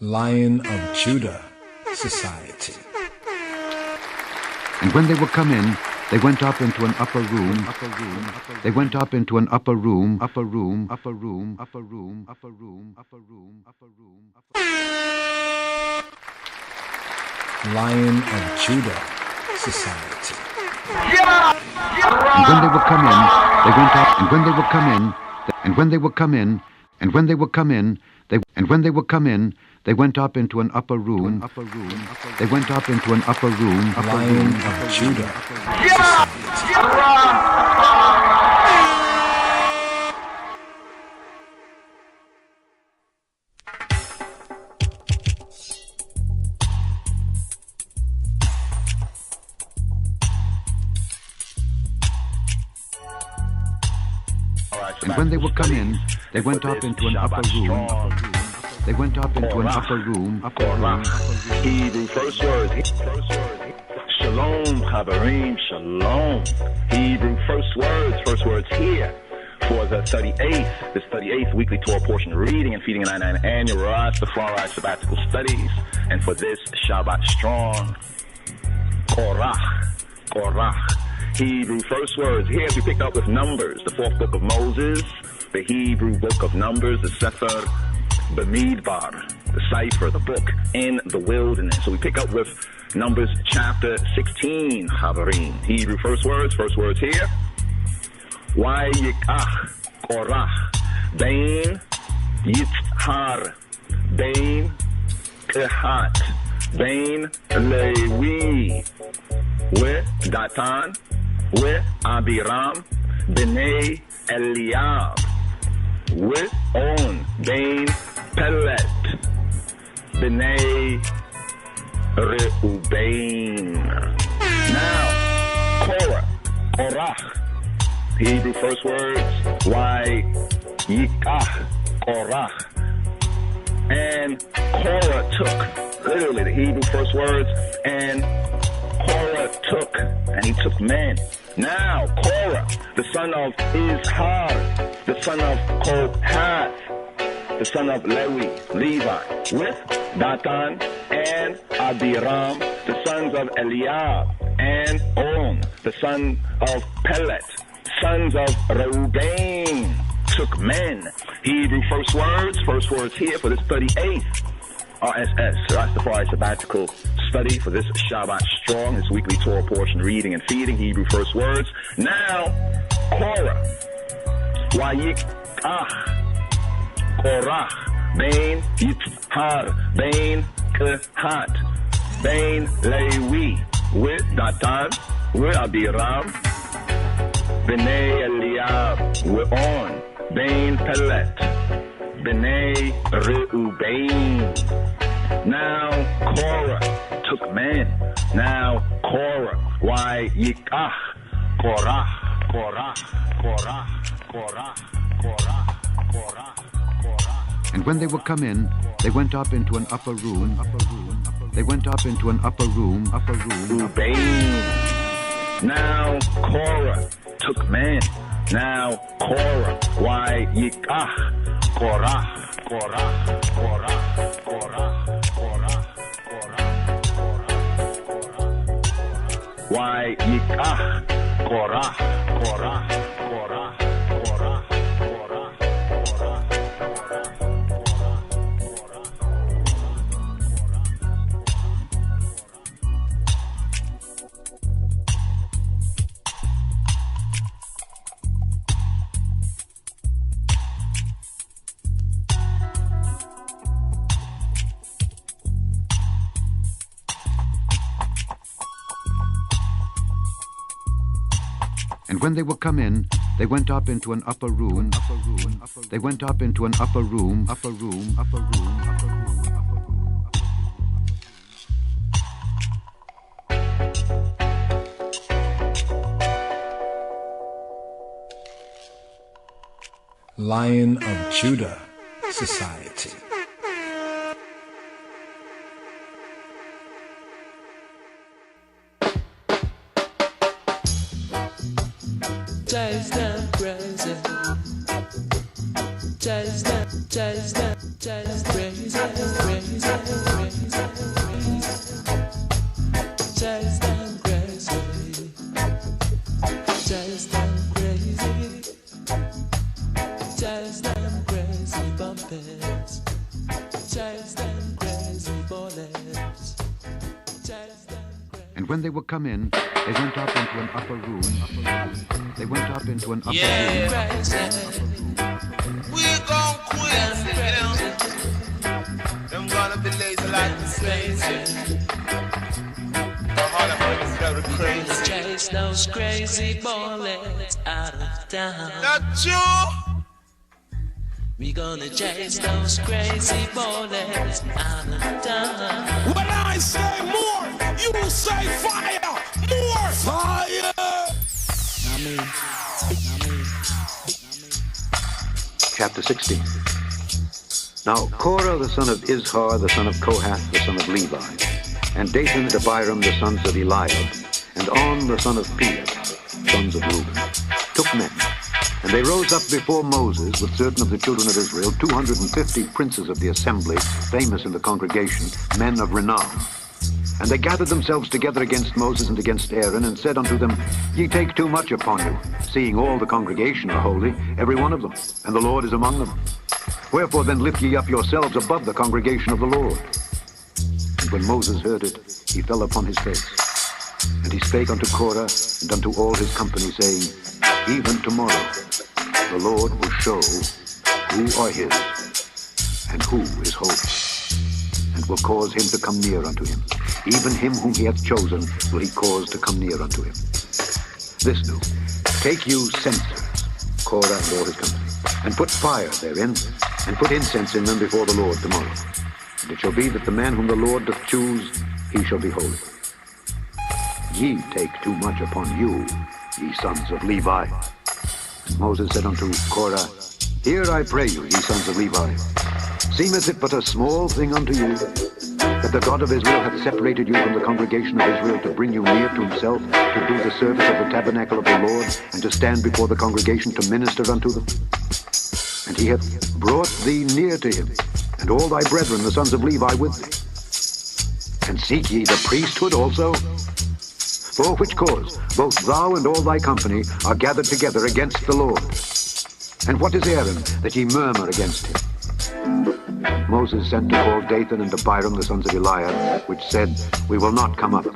Lion of Judah Society. And when they were come in, they went up into an upper room. They went up into an upper room. Lion of Judah Society. And when they were come in, they went up. And when they were come in, and when they were come in, and when they were come in, they went up into an upper room. They went up into an upper room. Lion of Judah Society. And when they were come in, they went up into an upper room. They went up into an upper room. Hebrew first words. Shalom, Chaverim, Shalom. Hebrew first words here for the 38th weekly Torah portion reading and feeding 99 annual Rastafari sabbatical studies. And for this Shabbat strong, Korah. Hebrew first words. Here we pick up with Numbers, the 4th book of Moses, the Hebrew book of Numbers, the Sefer Bamidbar, the cipher, the book in the wilderness. So we pick up with Numbers chapter 16, Chaverim. Hebrew first words here. Vayikach Korah, Bain Yitzhar, Bain Kehat, Bain Lewi, with Datan, with Abiram, Bnei Eliab, with On, Bain Pelet, Bnei Reuben. Now, Korah, Hebrew first words, Vayikach Korah. And Korah took, literally the Hebrew first words, and Korah took, and he took men. Now, Korah, the son of Izhar, the son of Kohath, the son of Levi, with Datan and Abiram, the sons of Eliab, and On, the son of Pelet, sons of Reuben, took men. Hebrew first words here for this 38th RSS, Rastafari sabbatical study for this Shabbat strong, this weekly Torah portion reading and feeding. Hebrew first words. Now, Korah. Vayikach Korah, Bain Yitzhar, Bain Kehat, Bain Lewi, with Datan, with Abiram, Bnei Eliab, with On, Bain Pelet, Bnei Reuben. Now Korah took men. Now Korah. Vayikach Korah. And when they were come in, they went up into an upper room. They went up into an upper room. Reuben. Now Korah took men. Now Korah. Vayikach Korah. Vayikach Korah. And when they were come in, they went up into an upper room. They went up into an upper room. Lion of Judah Society. Just the present. Just the And when they were come in, they went up into an upper room. They went up into an upper room. We're gon' quit, you know. Them gonna be lazy like the slaves. All the homies go to crazy. Chase those crazy bullets out of town. Not you. We gonna chase those crazy bullets out of town. When I say more, you say fire. More fire. Chapter 16. Now Korah the son of Izhar, the son of Kohath, the son of Levi, and Dathan and Abiram, the sons of Eliab, and On, the son of Pelet, sons of Reuben, took men. And they rose up before Moses with certain of the children of Israel, 250 princes of the assembly, famous in the congregation, men of renown. And they gathered themselves together against Moses and against Aaron, and said unto them, Ye take too much upon you, seeing all the congregation are holy, every one of them, and the Lord is among them. Wherefore then lift ye up yourselves above the congregation of the Lord. And when Moses heard it, he fell upon his face. And he spake unto Korah and unto all his company, saying, Even tomorrow the Lord will show who are his, and who is holy, and will cause him to come near unto him. Even him whom he hath chosen will he cause to come near unto him. This do, take you censers, Korah and all his company, and put fire therein, and put incense in them before the Lord tomorrow. And it shall be that the man whom the Lord doth choose, he shall be holy. Ye take too much upon you, ye sons of Levi. And Moses said unto Korah, Hear I pray you, ye sons of Levi, seemeth it but a small thing unto you, that the God of Israel hath separated you from the congregation of Israel to bring you near to himself, to do the service of the tabernacle of the Lord, and to stand before the congregation to minister unto them? And he hath brought thee near to him, and all thy brethren, the sons of Levi, with thee. And seek ye the priesthood also? For which cause both thou and all thy company are gathered together against the Lord. And what is Aaron, that ye murmur against him? Moses sent to call Dathan and Abiram, the sons of Eliab, which said, We will not come up.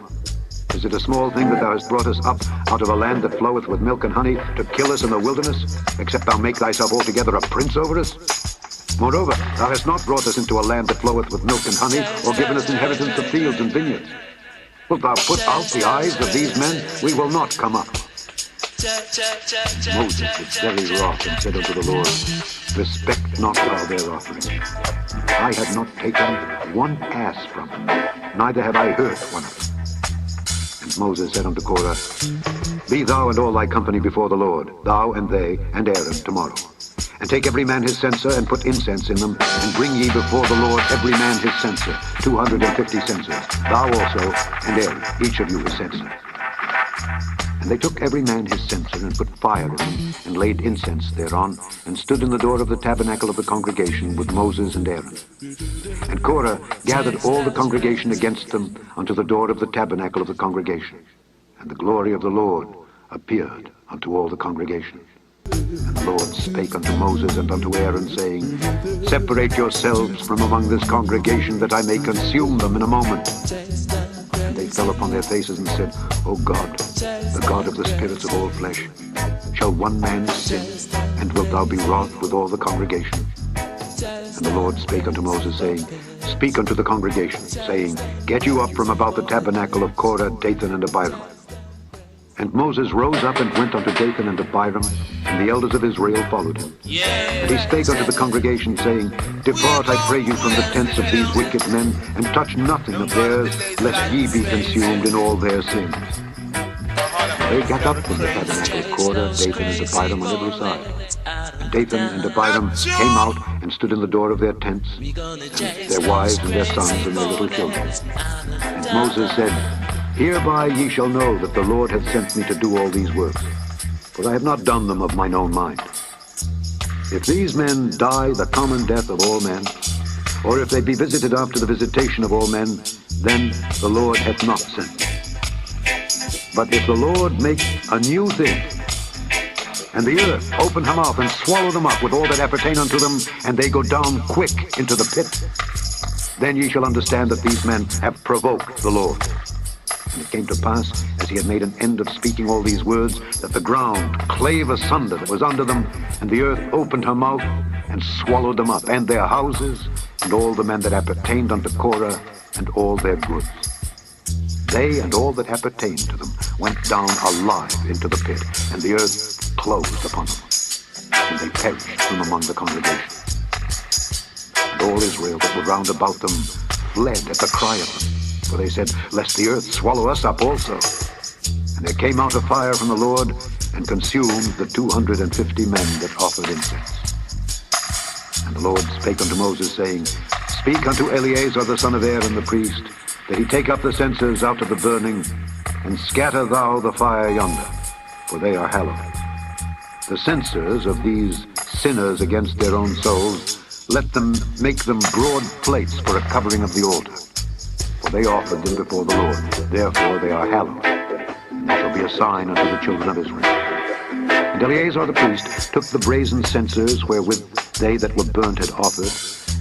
Is it a small thing that thou hast brought us up out of a land that floweth with milk and honey, to kill us in the wilderness, except thou make thyself altogether a prince over us? Moreover, thou hast not brought us into a land that floweth with milk and honey, or given us inheritance of fields and vineyards. Wilt thou put out the eyes of these men? We will not come up. Moses was very wroth, and said unto the Lord, Respect not thou their offerings. I have not taken one ass from them, neither have I hurt one of them. And Moses said unto Korah, Be thou and all thy company before the Lord, thou and they and Aaron tomorrow. And take every man his censer, and put incense in them, and bring ye before the Lord every man his censer, 250 censers, thou also and Aaron, each of you his censer. And they took every man his censer, and put fire in them, and laid incense thereon, and stood in the door of the tabernacle of the congregation with Moses and Aaron. And Korah gathered all the congregation against them unto the door of the tabernacle of the congregation. And the glory of the Lord appeared unto all the congregation. And the Lord spake unto Moses and unto Aaron, saying, Separate yourselves from among this congregation, that I may consume them in a moment. And they fell upon their faces and said, O God, the God of the spirits of all flesh, shall one man sin, and wilt thou be wroth with all the congregation? And the Lord spake unto Moses, saying, Speak unto the congregation, saying, Get you up from about the tabernacle of Korah, Dathan, and Abiram. And Moses rose up and went unto Dathan and Abiram, and the elders of Israel followed him. And he spake unto the congregation, saying, Depart, I pray you, from the tents of these wicked men, and touch nothing of theirs, lest ye be consumed in all their sins. And they got up from the tabernacle of Korah, Dathan, and Abiram on every side. And Dathan and Abiram came out and stood in the door of their tents, and their wives and their sons and their little children. And Moses said, Hereby ye shall know that the Lord hath sent me to do all these works, for I have not done them of mine own mind. If these men die the common death of all men, Or if they be visited after the visitation of all men, then the Lord hath not sent them. But if the Lord make a new thing, and the earth open her mouth and swallow them up with all that appertain unto them, and they go down quick into the pit, then ye shall understand that these men have provoked the Lord. And it came to pass, as he had made an end of speaking all these words, that the ground clave asunder that was under them, and the earth opened her mouth and swallowed them up, and their houses, and all the men that appertained unto Korah, and all their goods. They and all that appertained to them went down alive into the pit, and the earth closed upon them, and they perished from among the congregation. And all Israel that were round about them fled at the cry of them, for they said, Lest the earth swallow us up also. And there came out a fire from the Lord, and consumed the 250 men that offered incense. And the Lord spake unto Moses, saying, Speak unto Eleazar the son of Aaron the priest, that he take up the censers out of the burning, and scatter thou the fire yonder, for they are hallowed. The censers of these sinners against their own souls, let them make them broad plates for a covering of the altar, for they offered them before the Lord. Therefore they are hallowed, and they shall be a sign unto the children of Israel. And Eleazar the priest took the brazen censers wherewith they that were burnt had offered,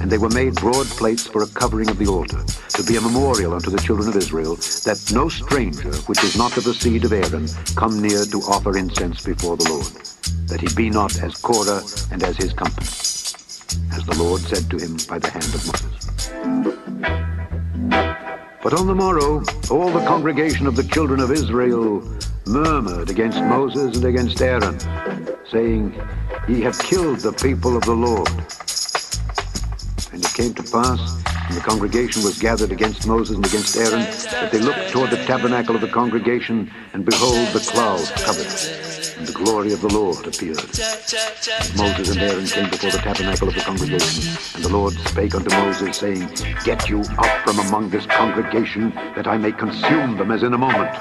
and they were made broad plates for a covering of the altar, to be a memorial unto the children of Israel, that no stranger, which is not of the seed of Aaron, come near to offer incense before the Lord, that he be not as Korah and as his company, as the Lord said to him by the hand of Moses. But on the morrow, all the congregation of the children of Israel murmured against Moses and against Aaron, saying, Ye have killed the people of the Lord. And it came to pass, when the congregation was gathered against Moses and against Aaron, that they looked toward the tabernacle of the congregation, and behold, the cloud covered it, and the glory of the Lord appeared. And Moses and Aaron came before the tabernacle of the congregation, and the Lord spake unto Moses, saying, Get you up from among this congregation, that I may consume them as in a moment.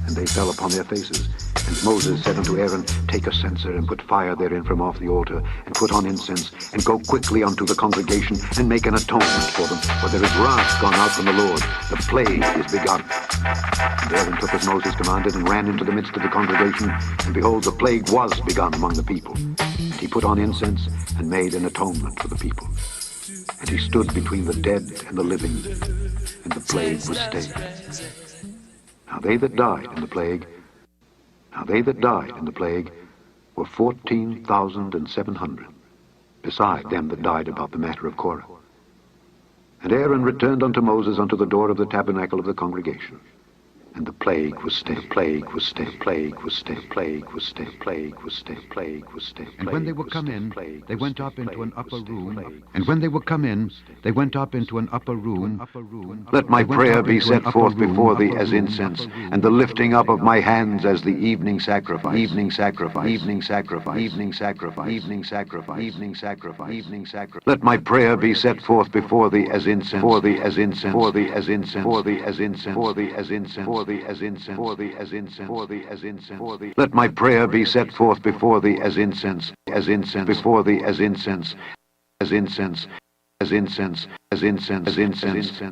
And they fell upon their faces. And Moses said unto Aaron, Take a censer, and put fire therein from off the altar, and put on incense, and go quickly unto the congregation, and make an atonement for them. For there is wrath gone out from the Lord, the plague is begun. And Aaron took as Moses commanded, and ran into the midst of the congregation, and behold, the plague was begun among the people. And he put on incense, and made an atonement for the people. And he stood between the dead and the living, and the plague was stayed. Now they that died in the plague were 14,700, beside them that died about the matter of Korah. And Aaron returned unto Moses unto the door of the tabernacle of the congregation. And the plague was stayed, plague was stayed, plague was stayed, plague was stayed, plague was stayed, plague was stayed. And when they were come in, they went up into an upper room. And when they were come in, they went up into an upper room. Let my prayer be set forth before thee as incense, and the lifting up of my hands as the evening sacrifice, evening sacrifice, evening sacrifice, evening sacrifice, evening sacrifice, evening sacrifice, evening sacrifice. Let my prayer be set forth before thee as incense, for thee as incense, for thee as incense, for thee as incense, for thee as incense, for thee as incense, for thee as incense, for thee as incense, for thee. Let my prayer be set forth before thee as incense, before thee as incense, as incense, as incense, as incense, as incense,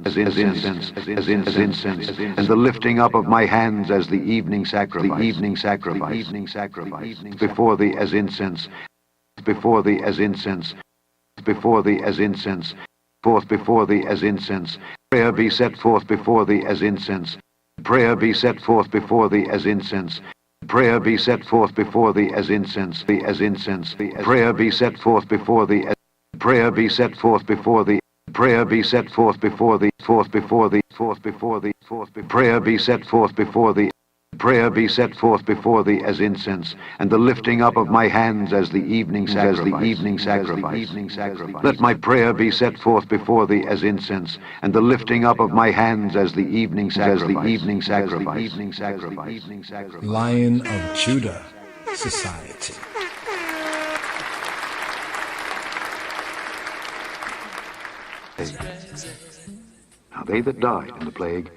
as incense, as incense, and the lifting up of my hands as the evening sacrifice, the evening sacrifice, evening sacrifice, before thee as incense, before thee as incense, before thee as incense, forth before thee as incense. Prayer be set forth before thee as incense. Prayer be set forth before thee as incense. Prayer be set forth before thee as incense. The as incense. Prayer be set forth before thee. Prayer be set forth before thee. Prayer be set forth before thee. Forth before thee. Forth before thee. Forth. Prayer be set forth before thee. Prayer be set forth before thee as incense, and the lifting up of my hands as the evening sacrifice, as the evening sacrifice, evening sacrifice. Let my prayer be set forth before thee as incense, and the lifting up of my hands as the evening sacrifice, as the evening sacrifice, evening sacrifice, evening sacrifice. Lion of Judah Society. Now they that died in the plague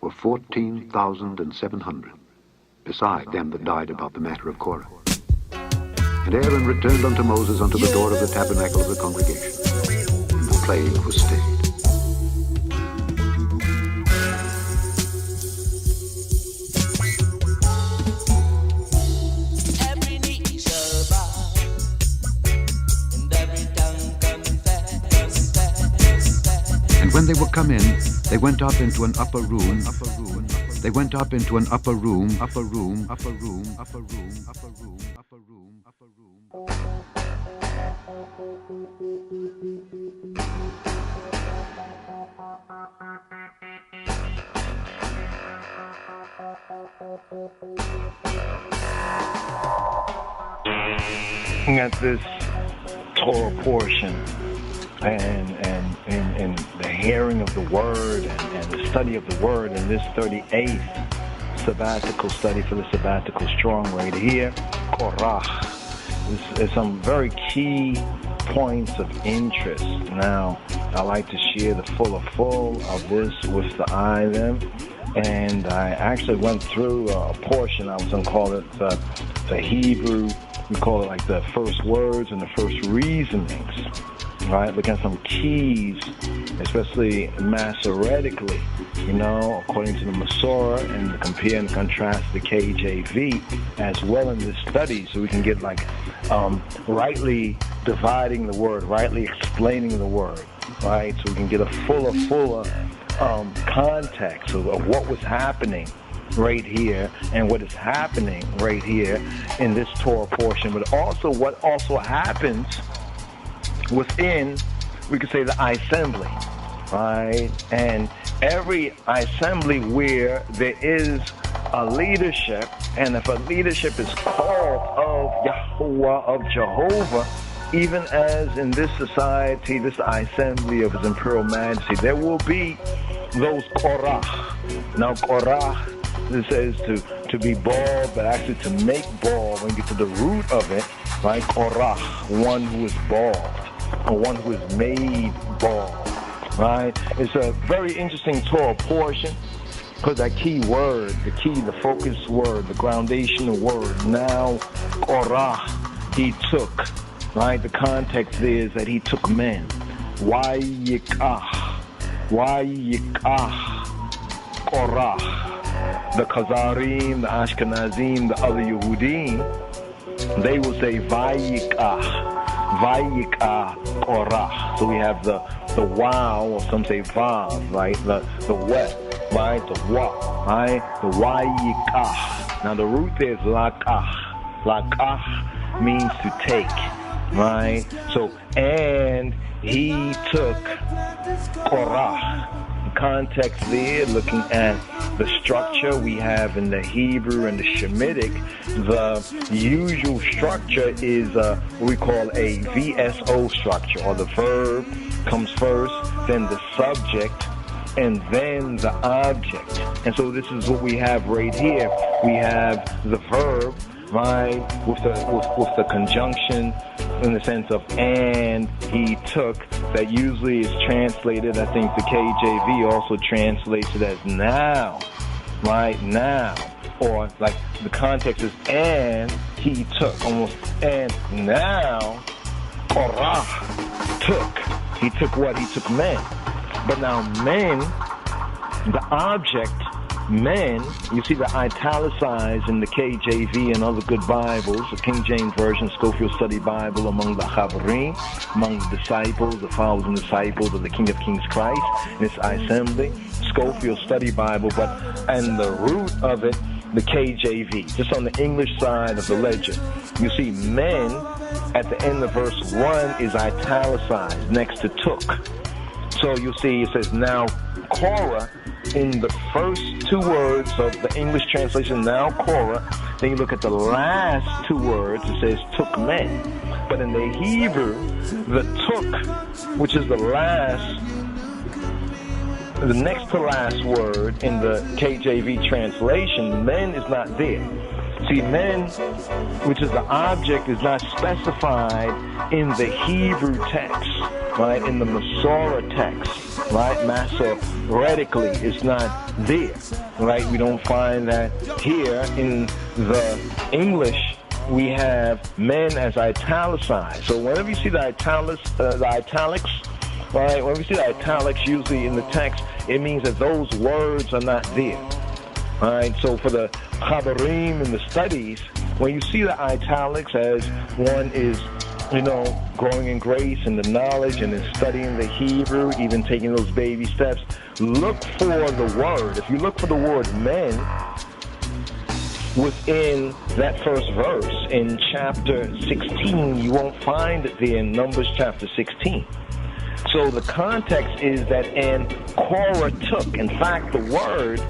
were 14,700, beside them that died about the matter of Korah. And Aaron returned unto Moses unto the door of the tabernacle of the congregation. And the playing for state. Every knee shall bow, and every tongue confess. And when they were come in, they went up into an upper room. They went up into an upper room. Looking at this Torah portion and the hearing of the word and the study of the word in this 38th sabbatical study for the sabbatical strong right here, Korach. There's some very key points of interest. Now, I like to share the full of this with the item, and I actually went through a portion. I was going to call it the Hebrew. We call it like the first words and the first reasonings, right? Look at some keys, especially Masoretically, according to the Masorah, and the compare and contrast the KJV as well in this study, so we can get rightly dividing the word, rightly explaining the word, right? So we can get a fuller context of what was happening right here and what is happening right here in this Torah portion, but also what also happens within, we could say, the assembly, right? And every assembly where there is a leadership, and if a leadership is called of Yahuwah, of Jehovah, even as in this society, this assembly of His Imperial Majesty, there will be those Korah. Now Korah, this says to be bald, but actually to make bald, when you get to the root of it, right? Korah, one who is bald, or one who is made bald, right? It's a very interesting Torah portion, because that key word, the focus word, the groundational word, now Korah, he took, right? The context is that he took men. Why yikah Korah. The Khazarim, the Ashkenazim, the other Yehudim, they will say Vayikah Korah. So we have the wow, or some say Vav, right? The wet, right? The wa, right? The Vayikah. Now the root there is Lakah. Lakah means to take, right? So, and he took Korah. Context there, looking at the structure we have in the Hebrew and the Shemitic, the usual structure is what we call a VSO structure, or the verb comes first, then the subject, and then the object. And so this is what we have right here. We have the verb, right, with the conjunction in the sense of and he took, that usually is translated, I think the KJV also translates it as now, right, now, or like the context is and he took, almost, and now Korah took, he took what? He took men. But now men, the object, men, you see the italicized in the KJV and other good Bibles, the King James Version, Schofield Study Bible, among the Chavrim, among the disciples, the followers and disciples of the King of Kings Christ, in this assembly, Schofield Study Bible, and the root of it, the KJV, just on the English side of the ledger. You see men at the end of verse 1 is italicized next to took. So you see it says now Korah, in the first two words of the English translation, now Korah. Then you look at the last two words, it says took men. But in the Hebrew, the took, which is the next to last word in the KJV translation, men is not there. See, men, which is the object, is not specified in the Hebrew text, right? In the Masorah text, right? Masoretically, it's not there, right? We don't find that here in the English. We have men as italicized. So whenever you see the italics, right? When we see the italics usually in the text, it means that those words are not there. All right, so for the chabarim in the studies, when you see the italics as one is, growing in grace and the knowledge and in studying the Hebrew, even taking those baby steps, look for the word. If you look for the word men within that first verse in chapter 16, you won't find it there in Numbers chapter 16. So the context is that, and Korah took. In fact, the word,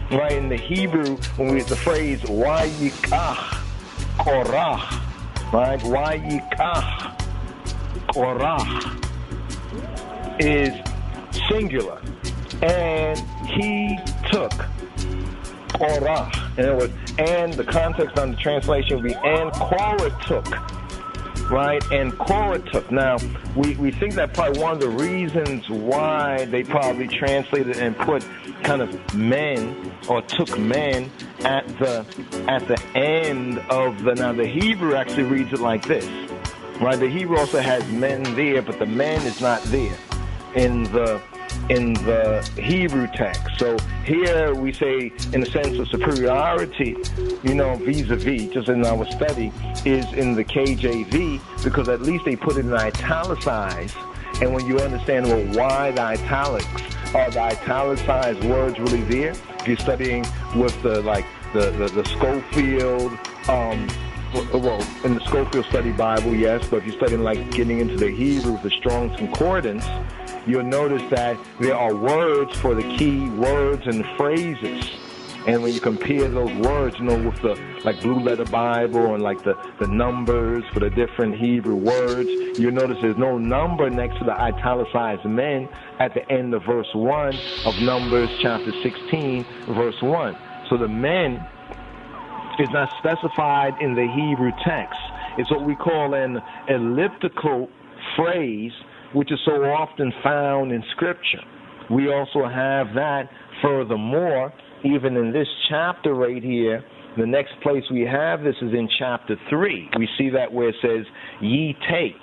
right, in the Hebrew, the phrase, Wayikach Korah, right, Wayikach Korah is singular. And he took Korah. In other words, and the context on the translation would be, and Korah took. Right, and Korah took. Now, we think that probably one of the reasons why they probably translated and put kind of men or took men at the end of now the Hebrew actually reads it like this, right? The Hebrew also has men there, but the men is not there in the Hebrew text. So here we say, in a sense of superiority, vis-a-vis, just in our study, is in the KJV, because at least they put it in italicized. And when you understand, why the italics, are the italicized words really there? If you're studying with the Schofield, in the Schofield Study Bible, yes, but if you're studying getting into the Hebrew with the Strong's Concordance, you'll notice that there are words for the key words and phrases. And when you compare those words, with the Blue Letter Bible and the numbers for the different Hebrew words, you'll notice there's no number next to the italicized men at the end of verse 1 of Numbers chapter 16, verse 1. So the men is not specified in the Hebrew text. It's what we call an elliptical phrase, which is so often found in Scripture. We also have that furthermore, even in this chapter right here. The next place we have this is in chapter 3. We see that where it says, ye take,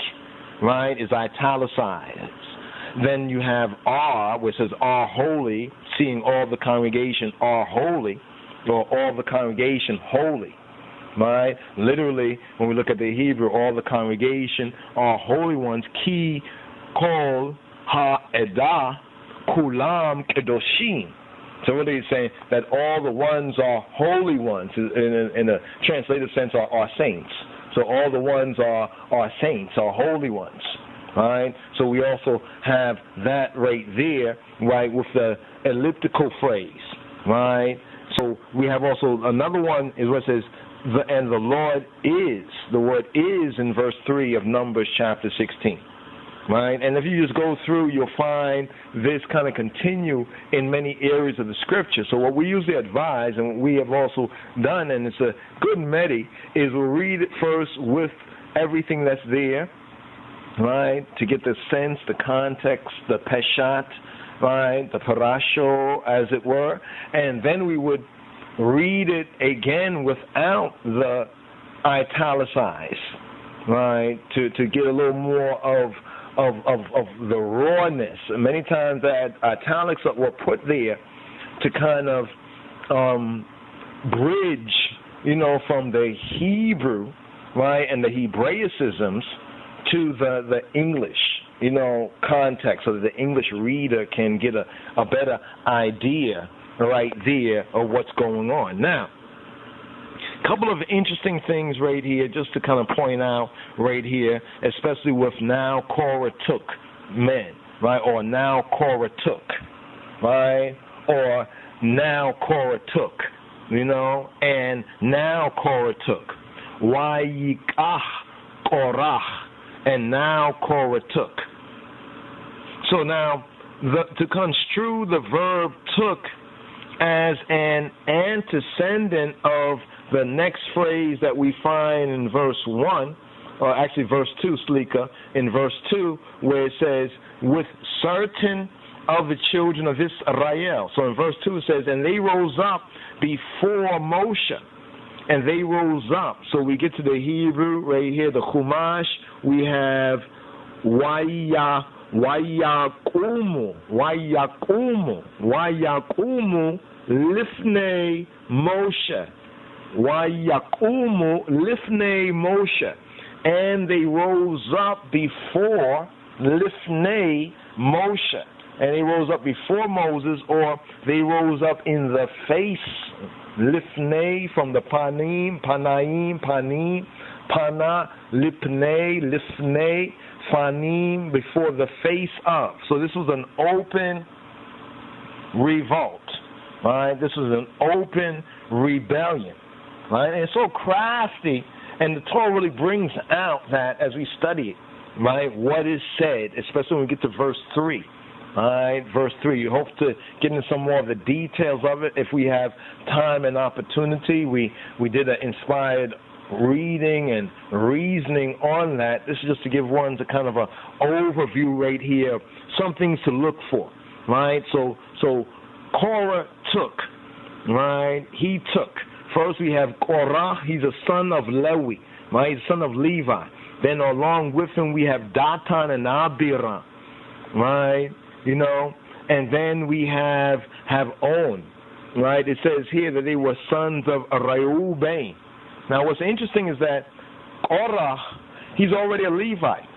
right, is italicized. Then you have are, where it says are holy, seeing all the congregation are holy, or all the congregation holy. Right? Literally, when we look at the Hebrew, all the congregation are holy ones. Ki kol ha'edah kulam kedoshim. So what are you saying? That all the ones are holy ones, in a translated sense, are saints. So all the ones are saints, are holy ones. Right? So we also have that right there, right, with the elliptical phrase. Right? So we have also another one is what says, and the Lord is. The word is in verse 3 of Numbers chapter 16. Right? And if you just go through, you'll find this kind of continue in many areas of the Scripture. So what we usually advise, and what we have also done, and it's a good medi, is we'll read it first with everything that's there, right, to get the sense, the context, the peshat, right, the parasho, as it were, and then we would read it again without the italicized, right, to get a little more of the rawness. Many times that italics were put there to kind of bridge, from the Hebrew, right, and the Hebraicisms to the English, context, so that the English reader can get a better idea right there of what's going on. Now, a couple of interesting things right here, just to kind of point out right here, especially with now Korah took men, right, or now Korah took, right, or now Korah took, and now Korah took. Wayikach Korah, and now Korah took. So now, to construe the verb took as an antecedent of the next phrase that we find in verse 1, or actually verse 2, Slika, in verse 2, where it says, with certain of the children of Israel. So in verse 2 it says, and they rose up before Moshe. And they rose up. So we get to the Hebrew right here, the Chumash. We have Waya Wayakumu lifnei Moshe. Wayakumu lifnei Moshe. And they rose up before lifnei Moshe. And they rose up before Moses, or they rose up in the face. Lifnei from the panim, panaim, pana, lifnei, fanim, before the face of. So this was an open revolt, right? This was an open rebellion, right? And it's so crafty, and the Torah really brings out that as we study it, right? What is said, especially when we get to verse 3. All right, verse 3. You hope to get into some more of the details of it if we have time and opportunity. We did an inspired reading and reasoning on that. This is just to give one a kind of an overview right here, some things to look for, right? So Korah took, right? He took. First we have Korah. He's a son of Lewi, right? He's a son of Levi. Then along with him we have Datan and Abiram, right? You know, and then we have On, right? It says here that they were sons of Reuben. Now, what's interesting is that Korah, he's already a Levite.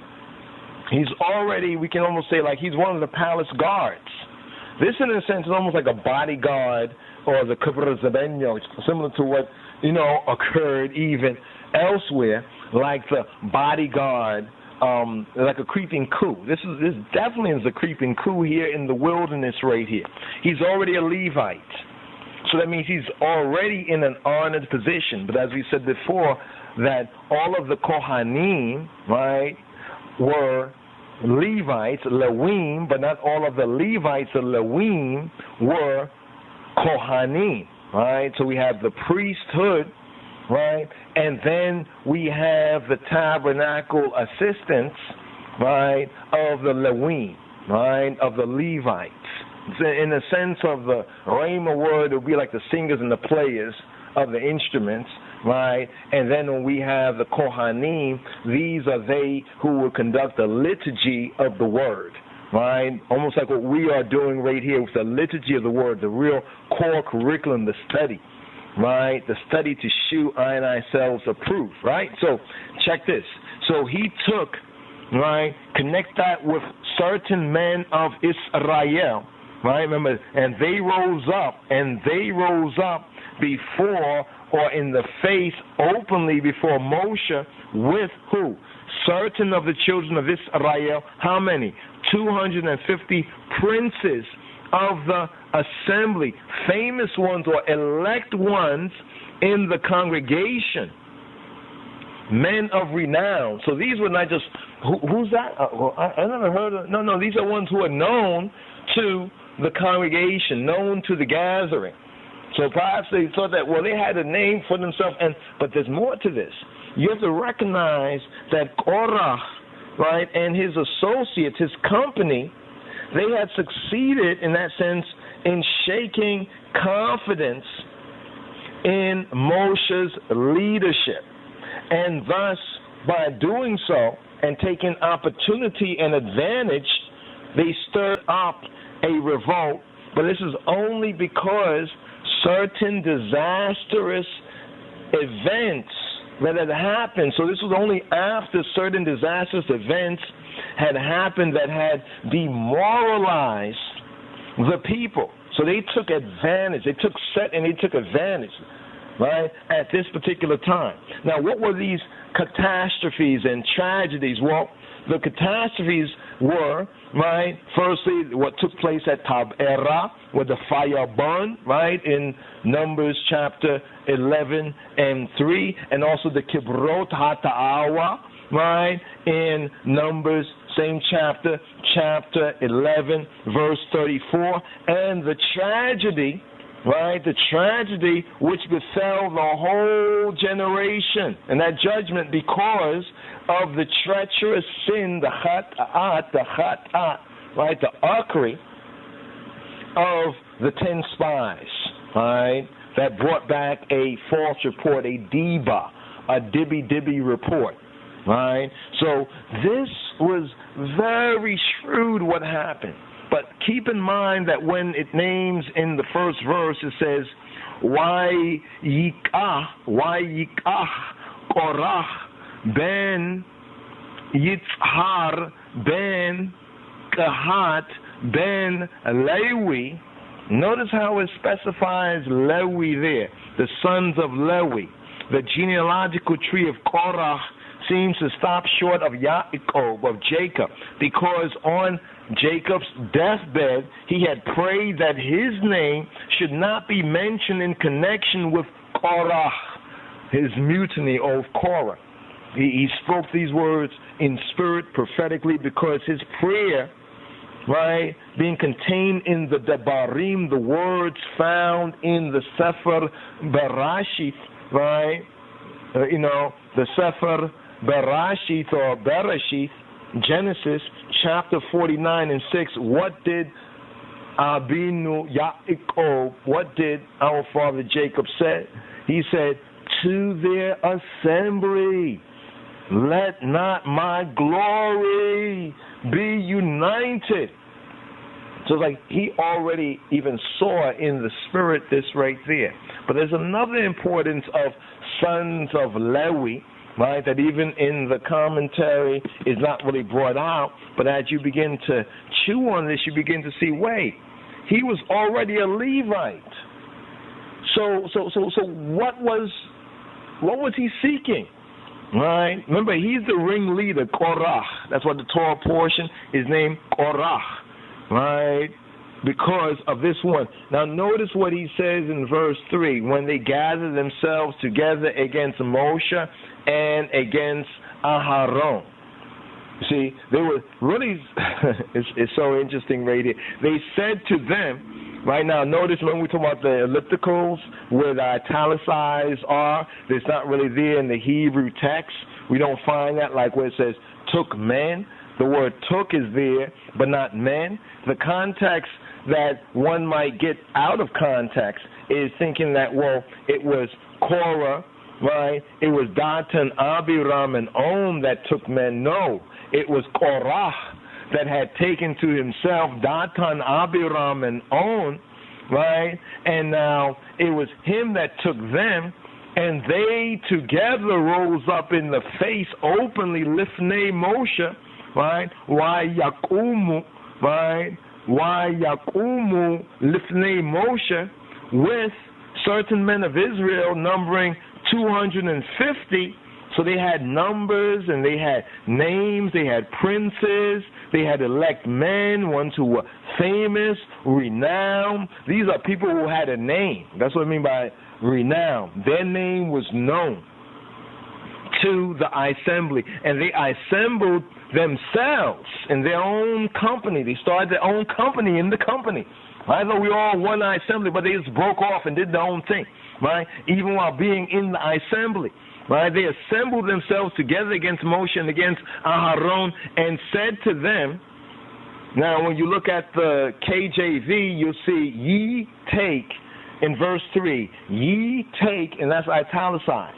He's already, we can almost say, like he's one of the palace guards. This, in a sense, is almost like a bodyguard or the Kubra Zabenyo, similar to what, you know, occurred even elsewhere, like the bodyguard, like a creeping coup. This definitely is a creeping coup here in the wilderness right here. He's already a Levite. So that means he's already in an honored position. But as we said before, that all of the Kohanim, right, were Levites, Lewim, but not all of the Levites or Lewim were Kohanim, right? So we have the priesthood, right, and then we have the tabernacle assistants, right, of the Lewim, right, of the Levites. In the sense of the Rhema word, it would be like the singers and the players of the instruments, right? And then when we have the Kohanim, these are they who will conduct the liturgy of the word, right? Almost like what we are doing right here with the liturgy of the word, the real core curriculum, the study, right? The study to shew I and ourselves approved, right? So check this. So he took, right, connect that with certain men of Israel, right? Remember, and they rose up before, or in the face openly before Moshe with who? Certain of the children of Israel. How many? 250 princes of the assembly, famous ones or elect ones in the congregation, men of renown. So these were not just, who's that? I never heard of. No, these are ones who are known to the congregation, known to the gathering. So perhaps they thought that, well, they had a name for themselves, but there's more to this. You have to recognize that Korah, right, and his associates, his company, they had succeeded in that sense in shaking confidence in Moshe's leadership. And thus, by doing so and taking opportunity and advantage, they stirred up a revolt. But this is only because certain disastrous events that had happened. So this was only after certain disastrous events had happened that had demoralized the people. So they took advantage. They took advantage, right, at this particular time. Now, what were these catastrophes and tragedies? Well, the catastrophes were, right, firstly, what took place at Tabera, where the fire burned, right, in Numbers chapter 11 and 3, and also the Kibrot HaTa'awa, right, in Numbers, same chapter 11, verse 34, and the tragedy, right, the tragedy which befell the whole generation, and that judgment because of the treacherous sin, the chat'at, right, the archery of the 10 spies, right, that brought back a false report, a dibby report, right? So this was very shrewd what happened. But keep in mind that when it names in the first verse, it says, Yikah Korah ben Yitzhar ben Kahat ben Lewi. Notice how it specifies Lewi there, the sons of Lewi. The genealogical tree of Korah seems to stop short of Yaakov, of Jacob, because on Jacob's deathbed, he had prayed that his name should not be mentioned in connection with Korah, his mutiny of Korah. He spoke these words in spirit prophetically because his prayer, right, being contained in the Debarim, the words found in the Sefer Bereshith, right, the Sefer Bereshith or Bereshith, Genesis chapter 49 and 6, what did Abinu Yaakov, what did our father Jacob say? He said, to their assembly, let not my glory be united. So like he already even saw in the spirit this right there. But there's another importance of sons of Lewi, right, that even in the commentary is not really brought out, but as you begin to chew on this, you begin to see, wait, he was already a Levite. So what was he seeking? Right? Remember, he's the ringleader, Korah. That's what the Torah portion is named Korah, right? Because of this one. Now notice what he says in verse 3, when they gather themselves together against Moshe and against Aharon. See, they were really, it's so interesting right here. They said to them, right now, notice when we talk about the ellipticals, where the italicized are, it's not really there in the Hebrew text. We don't find that like where it says, took men. The word took is there, but not men. The context that one might get out of context is thinking that, well, it was Korah, right? It was Datan, Abiram, and On that took men. No, it was Korah that had taken to himself Datan, Abiram, and On, right? And now it was him that took them, and they together rose up in the face openly, Lifnei Moshe, right? Why Yakumu, right? Why Yakumu Lifnei Moshe, with certain men of Israel numbering 250. So they had numbers and they had names, they had princes, they had elect men, ones who were famous, renowned. These are people who had a name. That's what I mean by renowned. Their name was known to the assembly, and they assembled themselves in their own company. They started their own company in the company. I know we all one assembly, but they just broke off and did their own thing, right? Even while being in the assembly, right? They assembled themselves together against Moshe and against Aharon and said to them, now when you look at the KJV, you'll see ye take in verse 3, ye take, and that's italicized.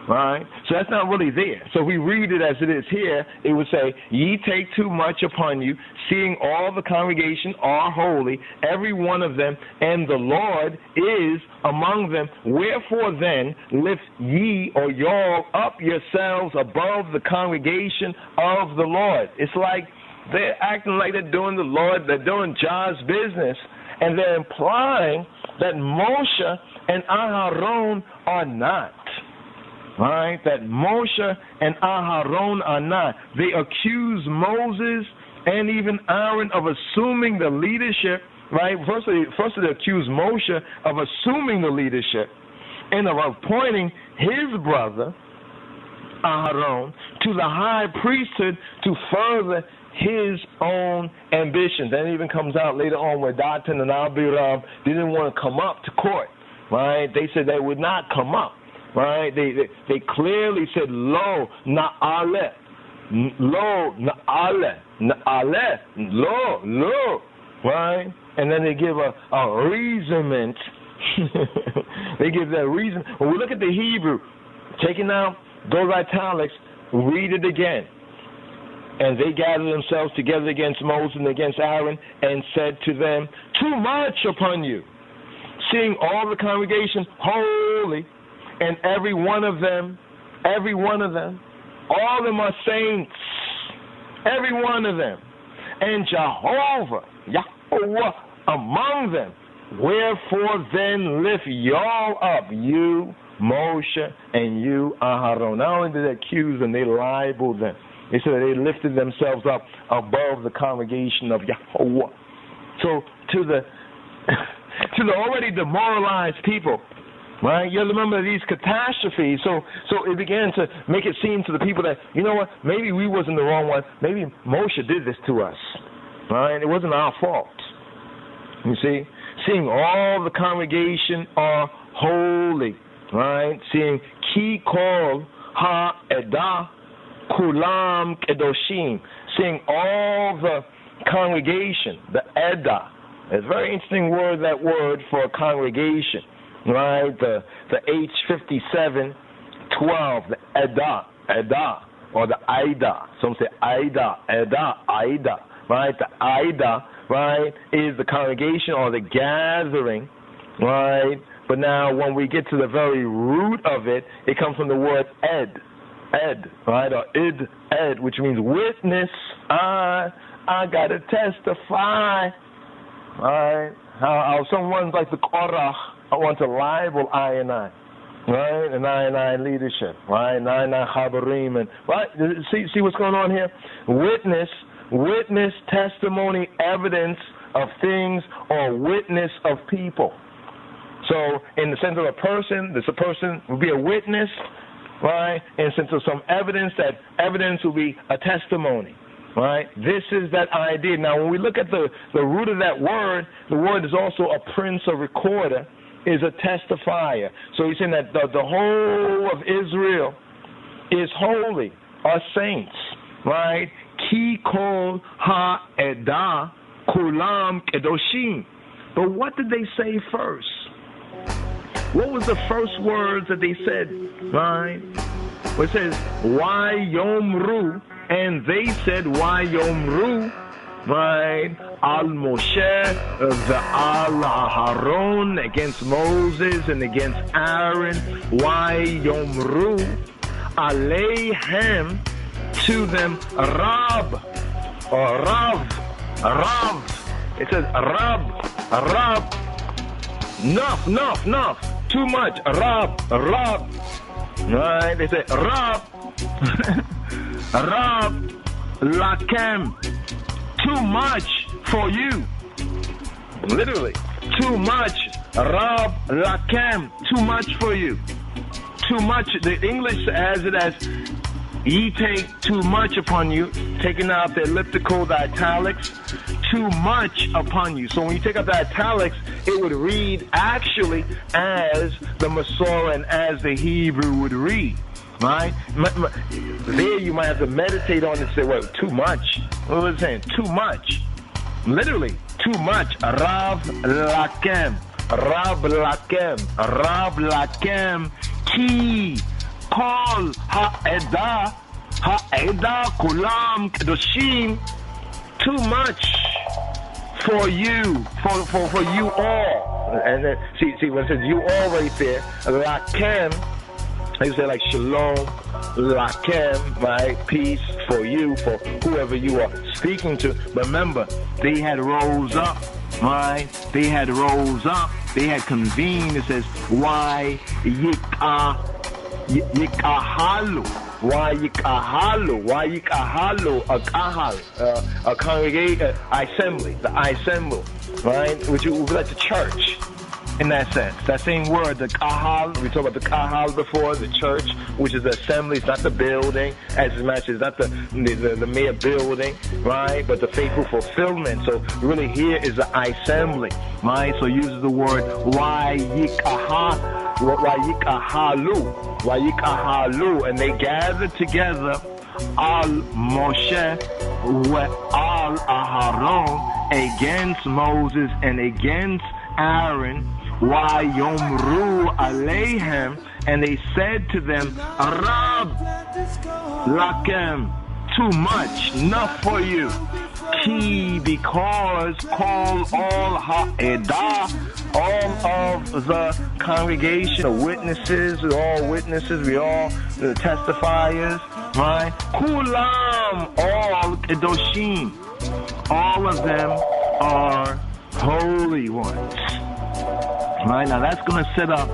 Right? So that's not really there. So if we read it as it is here, it would say, ye take too much upon you, seeing all the congregation are holy, every one of them, and the Lord is among them. Wherefore then lift ye or y'all up yourselves above the congregation of the Lord. It's like they're acting like they're doing the Lord, they're doing God's business, and they're implying that Moshe and Aharon are not. Right, that Moshe and Aharon are not. They accuse Moses and even Aaron of assuming the leadership, right? First they accuse Moshe of assuming the leadership and of appointing his brother, Aharon, to the high priesthood to further his own ambitions. That even comes out later on where Datan and Abiram didn't want to come up to court, right? They said they would not come up. Right? They clearly said, lo, na'ale. Lo, na'ale. Na'ale. Lo. Right? And then they give a reasonment. They give that reason. When we look at the Hebrew, taking out those italics, read it again. And they gathered themselves together against Moses and against Aaron and said to them, too much upon you. Seeing all the congregation holy, and every one of them, all of them are saints, every one of them, and Jehovah among them. Wherefore then lift y'all up, you, Moshe, and you, Aharon. Not only did they accuse them, they libeled them. They said they lifted themselves up above the congregation of Yahweh. So to the already demoralized people, right? You remember these catastrophes. So it began to make it seem to the people that, you know what, maybe we wasn't the wrong one. Maybe Moshe did this to us, right? It wasn't our fault. You see? Seeing all the congregation are holy, right? Seeing ki kol ha-edah kulam kedoshim. Seeing all the congregation, the edah. It's a very interesting word, that word for a congregation, right? The H5712, the edah, or the aida. Some say aida, right? The aida, right, is the congregation or the gathering, right? But now when we get to the very root of it, it comes from the word ed, right, or ed, which means witness. I got to testify, right? How someone's like the Korach, I want to libel I, right, and I leadership, right, and I chabarim, and right. See what's going on here? Witness, testimony, evidence of things, or witness of people. So, in the sense of a person will be a witness, right? In the sense of some evidence, that evidence will be a testimony, right? This is that idea. Now, when we look at the root of that word, the word is also a prince, a recorder, is a testifier. So he's saying that the whole of Israel is holy, are saints, right? Ki kol ha-edah kulam kedoshim. But what did they say first? What was the first words that they said, right? Well, it says, why yomru, and they said, why yomru, right? Al Moshe, the Al Aharon, against Moses and against Aaron. Why yomru, aleihem, to them, Rab, or Rav. It says Rab, enough, too much, Rab. Right? They say Rab, Rab, lakem, too much for you. Literally, too much, Rab, lakem, too much for you. Too much. The English has it as ye take too much upon you, taking out the elliptical, the italics, too much upon you. So when you take out the italics, it would read actually as the Masorah and as the Hebrew would read, right? There you might have to meditate on it and say, well, too much. What was it saying? Too much. Literally, too much. Rav lakem, ki kol ha-edah kulam kedoshim, too much for you, for you all. And then see when it says you all right there, lakem, they say like shalom, lakem, right, peace for you, for whoever you are speaking to. But remember, they had rose up, right? They had rose up, they had convened. It says why yikahalu. Why yikahalu, a kahal, a congregation, assembly, the assembly, right? Which would be like the church, in that sense. That same word, the kahal, we talked about the kahal before, the church, which is the assembly. It's not the building, as much as not the mere building, right? But the faithful fulfillment. So really here is the assembly, right? So it uses the word why yikahalu, and they gathered together al Moshe al Aharon against Moses and against Aaron. Why yomru aleihem, And they said to them, Arab, lakem, too much, enough for you. Key, because call all ha'edah, all of the congregation, the witnesses, we all the testifiers, right? Kulam, all kedoshim, all of them are holy ones. Right, now that's going to set up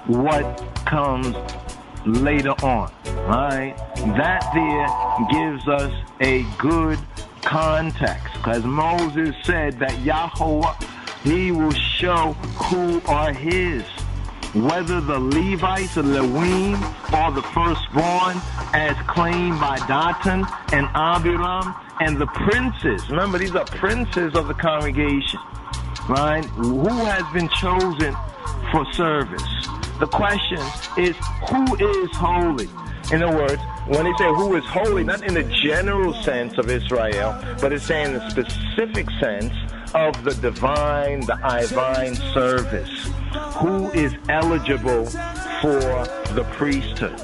what comes later on, right? That there gives us a good context, because Moses said that Yahweh, he will show who are his, whether the Levites, the Lewim, or the firstborn, as claimed by Datan and Abiram, and the princes. Remember, these are princes of the congregation, right? Who has been chosen for service? The question is, who is holy? In other words, when they say who is holy, not in the general sense of Israel, but it's saying the specific sense of the divine, the divine service. Who is eligible for the priesthood?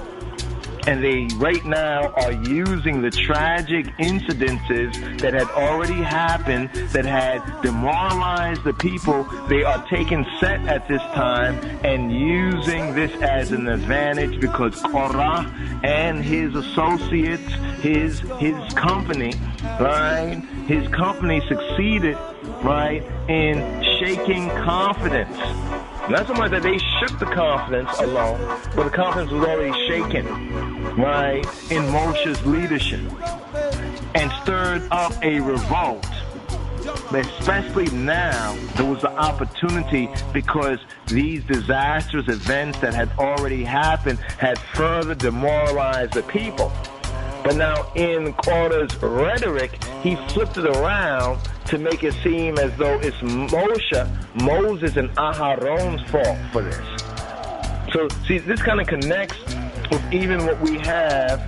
And they right now are using the tragic incidences that had already happened, that had demoralized the people. They are taking set at this time and using this as an advantage, because Korah and his associates, his company, right? His company succeeded, right, in shaking confidence. Not so much that they shook the confidence alone, but the confidence was already shaken, right, in Moshe's leadership, and stirred up a revolt. But especially now, there was an opportunity, because these disastrous events that had already happened had further demoralized the people. But now in Korah's rhetoric, he flipped it around to make it seem as though it's Moses and Aharon's fault for this. So, see, this kind of connects with even what we have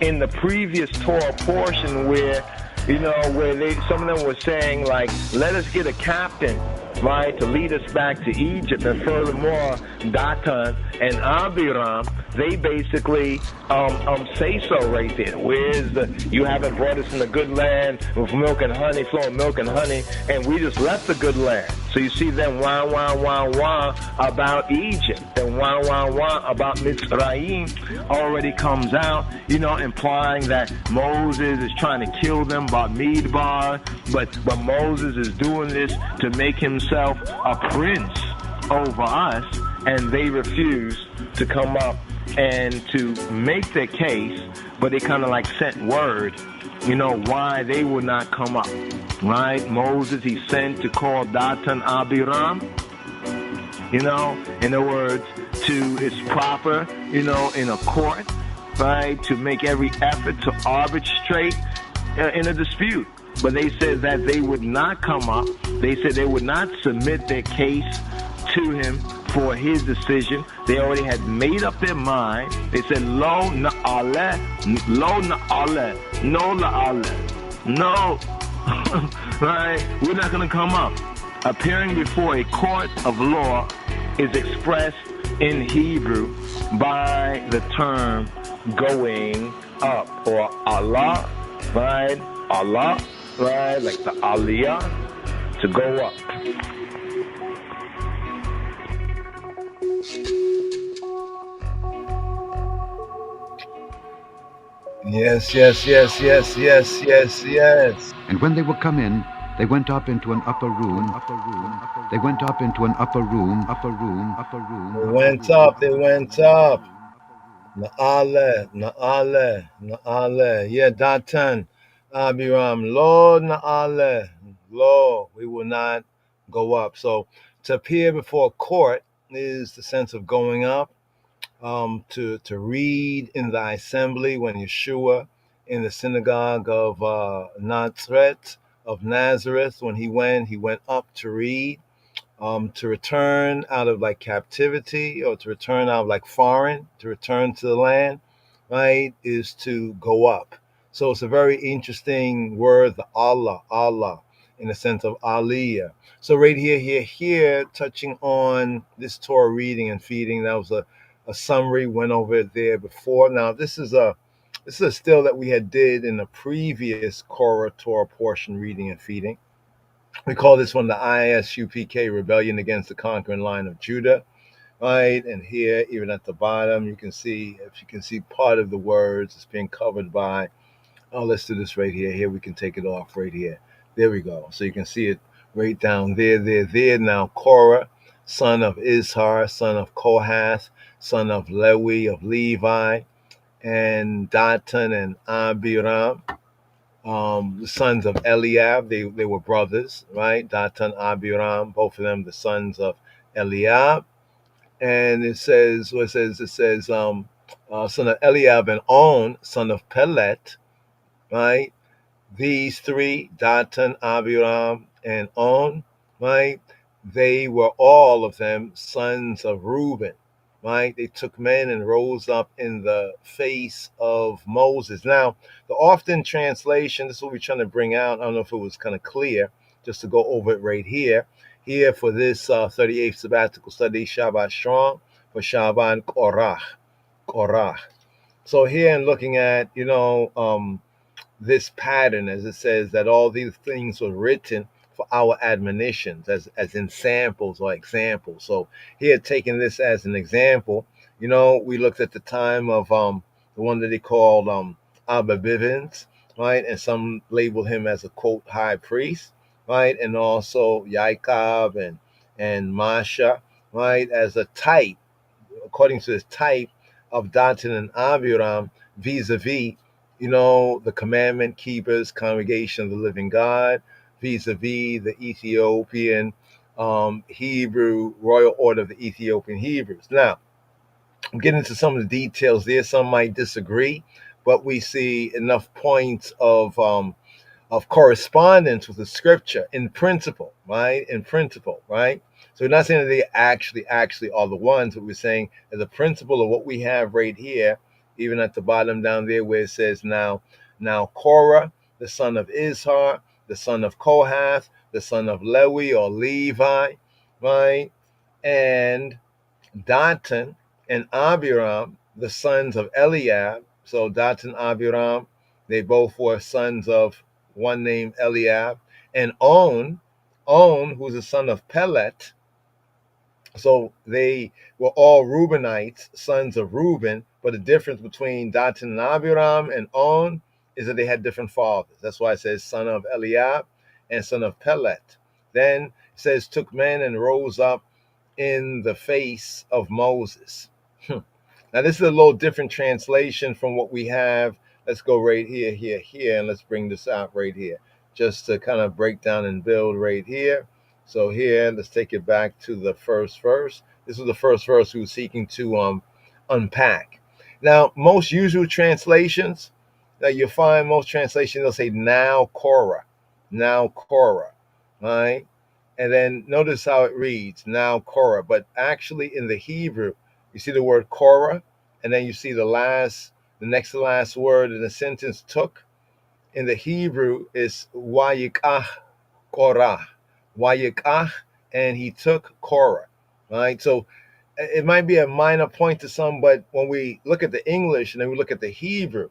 in the previous Torah portion where, where some of them were saying, like, let us get a captain, right, to lead us back to Egypt. And furthermore, Datan and Abiram, they basically say so right there. You haven't brought us in the good land with milk and honey, flowing milk and honey, and we just left the good land. So you see them wah about Egypt, and wah about Mitzrayim already comes out, implying that Moses is trying to kill them by Midbar, but Moses is doing this to make himself a prince over us, and they refuse to come up and to make their case, but they kind of like sent word, why they would not come up, right? Moses, he sent to call Datan Abiram, in other words, it's proper, in a court, right, to make every effort to arbitrate in a dispute. But they said that they would not come up. They said they would not submit their case to him for his decision. They already had made up their mind. They said, Lo na'aleh, no la'aleh. No, right? We're not going to come up. Appearing before a court of law is expressed in Hebrew by the term going up, or Allah, right? Allah, right? Like the aliyah, to go up. Yes. And when they were come in, they went up into an upper room. They went up into an upper room. They went up. Na'aleh. Yeah, Datan, Abiram. Lo na'aleh. Lo, we will not go up. So to appear before a court is the sense of going up. To read in the assembly when Yeshua in the synagogue of Nazareth, when he went up to read, to return out of like captivity, or to return out of like foreign, to return to the land, right, is to go up. So it's a very interesting word, the Allah, in the sense of aliyah. So right here, touching on this Torah reading and feeding, that was a a summary, went over it there before. Now this is a still that we had did in the previous Korah Torah portion reading and feeding. We call this one the ISUPK Rebellion Against the Conquering Line of Judah, right? And here, even at the bottom, you can see, if you can see part of the words, it's being covered by, oh, let's do this right here. Here, we can take it off right here. There we go. So you can see it right down there. Now, Korah, son of Izhar, son of Kohath, son of Levi, and Datan and Abiram, the sons of Eliab. They were brothers, right? Datan, Abiram, both of them the sons of Eliab. And it says, son of Eliab, and On, son of Pelet, right? These three, Datan, Abiram, and On, right? They were all of them sons of Reuben, right? They took men and rose up in the face of Moses. Now, the often translation, this is what we're trying to bring out. I don't know if it was kind of clear, just to go over it right here. Here for this 38th sabbatical study, Shabbat Strong, for Shaban Korah. So here in looking at, this pattern, as it says that all these things were written for our admonitions, as in samples or examples. So here, taking this as an example, we looked at the time of the one that they called Abba Bivens, right? And some label him as a quote high priest, right? And also Yaakov and Masha, right? As a type, according to this type of Datan and Abiram, vis-a-vis, the commandment keepers, congregation of the living God, vis-a-vis the Ethiopian Hebrew royal order of the Ethiopian Hebrews. Now, I'm getting into some of the details there. Some might disagree, but we see enough points of correspondence with the scripture in principle, right? In principle, right? So we're not saying that they actually are the ones, but we're saying that the principle of what we have right here, even at the bottom down there where it says now Korah, the son of Izhar, the son of Kohath, the son of Levi, right? And Datan and Abiram, the sons of Eliab. So Datan, Abiram, they both were sons of one named Eliab. And On, who's the son of Pelet. So they were all Reubenites, sons of Reuben, but the difference between Datan and Abiram and On is that they had different fathers. That's why it says son of Eliab and son of Pelet. Then it says took men and rose up in the face of Moses. Now this is a little different translation from what we have. Let's go right here, and let's bring this out right here, just to kind of break down and build right here. So here, let's take it back to the first verse. This was the first verse we were seeking to unpack. Now, most usual translations that you find, most translations, they'll say now Korah, right? And then notice how it reads, now Korah. But actually in the Hebrew, you see the word Korah, and then you see the next to last word in the sentence took. In the Hebrew is Wayikah Korah. Wayikah, and he took Korah, right? So it might be a minor point to some, but when we look at the English and then we look at the Hebrew,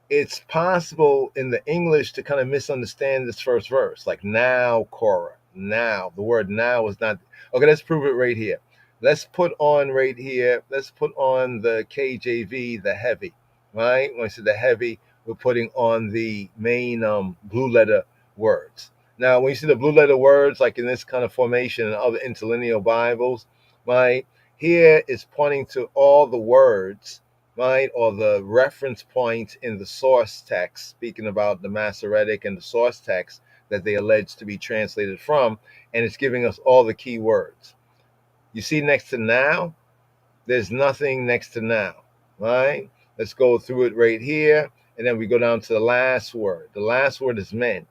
it's possible in the English to kind of misunderstand this first verse, like now Korah. Now, the word now is not, okay, let's prove it right here. Let's put on right here, let's put on the KJV, the heavy, right? When I say the heavy, we're putting on the main blue letter words. Now, when you see the blue letter words, like in this kind of formation and other interlinear Bibles, right, here is pointing to all the words, right, or the reference points in the source text, speaking about the Masoretic and the source text that they allege to be translated from, and it's giving us all the key words. You see next to now, there's nothing next to now, right? Let's go through it right here, and then we go down to the last word. The last word is men.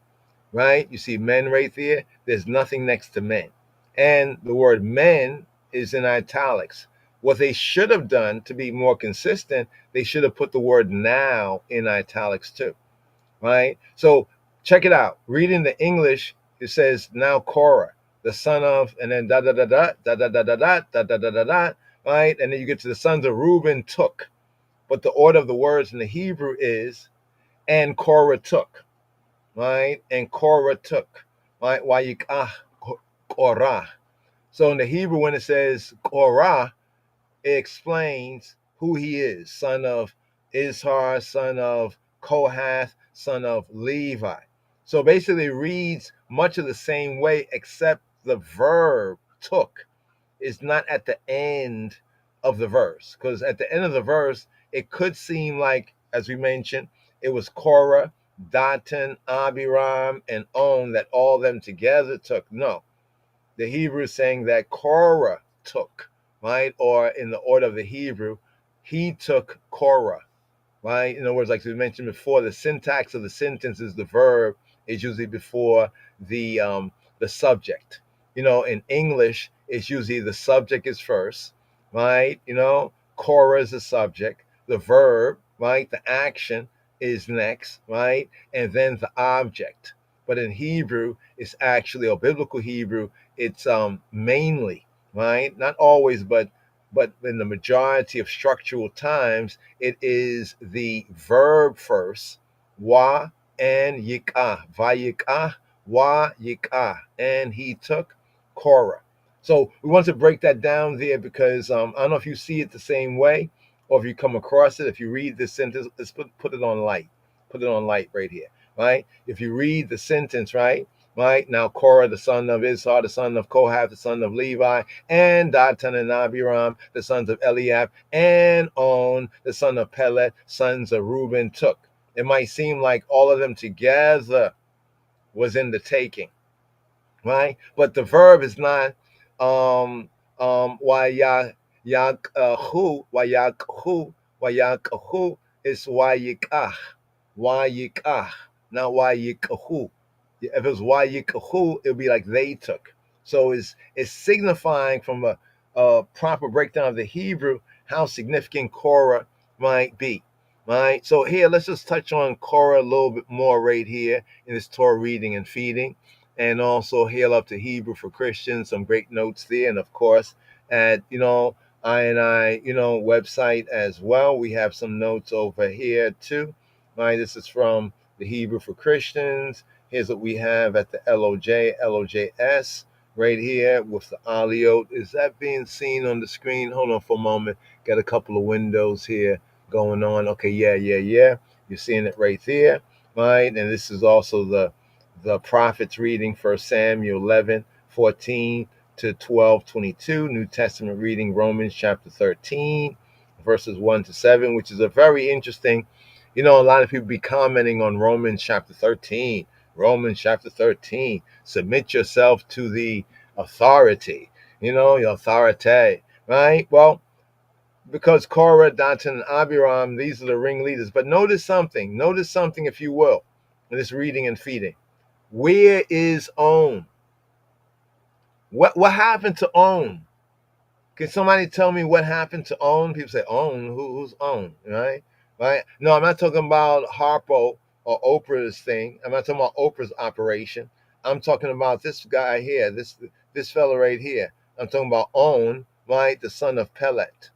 Right? You see men right there. There's nothing next to men. And the word men is in italics. What they should have done to be more consistent, they should have put the word now in italics too. Right? So check it out. Reading the English, it says now Korah, the son of, and then da da da da da da da da da da da da da da. right? And then you get to the sons of Reuben took. But the order of the words in the Hebrew is, and Korah took, right? And Korah took, right? Wayikah Korah. So in the Hebrew, when it says Korah, it explains who he is: son of Izhar, son of Kohath, son of Levi. So basically, it reads much of the same way, except the verb took is not at the end of the verse. Because at the end of the verse, it could seem like, as we mentioned, it was Korah, Datan, Abiram, and On that all them together took. No, the Hebrew is saying that Korah took, right? Or in the order of the Hebrew, he took Korah, right? In other words, like we mentioned before, the syntax of the sentence is the verb is usually before the subject. In English, it's usually the subject is first, right? Korah is the subject, the verb, right? The action is next, right? And then the object. But in Hebrew, it's actually, or biblical Hebrew, it's mainly, right? Not always, but in the majority of structural times, it is the verb first, wa and yikah, vayikah, wa yikah, and he took Korah. So we want to break that down there because I don't know if you see it the same way or if you come across it. If you read this sentence, let's put it on light. Put it on light right here, right? If you read the sentence, right? Now Korah, the son of Izhar, the son of Kohath, the son of Levi, and Datan and Abiram, the sons of Eliab, and On, the son of Pelet, sons of Reuben, took. It might seem like all of them together was in the taking, right? But the verb is not wayakahu, wayakahu is wayikah, not wayikahu. If it was wayikahu, it would be like they took. So it's signifying from a proper breakdown of the Hebrew how significant Korah might be. Right. So here, let's just touch on Korah a little bit more right here in this Torah reading and feeding. And also hail up to Hebrew for Christians, some great notes there. And of course, at I website as well, we have some notes over here too. Right, this is from the Hebrew for Christians. Here's what we have at the LOJS right here with the Aliot. Is that being seen on the screen? Hold on for a moment. Got a couple of windows here going on. Okay, yeah. You're seeing it right there, right? And this is also the prophets reading 1 Samuel 11:14 to 12:22. New Testament reading Romans chapter 13, verses 1 to 7, which is a very interesting. A lot of people be commenting on Romans chapter 13. Romans chapter 13. Submit yourself to the authority, your authority, right? Well, because Korah, Datan, and Abiram, these are the ringleaders. But notice something, if you will, in this reading and feeding. Where is On? What happened to On? Can somebody tell me what happened to On? People say On. Who's On? Right? No, I'm not talking about Harpo or Oprah's thing. I'm not talking about Oprah's operation. I'm talking about this guy here, this fella right here. I'm talking about On, right? The son of Pelet.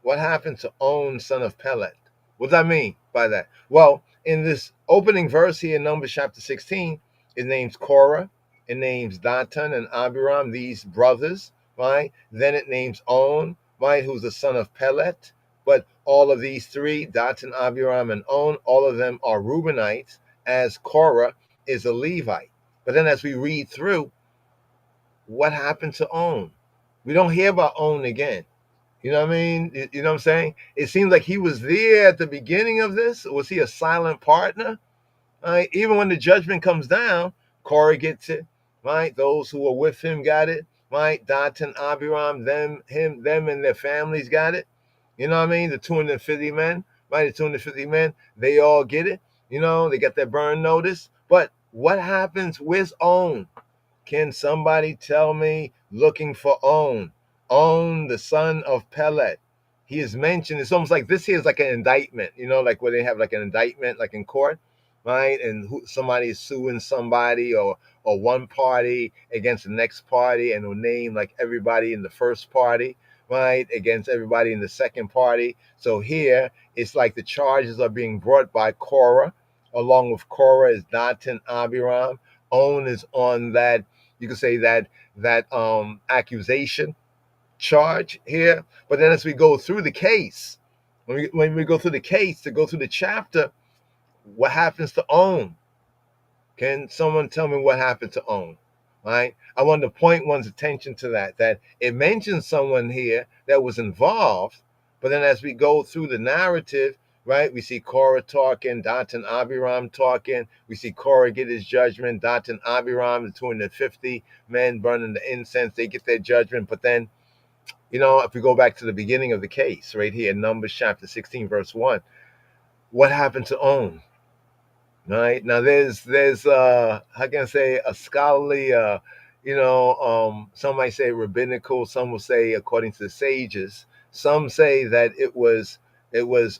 What happened to On, son of Pelet? What does that mean by that? Well, in this opening verse here in Numbers chapter 16, it names Korah, it names Datan and Abiram, these brothers, right? Then it names On, right, who's the son of Pelet. But all of these three, Datan, Abiram, and On, all of them are Reubenites, as Korah is a Levite. But then as we read through, what happened to On? We don't hear about On again. You know what I mean? You know what I'm saying? It seems like he was there at the beginning of this. Was he a silent partner? Right? Even when the judgment comes down, Korah gets it, right? Those who were with him got it, right? Datan, Abiram, them and their families got it. You know what I mean? The 250 men, right? The 250 men, they all get it. They got their burn notice. But what happens with On? Can somebody tell me, looking for On? On, the son of Pelet. He is mentioned. It's almost like this here is like an indictment, like where they have like an indictment, like in court, right? And somebody is suing somebody or one party against the next party, and will name like everybody in the first party. right, against everybody in the second party. So here it's like the charges are being brought by Korah, along with Korah is Datan Abiram. On is on that, you could say that accusation charge here. But then as we go through the case, when we go through the case, to go through the chapter, what happens to On? Can someone tell me what happened to On? Right? I want to point one's attention to that it mentions someone here that was involved, but then as we go through the narrative, right, we see Korah talking, Datan Abiram talking, we see Korah get his judgment, Datan Abiram, the 250 men burning the incense, they get their judgment, but then, if we go back to the beginning of the case, right here, Numbers chapter 16, verse 1, what happened to On? Right now, there's how can I say, a scholarly, some might say rabbinical, some will say according to the sages, some say that it was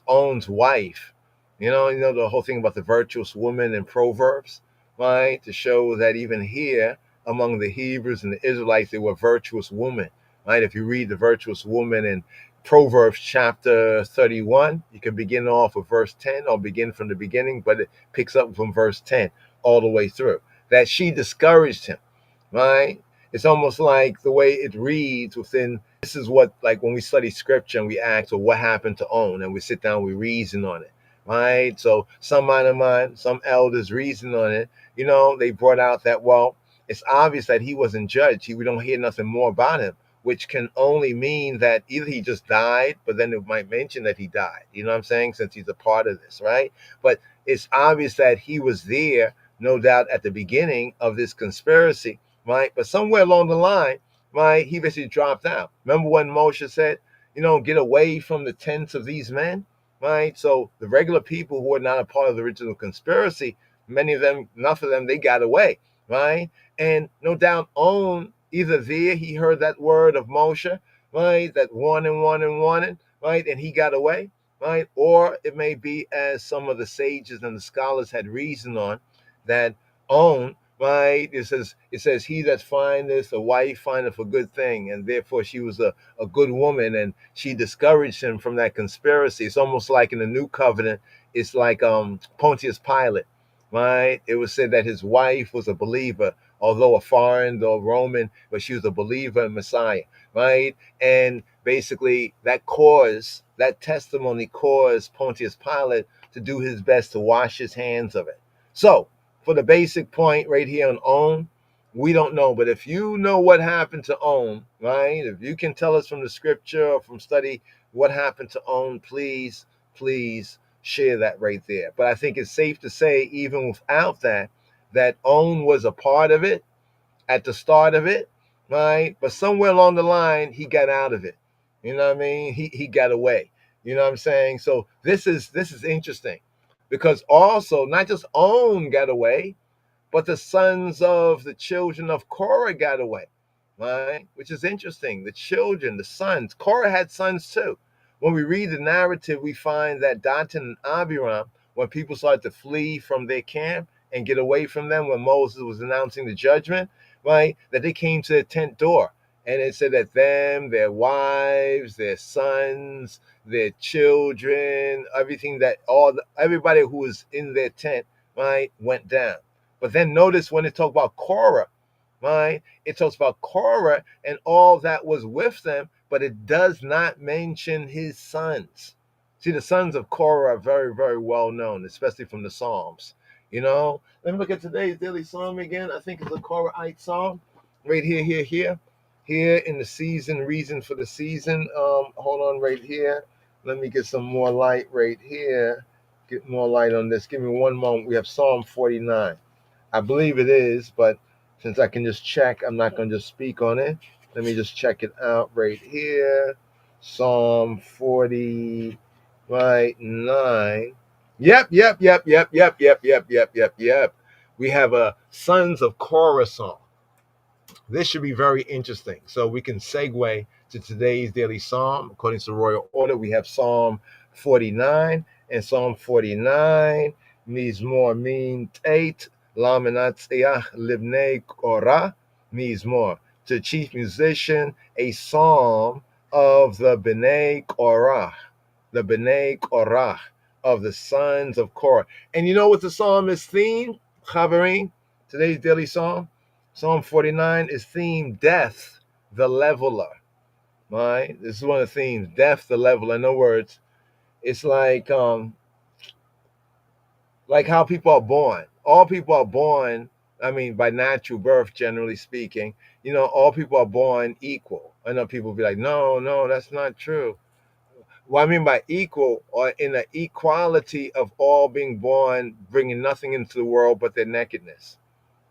On's wife. The whole thing about the virtuous woman in Proverbs, right? To show that even here among the Hebrews and the Israelites, they were virtuous women, right? If you read the virtuous woman in Proverbs chapter 31, you can begin off with verse 10 or begin from the beginning, but it picks up from verse 10 all the way through. That she discouraged him, right? It's almost like the way it reads within, this is what, like when we study scripture and we ask, well, what happened to On? And we sit down, we reason on it, right? So some mine, some elders reason on it. They brought out that, well, it's obvious that he wasn't judged. We don't hear nothing more about him, which can only mean that either he just died, but then it might mention that he died. You know what I'm saying? Since he's a part of this, right? But it's obvious that he was there, no doubt, at the beginning of this conspiracy, right? But somewhere along the line, right, he basically dropped out. Remember when Moshe said, get away from the tents of these men, right? So the regular people who were not a part of the original conspiracy, many of them, enough of them, they got away, right? And no doubt On, either there he heard that word of Moshe, right, that warning, right, and he got away, right? Or it may be, as some of the sages and the scholars had reasoned on, that On, right, it says he that findeth a wife findeth a good thing, and therefore she was a good woman, and she discouraged him from that conspiracy. It's almost like in the New Covenant, it's like Pontius Pilate, right? It was said that his wife was a believer, although a foreign or Roman, but she was a believer in Messiah, right? And basically that testimony caused Pontius Pilate to do his best to wash his hands of it. So for the basic point right here on On, we don't know, but if you know what happened to On, right? If you can tell us from the scripture or from study what happened to On, please share that right there. But I think it's safe to say, even without that On was a part of it at the start of it, right? But somewhere along the line, he got out of it. You know what I mean? He got away. You know what I'm saying? So this is interesting, because also not just On got away, but the sons of the children of Korah got away, right? Which is interesting. The children, the sons, Korah had sons too. When we read the narrative, we find that Datan and Abiram, when people started to flee from their camp and get away from them, when Moses was announcing the judgment, right, that they came to the tent door. And it said that them, their wives, their sons, their children, everybody who was in their tent, right, went down. But then notice when it talks about Korah, right, it talks about Korah and all that was with them, but it does not mention his sons. See, the sons of Korah are very, very well known, especially from the Psalms. Let me look at today's daily psalm again. I think it's a Korahite psalm. Right here in the season, reason for the season. Hold on right here. Let me get some more light right here. Get more light on this. Give me one moment. We have Psalm 49. I believe it is, but since I can just check, I'm not going to just speak on it. Let me just check it out right here. Psalm 40, right, 9. Yep. We have a Sons of Korah song. This should be very interesting. So we can segue to today's daily psalm. According to the royal order, we have Psalm 49, and Psalm 49 Mizmor Min Tate Lamanatziach Libnei Korah Mizmor. To the chief musician, a psalm of the B'nai Korah, the B'nai Korah, of the sons of Korah. And you know what the psalm is themed, Chaverim? Today's daily psalm, Psalm 49, is themed Death, the Leveler. Right? This is one of the themes, Death, the Leveler. In other words, it's like how people are born. All people are born, I mean, by natural birth, generally speaking. You know, all people are born equal. I know people be like, no, that's not true. What I mean by equal, or in the equality of all being born, bringing nothing into the world but their nakedness.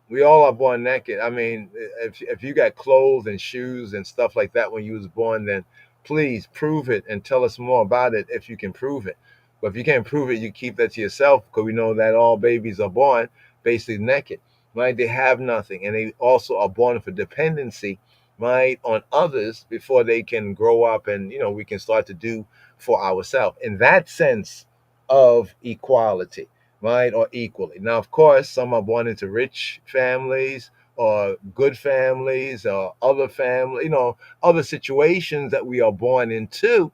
We all are born naked. I mean, if you got clothes and shoes and stuff like that when you was born, then please prove it and tell us more about it if you can prove it. But if you can't prove it, you keep that to yourself, because we know that all babies are born basically naked, right? They have nothing, and they also are born for dependency, right, on others before they can grow up and, you know, we can start to do for ourselves. In that sense of equality, right, or equally. Now, of course, some are born into rich families or good families or other family, you know, other situations that we are born into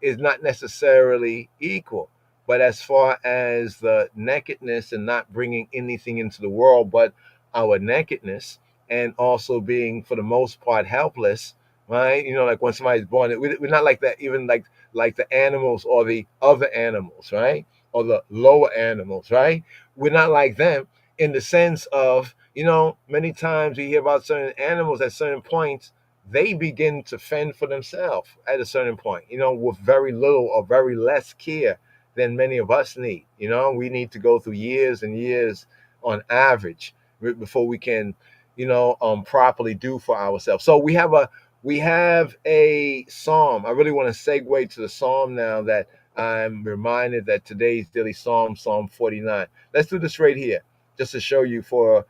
is not necessarily equal. But as far as the nakedness and not bringing anything into the world but our nakedness, and also being for the most part helpless, right? You know, like when somebody's born, we're not like that, even like the animals or the other animals, right? Or the lower animals, right? We're not like them in the sense of, you know, many times we hear about certain animals at certain points, they begin to fend for themselves at a certain point, you know, with very little or very less care than many of us need. You know, we need to go through years and years on average before we can, you know, properly do for ourselves. So we have a psalm. I really want to segue to the psalm now that I'm reminded that today's daily psalm, Psalm 49. Let's do this right here, just to show you to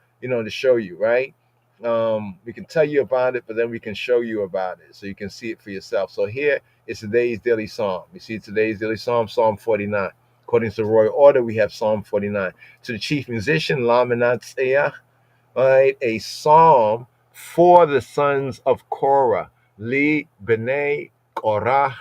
show you, right? We can tell you about it, but then we can show you about it so you can see it for yourself. So here is today's daily psalm. You see today's daily psalm, Psalm 49. According to the royal order, we have Psalm 49. To the chief musician, Lamanat Seach, right, a psalm for the sons of Korah, Li B'nai Korah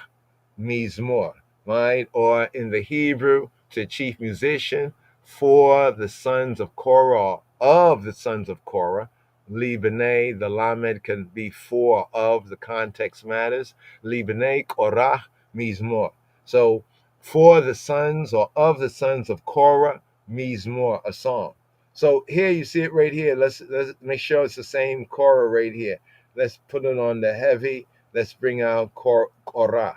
Mizmor, right? Or in the Hebrew, to the chief musician, for the sons of Korah, of the sons of Korah. Li B'nai, the Lamed can be for, of, the context matters. Li B'nai Korah Mizmor. So, for the sons or of the sons of Korah, Mizmor, a song. So here you see it right here. Let's make sure it's the same Korah right here. Let's put it on the heavy. Let's bring out Korah.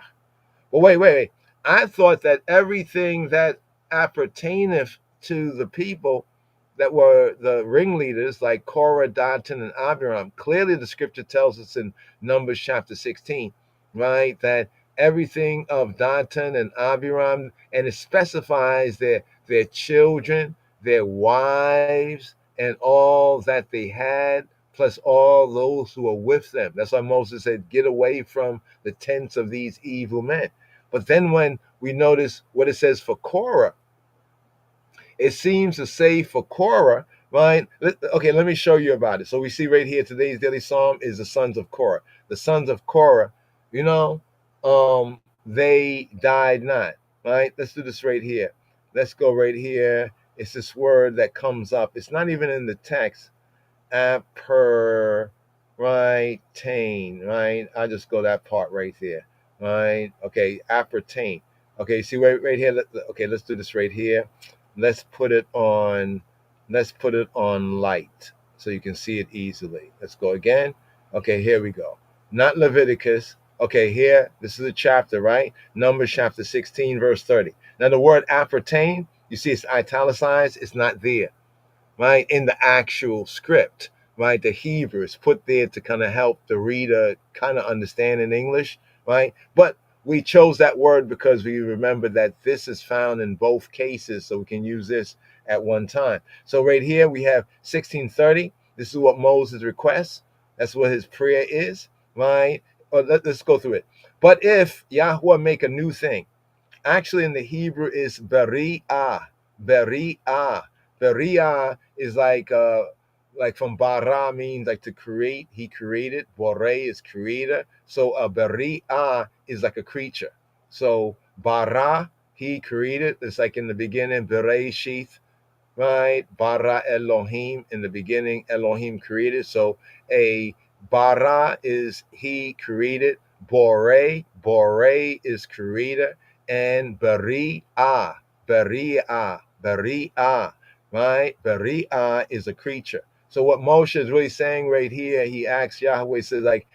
But wait. I thought that everything that appertaineth to the people that were the ringleaders, like Korah, Dathan, and Abiram, clearly the scripture tells us in Numbers chapter 16, right, that everything of Dathan and Abiram, and it specifies their children, their wives, and all that they had, plus all those who were with them. That's why Moses said, get away from the tents of these evil men. But then when we notice what it says for Korah, it seems to say for Korah, right? Okay, let me show you about it. So we see right here, today's daily psalm is the sons of Korah. The sons of Korah, you know, they died not, right? Let's do this right here. Let's go right here. It's this word that comes up. It's not even in the text. Appertain, right? I'll just go that part right there, right? Okay, appertain. Okay, see right here. Okay, let's do this right here. Let's put it on light so you can see it easily. Let's go again. Okay, here we go. Not Leviticus. Okay, here, this is a chapter, right? Numbers chapter 16, verse 30. Now the word appertain, you see it's italicized, it's not there, right? In the actual script, right? The Hebrew is put there to kind of help the reader kind of understand in English, right? But we chose that word because we remember that this is found in both cases, so we can use this at one time. So right here we have 1630. This is what Moses requests. That's what his prayer is, right? Let's go through it. But if Yahweh make a new thing, actually in the Hebrew is beri'ah. Beri'ah is like like from bara means like to create. He created. Borei is creator. So a beri'ah is like a creature. So bara, he created. It's like in the beginning, Bereshith, right? Bara Elohim, in the beginning, Elohim created. So a bara is he created. Borei is creator. And beri'ah, right? Beri'ah is a creature. So what Moshe is really saying right here, he asks Yahweh, he says like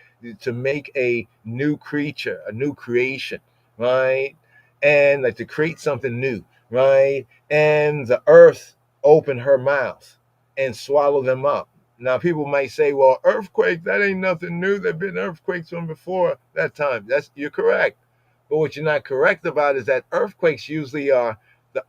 to make a new creature, a new creation, right? And like to create something new, right? And the earth open her mouth and swallow them up. Now people might say, well, earthquake, that ain't nothing new. There've been earthquakes from before that time. You're correct. But what you're not correct about is that earthquakes usually are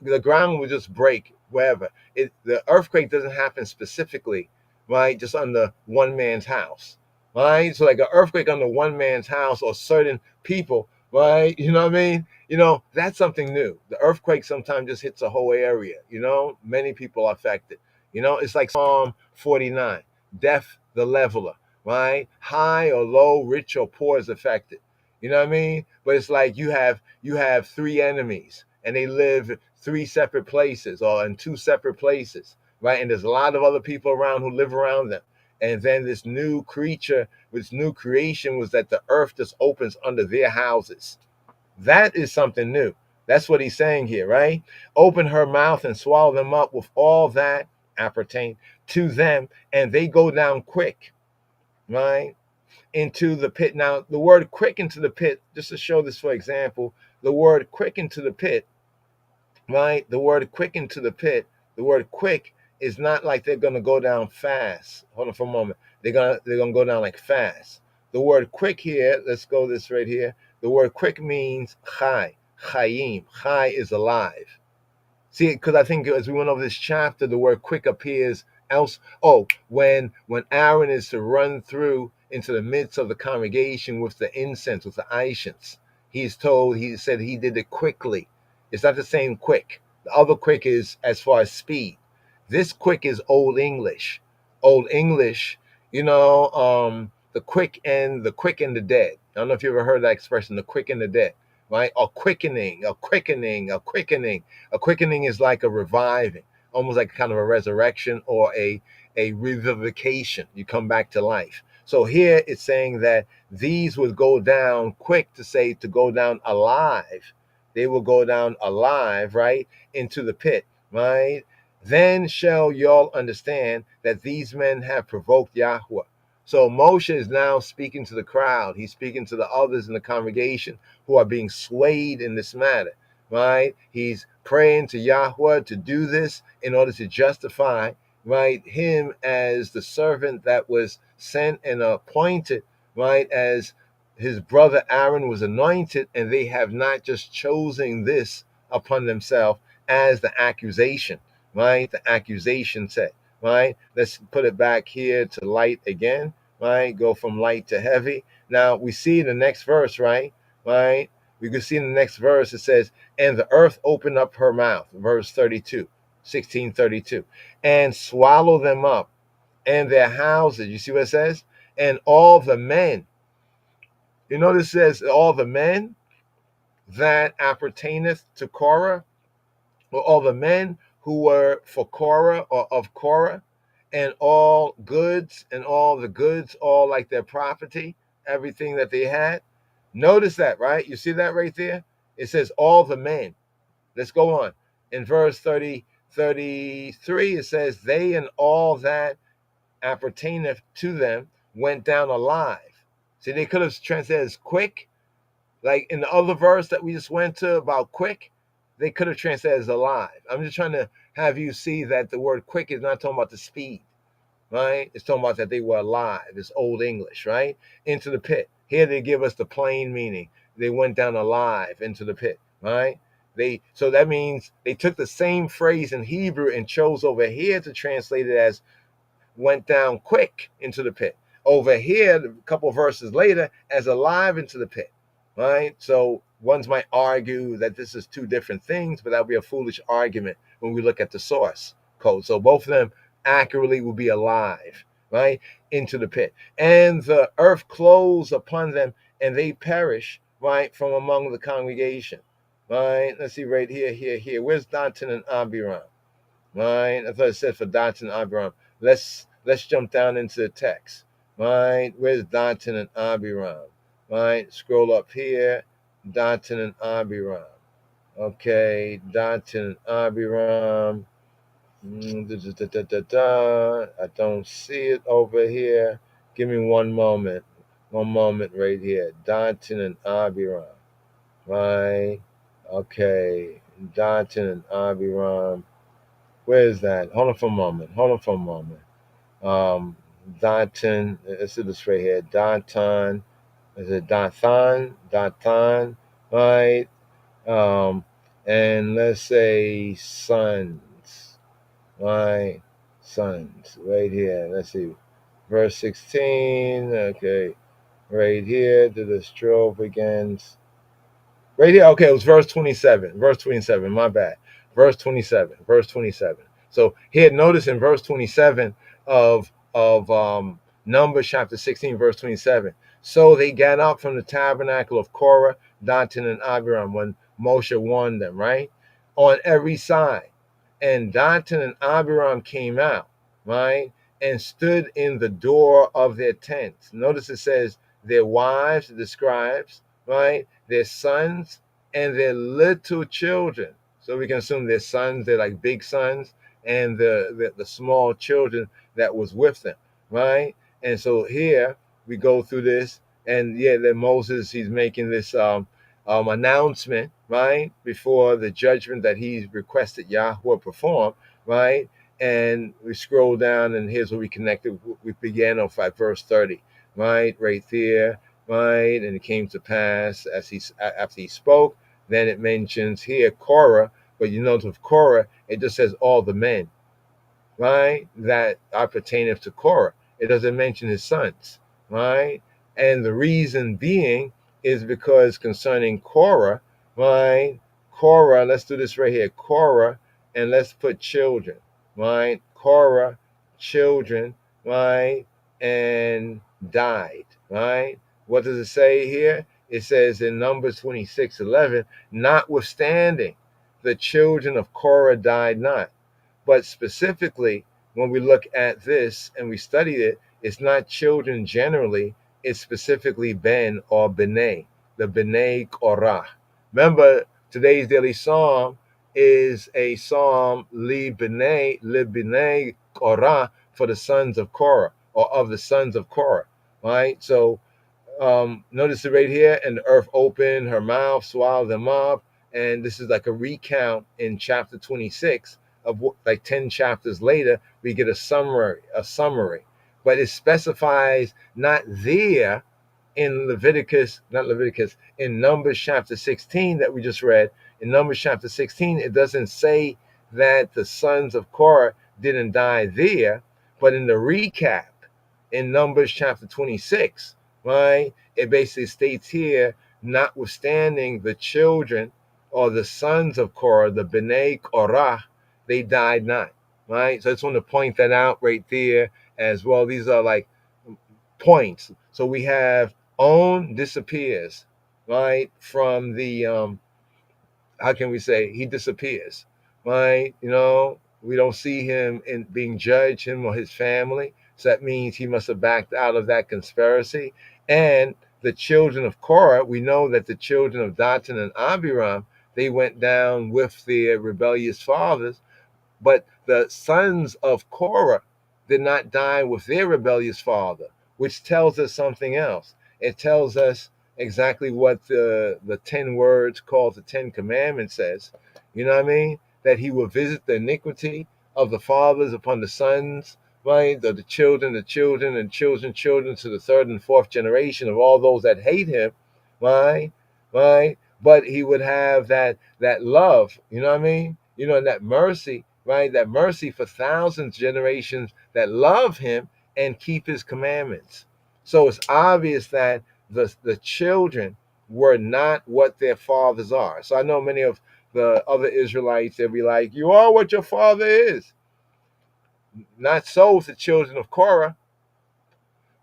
the ground will just break wherever. The earthquake doesn't happen specifically, right? Just under one man's house, right? So like an earthquake under one man's house or certain people, right? You know what I mean? You know, that's something new. The earthquake sometimes just hits a whole area, you know, many people are affected. You know, it's like Psalm 49, death the leveler, right? High or low, rich or poor is affected. You know what I mean? But it's like you have three enemies and they live three separate places or in two separate places, right? And there's a lot of other people around who live around them. And then this new creature, this new creation was that the earth just opens under their houses. That is something new. That's what he's saying here, right? Open her mouth and swallow them up with all that appertain to them, and they go down quick, right? Into the pit. Now, the word quick into the pit, just to show this for example, the word quick into the pit, right? The word quick into the pit, the word quick is not like they're going to go down fast. Hold on for a moment. They're going to go down like fast. The word quick here, let's go this right here. The word quick means chai, chayim. Chai is alive. See, because I think as we went over this chapter, the word quick appears else. Oh, when Aaron is to run through into the midst of the congregation with the incense, with the aishins, he said he did it quickly. It's not the same quick. The other quick is as far as speed. This quick is Old English. Old English, you know, the quick and the dead. I don't know if you ever heard that expression, the quick and the dead, right? A quickening. A quickening is like a reviving, almost like kind of a resurrection or a revivification. You come back to life. So here it's saying that these would go down quick, to go down alive. They will go down alive, right, into the pit, right? Then shall y'all understand that these men have provoked Yahweh. So Moshe is now speaking to the crowd. He's speaking to the others in the congregation who are being swayed in this matter, right? He's praying to Yahweh to do this in order to justify, right, him as the servant that was sent and appointed, right, as his brother Aaron was anointed, and they have not just chosen this upon themselves as the accusation, right? The accusation set, right? Let's put it back here to light again, right? Go from light to heavy. Now we see the next verse, right? Right? We can see in the next verse, it says, and the earth opened up her mouth, verse 32, 1632, and swallow them up and their houses. You see what it says? And all the men. You notice it says all the men that appertaineth to Korah, or all the men who were for Korah or of Korah, and all goods and all the goods, all like their property, everything that they had. Notice that, right? You see that right there? It says all the men. Let's go on. In verse 33, it says they and all that appertaineth to them went down alive. See, they could have translated as quick. Like in the other verse that we just went to about quick, they could have translated as alive. I'm just trying to have you see that the word quick is not talking about the speed, right? It's talking about that they were alive. It's Old English, right? Into the pit. Here they give us the plain meaning. They went down alive into the pit, right? So that means they took the same phrase in Hebrew and chose over here to translate it as went down quick into the pit. Over here, a couple of verses later, as alive into the pit, right? So ones might argue that this is two different things, but that would be a foolish argument when we look at the source code. So both of them accurately will be alive, right, into the pit. And the earth closed upon them, and they perish, right, from among the congregation, right? Let's see right here. Where's Datan and Abiram, right? I thought it said for Datan and Abiram. Let's jump down into the text, right? Where's Datan and Abiram, right? Scroll up here, Datan and Abiram. Okay, Datan and Abiram. I don't see it over here. Give me one moment. One moment right here. Datan and Abiram. Right? Okay. Datan and Abiram. Where is that? Hold on for a moment. Datan. Let's do this right here. Datan. Is it Dathan? Dathan. Right? And let's say sons. Right? Sons. Right here. Let's see. Verse 16. Okay. Right here. Do the strobe against. Right here. Okay, it was verse 27. Verse 27. My bad. Verse 27. Verse 27. So here, notice in verse 27 of Numbers chapter 16, verse 27. So they got up from the tabernacle of Korah, Datan, and Abiram when Moshe warned them, right? On every side. And Datan and Abiram came out, right? And stood in the door of their tents. Notice it says their wives, the scribes, right? Their sons and their little children. So we can assume their sons, they're like big sons, and the small children that was with them, right? And so here we go through this, and yeah, that Moses, he's making this announcement, right, before the judgment that he's requested Yahweh perform, right? And we scroll down, and here's where we connected. We began off at verse 30, right there, right? And it came to pass as after he spoke. Then it mentions here Korah, but you notice with Korah, it just says all the men, right, that are pertaineth to Korah. It doesn't mention his sons, right? And the reason being is because concerning Korah, right? Korah, let's do this right here. Korah, and let's put children, right? Korah, children, right? And died, right? What does it say here? It says in Numbers 26:11, notwithstanding, the children of Korah died not. But specifically, when we look at this and we study it, it's not children generally, it's specifically Ben or B'nai, the B'nai Korah. Remember, today's daily psalm is a psalm, Li B'nai Korah, for the sons of Korah, or of the sons of Korah, right? So notice it right here, and the earth opened her mouth, swallowed them up, and this is like a recount in chapter 26 of like 10 chapters later. We get a summary, but it specifies not there in in Numbers chapter 16 that we just read. In Numbers chapter 16, it doesn't say that the sons of Korah didn't die there, but in the recap in Numbers chapter 26, right, it basically states here, notwithstanding the children or the sons of Korah, the B'nai Korah, they died not, right? So I just want to point that out right there as well. These are like points. So we have On disappears, right, from the how can we say he disappears, right? You know, we don't see him in being judged, him or his family. So that means he must have backed out of that conspiracy. And the children of Korah, we know that the children of Datan and Abiram, they went down with their rebellious fathers, but the sons of Korah did not die with their rebellious father, which tells us something else. It tells us exactly what the 10 words called the 10 Commandments says. You know what I mean? That he will visit the iniquity of the fathers upon the sons, right? The children, and children's children to the third and fourth generation of all those that hate him, right? Right? But he would have that love, you know what I mean? You know, and that mercy, right? That mercy for thousands generations that love him and keep his commandments. So it's obvious that the children were not what their fathers are. So I know many of the other Israelites, they'll be like, you are what your father is. Not so with the children of Korah.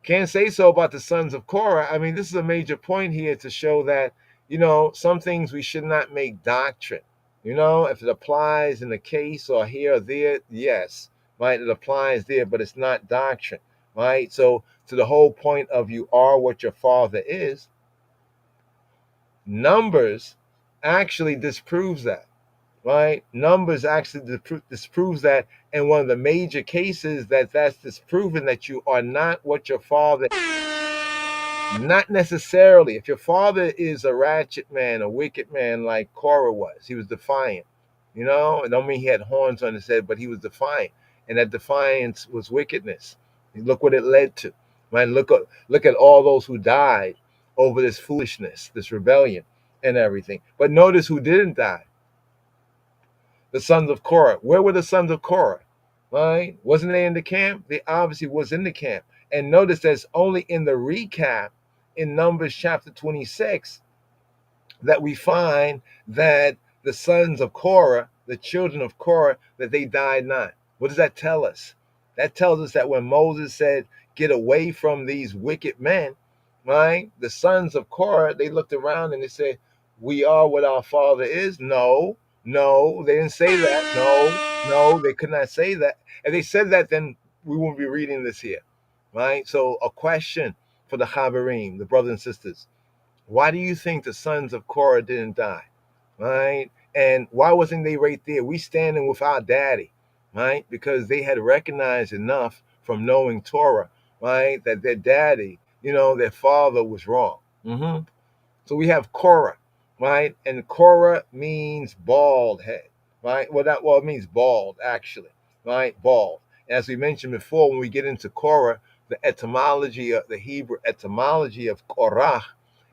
Can't say so about the sons of Korah. I mean, this is a major point here to show that, some things we should not make doctrine. If it applies in the case or here or there, yes, right, it applies there, but it's not doctrine, right? So, to the whole point of you are what your father is, Numbers actually disproves that, right? Numbers actually disproves that, and one of the major cases that's disproven that you are not what your father. Not necessarily. If your father is a ratchet man, a wicked man like Korah was, he was defiant. It don't mean he had horns on his head, but he was defiant, and that defiance was wickedness. Look what it led to. Right? Look at all those who died over this foolishness, this rebellion, and everything. But notice who didn't die. The sons of Korah. Where were the sons of Korah? Right? Wasn't they in the camp? They obviously was in the camp. And notice that's only in the recap in Numbers chapter 26 that we find that the sons of Korah, the children of Korah, that they died not. What does that tell us? That tells us that when Moses said, get away from these wicked men, right? The sons of Korah, they looked around and they said, we are what our father is. No, they didn't say that. No, they could not say that. If they said that, then we won't be reading this here, right? So a question for the Chaverim, the brothers and sisters. Why do you think the sons of Korah didn't die, right? And why wasn't they right there? We standing with our daddy, right? Because they had recognized enough from knowing Torah, right, that their daddy, their father was wrong. So we have Korah, right? And Korah means bald head, right? It means bald, actually, right? Bald. As we mentioned before, when we get into Korah, the etymology of the Hebrew etymology of Korah,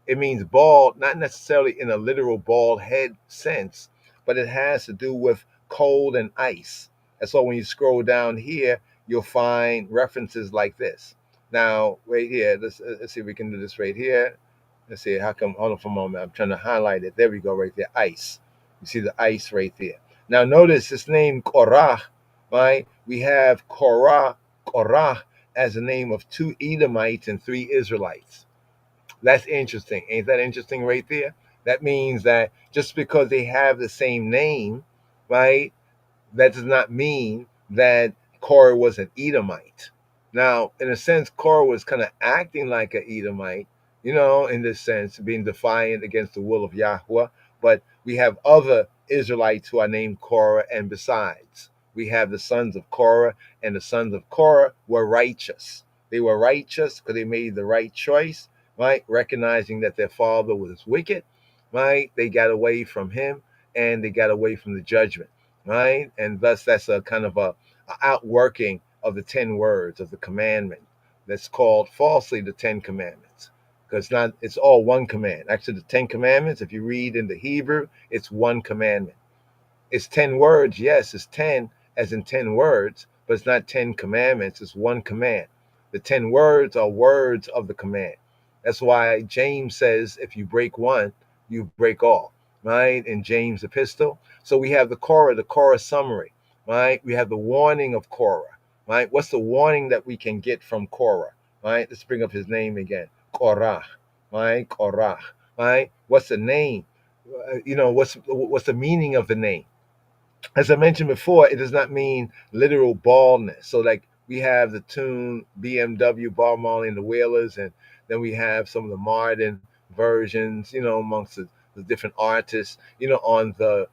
it means bald, not necessarily in a literal bald head sense, but it has to do with cold and ice. And so when you scroll down here, you'll find references like this. Now, right here, let's see if we can do this right here. Let's see, hold on for a moment. I'm trying to highlight it. There we go, right there, ice. You see the ice right there. Now, notice this name Korah, right? We have Korah as the name of 2 Edomites and 3 Israelites. That's interesting. Ain't that interesting right there? That means that just because they have the same name, right, that does not mean that Korah was an Edomite. Now, in a sense, Korah was kind of acting like an Edomite, in this sense, being defiant against the will of Yahweh. But we have other Israelites who are named Korah, and besides, we have the sons of Korah, and the sons of Korah were righteous. They were righteous because they made the right choice, right? Recognizing that their father was wicked, right? They got away from him, and they got away from the judgment, right? And thus that's a kind of a outworking of the 10 words of the commandment that's called falsely the 10 commandments, because it's all one command. Actually, the 10 commandments, if you read in the Hebrew, it's one commandment. It's 10 words. Yes, it's 10 as in 10 words, but it's not 10 commandments. It's one command. The 10 words are words of the command. That's why James says, if you break one, you break all, right? In James' epistle. So we have the Korah summary, right? We have the warning of Korah, right? What's the warning that we can get from Korah, right? Let's bring up his name again. Korah, right? Korah, right? What's the name? What's the meaning of the name? As I mentioned before, it does not mean literal baldness. So like we have the tune BMW, Bob Marley and the Wailers, and then we have some of the modern versions, amongst the different artists, on the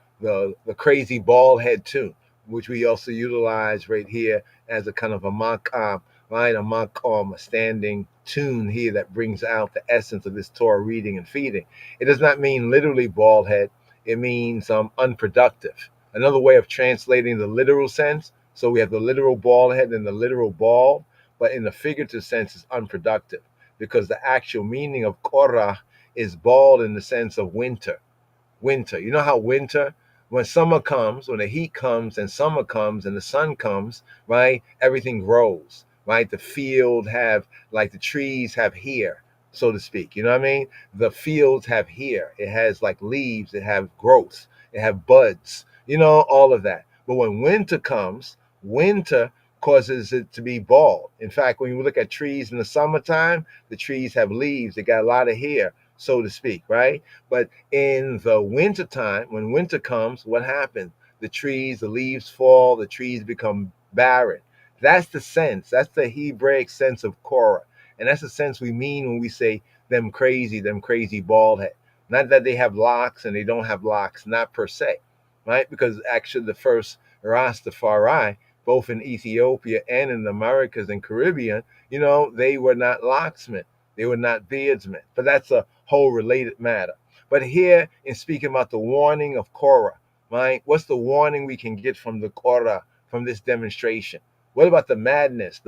crazy bald head tune, which we also utilize right here as a kind of a maqam, right? A maqam, a standing tune here that brings out the essence of this Torah reading and feeding. It does not mean literally bald head. It means unproductive. Another way of translating the literal sense. So we have the literal bald head and the literal bald, but in the figurative sense, it's unproductive, because the actual meaning of Korah is bald in the sense of winter. Winter. You know how winter, when summer comes, when the heat comes and summer comes and the sun comes, right? Everything grows, right? The field have, like the trees have hair, so to speak. You know what I mean? The fields have hair. It has like leaves. It have growth. It have buds. All of that. But when winter comes, winter, causes it to be bald. In fact, when you look at trees in the summertime, the trees have leaves. They got a lot of hair, so to speak, right? But in the wintertime, when winter comes, what happens? The leaves fall, the trees become barren. That's the sense. That's the Hebraic sense of Korah. And that's the sense we mean when we say them crazy bald head. Not that they have locks and they don't have locks, not per se, right? Because actually the first Rastafari, both in Ethiopia and in the Americas and Caribbean, they were not locksmen. They were not beardsmen. But that's a whole related matter. But here, in speaking about the warning of Korah, right? What's the warning we can get from the Korah, from this demonstration? What about the madness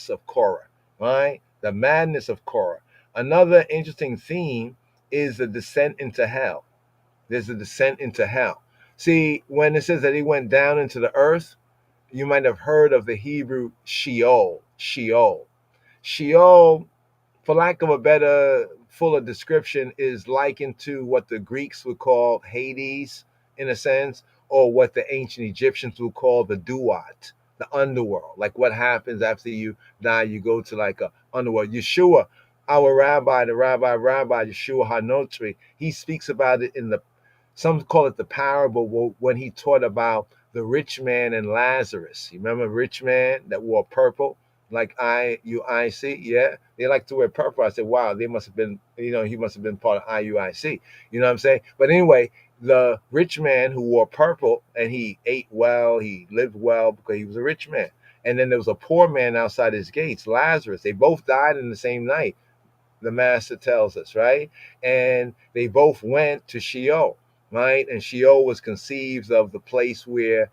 of Korah, right? The madness of Korah. Another interesting theme is the descent into hell. There's a descent into hell. See, when it says that he went down into the earth, you might have heard of the Hebrew Sheol. Sheol, for lack of a better, fuller description, is likened to what the Greeks would call Hades, in a sense, or what the ancient Egyptians would call the Duat, the underworld. Like what happens after you die, you go to like a underworld. Yeshua, our rabbi, the Rabbi Yeshua HaNotri, he speaks about it in some call it the parable, when he taught about the rich man and Lazarus. You remember rich man that wore purple, like IUIC? Yeah, they like to wear purple. I said, wow, they must have been, he must have been part of IUIC. You know what I'm saying? But anyway, the rich man who wore purple, and he ate well, he lived well because he was a rich man. And then there was a poor man outside his gates, Lazarus. They both died in the same night, the master tells us, right? And they both went to Sheol, right? And Sheol was conceived of the place where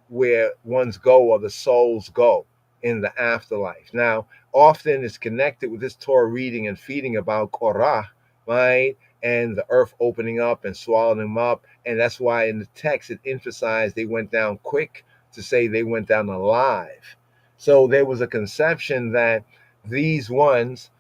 ones go, or the souls go in the afterlife. Now, often it's connected with this Torah reading and feeding about Korah, right? And the earth opening up and swallowing them up. And that's why in the text it emphasized they went down quick, to say they went down alive. So there was a conception that these ones,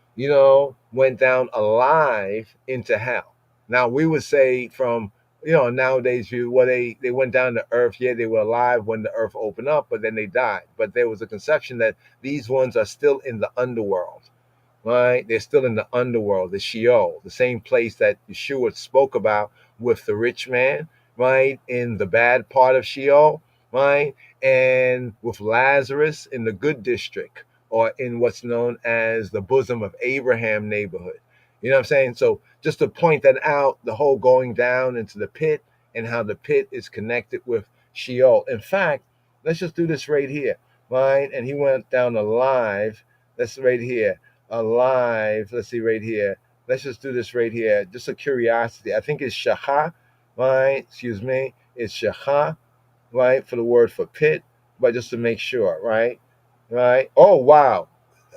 went down alive into hell. Now we would say from, nowadays view, well, they went down to earth. Yeah, they were alive when the earth opened up, but then they died. But there was a conception that these ones are still in the underworld, right? They're still in the underworld, the Sheol, the same place that Yeshua spoke about with the rich man, right? In the bad part of Sheol, right? And with Lazarus in the good district, or in what's known as the bosom of Abraham neighborhood. You know what I'm saying? So just to point that out, the whole going down into the pit and how the pit is connected with Sheol. In fact, let's just do this right here, right? And he went down alive. That's right here. Alive. Let's see right here. Let's just do this right here. Just a curiosity. I think it's Shachah, right? Excuse me. It's Shachah, right? For the word for pit, but just to make sure, right? Right? Oh, wow.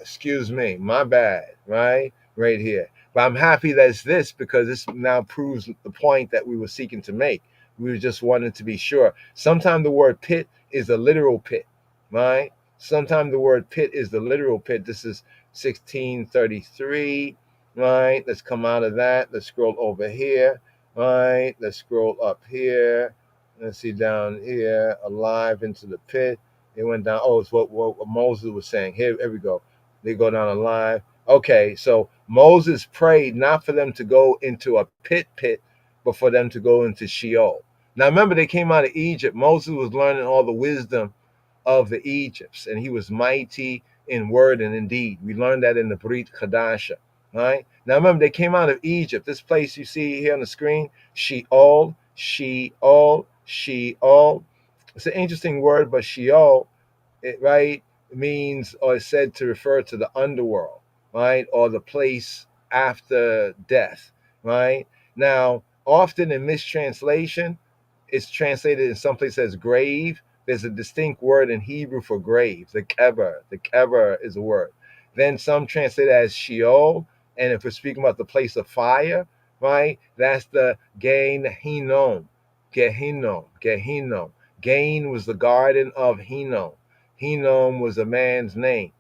Excuse me. My bad, right? Right here. But I'm happy that it's this, because this now proves the point that we were seeking to make. We were just wanting to be sure. Sometimes the word pit is a literal pit, right? Sometimes the word pit is the literal pit. This is 1633, right? Let's come out of that. Let's scroll over here, right? Let's scroll up here. Let's see down here, alive into the pit. They went down. Oh, it's what Moses was saying. Here we go. They go down alive. Okay, so Moses prayed not for them to go into a pit, but for them to go into Sheol. Now remember, they came out of Egypt. Moses was learning all the wisdom of the Egypts, and he was mighty in word and in deed. We learned that in the Brit Chadasha, right? Now remember, they came out of Egypt. This place you see here on the screen, Sheol, Sheol, Sheol. It's an interesting word, but Sheol, right, means, or is said to refer to the underworld, right, or the place after death, right? Now, often in mistranslation, it's translated in some place as grave. There's a distinct word in Hebrew for grave, the kever. The kever is a word. Then some translate it as Sheol, and if we're speaking about the place of fire, right, that's the Gehinnom. Gain was the garden of Hinnom. Hinnom was a man's name.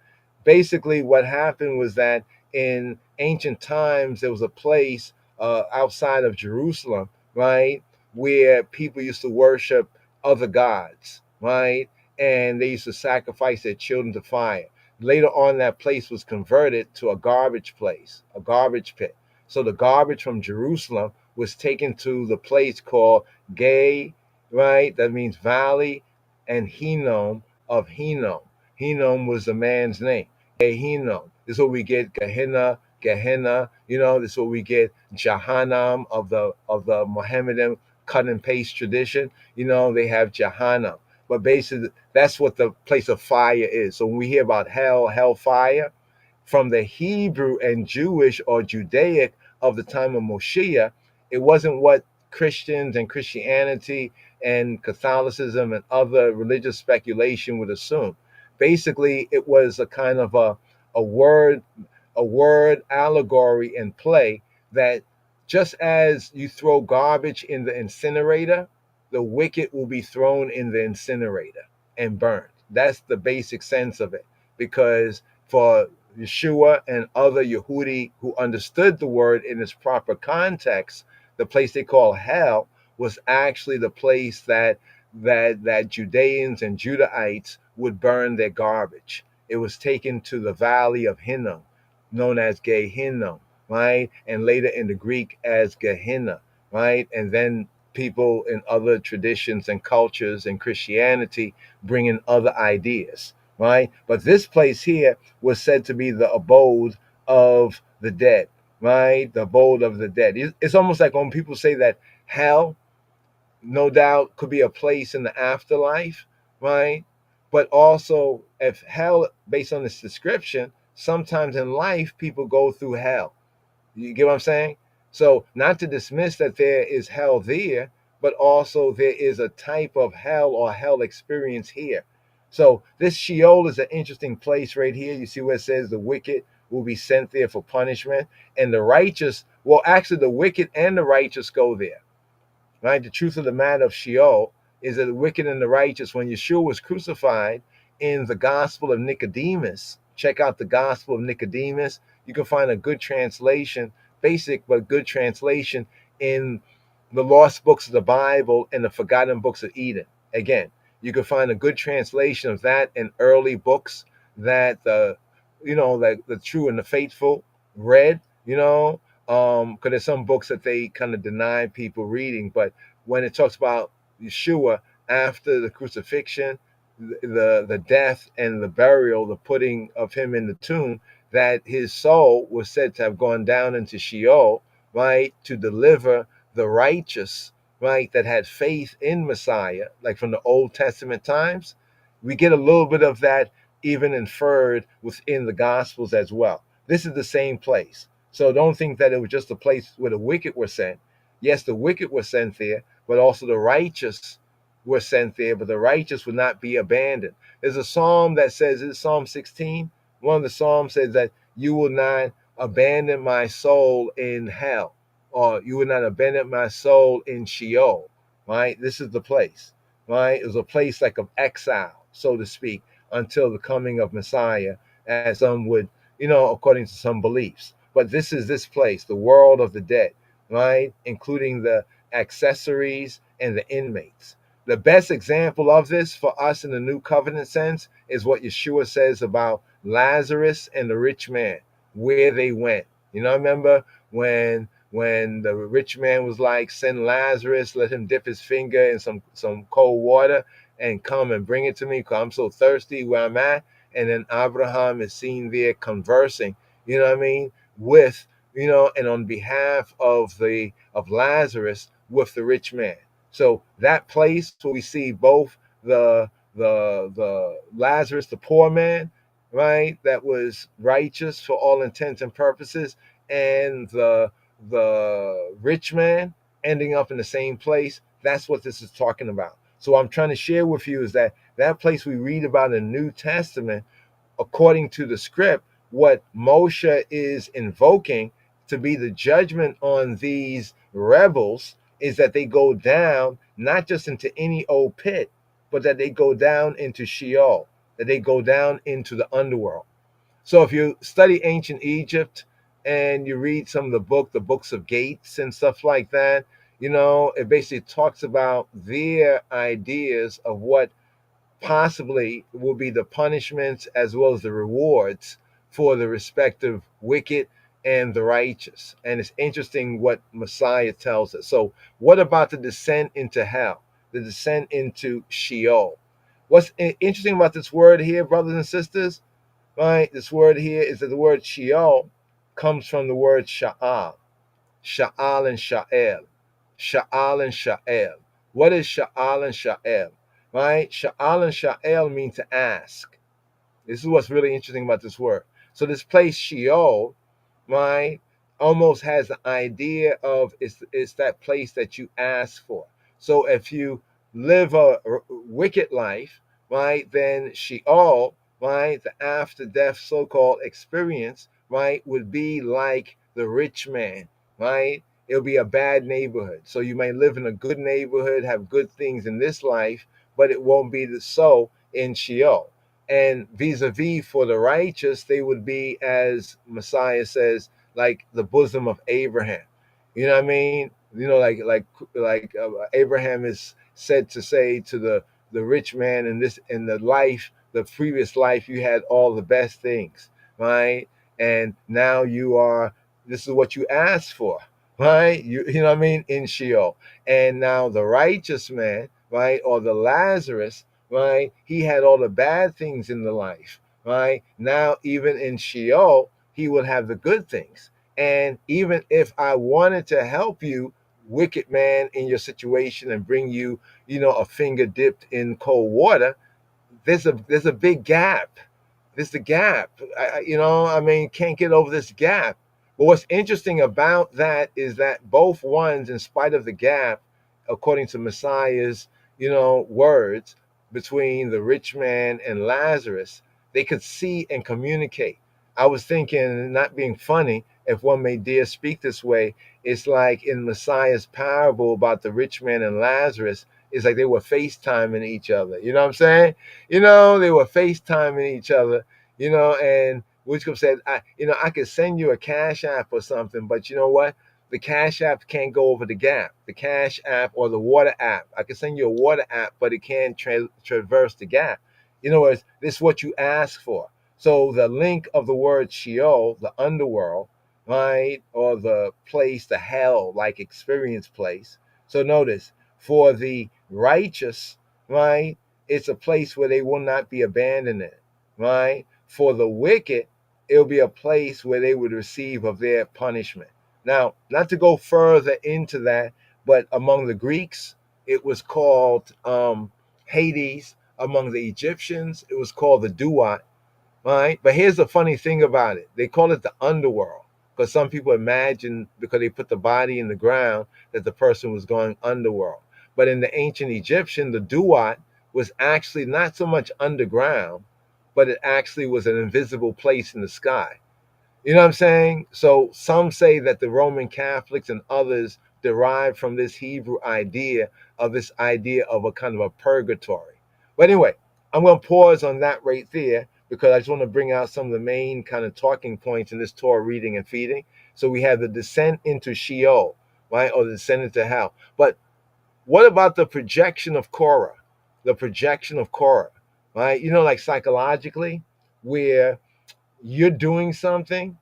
Basically, what happened was that in ancient times, there was a place outside of Jerusalem, right, where people used to worship other gods, right? and they used to sacrifice their children to fire. Later on, that place was converted to a garbage place, a garbage pit. So the garbage from Jerusalem was taken to the place called Gay, right? That means valley, and Hinnom of Hinnom. Hinnom was the man's name. Gay Hinnom. This is where we get Gehenna, Gehenna. This is where we get Jahannam of the Mohammedan cut and paste tradition. They have Jahannam. But basically, that's what the place of fire is. So when we hear about hell, hellfire, from the Hebrew and Jewish or Judaic of the time of Moshiach, it wasn't what Christians and Christianity and Catholicism and other religious speculation would assume. Basically, it was a kind of a word allegory and play that just as you throw garbage in the incinerator, the wicked will be thrown in the incinerator and burned. That's the basic sense of it. Because for Yeshua and other Yehudi who understood the word in its proper context, the place they call hell was actually the place that Judeans and Judahites would burn their garbage. It was taken to the valley of Hinnom, known as Gehinnom, right? And later in the Greek as Gehenna, right? And then people in other traditions and cultures and Christianity bring in other ideas, right? But this place here was said to be the abode of the dead, right? The abode of the dead. It's almost like when people say that hell, no doubt, could be a place in the afterlife, right? But also, if hell, based on this description, sometimes in life people go through hell. You get what I'm saying? So not to dismiss that there is hell there, but also there is a type of hell or hell experience here. So this Sheol is an interesting place right here. You see where it says the wicked will be sent there for punishment, and the righteous, well, actually the wicked and the righteous go there, right? The truth of the matter of Sheol is that the wicked and the righteous, when Yeshua was crucified in the Gospel of Nicodemus, check out the Gospel of Nicodemus. You can find a good translation, basic but good translation, in the lost books of the Bible and the forgotten books of Eden. Again, you can find a good translation of that in early books that like the true and the faithful read, because there's some books that they kind of deny people reading. But when it talks about Yeshua after the crucifixion, the death and the burial, the putting of him in the tomb, that his soul was said to have gone down into Sheol, right, to deliver the righteous, right, that had faith in Messiah, like from the Old Testament times. We get a little bit of that even inferred within the Gospels as well. This is the same place. So don't think that it was just a place where the wicked were sent. Yes, the wicked were sent there, but also the righteous were sent there, but the righteous would not be abandoned. There's a psalm that says, it's Psalm 16. One of the psalms says that you will not abandon my soul in hell, or you will not abandon my soul in Sheol, right? This is the place, right? It was a place like of exile, so to speak, until the coming of Messiah, as some would, according to some beliefs. But this is this place, the world of the dead, right? Including the accessories and the inmates. The best example of this for us in the New Covenant sense is what Yeshua says about Lazarus and the rich man, where they went. Remember when the rich man was like, send Lazarus, let him dip his finger in some cold water and come and bring it to me because I'm so thirsty where I'm at. And then Abraham is seen there conversing, with, and on behalf of Lazarus with the rich man. So that place where we see both the Lazarus, the poor man, right, that was righteous for all intents and purposes, and the rich man ending up in the same place. That's what this is talking about. So what I'm trying to share with you is that place we read about in the New Testament, according to the script, what Moshe is invoking to be the judgment on these rebels is that they go down not just into any old pit, but that they go down into Sheol, that they go down into the underworld. So if you study ancient Egypt and you read some of the books of Gates and stuff like that, it basically talks about their ideas of what possibly will be the punishments as well as the rewards for the respective wicked and the righteous. And it's interesting what Messiah tells us. So, what about the descent into hell, the descent into Sheol? What's interesting about this word here, brothers and sisters, right? This word here is that the word Sheol comes from the word Sha'al. Sha'al and Sha'el. Sha'al and Sha'el. What is Sha'al and Sha'el? Right? Sha'al and Sha'el mean to ask. This is what's really interesting about this word. So this place Sheol, right, almost has the idea of it's that place that you ask for. So if you live a wicked life, right, then Sheol, right, the after death so-called experience, right, would be like the rich man, right? It'll be a bad neighborhood. So you may live in a good neighborhood, have good things in this life, but it won't be so in Sheol. And vis-a-vis for the righteous, they would be, as Messiah says, like the bosom of Abraham. You know what I mean? You know, like Abraham is said to say to the rich man in the life, the previous life, you had all the best things, right? And now this is what you asked for, right? You know what I mean? In Sheol. And now the righteous man, right, or the Lazarus, right, he had all the bad things in the life, right? Now, even in Sheol, he will have the good things. And even if I wanted to help you, wicked man, in your situation and bring you, a finger dipped in cold water, there's a big gap. There's the gap. Can't get over this gap. But what's interesting about that is that both ones, in spite of the gap, according to Messiah's, words between the rich man and Lazarus, they could see and communicate. I was thinking, not being funny, if one may dare speak this way, it's like in Messiah's parable about the rich man and Lazarus, it's like they were FaceTiming each other. You know what I'm saying? They were FaceTiming each other, and Witchcom said, I could send you a Cash App or something, but you know what? The Cash App can't go over the gap. The Cash App or the Water App. I can send you a Water App, but it can't traverse the gap. In other words, this is what you ask for. So the link of the word Sheol, the underworld, right, or the place, the hell-like experience place. So notice, for the righteous, right, it's a place where they will not be abandoned, right? For the wicked, it'll be a place where they would receive of their punishment. Now, not to go further into that, but among the Greeks, it was called Hades. Among the Egyptians, it was called the Duat, right? But here's the funny thing about it. They call it the underworld because some people imagine, because they put the body in the ground, that the person was going underworld. But in the ancient Egyptian, the Duat was actually not so much underground, but it actually was an invisible place in the sky. You know what I'm saying? So some say that the Roman Catholics and others derive from this Hebrew idea of a kind of a purgatory. But anyway, I'm going to pause on that right there because I just want to bring out some of the main kind of talking points in this Torah reading and feeding. So we have the descent into Sheol, right, or the descent into hell. But what about the projection of Korah? The projection of Korah, right? Like psychologically, where you're doing something,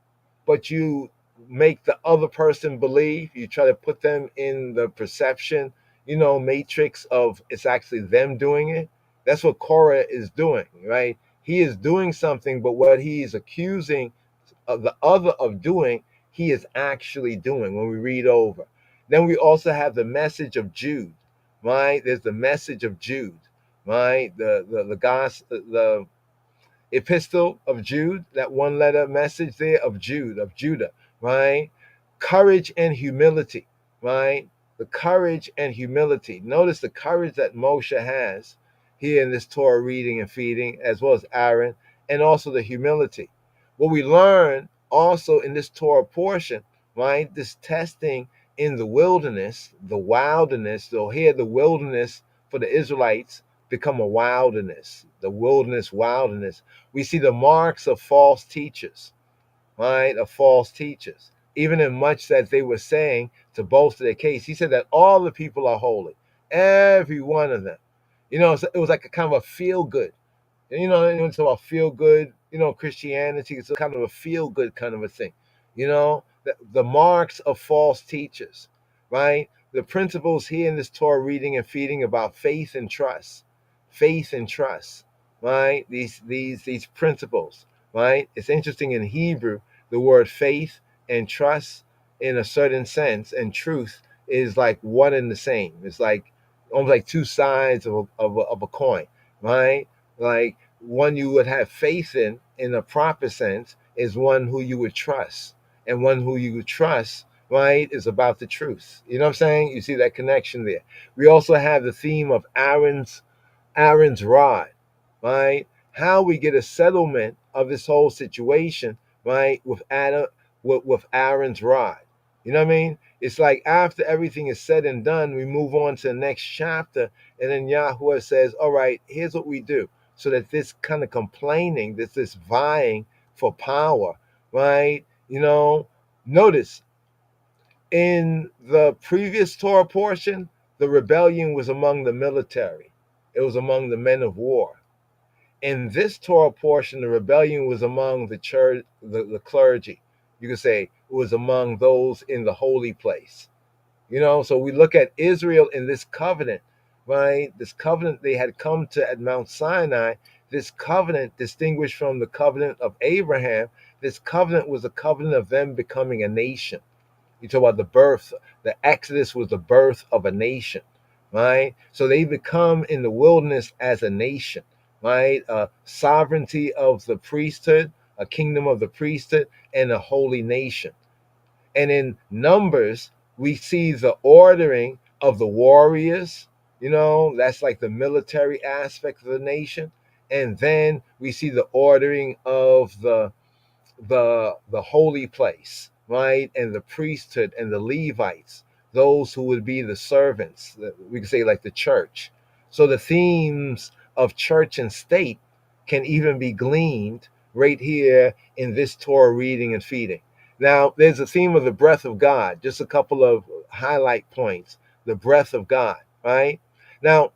but you make the other person believe, you try to put them in the perception, matrix of it's actually them doing it. That's what Korah is doing, right? He is doing something, but what he is accusing of the other of doing, he is actually doing when we read over. Then we also have the message of Jude, right? There's the message of Jude, right? The gospel, the epistle of Jude, that one letter message there of Judah, right? Courage and humility, right? The courage and humility. Notice the courage that Moshe has here in this Torah reading and feeding, as well as Aaron, and also the humility. What we learn also in this Torah portion, right? This testing in the wilderness, the wilderness. So here the wilderness for the Israelites become a wilderness, the wilderness. We see the marks of false teachers, right? Of false teachers. Even in much that they were saying to bolster their case, he said that all the people are holy, every one of them. You know, it was like a kind of a feel good. And, you know, it's about feel good, you know, Christianity. It's a kind of a feel good kind of a thing. You know, the marks of false teachers, right? The principles here in this Torah reading and feeding about faith and trust, right? These principles, right? It's interesting in Hebrew, the word faith and trust in a certain sense and truth is like one and the same. It's like almost like two sides of a coin, right? Like one you would have faith in a proper sense, is one who you would trust. And one who you would trust, right, is about the truth. You know what I'm saying? You see that connection there. We also have the theme of Aaron's rod, right? How we get a settlement of this whole situation, right, with Adam, with Aaron's rod. You know what I mean? It's like after everything is said and done, we move on to the next chapter, and then Yahuwah says, all right, here's what we do. So that this kind of complaining, this vying for power, right? You know, notice in the previous Torah portion, the rebellion was among the military. It was among the men of war. In this Torah portion, the rebellion was among the church, the clergy. You could say it was among those in the holy place. You know, so we look at Israel in this covenant, right? This covenant they had come to at Mount Sinai. This covenant, distinguished from the covenant of Abraham, this covenant was a covenant of them becoming a nation. You talk about the birth, the Exodus was the birth of a nation, right? So they become in the wilderness as a nation, right? Sovereignty of the priesthood, a kingdom of the priesthood, and a holy nation. And in Numbers, we see the ordering of the warriors, you know, that's like the military aspect of the nation. And then we see the ordering of the holy place, right? And the priesthood and the Levites, those who would be the servants, we could say like the church. So the themes of church and state can even be gleaned right here in this Torah reading and feeding. Now, there's a theme of the breath of God, just a couple of highlight points. The breath of God, right? Now,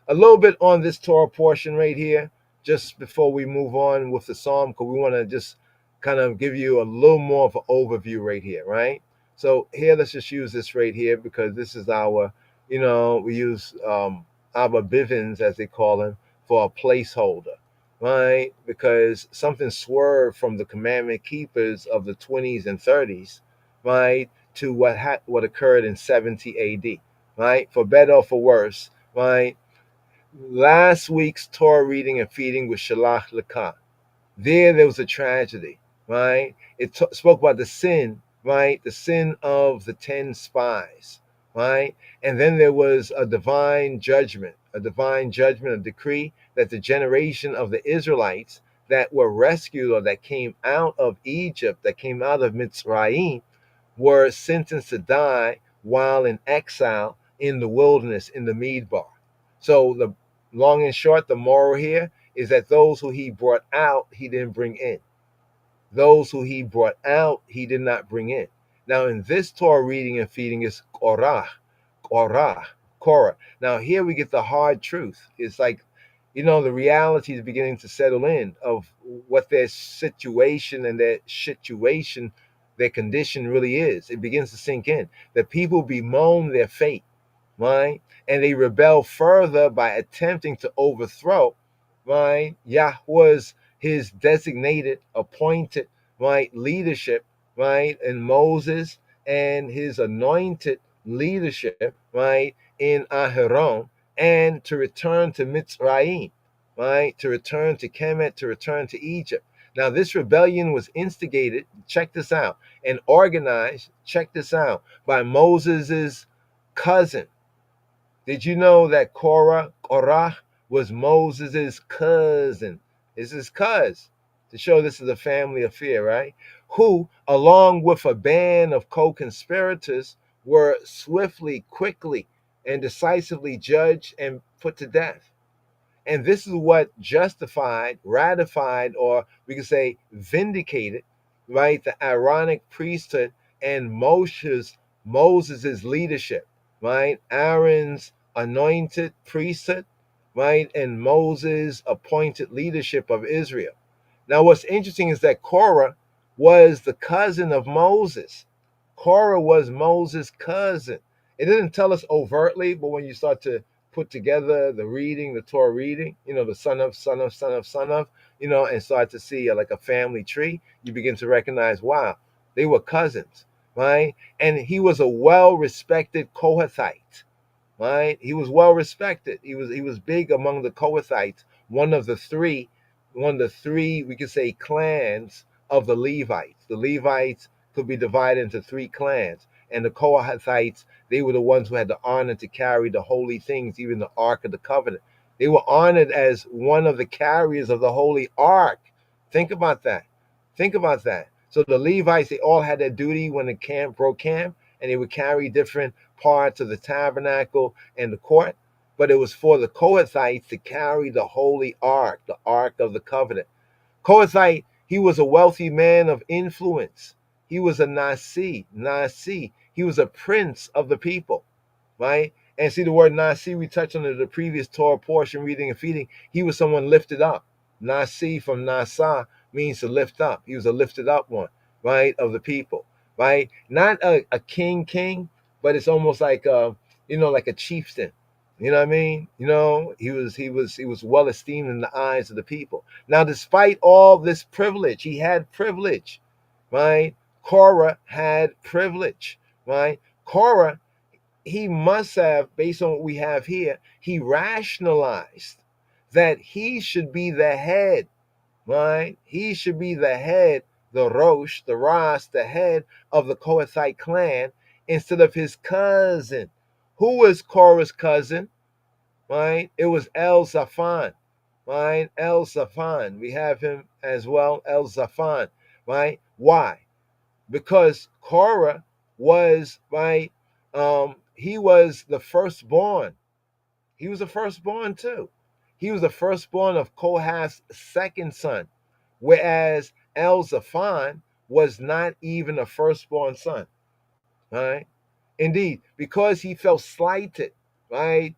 a little bit on this Torah portion right here, just before we move on with the psalm, because we want to just kind of give you a little more of an overview right here, right? So here, let's just use this right here because this is our, you know, we use our bivens, as they call them, for a placeholder, right? Because something swerved from the commandment keepers of the 20s and 30s, right, to what occurred in 70 AD, right? For better or for worse, right? Last week's Torah reading and feeding was Shalach Lekah. There was a tragedy, right? It spoke about the sin, right? The sin of the 10 spies, right? And then there was a divine judgment, a decree that the generation of the Israelites that were rescued or that came out of Egypt, that came out of Mitzrayim, were sentenced to die while in exile in the wilderness in the Midbar. So the long and short, the moral here is that those who he brought out, he didn't bring in. Those who he brought out, he did not bring in. Now, in this Torah reading and feeding is Korah. Now, here we get the hard truth. It's like, you know, the reality is beginning to settle in of what their situation and their condition really is. It begins to sink in. The people bemoan their fate, right? And they rebel further by attempting to overthrow, right, Yahweh's his designated, appointed, right, leadership, right, in Moses, and his anointed leadership, right, in Aharon, and to return to Mitzrayim, right, to return to Kemet, to return to Egypt. Now, this rebellion was instigated, check this out, and organized, check this out, by Moses's cousin. Did you know that Korah was Moses's cousin? It's his cousin, to show this is a family affair, right? Who, along with a band of co-conspirators, were swiftly, quickly, and decisively judged and put to death. And this is what justified, ratified, or we could say vindicated, right, the Aaronic priesthood and Moses's leadership, right? Aaron's anointed priesthood, right? And Moses appointed leadership of Israel. Now, what's interesting is that Korah was the cousin of Moses. Korah was Moses' cousin. It didn't tell us overtly, but when you start to put together the reading, the Torah reading, the son of, son of, son of, son of, and start to see like a family tree, you begin to recognize, wow, they were cousins, right? And he was a well-respected Kohathite, right? He was well-respected. He was big among the Kohathites, one of the three, we could say, clans of the Levites. The Levites could be divided into three clans. And the Kohathites, they were the ones who had the honor to carry the holy things, even the Ark of the Covenant. They were honored as one of the carriers of the Holy Ark. Think about that. Think about that. So the Levites, they all had their duty when the camp broke camp, and they would carry different parts of the tabernacle and the court. But it was for the Kohathites to carry the Holy Ark, the Ark of the Covenant. Kohathite, he was a wealthy man of influence. He was a Nasi. He was a prince of the people, right? And see the word Nasi, we touched on it in the previous Torah portion, reading and feeding. He was someone lifted up. Nasi from Nasa means to lift up. He was a lifted up one, right, of the people, right? Not a king, but it's almost like like a chieftain. You know what I mean? He was well esteemed in the eyes of the people. Now, despite all this privilege, he had privilege, right? Korah had privilege, right? Korah, he must have, based on what we have here, he rationalized that he should be the head, right? He should be the head, the Rosh, the Ras, the head of the Kohathite clan instead of his cousin. Who was Korah's cousin? Right? It was El Zafan, right? El Zafan. We have him as well, El Zafan, right? Why? Because Korah was, right? He was the firstborn. He was the firstborn too. He was the firstborn of Kohath's second son, whereas El Zafan was not even a firstborn son, right? Indeed, because he felt slighted, right?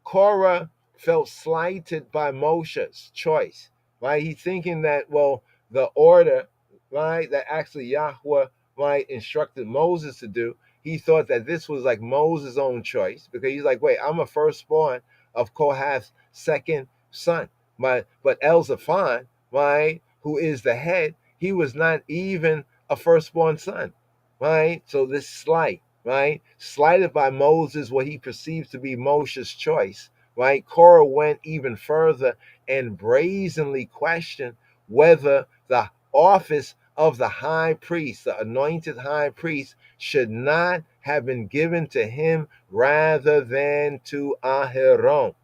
Korah felt slighted by Moshe's choice, right? He's thinking that, well, the order, right, that actually Yahweh, right, instructed Moses to do, he thought that this was like Moses' own choice, because he's like, wait, I'm a firstborn of Kohath's second son. But El Zafan, right, who is the head, he was not even a firstborn son, right? So this slight, right? Slighted by Moses, what he perceived to be Moshe's choice, right? Korah went even further and brazenly questioned whether the office of the high priest, the anointed high priest, should not have been given to him rather than to Aharon,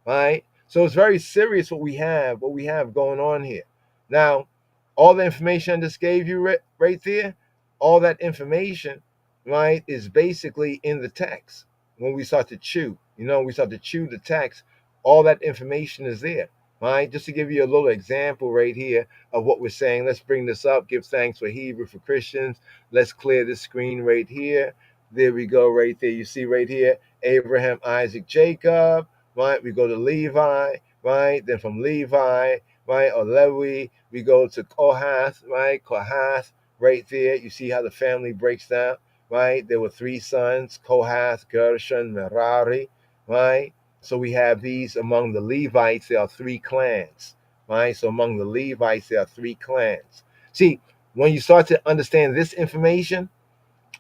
right? So it's very serious what we have going on here. Now, all the information I just gave you right there, all that information, right, is basically in the text. When we start to chew, we start to chew the text, all that information is there, right? Just to give you a little example right here of what we're saying. Let's bring this up. Give thanks for Hebrew for Christians. Let's clear this screen right here. There we go right there. You see right here, Abraham, Isaac, Jacob, right? We go to Levi, right? Then from Levi, right, or Levi, we go to Kohath, right? Kohath, right there. You see how the family breaks down, right? There were three sons, Kohath, Gershon, Merari, right? So we have these among the Levites. There are three clans, right? So among the Levites, there are three clans. See, when you start to understand this information,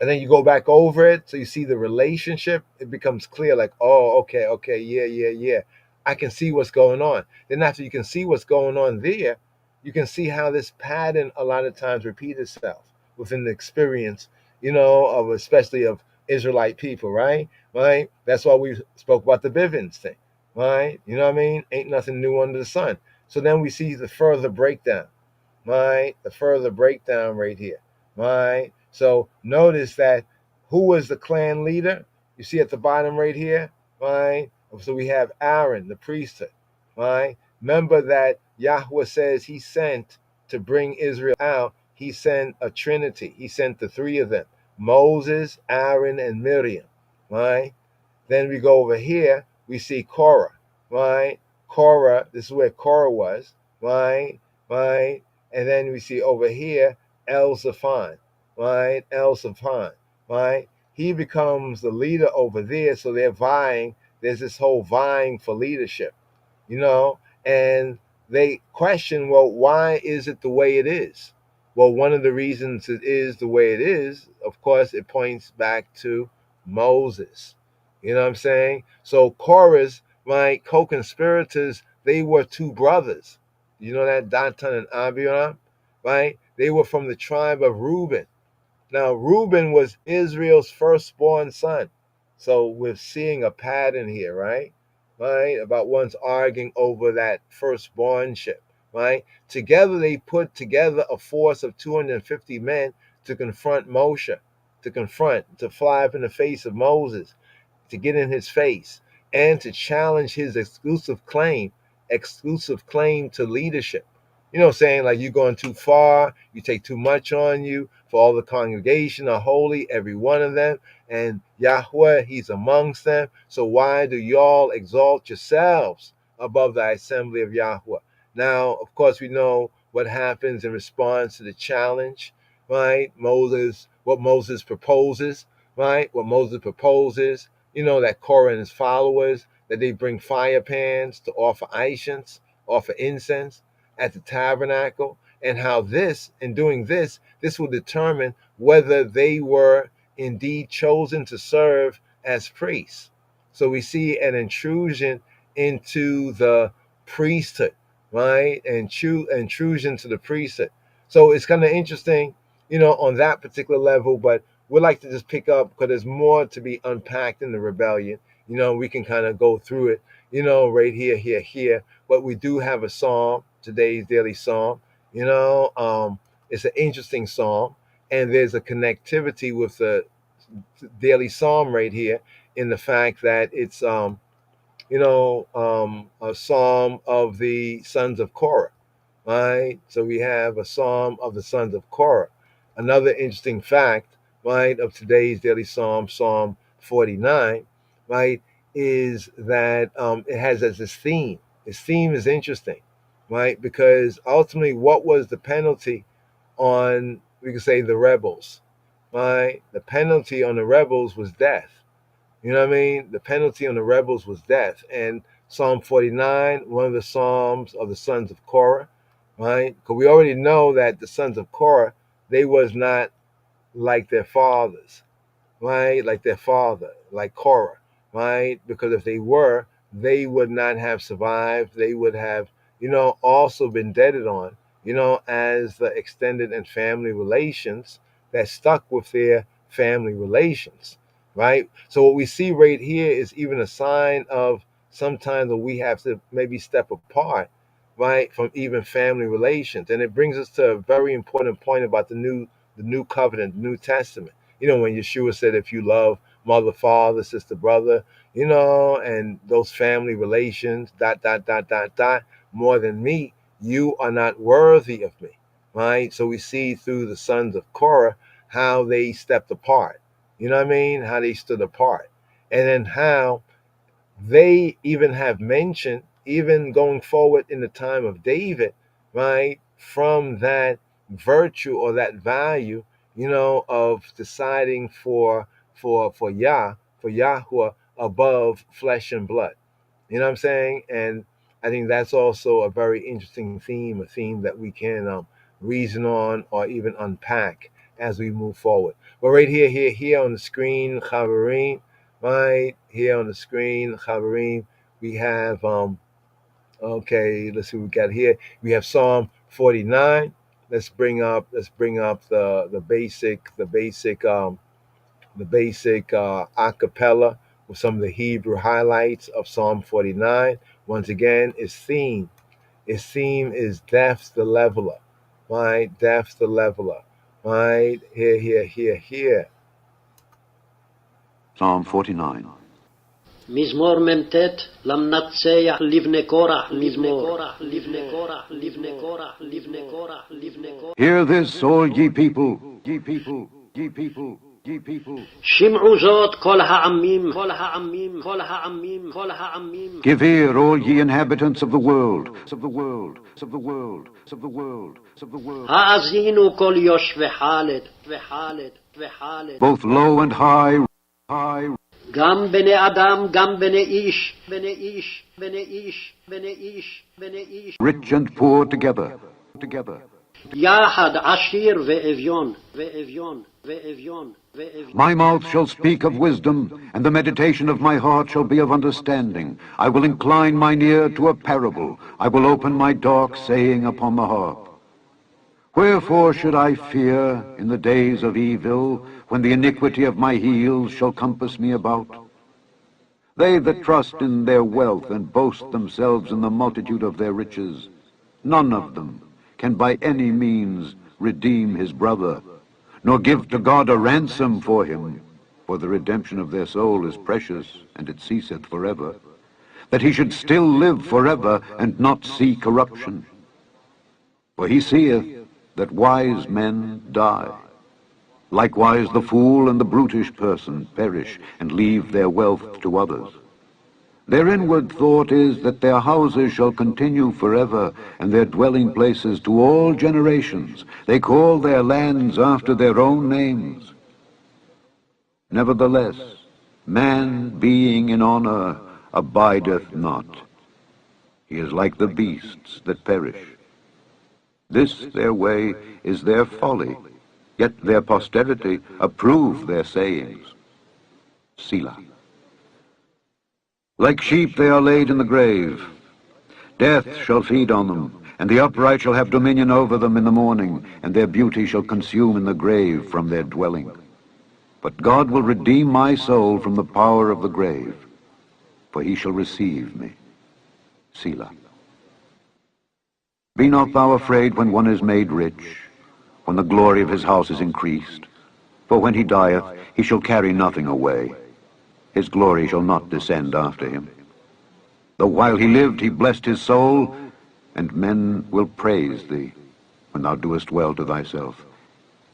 and then you go back over it, so you see the relationship, it becomes clear, like, oh, okay, yeah. I can see what's going on. Then after you can see what's going on there, you can see how this pattern a lot of times repeats itself within the experience, of especially of Israelite people, right? Right? That's why we spoke about the Bivens thing, right? You know what I mean? Ain't nothing new under the sun. So then we see the further breakdown, right? The further breakdown right here, right? So notice that who was the clan leader? You see at the bottom right here, right? So we have Aaron, the priesthood, right? Remember that Yahweh says he sent to bring Israel out. He sent a trinity. He sent the three of them, Moses, Aaron, and Miriam, right? Then we go over here, we see Korah, right? Korah, this is where Korah was, right? Right? And then we see over here, El Safan, right? El Safan, right? He becomes the leader over there, so they're vying. There's this whole vying for leadership, and they question, well, why is it the way it is? Well, one of the reasons it is the way it is, of course, it points back to Moses. You know what I'm saying? So Korah's, my co-conspirators, they were two brothers. You know that, Datan and Abiram, right? They were from the tribe of Reuben. Now, Reuben was Israel's firstborn son. So we're seeing a pattern here, right? Right? About one's arguing over that firstbornship, right? Together, they put together a force of 250 men to confront Moshe, to fly up in the face of Moses, to get in his face, and to challenge his exclusive claim to leadership. Saying like, you're going too far, you take too much on you, for all the congregation are holy, every one of them, and Yahweh, he's amongst them. So why do y'all exalt yourselves above the assembly of Yahweh? Now, of course, we know what happens in response to the challenge, right? What Moses proposes, right? What Moses proposes, that Korah and his followers, that they bring fire pans to offer incense at the tabernacle, and how in doing this will determine whether they were indeed chosen to serve as priests. So we see an intrusion into the priesthood, right? Intrusion to the priesthood. So it's kind of interesting, on that particular level, but we'd like to just pick up because there's more to be unpacked in the rebellion. We can kind of go through it, right here. But we do have a psalm, today's daily psalm. It's an interesting psalm, and there's a connectivity with the daily psalm right here in the fact that it's a psalm of the sons of Korah, right? So we have a psalm of the sons of Korah. Another interesting fact, right, of today's daily psalm, Psalm 49, right, is that it has as its theme. Its theme is interesting, right? Because ultimately, what was the penalty on, we could say, the rebels, right? The penalty on the rebels was death. You know what I mean? The penalty on the rebels was death. And Psalm 49, one of the psalms of the sons of Korah, right? Because we already know that the sons of Korah, they was not like their fathers, right? Like their father, like Korah, right? Because if they were, they would not have survived. They would have, also been deaded on, as the extended and family relations that stuck with their family relations, right? So what we see right here is even a sign of sometimes that we have to maybe step apart, right, from even family relations. And it brings us to a very important point about the new covenant, the New Testament. When Yeshua said, if you love mother, father, sister, brother, and those family relations, ... more than me, you are not worthy of me, right? So we see through the sons of Korah how they stepped apart. You know what I mean? How they stood apart. And then how they even have mentioned, even going forward in the time of David, right, from that virtue or that value, of deciding for Yahweh above flesh and blood. You know what I'm saying? And I think that's also a very interesting theme, a theme that we can reason on or even unpack as we move forward. But right here on the screen, Chavarim, right here on the screen, Chavarim, we have okay, let's see what we got here. We have Psalm 49. Let's bring up the basic a cappella with some of the Hebrew highlights of Psalm 49. Once again, its theme is Death's the leveler, right? Death's the leveler, right? Here. Psalm 49. מזמור מ"ט למנצח לבני קורח מזמור. Hear this, all ye people, ye people, ye people. שמעו זאת כל העמים, כל העמים, כל העמים, כל העמים. Give ear, all ye inhabitants of the world, of the world, of the world, of the world, of the world. האזינו כל יושבי חלד, וחלד, וחלד. Both low and high, high. גם בני אדם, גם בני איש, בני איש, בני איש, בני איש, בני איש. Rich and poor together, together. יחד עשיר ואביון, ואביון, ואביון, ואביון. My mouth shall speak of wisdom, and the meditation of my heart shall be of understanding. I will incline mine ear to a parable. I will open my dark saying upon the harp. Wherefore should I fear in the days of evil, when the iniquity of my heels shall compass me about? They that trust in their wealth and boast themselves in the multitude of their riches, none of them can by any means redeem his brother, nor give to God a ransom for him, for the redemption of their soul is precious, and it ceaseth forever, that he should still live forever and not see corruption. For he seeth that wise men die. Likewise the fool and the brutish person perish and leave their wealth to others. Their inward thought is that their houses shall continue forever, and their dwelling places to all generations. They call their lands after their own names. Nevertheless, man being in honor abideth not. He is like the beasts that perish. This their way is their folly, yet their posterity approve their sayings. Selah. Like sheep they are laid in the grave. Death shall feed on them, and the upright shall have dominion over them in the morning, and their beauty shall consume in the grave from their dwelling. But God will redeem my soul from the power of the grave, for he shall receive me. Selah. Be not thou afraid when one is made rich, when the glory of his house is increased. For when he dieth, he shall carry nothing away. His glory shall not descend after him. Though while he lived he blessed his soul, and men will praise thee, when thou doest well to thyself.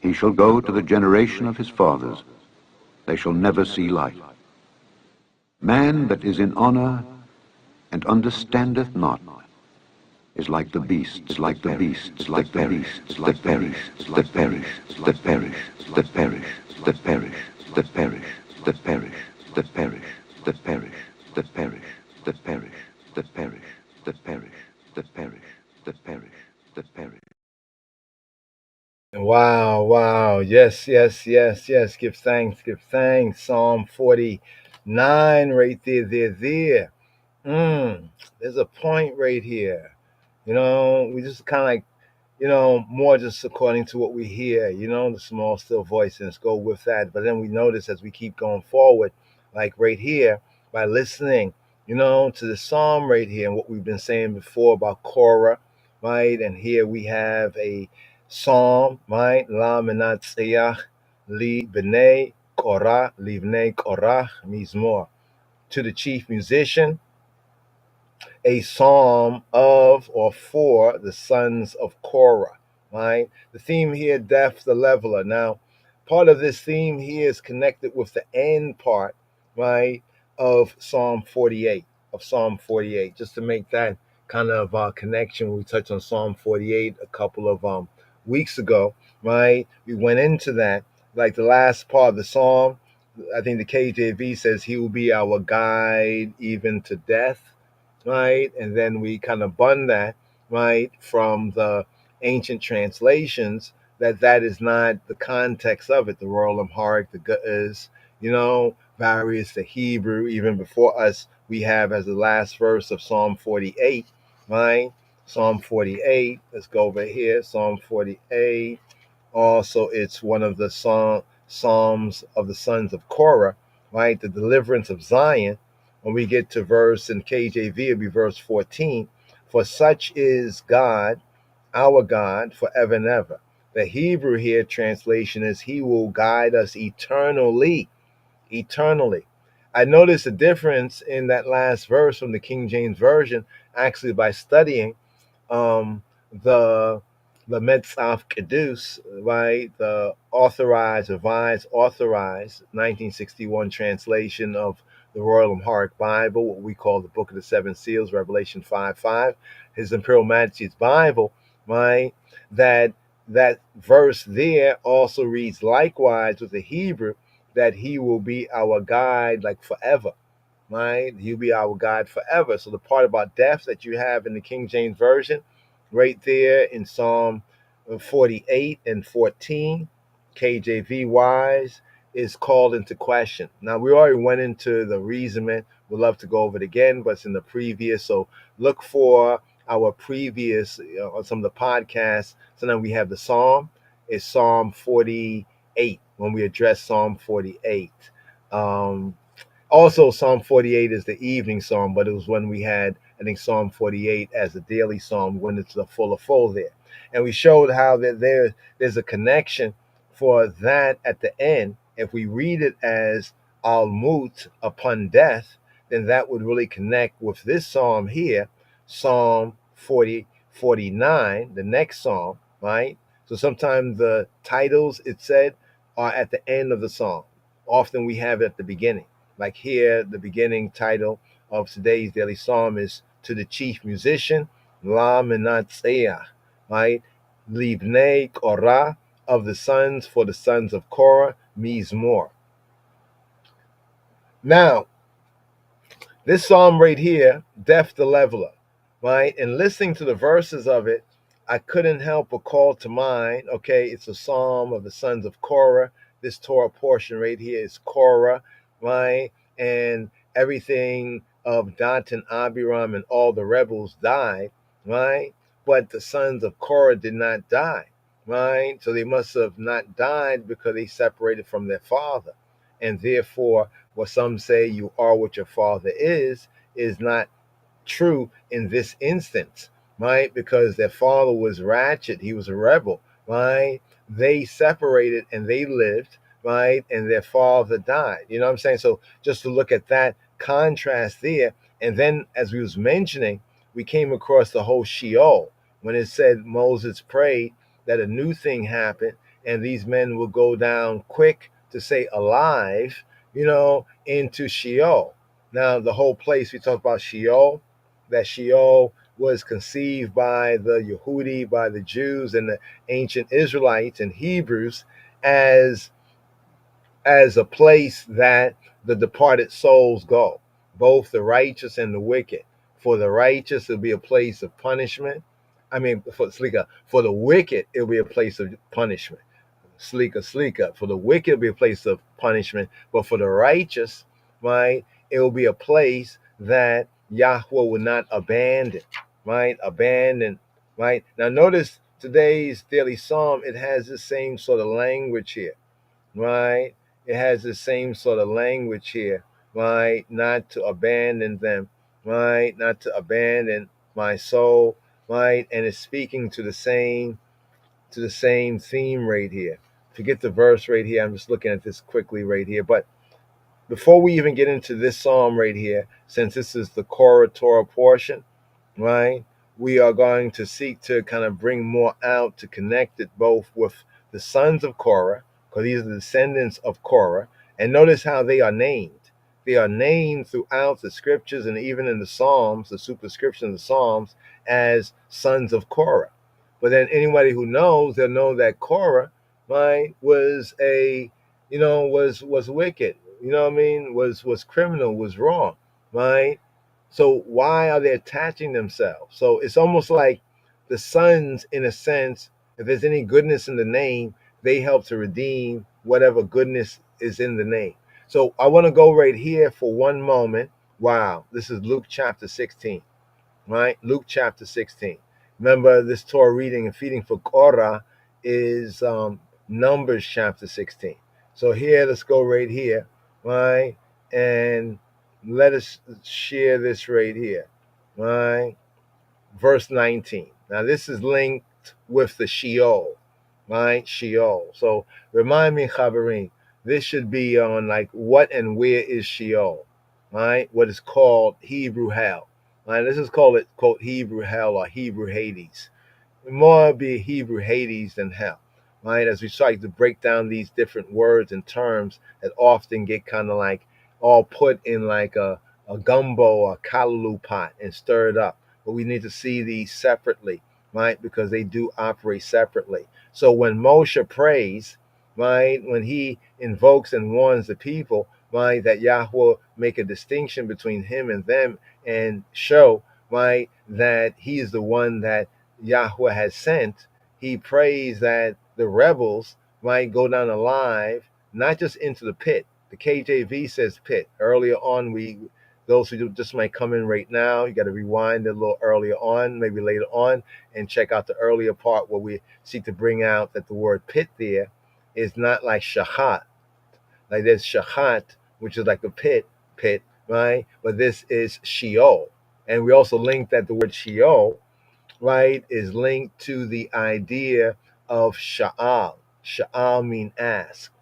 He shall go to the generation of his fathers. They shall never see light. Man that is in honor and understandeth not is like the beasts, like the beasts, like the beasts, that perish, that perish, that perish, that perish, that perish, that perish, that perish, that perish, that perish, that perish, that perish, that perish, that perish, that perish, that perish, that perish. Wow, wow. Yes, yes, yes, yes. Give thanks, give thanks. Psalm 49 right there. There's a point right here. You know, we just kind of like, you know, more just according to what we hear, you know, the small, still voice, and let's go with that. But then we notice as we keep going forward, like right here, by listening, you know, to the psalm right here and what we've been saying before about Korah, right? And here we have a psalm, right? La menatzeach li b'nei Korah, livnei Korah mizmor. To the chief musician, a psalm of or for the sons of Korah, right? The theme here, death, the leveler. Now, part of this theme here is connected with the end part, right, of Psalm 48, just to make that kind of connection. We touched on Psalm 48 a couple of weeks ago, right? We went into that, like the last part of the psalm. I think the KJV says he will be our guide even to death, right? And then we kind of bun that, right, from the ancient translations, that is not the context of it. The Royal Amharic, the Ge'ez, you know, various, the Hebrew. Even before us, we have as the last verse of Psalm 48, right? Psalm 48, let's go over here, Psalm 48. Also, it's one of the psalms of the sons of Korah, right? The deliverance of Zion. When we get to verse in KJV, it'll be verse 14. For such is God, our God, forever and ever. The Hebrew here translation is he will guide us eternally. Eternally. I noticed a difference in that last verse from the King James Version, actually by studying the the Metzaf Kedus, right? The authorized, revised, authorized 1961 translation of the Royal Amharic Bible, what we call the Book of the Seven Seals, Revelation 5:5, His Imperial Majesty's Bible, right? That verse there also reads likewise with the Hebrew that He will be our guide like forever, right? He'll be our guide forever. So the part about death that you have in the King James Version, right there in Psalm 48 and 14, KJV wise, is called into question. Now, we already went into the reasoning. We'd love to go over it again, but it's in the previous. So look for our previous, on some of the podcasts. So now we have the Psalm. It's Psalm 48 when we address Psalm 48. Also, Psalm 48 is the evening psalm, but it was when we had, I think, Psalm 48 as a daily psalm when it's the fuller full there. And we showed how that there's a connection for that at the end. If we read it as al-mut, upon death, then that would really connect with this psalm here, Psalm 49, the next psalm, right? So sometimes the titles, it said, are at the end of the psalm. Often we have it at the beginning. Like here, the beginning title of today's daily psalm is to the chief musician, La Menatzeah, right? Livnei Korah, of the sons, for the sons of Korah, Mizmor. Now, this psalm right here, Death the Leveler, right? And listening to the verses of it, I couldn't help but call to mind, okay, it's a psalm of the sons of Korah. This Torah portion right here is Korah, right? And everything of Datan, Abiram, and all the rebels died, right? But the sons of Korah did not die, right? So they must have not died because they separated from their father. And therefore, what some say you are what your father is not true in this instance, right? Because their father was ratchet, he was a rebel, right? They separated and they lived, right? And their father died. You know what I'm saying? So just to look at that contrast there, and then as we was mentioning, we came across the whole Sheol when it said Moses prayed that a new thing happened and these men will go down quick to say alive, into Sheol. Now the whole place we talk about Sheol, that Sheol was conceived by the Yehudi, by the Jews and the ancient Israelites and Hebrews as a place that the departed souls go, both the righteous and the wicked. For the righteous, it'll be a place of punishment. For the wicked, it'll be a place of punishment. Slika. For the wicked, it'll be a place of punishment. But for the righteous, right, it will be a place that Yahweh will not abandon, right? Abandon, right? Now notice today's daily psalm, it has the same sort of language here, right? It has the same sort of language here, right? Not to abandon them, right? Not to abandon my soul, right? And it's speaking to the same theme right here. Forget the verse right here. I'm just looking at this quickly right here. But before we even get into this psalm right here, since this is the Korah Torah portion, right, we are going to seek to kind of bring more out to connect it both with the sons of Korah, because these are the descendants of Korah. And notice how they are named. They are named throughout the scriptures and even in the Psalms, the superscription of the Psalms, as sons of Korah. But then anybody who knows, they'll know that Korah, right, was was wicked. You know what I mean? Was criminal, was wrong, right? So why are they attaching themselves? So it's almost like the sons, in a sense, if there's any goodness in the name, they help to redeem whatever goodness is in the name. So I want to go right here for one moment. Wow, this is Luke chapter 16, right? Luke chapter 16. Remember, this Torah reading and feeding for Korah is Numbers chapter 16. So here, let's go right here, right? And let us share this right here, right? Verse 19. Now, this is linked with the Sheol, right? Sheol. So remind me, Chaverim, this should be on like what and where is Sheol, right? What is called Hebrew hell. Right? This is called it, quote, Hebrew hell or Hebrew Hades. more be Hebrew Hades than hell, right? As we try to break down these different words and terms that often get kind of like all put in like a gumbo or a callaloo pot and stirred up. But we need to see these separately, right? Because they do operate separately. So when Moshe prays, right, when he invokes and warns the people, right, that Yahweh make a distinction between him and them and show, right, that he is the one that Yahweh has sent, he prays that the rebels might go down alive, not just into the pit. The KJV says pit. Earlier on, those who just might come in right now, you got to rewind a little earlier on, maybe later on, and check out the earlier part where we seek to bring out that the word pit there is not like shahat. Like there's shahat, which is like a pit, right? But this is Sheol. And we also link that the word Sheol, right, is linked to the idea of Sha'al. Sha'al mean ask.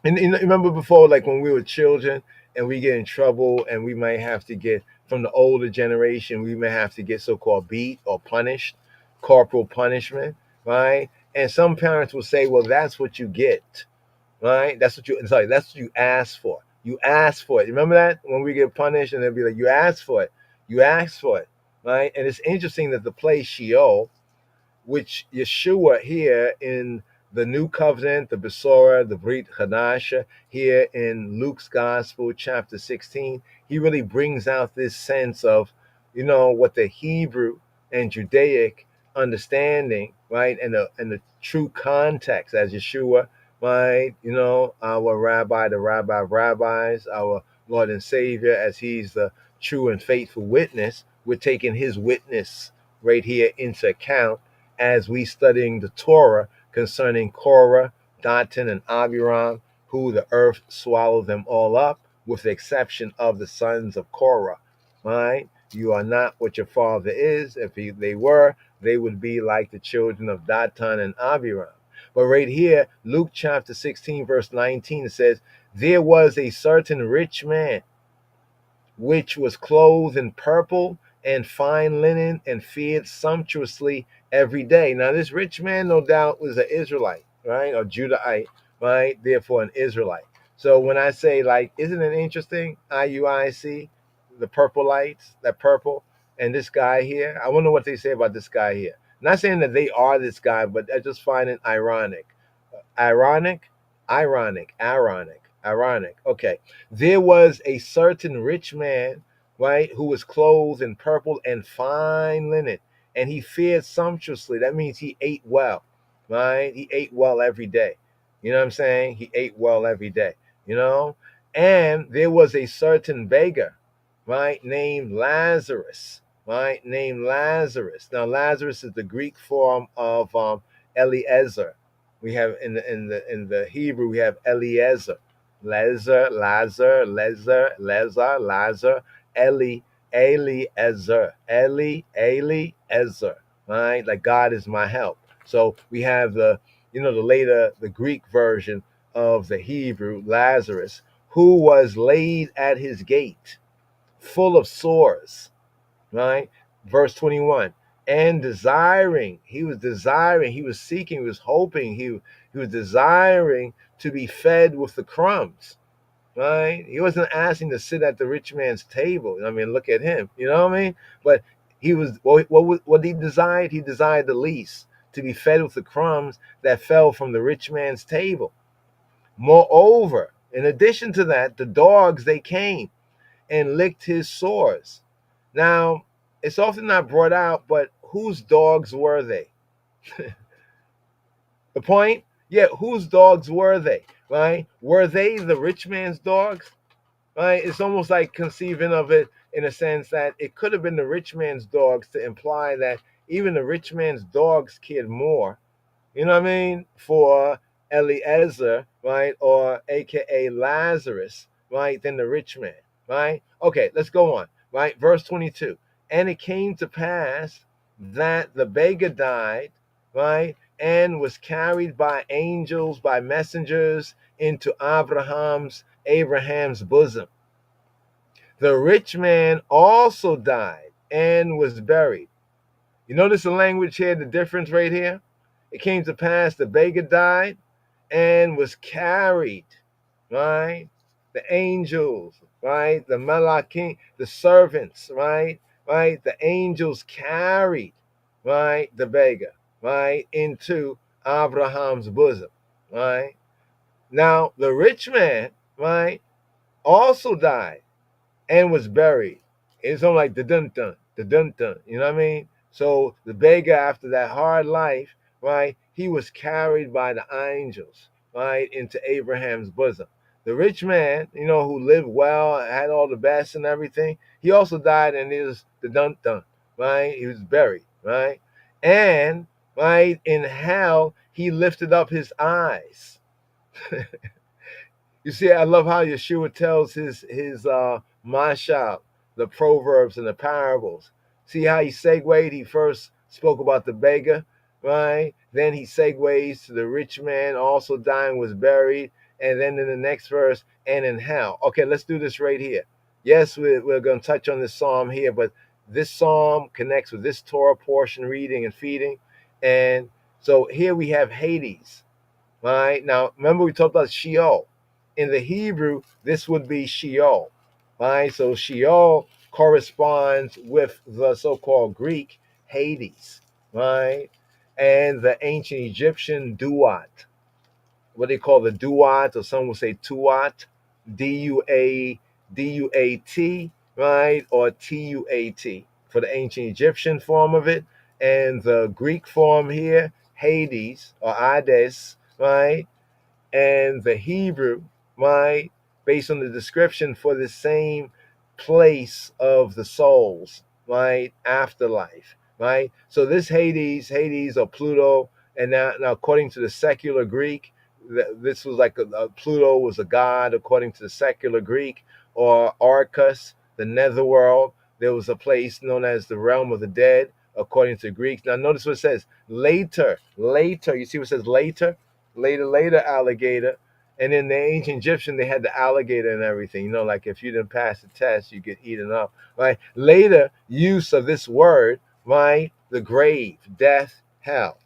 And you remember before, like when we were children and we get in trouble and we might have to get, from the older generation, we may have to get so-called beat or punished, corporal punishment, right? And some parents will say, well, that's what you get, right? That's what you ask for. You ask for it. Remember that? When we get punished and they'll be like, you asked for it. You asked for it, right? And it's interesting that the place Sheol, which Yeshua here in the New Covenant, the Besorah, the Brit Hadasha, here in Luke's Gospel, chapter 16, he really brings out this sense of, what the Hebrew and Judaic understanding, right, and the true context as Yeshua, right, our rabbi, the rabbi of rabbis, our Lord and Savior, as he's the true and faithful witness, we're taking his witness right here into account as we studying the Torah concerning Korah, Datan, and Abiram, who the earth swallowed them all up, with the exception of the sons of Korah. Right? You are not what your father is. If they were, they would be like the children of Datan and Abiram. But right here, Luke chapter 16, verse 19, it says, there was a certain rich man, which was clothed in purple and fine linen, and fared sumptuously every day. Now, this rich man, no doubt, was an Israelite, right? Or Judahite, right? Therefore, an Israelite. So when I say, like, isn't it interesting? IUIC, the purple lights, that purple, and this guy here. I wonder what they say about this guy here. Not saying that they are this guy, but I just find it ironic. Ironic. Okay. There was a certain rich man, right, who was clothed in purple and fine linen, and he fared sumptuously. That means he ate well, right? He ate well every day. You know what I'm saying? He ate well every day, And there was a certain beggar, right, named Lazarus, right? Named Lazarus. Now, Lazarus is the Greek form of Eliezer. We have in the Hebrew, we have Eliezer, Lazar, Eliezer, right? Like God is my help. So we have the Greek version of the Hebrew, Lazarus, who was laid at his gate, full of sores, right? Verse 21. And he was seeking, he was hoping, he was desiring to be fed with the crumbs, right? He wasn't asking to sit at the rich man's table. I mean, look at him, you know what I mean? But he was, what he desired? He desired the least, to be fed with the crumbs that fell from the rich man's table. Moreover, in addition to that, the dogs, they came and licked his sores. Now, it's often not brought out, but whose dogs were they? The point? Yeah, whose dogs were they? Right? Were they the rich man's dogs? Right? It's almost like conceiving of it in a sense that it could have been the rich man's dogs, to imply that even the rich man's dogs cared more, you know what I mean, for Eliezer, right, or aka Lazarus, right, than the rich man, right? Okay, let's go on, right? Verse 22. And it came to pass that the beggar died, right, and was carried by angels, by messengers, into Abraham's bosom. The rich man also died and was buried. You notice the language here, the difference right here? It came to pass, the beggar died and was carried, right? The angels, right? The malakim, the servants, right? Right? The angels carried, right? The beggar, right? Into Abraham's bosom, right? Now, the rich man, right? Also died and was buried. It's almost like the dun dun. You know what I mean? So the beggar, after that hard life, right, he was carried by the angels, right, into Abraham's bosom. The rich man, you know, who lived well, had all the best and everything, he also died and is the dun dun, right? He was buried, right? And right in hell, he lifted up his eyes. You see, I love how Yeshua tells his mashal, the proverbs and the parables. See how he segued? He first spoke about the beggar, right? Then he segues to the rich man also dying, was buried, and then in the next verse, and in hell. Okay, let's do this right here. Yes, we're going to touch on this psalm here, but this psalm connects with this Torah portion, reading and feeding. And so here we have Hades, right? Now, remember we talked about Sheol. In the Hebrew, this would be Sheol, right? So Sheol corresponds with the so-called Greek Hades, right? And the ancient Egyptian Duat, what they call the Duat, or some will say Tuat, D-U-A-T, right? Or T-U-A-T for the ancient Egyptian form of it. And the Greek form here, Hades or Hades, right? And the Hebrew, right, based on the description for the same place of the souls, right, afterlife, right? So this Hades or Pluto, and now according to the secular Greek, this was like Pluto was a god according to the secular Greek, or Arcus, the netherworld. There was a place known as the realm of the dead according to Greeks. Now notice what it says later. You see what it says later? Later alligator. And in the ancient Egyptian, they had the alligator and everything. You know, like if you didn't pass the test, you get eaten up, right? Later use of this word, right? The grave, death, hell.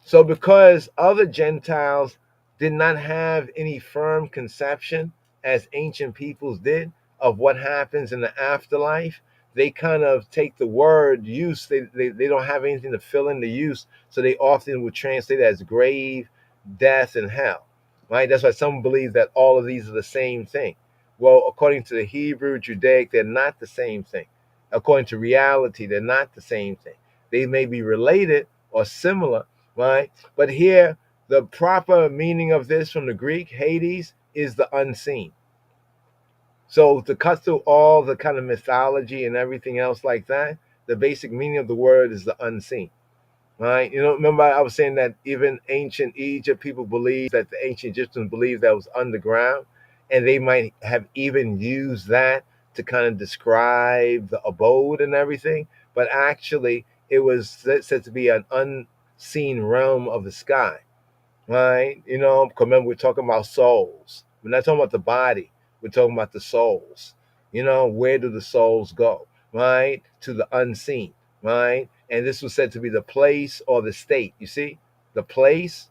So because other Gentiles did not have any firm conception, as ancient peoples did, of what happens in the afterlife, they kind of take the word use. They don't have anything to fill in the use, so they often would translate it as grave, death, and hell, right? That's why some believe that all of these are the same thing. Well, according to the Hebrew, Judaic, they're not the same thing. According to reality, they're not the same thing. They may be related or similar, right? But here, the proper meaning of this from the Greek, Hades, is the unseen. So to cut through all the kind of mythology and everything else like that, the basic meaning of the word is the unseen, right? You know, remember I was saying that even ancient Egypt, people believe that the ancient Egyptians believed that was underground, and they might have even used that to kind of describe the abode and everything. But actually, it was said to be an unseen realm of the sky, right? You know, remember we're talking about souls. We're not talking about the body. We're talking about the souls. You know, where do the souls go, right? To the unseen, right? And this was said to be the place or the state. You see, the place.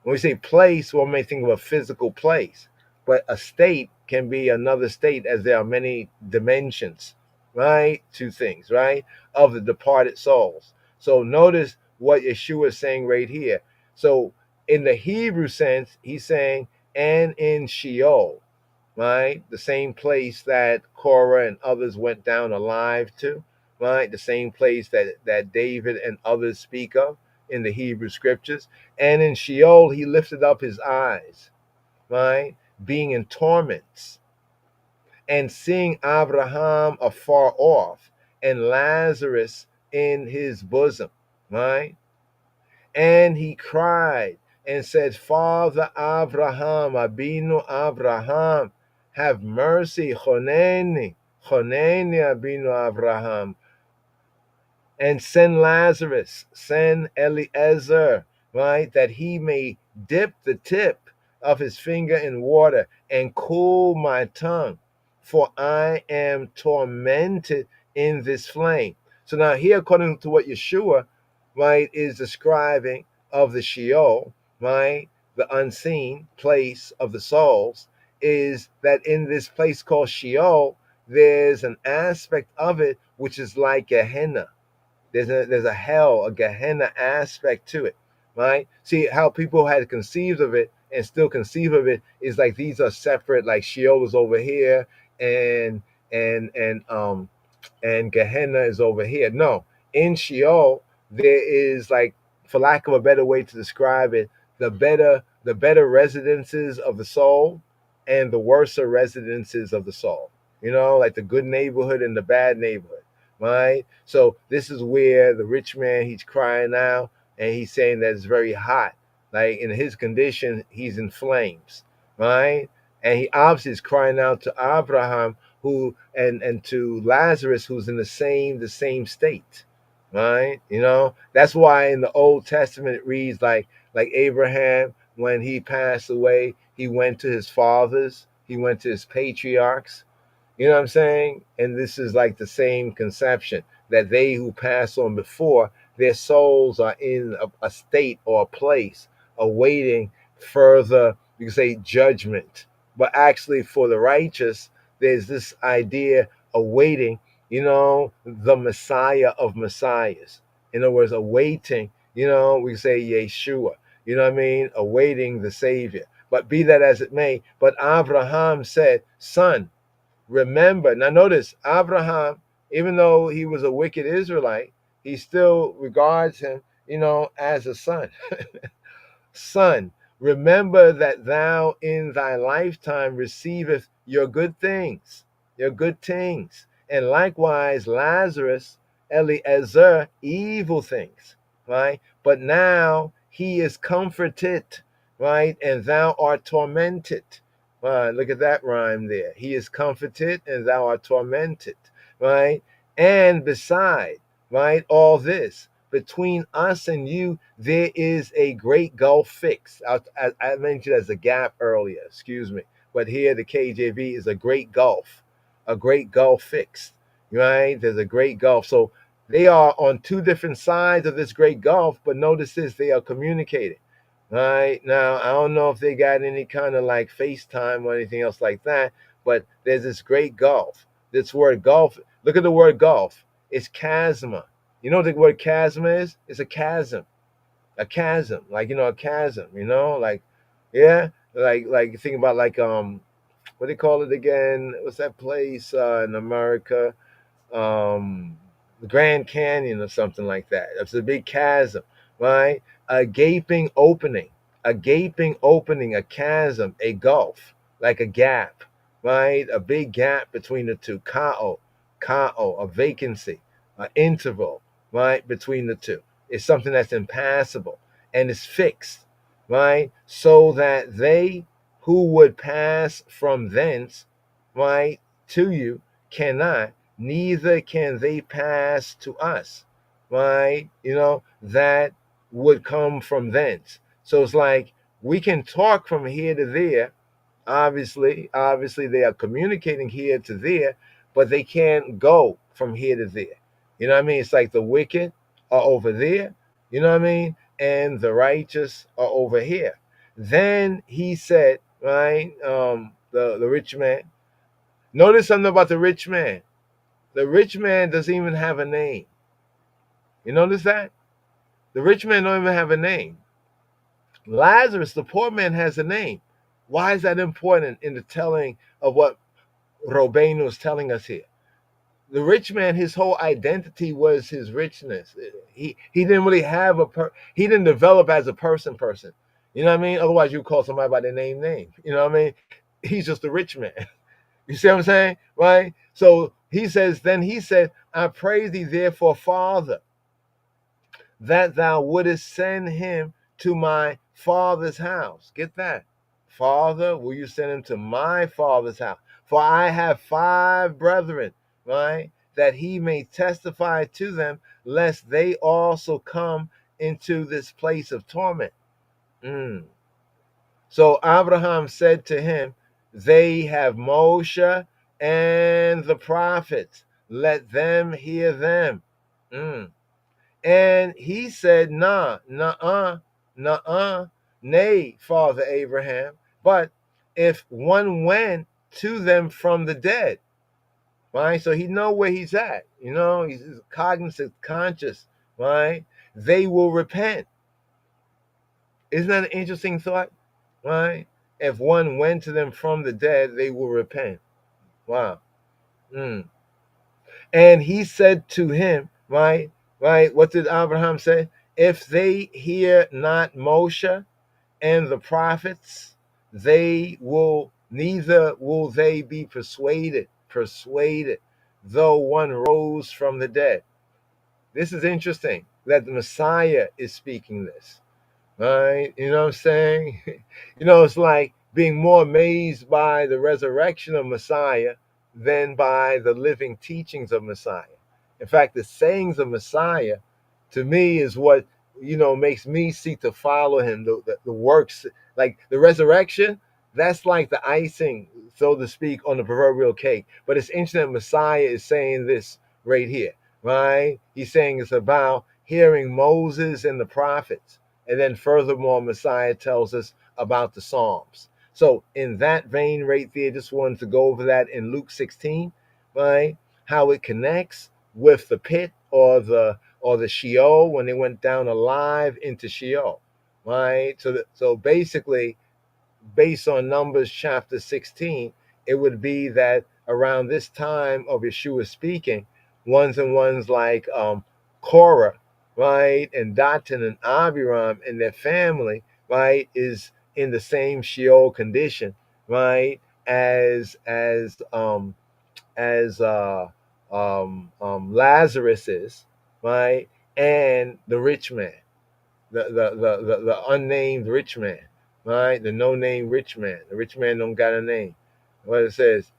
When we say place, one may think of a physical place, but a state can be another state, as there are many dimensions, right, to things, right, of the departed souls. So notice what Yeshua is saying right here. So in the Hebrew sense, he's saying, and in Sheol, right, the same place that Korah and others went down alive to, right, the same place that David and others speak of in the Hebrew scriptures. And in Sheol, he lifted up his eyes, right, being in torments, and seeing Abraham afar off, and Lazarus in his bosom, right? And he cried and said, Father Abraham, Abinu Abraham, have mercy, Choneni Abinu Abraham, and send Lazarus, send Eliezer, right, that he may dip the tip of his finger in water and cool my tongue, for I am tormented in this flame. So now here, according to what Yeshua, right, is describing of the Sheol, right, the unseen place of the souls, is that in this place called Sheol, there's an aspect of it which is like Gehenna. There's a hell, a Gehenna aspect to it, right? See how people had conceived of it and still conceive of it is like these are separate, like Sheol is over here and and and um and Gehenna is over here. No, in Sheol there is, like, for lack of a better way to describe it, the better residences of the soul and the worser residences of the soul. You know, like the good neighborhood and the bad neighborhood, right? So this is where the rich man, he's crying out and he's saying that it's very hot. Like in his condition, he's in flames, right? And he obviously is crying out to Abraham, who and to Lazarus, who's in the same state, right? You know, that's why in the Old Testament it reads like Abraham, when he passed away, he went to his fathers, he went to his patriarchs. You know what I'm saying? And this is like the same conception that they who pass on before, their souls are in a state or a place awaiting further, you can say, judgment. But actually, for the righteous, there's this idea awaiting, you know, the Messiah of Messiahs. In other words, awaiting, you know, we say Yeshua, you know what I mean? Awaiting the Savior. But be that as it may, but Abraham said, son, remember. Now notice, Abraham, even though he was a wicked Israelite, he still regards him, you know, as a son. Son, remember that thou in thy lifetime receiveth your good things, and likewise Lazarus, Eliezer, evil things, right? But now he is comforted, right? And thou art tormented. Right, look at that rhyme there. He is comforted and thou art tormented, right? And beside, right, all this, between us and you, there is a great gulf fixed. I mentioned as a gap earlier, excuse me. But here the KJV is a great gulf fixed, right? There's a great gulf. So they are on two different sides of this great gulf, but notice this, they are communicating. Right now, I don't know if they got any kind of like FaceTime or anything else like that, but there's this great gulf. This word gulf, look at the word gulf. It's chasma. You know what the word chasma is? It's a chasm, like, you know, a chasm, you know, like, yeah, like think about like, what do they call it again? What's that place in America? The Grand Canyon or something like that. It's a big chasm, right? A gaping opening, a chasm, a gulf, like a gap, right? A big gap between the two. Kao, a vacancy, an interval, right, between the two. It's something that's impassable and it's fixed, right? So that they who would pass from thence, right, to you cannot, neither can they pass to us, right? You know, that would come from thence. So it's like we can talk from here to there. Obviously, they are communicating here to there, but they can't go from here to there. You know what I mean? It's like the wicked are over there, you know what I mean? And the righteous are over here. Then he said, right, the rich man. Notice something about the rich man. The rich man doesn't even have a name. You notice that? The rich man don't even have a name. Lazarus, the poor man, has a name. Why is that important in the telling of what Robenu is telling us here? The rich man, his whole identity was his richness. He didn't really have he didn't develop as a person. You know what I mean? Otherwise you call somebody by their name. You know what I mean? He's just a rich man. You see what I'm saying? Right? So he says, then he said, I praise thee therefore, Father, that thou wouldest send him to my father's house. Get that? Father, will you send him to my father's house? For I have 5 brethren, right? That he may testify to them, lest they also come into this place of torment. So Abraham said to him, they have Moshe and the prophets. Let them hear them. Mm. And he said, nah, nuh-uh, nuh-uh, nay, Father Abraham. But if one went to them from the dead, right? So he know where he's at. You know, he's cognizant, conscious, right? They will repent. Isn't that an interesting thought? Right? If one went to them from the dead, they will repent. Wow. Mm. And he said to him, right? Right? What did Abraham say? If they hear not Moshe and the prophets, they will neither will they be persuaded, though one rose from the dead. This is interesting that the Messiah is speaking this. Right? You know what I'm saying? It's like being more amazed by the resurrection of Messiah than by the living teachings of Messiah. In fact, the sayings of Messiah, to me, is what, makes me seek to follow him. The works, like the resurrection, that's like the icing, so to speak, on the proverbial cake. But it's interesting that Messiah is saying this right here, right? He's saying it's about hearing Moses and the prophets. And then furthermore, Messiah tells us about the Psalms. So in that vein right there, just wanted to go over that in Luke 16, right? How it connects with the pit or the Sheol when they went down alive into Sheol, right? So basically, based on Numbers chapter 16, it would be that around this time of Yeshua speaking, ones like Korah, right, and Datan and Abiram and their family, right, is in the same Sheol condition, right, as Lazarus is, right, and the rich man, the unnamed rich man, right? The no name rich man. The rich man don't got a name. What it says,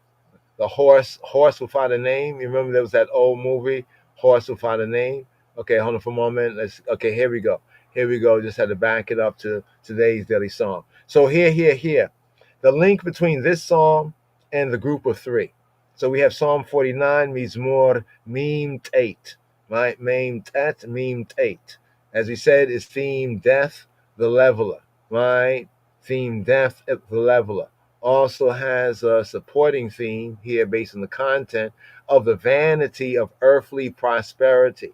the horse without a name. You remember there was that old movie, Horse Without a Name? Okay, hold on for a moment. Okay, here we go. Here we go. Just had to back it up to today's daily psalm. So here. The link between this psalm and the group of three. So we have Psalm 49, Mizmor Mim Tate, right? Mim Tate. As we said, is theme death, the leveler, right? Theme death, the leveler. Also has a supporting theme here based on the content of the vanity of earthly prosperity.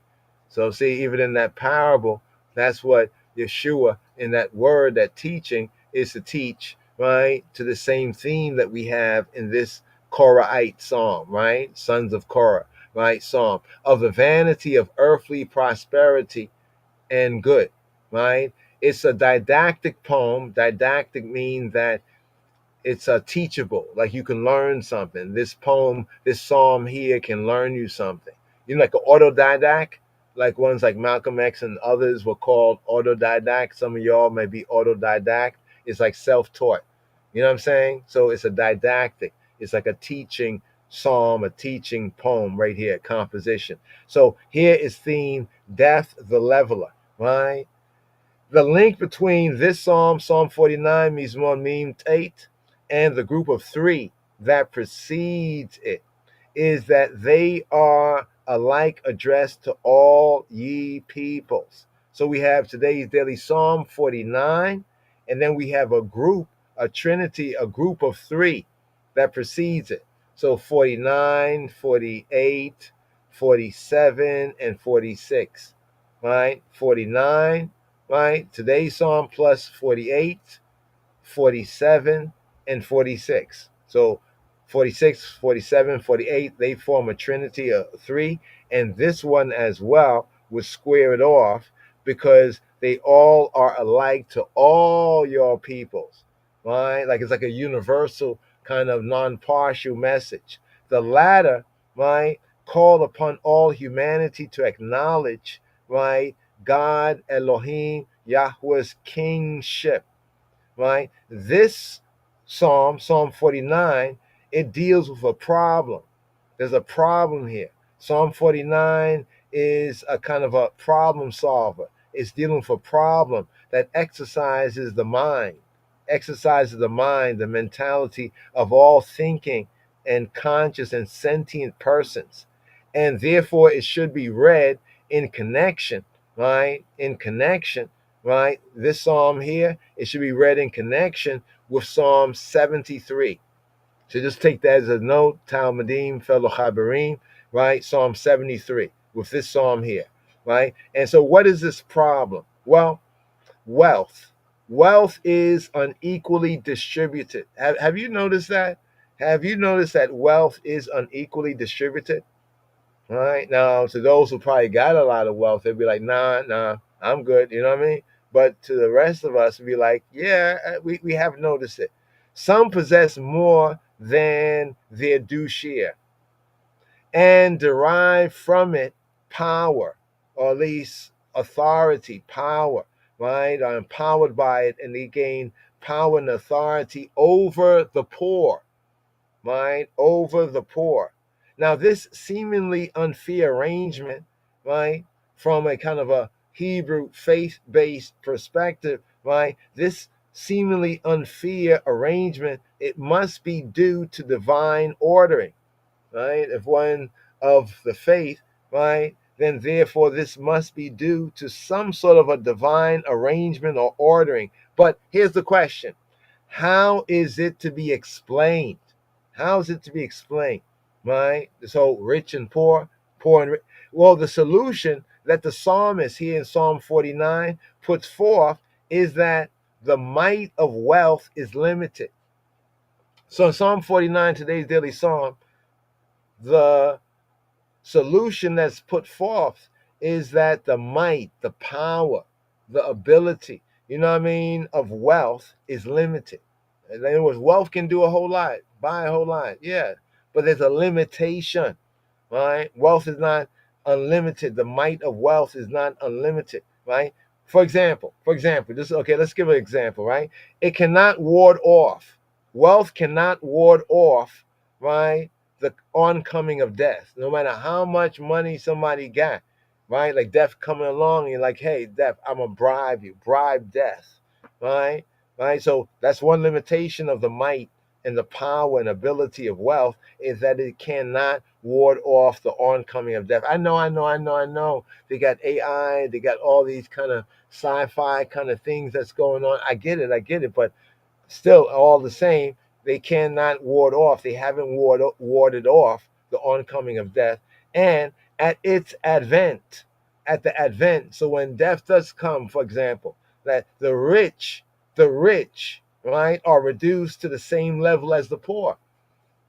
So see, even in that parable, that's what Yeshua in that word, that teaching, is to teach, right, to the same theme that we have in this Korahite psalm, right? Sons of Korah, right? Psalm of the vanity of earthly prosperity and good, right? It's a didactic poem. Didactic means that it's teachable, like you can learn something. This poem, this psalm here can learn you something. Like an autodidact, like ones like Malcolm X and others were called autodidact. Some of y'all may be autodidact. It's like self-taught. You know what I'm saying? So it's a didactic. It's like a teaching psalm, a teaching poem right here, composition. So here is theme death, the leveler, right? The link between this psalm, Psalm 49, Mizmor Mim Tate, and the group of three that precedes it is that they are alike addressed to all ye peoples. So we have today's daily Psalm 49, and then we have a group, a trinity, a group of three that precedes it. So 49, 48, 47, and 46, right? 49, right? Today's Psalm plus 48, 47, and 46. So 46, 47, 48, they form a trinity of three. And this one as well would square it off because they all are alike to all your peoples, right? Like it's like a universal kind of non-partial message. The latter, right, call upon all humanity to acknowledge, right, God, Elohim, Yahweh's kingship, right? This Psalm 49, it deals with a problem. There's a problem here. Psalm 49 is a kind of a problem solver. It's dealing with a problem that exercises the mind, the mentality of all thinking and conscious and sentient persons. And therefore, it should be read in connection, right? In connection, right? This psalm here, it should be read in connection with Psalm 73. So just take that as a note, Talmudim, fellow Chabarim, right? Psalm 73 with this psalm here, right? And so what is this problem? Well, wealth. Wealth is unequally distributed. Have you noticed that? Have you noticed that wealth is unequally distributed? All right. Now, to those who probably got a lot of wealth, they'd be like, nah, I'm good. You know what I mean? But to the rest of us, we'd be like, yeah, we have noticed it. Some possess more than their due share and derive from it power, or at least authority, power, right? Are empowered by it, and they gain power and authority over the poor, right? Over the poor. Now, this seemingly unfair arrangement, right, from a kind of a Hebrew faith-based perspective, right, this seemingly unfair arrangement, it must be due to divine ordering, right? If one of the faith, right, then therefore this must be due to some sort of a divine arrangement or ordering. But here's the question: how is it to be explained? How is it to be explained? Right? So rich and poor, poor and rich. Well, the solution that the psalmist here in Psalm 49 puts forth is that the might of wealth is limited. So in Psalm 49, today's daily psalm, the solution that's put forth is that the might, the power, the ability, you know what I mean, of wealth is limited. In other words, wealth can do a whole lot, buy a whole lot, yeah, but there's a limitation, right? Wealth is not unlimited. The might of wealth is not unlimited, right? For example, let's give an example, right? It cannot ward off. Wealth cannot ward off, right, the oncoming of death. No matter how much money somebody got, right? Like death coming along, and you're like, hey, death, I'm gonna bribe you, bribe death, right? Right. So that's one limitation of the might and the power and ability of wealth, is that it cannot ward off the oncoming of death. I know. They got AI, they got all these kind of sci-fi kind of things that's going on. I get it, but still, all the same, they cannot ward off. They haven't warded off the oncoming of death. And at its advent, so when death does come, for example, that the rich, right, are reduced to the same level as the poor,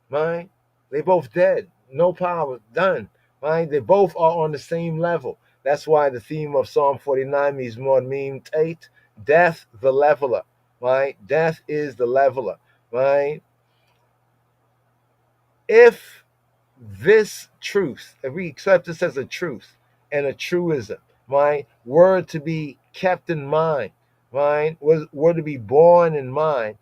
right? They both dead, no power, done, right? They both are on the same level. That's why the theme of Psalm 49 means more mean tate, death the leveler, right? Death is the leveler, right? If this truth, if we accept this as a truth and a truism, right, were to be kept in mind, right, were to be borne in mind,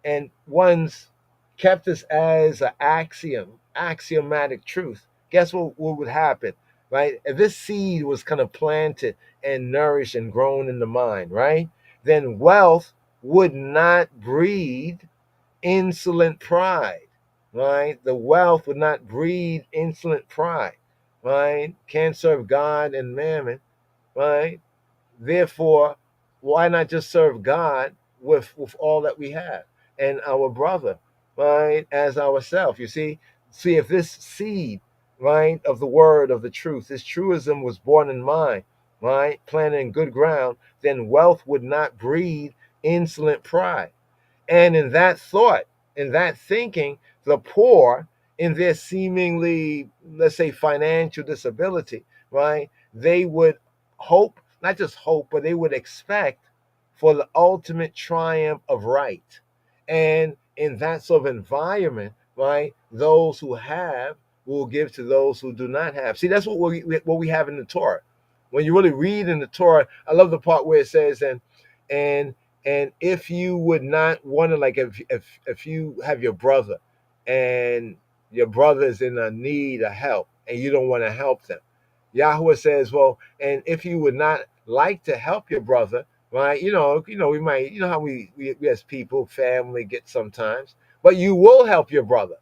and one's kept this as an axiomatic truth, guess what would happen, right? If this seed was kind of planted and nourished and grown in the mind, right, then wealth would not breed insolent pride, right? The wealth would not breed insolent pride, right? Can't serve God and mammon, right? Therefore, why not just serve God with all that we have, and our brother, right, as ourselves? You see if this seed, right, of the word of the truth, this truism was born in mind, right, planted in good ground, then wealth would not breed insolent pride. And in that thought, in that thinking, the poor, in their seemingly, let's say, financial disability, right, they would hope, not just hope, but they would expect for the ultimate triumph of right. And in that sort of environment, right, those who have will give to those who do not have. See, that's what we have in the Torah. When you really read in the Torah, I love the part where it says, and if you would not want to, like, if you have your brother and your brother is in a need of help and you don't want to help them, Yahweh says, well, and if you would not like to help your brother, right? We might, how we as people, family get sometimes, but you will help your brother.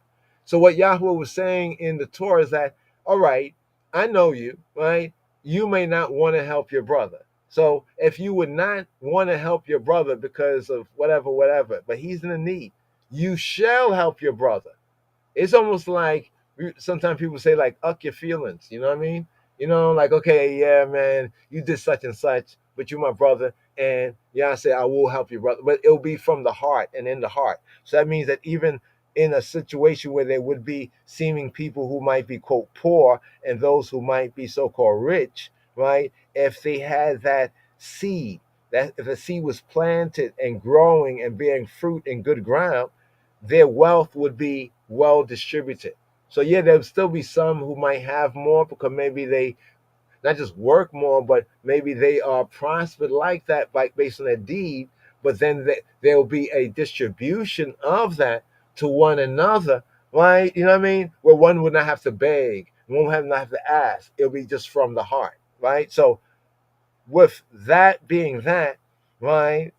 So what Yahweh was saying in the Torah is that, all right, I know you, right? you may not want to help your brother. So if you would not want to help your brother because of whatever, but he's in a need, you shall help your brother. It's almost like sometimes people say like uck your feelings, you know what I mean? You know, like, okay, yeah, man, you did such and such, but you're my brother, and yeah, I say I will help your brother, but it'll be from the heart and in the heart. So that means that even in a situation where there would be seeming people who might be quote poor and those who might be so-called rich, right? If they had that seed, that if the seed was planted and growing and bearing fruit in good ground, their wealth would be well distributed. So yeah, there'll still be some who might have more because maybe they not just work more, but maybe they are prospered like that by based on their deed. But then there will be a distribution of that to one another, right? You know what I mean? Where one would not have to beg, one would not have to ask. It'll be just from the heart, right? So with that being that, right?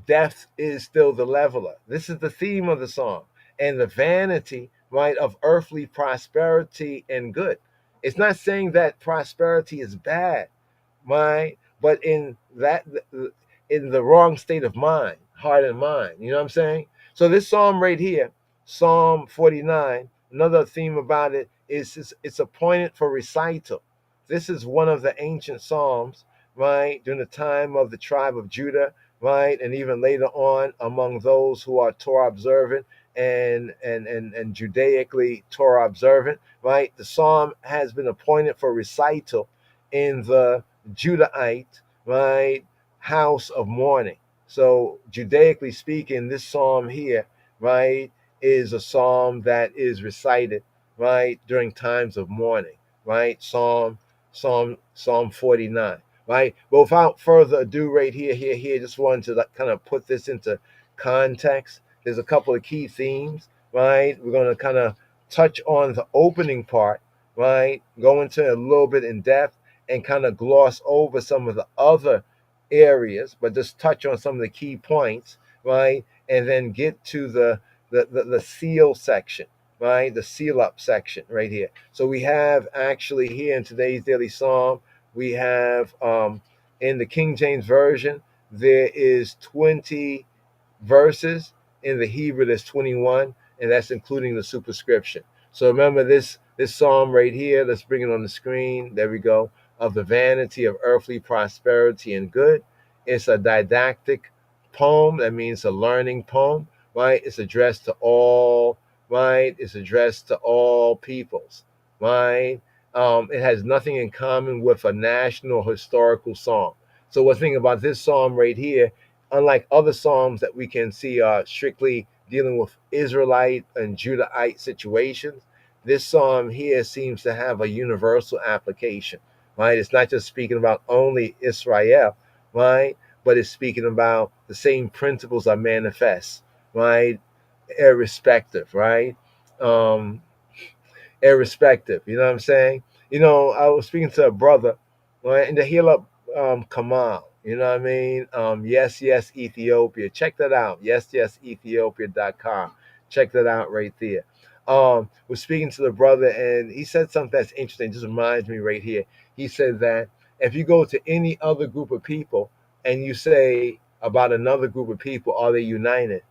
Death is still the leveler. This is the theme of the song. And the vanity, right, of earthly prosperity and good. It's not saying that prosperity is bad, right? But in the wrong state of mind, heart and mind. You know what I'm saying? So this psalm right here, Psalm 49, another theme about it is it's appointed for recital. This is one of the ancient psalms, right, during the time of the tribe of Judah, right, and even later on among those who are Torah observant and Judaically Torah observant, right. The psalm has been appointed for recital in the Judahite, right, house of mourning. So Judaically speaking, this psalm here, right, is a psalm that is recited, right, during times of mourning, right. Psalm 49. Right. But without further ado, right here, just wanted to kind of put this into context. There's a couple of key themes, right? We're going to kind of touch on the opening part, right? Go into a little bit in depth and kind of gloss over some of the other areas, but just touch on some of the key points, right? And then get to the seal section, right? The seal up section right here. So we have actually here in today's daily psalm, we have in the King James Version, there is 20 verses. In the Hebrew, there's 21, and that's including the superscription. So remember this psalm right here. Let's bring it on the screen. There we go. Of the vanity of earthly prosperity and good. It's a didactic poem. That means a learning poem, right? It's addressed to all, right? It's addressed to all peoples, right? It has nothing in common with a national historical psalm. So what's thing about this psalm right here, unlike other psalms that we can see are strictly dealing with Israelite and Judahite situations, this psalm here seems to have a universal application, right? It's not just speaking about only Israel, right? But it's speaking about the same principles are manifest, right? Irrespective, right? Irrespective. You know what I'm saying? You know, I was speaking to a brother, right, and to heal up Kamal. You know what I mean? Yes, Ethiopia. Check that out. Ethiopia.com. Check that out right there. Was speaking to the brother, and he said something that's interesting. Just reminds me right here. He said that if you go to any other group of people and you say about another group of people, are they united?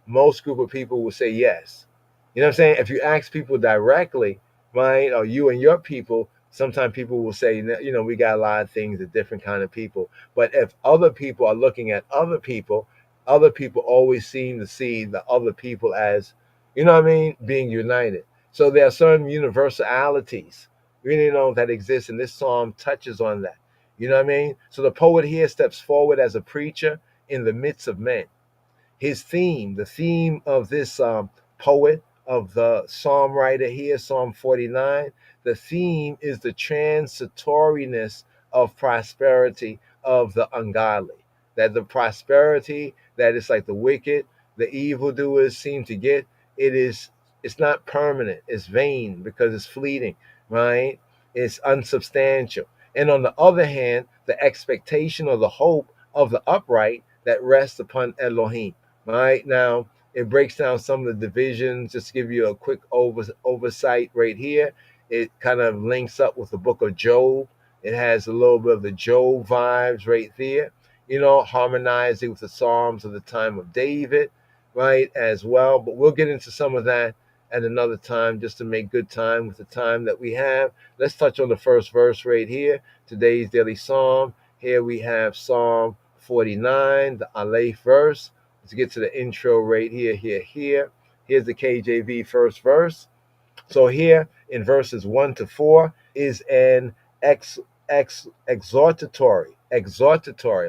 Most group of people will say yes. You know what I'm saying? If you ask people directly, right, or you and your people, sometimes people will say, you know, we got a lot of things, a different kind of people. But if other people are looking at other people always seem to see the other people as, you know what I mean, being united. So there are certain universalities, you know, that exist, and this psalm touches on that. You know what I mean? So the poet here steps forward as a preacher in the midst of men. His theme, the theme of this poet, of the psalm writer here, Psalm 49, the theme is the transitoriness of prosperity of the ungodly. That the prosperity that is like the wicked, the evildoers seem to get, it's not permanent. It's vain because it's fleeting, right? It's unsubstantial. And on the other hand, the expectation or the hope of the upright that rests upon Elohim. Right now, it breaks down some of the divisions. Just to give you a quick oversight right here. It kind of links up with the book of Job. It has a little bit of the Job vibes right there, harmonizing with the Psalms of the time of David, right, as well. But we'll get into some of that at another time just to make good time with the time that we have. Let's touch on the first verse right here. Today's daily psalm. Here we have Psalm 49, the Aleph verse. Let's get to the intro right here, here. Here's the KJV first verse. So here in verses 1 to 4 is an exhortatory,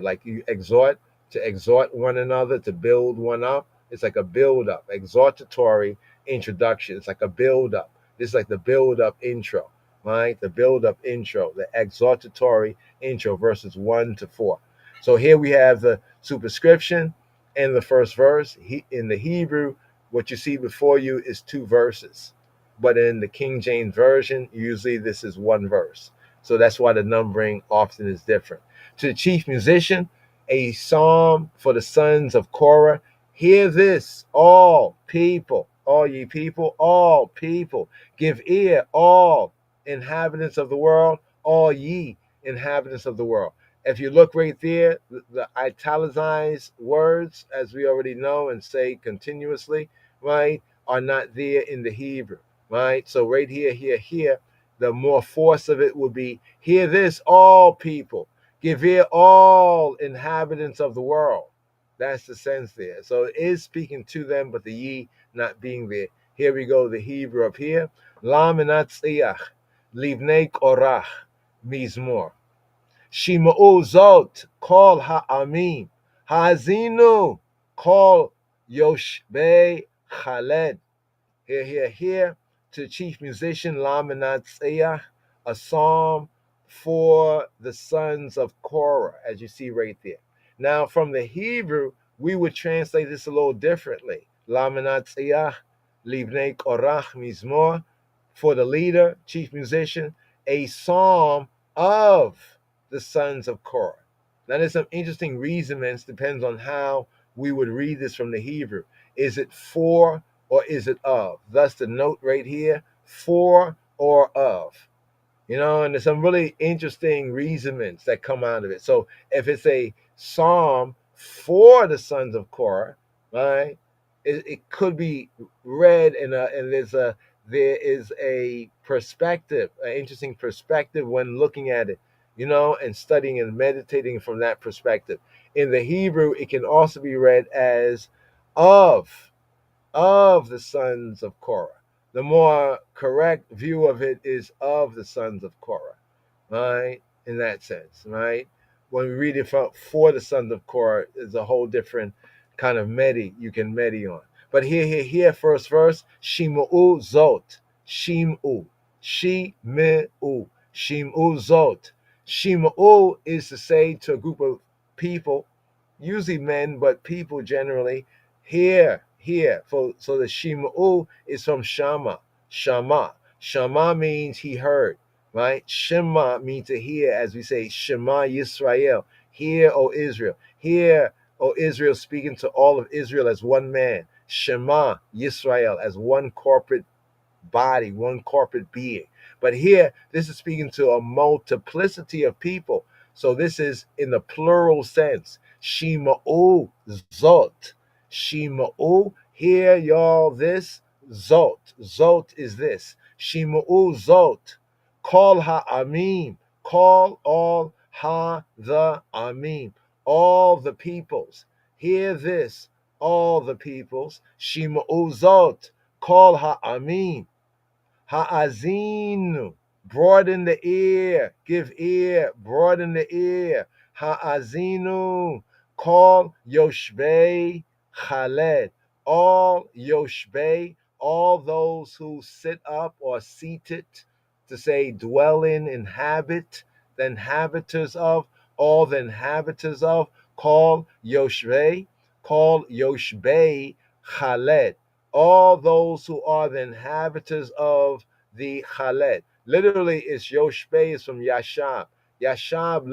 like you exhort to exhort one another, to build one up. It's like a build up, exhortatory introduction. It's like a build up. This is like the build up intro, right? The build up intro, the exhortatory intro, verses 1 to 4. So here we have the superscription and the first verse. In the Hebrew, what you see before you is 2 verses. But in the King James Version, usually this is 1 verse. So that's why the numbering often is different. To the chief musician, a psalm for the sons of Korah. Hear this, all people, all ye people, all people. Give ear, all inhabitants of the world, all ye inhabitants of the world. If you look right there, the italicized words, as we already know and say continuously, right, are not there in the Hebrew. Right? So right here, the more force of it would be, hear this, all people. Give ear, all inhabitants of the world. That's the sense there. So it is speaking to them, but the ye not being there. Here we go, the Hebrew up here. La menatziach, livnei Korah, mizmor. Shima'u zot, kol ha'amim. Ha'azinu, kol yoshbei chaled. Here. To the chief musician, La Menatziach, a psalm for the sons of Korah, as you see right there. Now, from the Hebrew, we would translate this a little differently. La Menatziach, Livnei Korah Mizmor, for the leader, chief musician, a psalm of the sons of Korah. Now, there's some interesting reasonings, depends on how we would read this from the Hebrew. Is it for or is it of? Thus the note right here, for or of. And there's some really interesting reasonings that come out of it. So if it's a psalm for the sons of Korah, right, it could be read and there is a perspective, an interesting perspective when looking at it, and studying and meditating from that perspective. In the Hebrew, it can also be read as of the sons of Korah. The more correct view of it is of the sons of Korah, right? In that sense, right? When we read it for the sons of Korah, is a whole different kind of medi you can medi on. But here, first verse, Shim'u zot, Shim'u, Shim'u, Shim'u zot. Shim'u is to say to a group of people, usually men, but people generally, here. So the Shim'u is from Shama. Shama means he heard, right? Shema means to hear, as we say, Shema Yisrael. Hear, O Israel. Hear, O Israel, speaking to all of Israel as one man. Shema Yisrael, as one corporate body, one corporate being. But here, this is speaking to a multiplicity of people. So this is in the plural sense. Shima'u zot. Shima'u, hear y'all this. Zot. Zot is this. Shima'u zot. Call ha'amim. Call all the amim. All the peoples. Hear this. All the peoples. Shima'u zot. Call ha'amim. Ha'azinu. Broaden the ear. Give ear. Broaden the ear. Ha'azinu. Call Yoshbei Chaled. All Yoshbei, all those who sit up or seated, to say dwell in, inhabit, the inhabitants of, all the inhabitants of, call Yoshbei Chaled. All those who are the inhabitants of the Chaled. Literally, it's Yoshbei is from Yashab. Yashab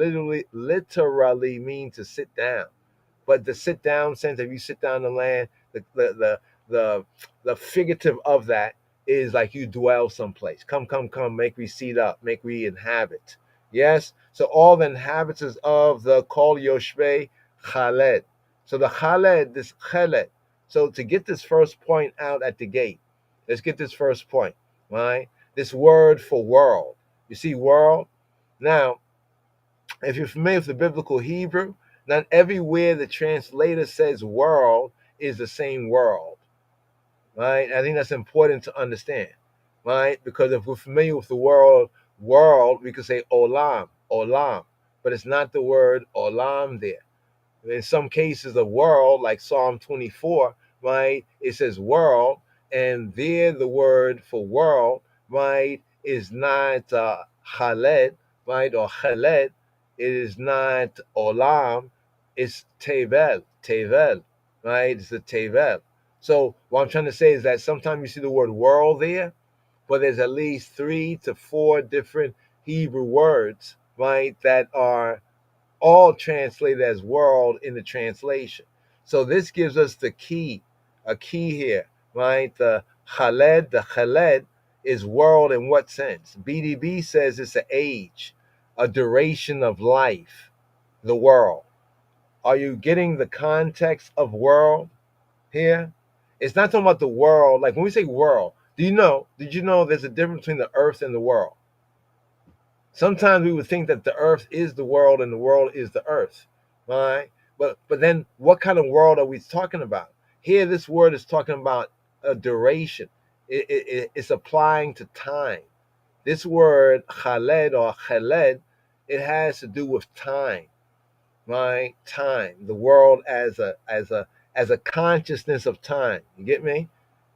literally means to sit down. But the sit down sense, if you sit down on the land, the figurative of that is like you dwell someplace. Come, come, come, make we seat up, make we inhabit. Yes? So all the inhabitants of the Kol Yoshvei Chaled. So the Chaled, this Chaled. So to get this first point out at the gate, let's get this first point, right? This word for world. You see world? Now, if you're familiar with the biblical Hebrew, not everywhere the translator says world is the same world. Right? I think that's important to understand, right? Because if we're familiar with the word world, we could say olam, olam, but it's not the word olam there. In some cases, the world, like Psalm 24, right, it says world, and there the word for world, right, is not chaled, right, or chaled. It is not olam, it's tevel, tevel, right? It's the tevel. So what I'm trying to say is that sometimes you see the word world there, but there's at least 3 to 4 different Hebrew words, right, that are all translated as world in the translation. So this gives us the key, a key here, right? The chaled is world in what sense? BDB says it's an age, a duration of life, the world. Are you getting the context of world here? It's not talking about the world. Like when we say world, did you know there's a difference between the earth and the world? Sometimes we would think that the earth is the world and the world is the earth, right? But then what kind of world are we talking about? Here, this word is talking about a duration. It's applying to time. This word chaled or chaled, it has to do with time, right? Time, the world as a consciousness of time. You get me?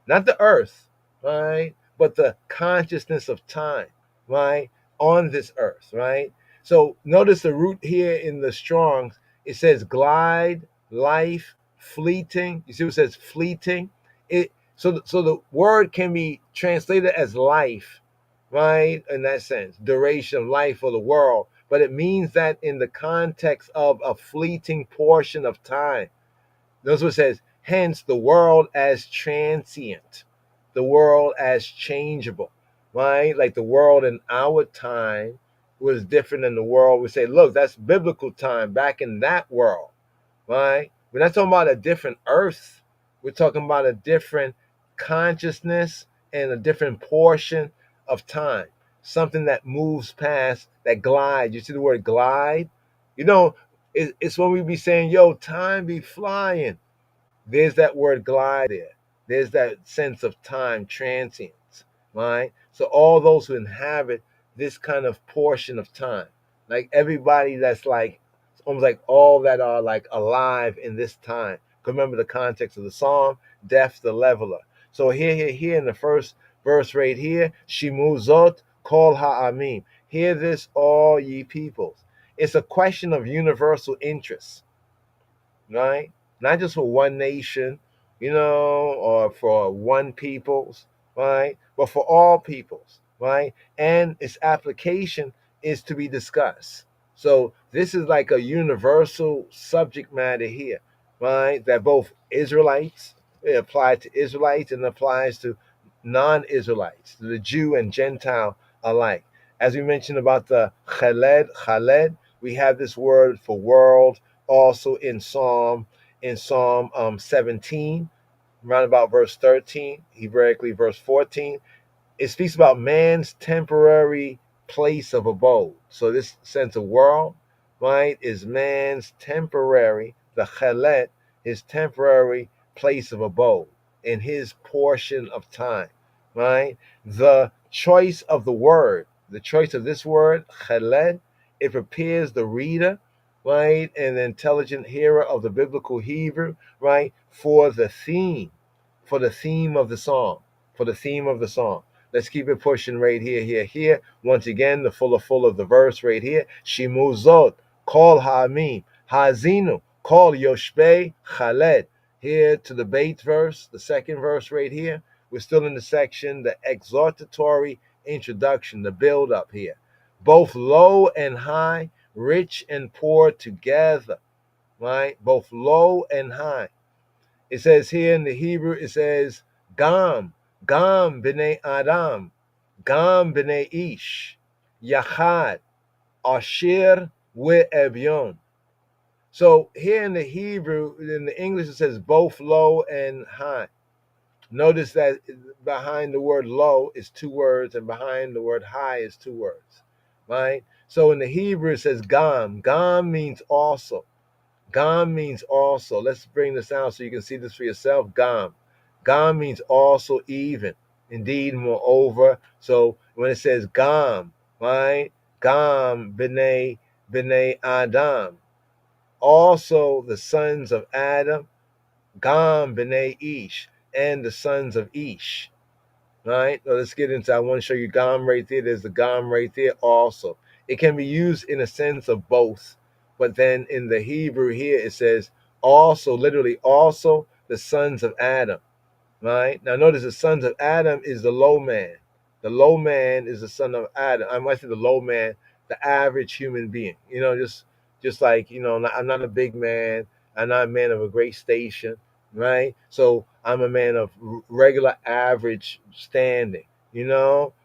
Not the earth, right? But the consciousness of time, right? On this earth, right? So notice the root here in the Strong's, it says glide, life, fleeting. You see what it says fleeting? So the word can be translated as life, right? In that sense, duration of life for the world, but it means that in the context of a fleeting portion of time. Notice what it says, hence the world as transient, the world as changeable, right? Like the world in our time was different than the world. We say, look, that's biblical time back in that world, right? We're not talking about a different earth. We're talking about a different consciousness and a different portion of time, something that moves past, that glides. You see the word glide? It's when we be saying, yo, time be flying. There's that word glide there. There's that sense of time, transience, right? So all those who inhabit this kind of portion of time, like everybody that's like, almost like all that are like alive in this time. Remember the context of the psalm, death the leveler. So here in the first verse right here, Shimuzot kol ha'amim. Hear this, all ye peoples. It's a question of universal interest, right? Not just for one nation, or for one peoples, right? But for all peoples, right? And its application is to be discussed. So this is like a universal subject matter here, right? That both Israelites, it applies to Israelites and applies to non-Israelites, the Jew and Gentile alike. As we mentioned about the chaled, we have this word for world also in Psalm 17, around about verse 13, Hebraically verse 14. It speaks about man's temporary place of abode. So this sense of world, right, is man's temporary, the chelet, his temporary place of abode in his portion of time, right? The choice of the word, the choice of this word, chelet, it prepares the reader, right, and the intelligent hearer of the biblical Hebrew, right, for the theme of the song, Let's keep it pushing right here. Once again, the full of the verse right here. Shimuzot, kol ha'amim, hazinu, kol yoshbei chaled. Here to the bait verse, the second verse right here. We're still in the section, the exhortatory introduction, the build up here. Both low and high, rich and poor together, right? Both low and high. It says here in the Hebrew, it says, Gam, Gam b'nei Adam, Gam b'nei Ish, Yachad, Asher ve'Evyon. So here in the Hebrew, in the English, it says both low and high. Notice that behind the word low is 2 words, and behind the word high is 2 words, right? So in the Hebrew, it says Gam. Gam means also. Gam means also. Let's bring this out so you can see this for yourself. Gam. Gam means also, even. Indeed, moreover. So when it says Gam, right? Gam b'nei Adam. Also the sons of Adam. Gam b'nei Ish. And the sons of Ish. Right? So let's get into, I want to show you Gam right there. There's the Gam right there also. It can be used in a sense of both. But then in the Hebrew here, it says also, literally also the sons of Adam. Right? Now notice the sons of Adam is the low man. The low man is the son of Adam. I might say the low man, the average human being. Just like, I'm not a big man. I'm not a man of a great station, right? So I'm a man of regular average standing,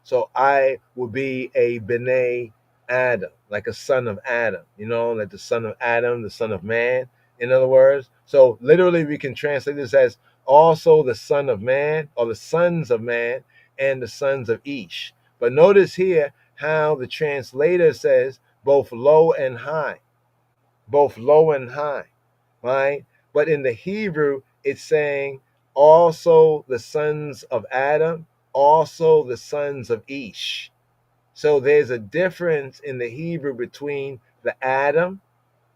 So I would be a B'nai Adam, like a son of Adam, like the son of Adam, the son of man, in other words. So literally we can translate this as also the son of man, or the sons of man, and the sons of Ish. But notice here how the translator says both low and high, right? But in the Hebrew, it's saying also the sons of Adam, also the sons of Ish. So there's a difference in the Hebrew between the Adam,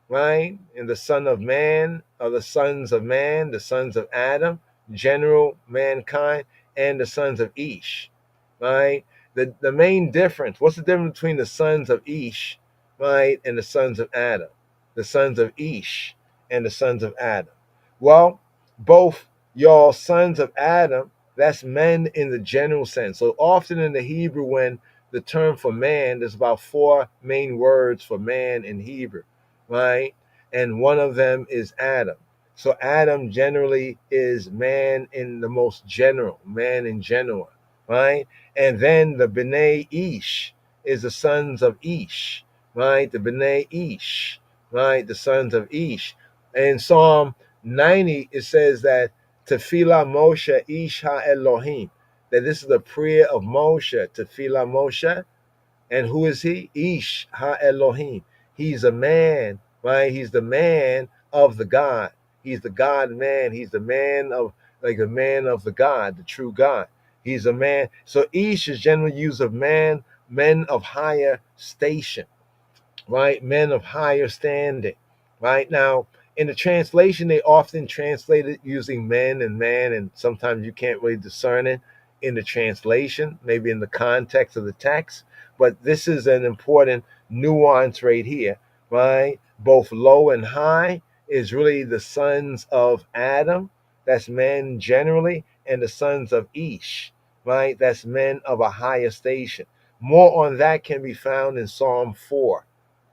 right, and the son of man, or the sons of man, the sons of Adam, general mankind, and the sons of Ish, right? The main difference, what's the difference between the sons of Ish, right, and the sons of Adam? The sons of Ish and the sons of Adam. Well, both y'all sons of Adam, that's men in the general sense. So often in the Hebrew, when the term for man, there's about 4 main words for man in Hebrew, right? And one of them is Adam. So Adam generally is man in the most general, man in general, right? And then the B'nai Ish is the sons of Ish, right? The B'nai Ish, right? The sons of Ish. In Psalm 90, it says that Tefillah Moshe Ish Ha-Elohim, that this is the prayer of Moshe, Tefillah Moshe. And who is he? Ish Ha-Elohim. He's a man, right? He's the man of the God. He's the God man. He's the man of, like the man of the God, the true God. He's a man. So Ish is generally used of man, men of higher station, right? Men of higher standing, right? Now, in the translation, they often translate it using men and man, and sometimes you can't really discern it in the translation, maybe in the context of the text. But this is an important nuance right here, right? Both low and high is really the sons of Adam, that's men generally, and the sons of Ish, right? That's men of a higher station. More on that can be found in Psalm 4,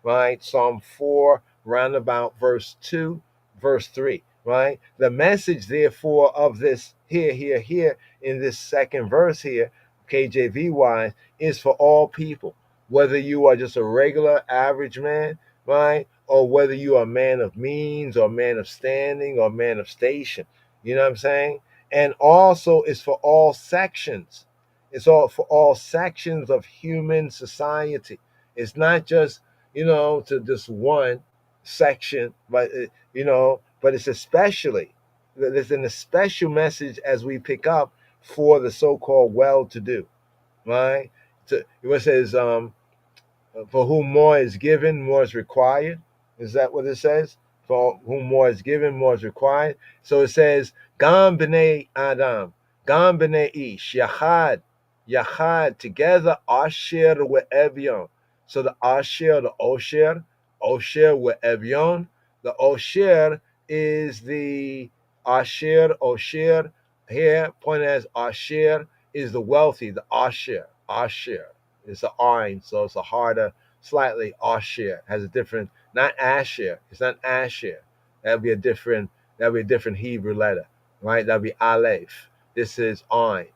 right? Psalm 4, roundabout verse 2, verse 3, right? The message, therefore, of this here in this second verse here, KJV wise, is for all people, whether you are just a regular average man, right? Or whether you are a man of means, or a man of standing, or a man of station. You know what I'm saying? And also it's for all sections. It's all for all sections of human society. It's not just, to this one section, but but it's especially, there's an especial message as we pick up for the so-called well-to-do, right? It says, for whom more is given, more is required. Is that what it says? For whom more is given, more is required. So it says, Gam b'nei Adam, Gam b'nei Ish, Yachad, together, Asher ve'Evyon. So the Asher, the Osher ve'Evyon. The Osher is the Osher. Here, pointed as Asher, is the wealthy, the Asher. It's an Ein, so it's a harder, slightly Asher. Has a different, not Asher. It's not Asher. That'd be a different Hebrew letter, right? That'd be Aleph. This is Ein.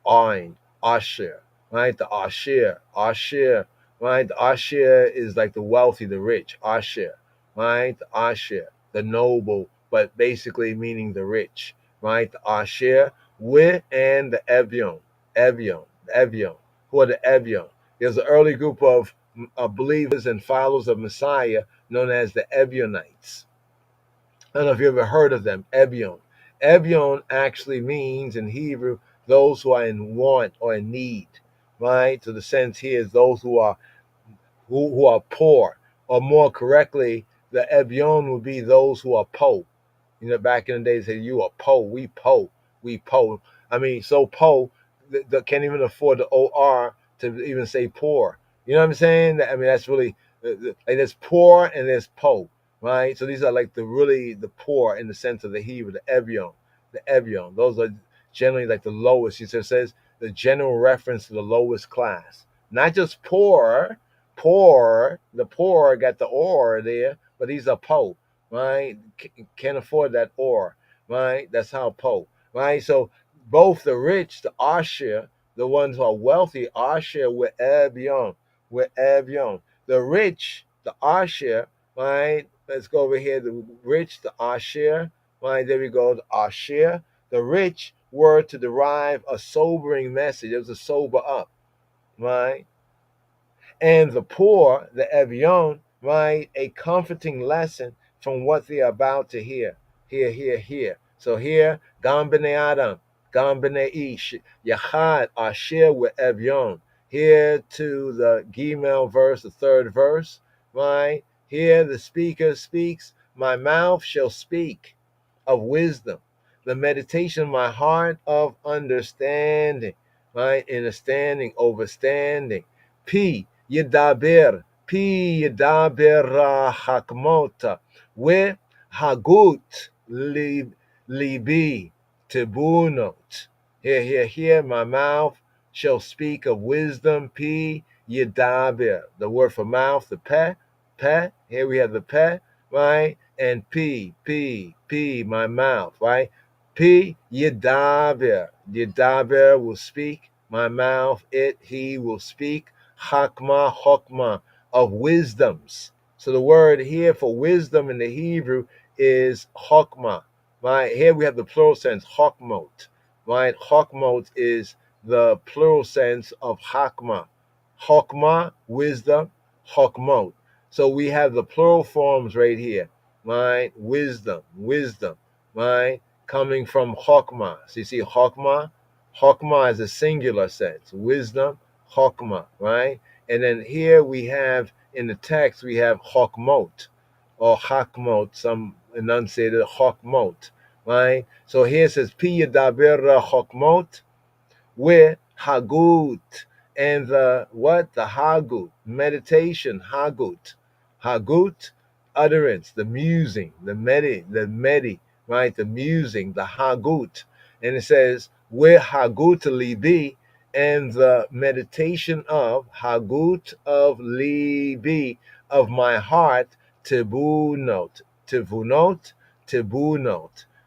Ain, Asher, right? The Asher, Asher, right? The Asher is like the wealthy, the rich, Asher, right? The Asher, the noble, but basically meaning the rich, right? The Asher, with and the Evion, Evion. Who are the Evion? There's an early group of believers and followers of Messiah known as the Evionites. I don't know if you ever heard of them, Evion. Evion actually means in Hebrew those who are in want or in need, right? So the sense here is those who are poor, or more correctly, the Evion would be those who are po. Back in the days, they said you are po, we po, we po. I mean, so po, that can't even afford the OR to even say poor. You know what I'm saying? I mean, that's really like there's poor and there's po, right? So these are like the poor in the sense of the Hebrew, the Evion. Those are generally like the lowest. He says the general reference to the lowest class, not just poor. The poor got the or there, but these are po, right? Can't afford that or, right? That's how po, right? So both the rich, the Asher, the ones who are wealthy, Asher with Evion, The rich, the Asher, right? Let's go over here. The rich, the Asher, right? There we go. The Asher, the rich were to derive a sobering message. It was a sober up, right? And the poor, the Evion, right? A comforting lesson from what they are about to hear. Hear. So here, Gam B'nai Adam, Gam B'nai Ish, Yachad, Asher with Evion. Here to the Gimel verse, the third verse, right? Here the speaker speaks, my mouth shall speak of wisdom, the meditation of my heart of understanding, right? Understanding, overstanding. Yedaber hakmota, we hagut libi tibunot. Here, my mouth shall speak of wisdom. Yedaber, the word for mouth, the peh. Here we have the peh, right? And p, my mouth, right? Yedaber will speak, my mouth, he will speak. Chokmah, of wisdoms. So the word here for wisdom in the Hebrew is chokmah, right? Here we have the plural sense, chokmot, right? Chokmot is the plural sense of chokmah. Chokmah, wisdom, chokmot. So we have the plural forms right here, right? Wisdom, right? Coming from chokmah. So you see chokmah is a singular sense. Wisdom, chokmah, right? And then here we have, in the text, we have chokmot, or chakmot, some enunciated chokmot, right? So here it says, pi yedaber chokmot, with hagut, and the hagut, meditation, hagut, utterance, the musing, the medi, right? The musing, the hagut. And it says, with hagut libi, and the meditation of hagut of libi, of my heart, tibunot,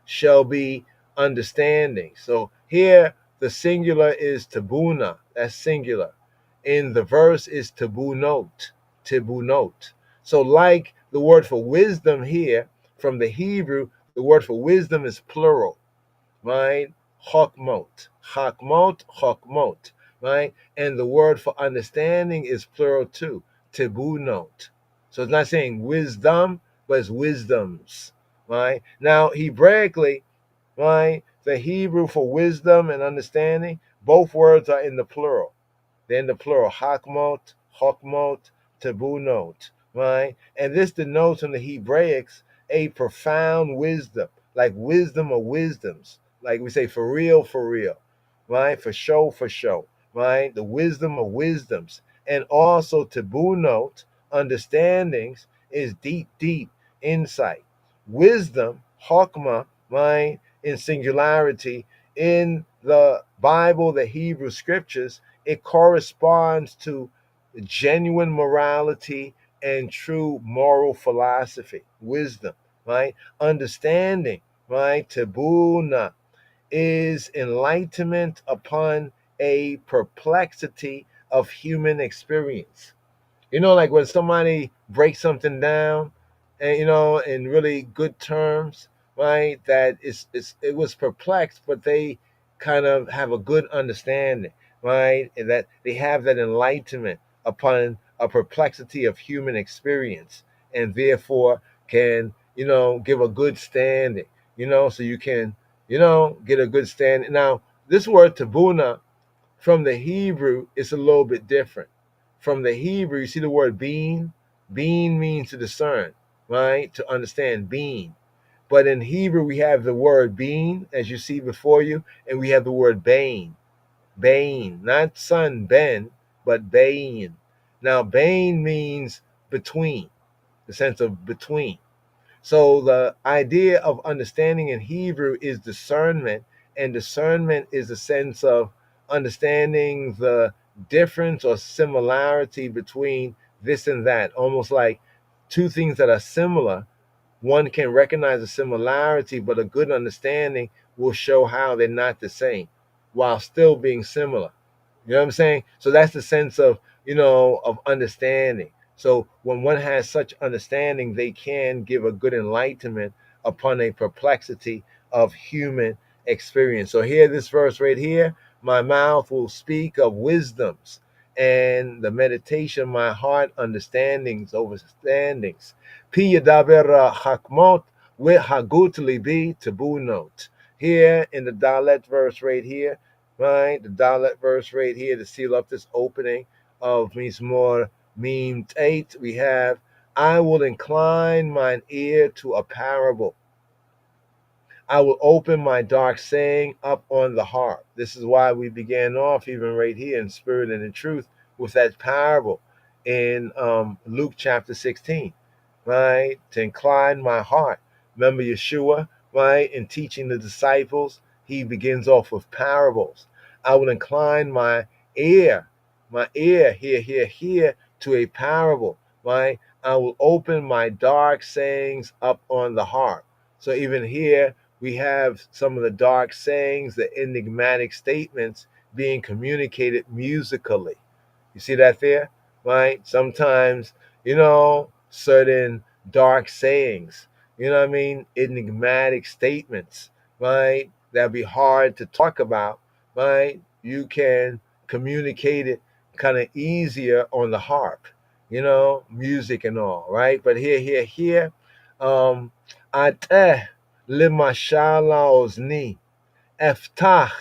shall be understanding. So here the singular is tabuna, that's singular. In the verse is tabunot. So like the word for wisdom here, from the Hebrew, the word for wisdom is plural, right? Chokmot, right? And the word for understanding is plural too, tibunot. So it's not saying wisdom, but it's wisdoms, right? Now, Hebraically, right, the Hebrew for wisdom and understanding, both words are in the plural. They're in the plural, chokmot, tibunot, right? And this denotes in the Hebraics a profound wisdom, like wisdom or wisdoms. Like we say, for real, right? For show, right? The wisdom of wisdoms. And also tibunot, understandings, is deep insight. Wisdom, chokmah, right, in singularity, in the Bible, the Hebrew scriptures, it corresponds to genuine morality and true moral philosophy, wisdom, right? Understanding, right? Tabuna is enlightenment upon a perplexity of human experience. You know, like when somebody breaks something down, and in really good terms, right? That it was perplexed, but they kind of have a good understanding, right? And that they have that enlightenment upon a perplexity of human experience, and therefore can give a good standing. So you can get a good standing. Now, this word tabuna from the Hebrew is a little bit different. From the Hebrew, you see the word being. Being means to discern, right? To understand being. But in Hebrew, we have the word being, as you see before you, and we have the word bain. Bain, not son ben, but bain. Now, bain means between, the sense of between. So the idea of understanding in Hebrew is discernment, and discernment is a sense of understanding the difference or similarity between this and that, almost like two things that are similar. One can recognize a similarity, but a good understanding will show how they're not the same while still being similar. You know what I'm saying? So that's the sense of, of understanding. So when one has such understanding, they can give a good enlightenment upon a perplexity of human experience. So here, this verse right here, my mouth will speak of wisdoms, and the meditation, my heart, understandings, overstandings. Pi yadaber hakmot with hagut libi tabunot. Here in the Dalet verse right here, right? The Dalet verse right here to seal up this opening of Mizmor Mim 8, we have, I will incline mine ear to a parable. I will open my dark saying up on the harp. This is why we began off even right here in spirit and in truth with that parable in Luke chapter 16, right? To incline my heart. Remember Yeshua, right? In teaching the disciples, he begins off with parables. I will incline my ear, hear to a parable, right? I will open my dark sayings up on the harp. So even here, we have some of the dark sayings, the enigmatic statements being communicated musically. You see that there, right? Sometimes, certain dark sayings, what I mean? Enigmatic statements, right? That'd be hard to talk about, right? You can communicate it kind of easier on the harp, music and all, right? But here, ateh limashala ozni, eftach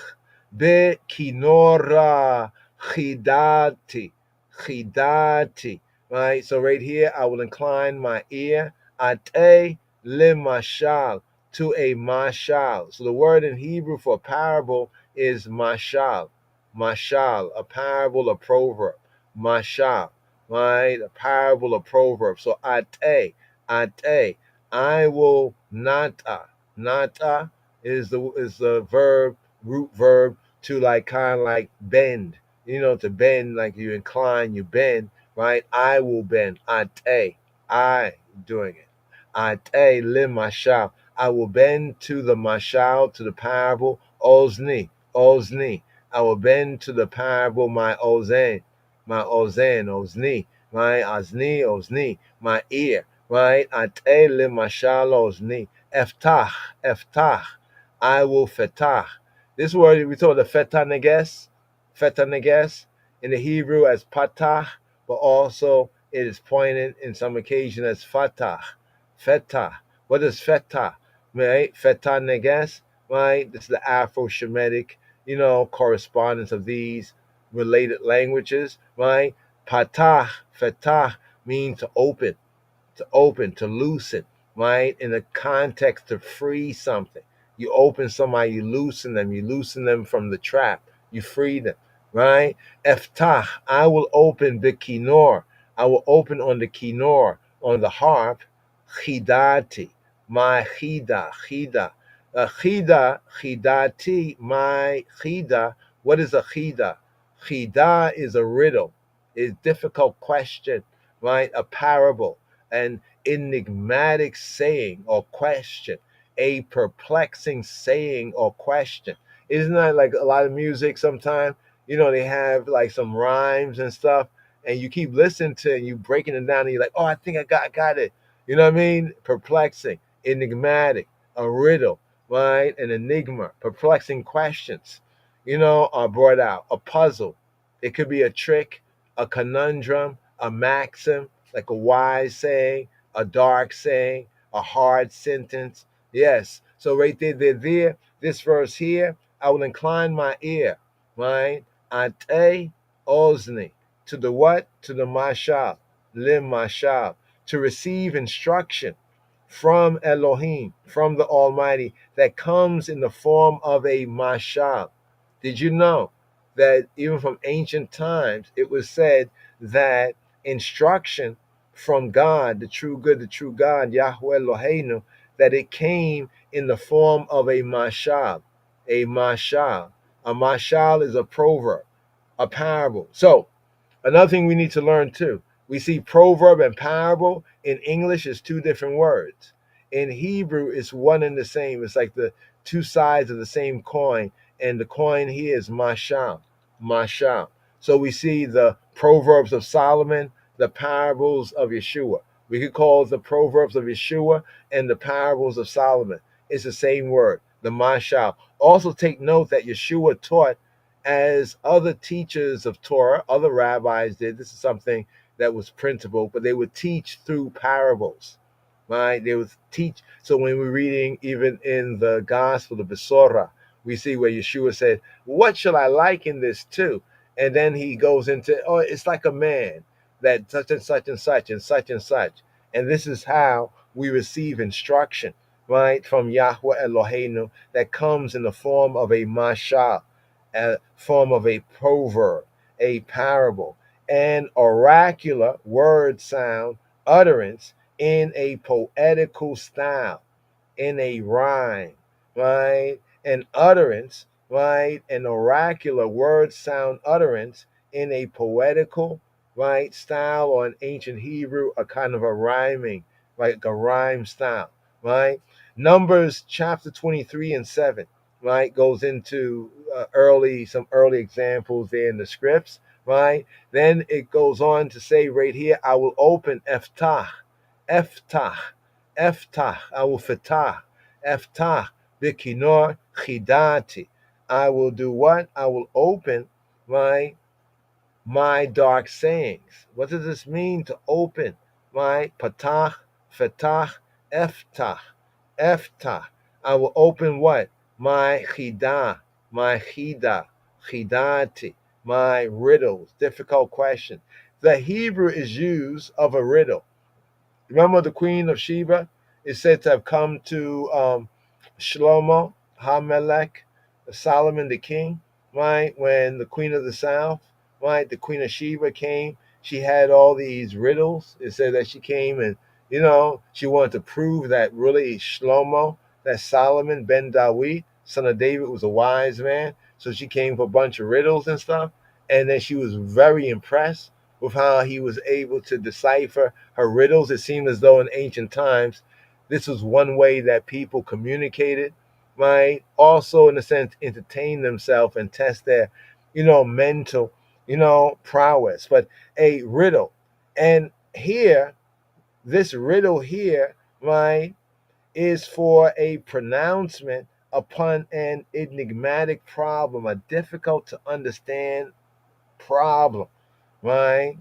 be kinora chidati, right? So right here, I will incline my ear, ate limashal, to a mashal. So the word in Hebrew for parable is mashal, a parable, a proverb, mashal, right? A parable, a proverb. So ate, I will nata is the verb, root verb, to like kind of like bend, to bend, like you incline, you bend, right? I will bend. Ate, I doing it. Ate lim mashal. I will bend to the mashal, to the parable. Ozni. I will bend to the parable, my ozen, ozni, right? Ozni, my ear, right? Ate lim mashal ozni. Eftach. I will fetach. This word we told the feta neges in the Hebrew as patach, but also it is pointed in some occasion as fatah. Feta. What is feta? Right? Feta neges, right? This is the Afro-Shemitic, correspondence of these related languages, right? Patah, fetah means to open, to loosen, right? In the context to free something. You open somebody, you loosen them from the trap, you free them, right? Eftach, I will open the kinor, I will open on the kinor, on the harp, chidati, my chida. Chidati, my chida. What is a chida? Chida is a riddle, is difficult question, right? A parable, an enigmatic saying or question, a perplexing saying or question. Isn't that like a lot of music sometimes? they have like some rhymes and stuff, and you keep listening to it, and you breaking it down, and you're like, oh, I think I got it. You know what I mean? Perplexing, enigmatic, a riddle, right? An enigma, perplexing questions, are brought out. A puzzle. It could be a trick, a conundrum, a maxim, like a wise saying, a dark saying, a hard sentence. Yes. So right there, this verse here, I will incline my ear, right? Ate ozni. To the what? To the mashal. Lim mashal. To receive instruction from Elohim, from the Almighty, that comes in the form of a mashal. Did you know that even from ancient times, it was said that instruction from God, the true good, the true God, Yahweh Eloheinu, that it came in the form of a mashal. A mashal. A mashal is a proverb, a parable. So, another thing we need to learn too, we see proverb and parable in English is two different words. In Hebrew, it's one and the same. It's like the two sides of the same coin, and the coin here is mashal, mashal. So we see the proverbs of Solomon, the parables of Yeshua. We could call the proverbs of Yeshua and the parables of Solomon. It's the same word, the mashal. Also take note that Yeshua taught as other teachers of Torah, other rabbis did. This is something that was printable, but they would teach through parables, right? They would teach. So when we're reading even in the Gospel of Besorah, we see where Yeshua said, what shall I liken this to? And then he goes into, oh, it's like a man that such and such and such and such and such. And this is how we receive instruction, right, from Yahweh Eloheinu that comes in the form of a mashal, a form of a proverb, a parable, an oracular word sound utterance in a poetical style, in a rhyme, right? An utterance, right? An oracular word sound utterance in a poetical, right, style, or in ancient Hebrew, a kind of a rhyming, like a rhyme style, right? Numbers chapter 23 and 7, right, goes into some early examples there in the scripts, right? Then it goes on to say right here, I will open Eftah, Eftah, Eftah, I will fetah, Eftah, Bikinor Chidati. I will do what? I will open my dark sayings. What does this mean to open? Right? Patach, fetach, eftach, eftach. I will open what? My chida, chidati, my riddles, difficult questions. The Hebrew is used of a riddle. Remember the Queen of Sheba is said to have come to Shlomo Hamelech, Solomon the king, right? When the Queen of the South, right, the Queen of Sheba came, she had all these riddles. It said that she came and, she wanted to prove that really Shlomo, that Solomon ben Dawid, son of David, was a wise man. So she came for a bunch of riddles and stuff. And then she was very impressed with how he was able to decipher her riddles. It seemed as though in ancient times, this was one way that people communicated, right? Also, in a sense, entertain themselves and test their, mental, prowess. But a riddle. And here, this riddle here, right, is for a pronouncement upon an enigmatic problem, a difficult to understand problem, right?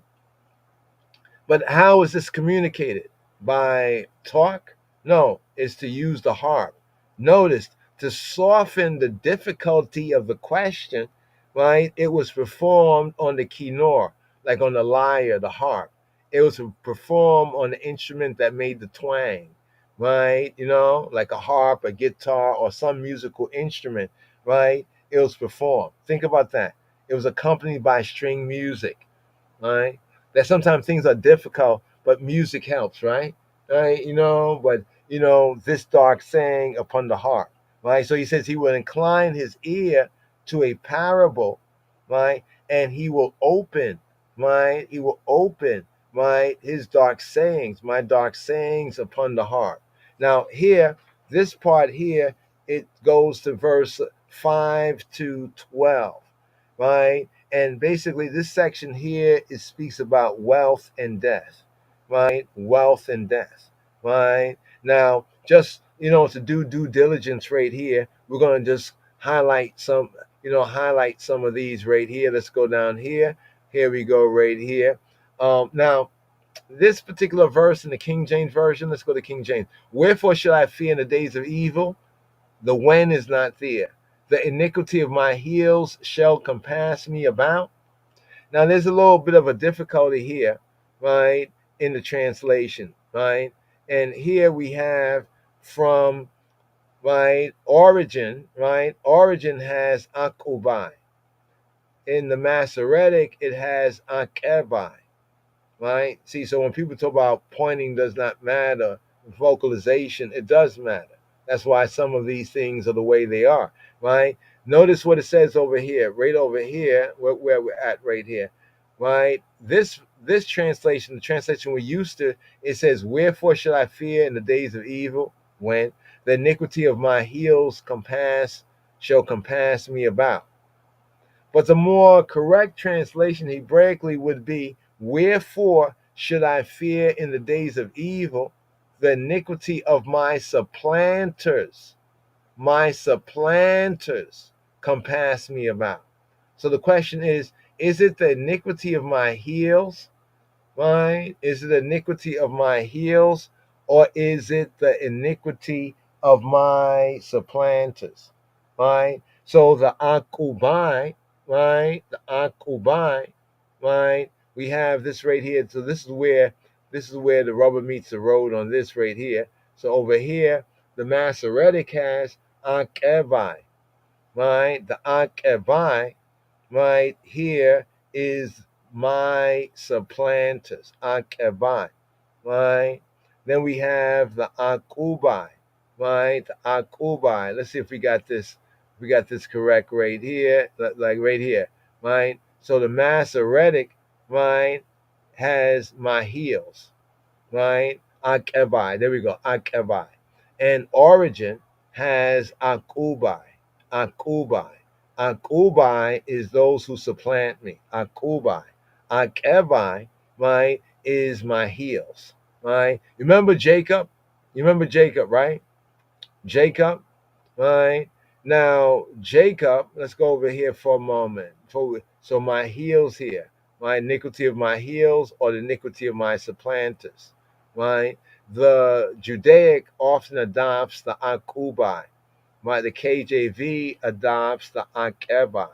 But how is this communicated? By talk? No, it's to use the harp. Notice, to soften the difficulty of the question, right? It was performed on the kinnor, like on the lyre, the harp. It was performed on the instrument that made the twang, right? Like a harp, a guitar, or some musical instrument, right? It was performed. Think about that. It was accompanied by string music, right? That sometimes things are difficult, but music helps, right? Right? But this dark saying upon the harp, right? So he says he will incline his ear to a parable, right? And he will open, right? He will open, right, his dark sayings, my dark sayings upon the harp. Now here, this part here, it goes to verse 5 to 12. right? And basically, this section here it speaks about wealth and death, right? Wealth and death, right? Now, just to do due diligence right here, we're gonna just highlight highlight some of these right here. Let's go down here. Here we go, right here. Now, this particular verse in the King James version. Let's go to King James. Wherefore should I fear in the days of evil? The when is not there. The iniquity of my heels shall compass me about. Now, there's a little bit of a difficulty here, right, in the translation, right? And here we have from, right, origin, right? Origin has akubai. In the Masoretic, it has akebai, right? See, so when people talk about pointing does not matter, vocalization, it does matter. That's why some of these things are the way they are, right? Notice what it says over here, right over here, where we're at right here, right? This translation, the translation we're used to, it says, wherefore should I fear in the days of evil? When the iniquity of my heels shall compass me about. But the more correct translation Hebraically would be, wherefore should I fear in the days of evil? The iniquity of my supplanters compass me about. So the question is it the iniquity of my heels? Right? Is it the iniquity of my heels, or is it the iniquity of my supplanters? Right? So the akubai, right? The akubai, right? We have this right here. So this is where the rubber meets the road on this right here. So over here, the Masoretic has akebai, right? The akebai, right here is my supplanters, akebai, right? Then we have the akubai, right? The akubai. Let's see if we got this correct right here, like right here, right? So the Masoretic, right, has my heels, right? Akebai. There we go, akebai. And origin has akubai, akubai. Akubai is those who supplant me. Akubai. Akebai, right, is my heels. Right? Remember Jacob? You remember Jacob, right? Jacob, right? Now, Jacob, let's go over here for a moment. So my heels here, my iniquity of my heels or the iniquity of my supplanters, right? The Judaic often adopts the akubai. Right, the KJV adopts the akebai.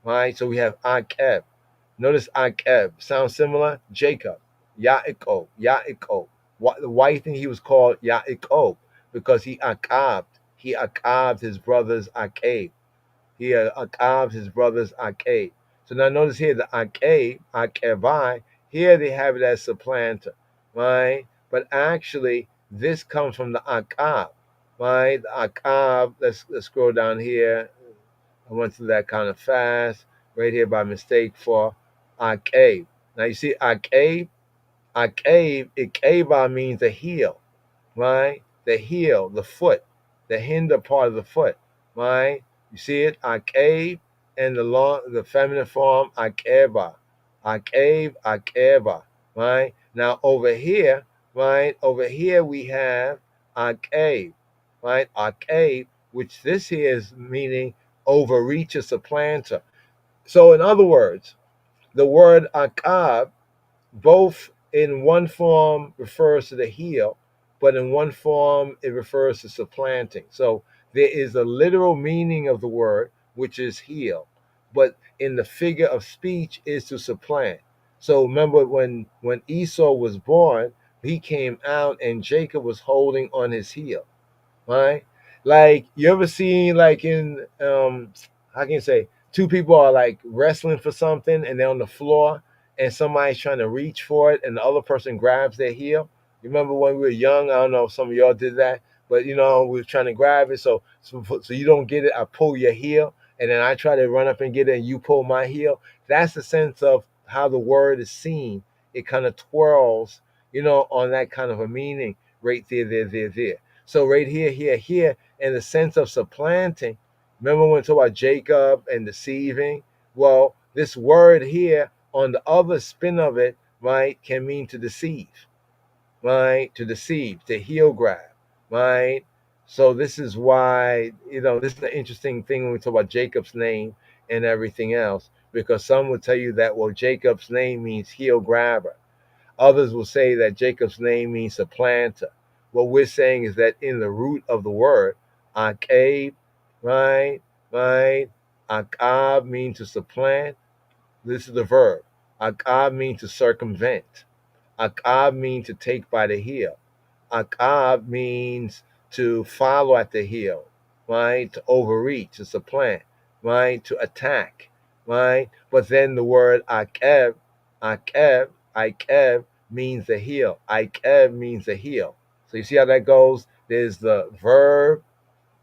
Right, so we have akeb. Notice akeb sounds similar. Jacob, Yaakov, Yaakov. The white thing he was called Yaakov because he akabed. He akabed his brother's akab. He akabed his brother's akab. So now notice here the akab, akebai. Here they have it as supplanter, right? But actually, this comes from the akab. Right, akab. Let's scroll down here. I went through that kind of fast right here by mistake for akab. Now you see akab, ikeba means the heel, right? The heel, the foot, the hinder part of the foot, right? You see it, akab, and the feminine form akeba, akeba, right? Now over here, right? Over here we have akab. Right? Akab, which this here is meaning overreach or supplanter. So in other words, the word akab, both in one form refers to the heel, but in one form it refers to supplanting. So there is a literal meaning of the word, which is heel, but in the figure of speech is to supplant. So remember when Esau was born, he came out and Jacob was holding on his heel. Right? Like you ever seen like in how can you say two people are like wrestling for something and they're on the floor and somebody's trying to reach for it and the other person grabs their heel. You remember when we were young? I don't know if some of y'all did that, but we were trying to grab it so you don't get it. I pull your heel and then I try to run up and get it and you pull my heel. That's the sense of how the word is seen. It kind of twirls, on that kind of a meaning right there. So right here, in the sense of supplanting, remember when we talk about Jacob and deceiving, Well, this word here on the other spin of it, right, can mean to deceive, right? To deceive, to heel grab, right? So this is why, this is an interesting thing when we talk about Jacob's name and everything else, because some will tell you that, well, Jacob's name means heel grabber. Others will say that Jacob's name means supplanter. What we're saying is that in the root of the word, akab, right, akab means to supplant. This is the verb. Akab means to circumvent. Akab means to take by the heel. Akab means to follow at the heel, right? To overreach, to supplant, right? To attack, right? But then the word akeb, akeb means the heel. Akeb means the heel. So you see how that goes? There's the verb,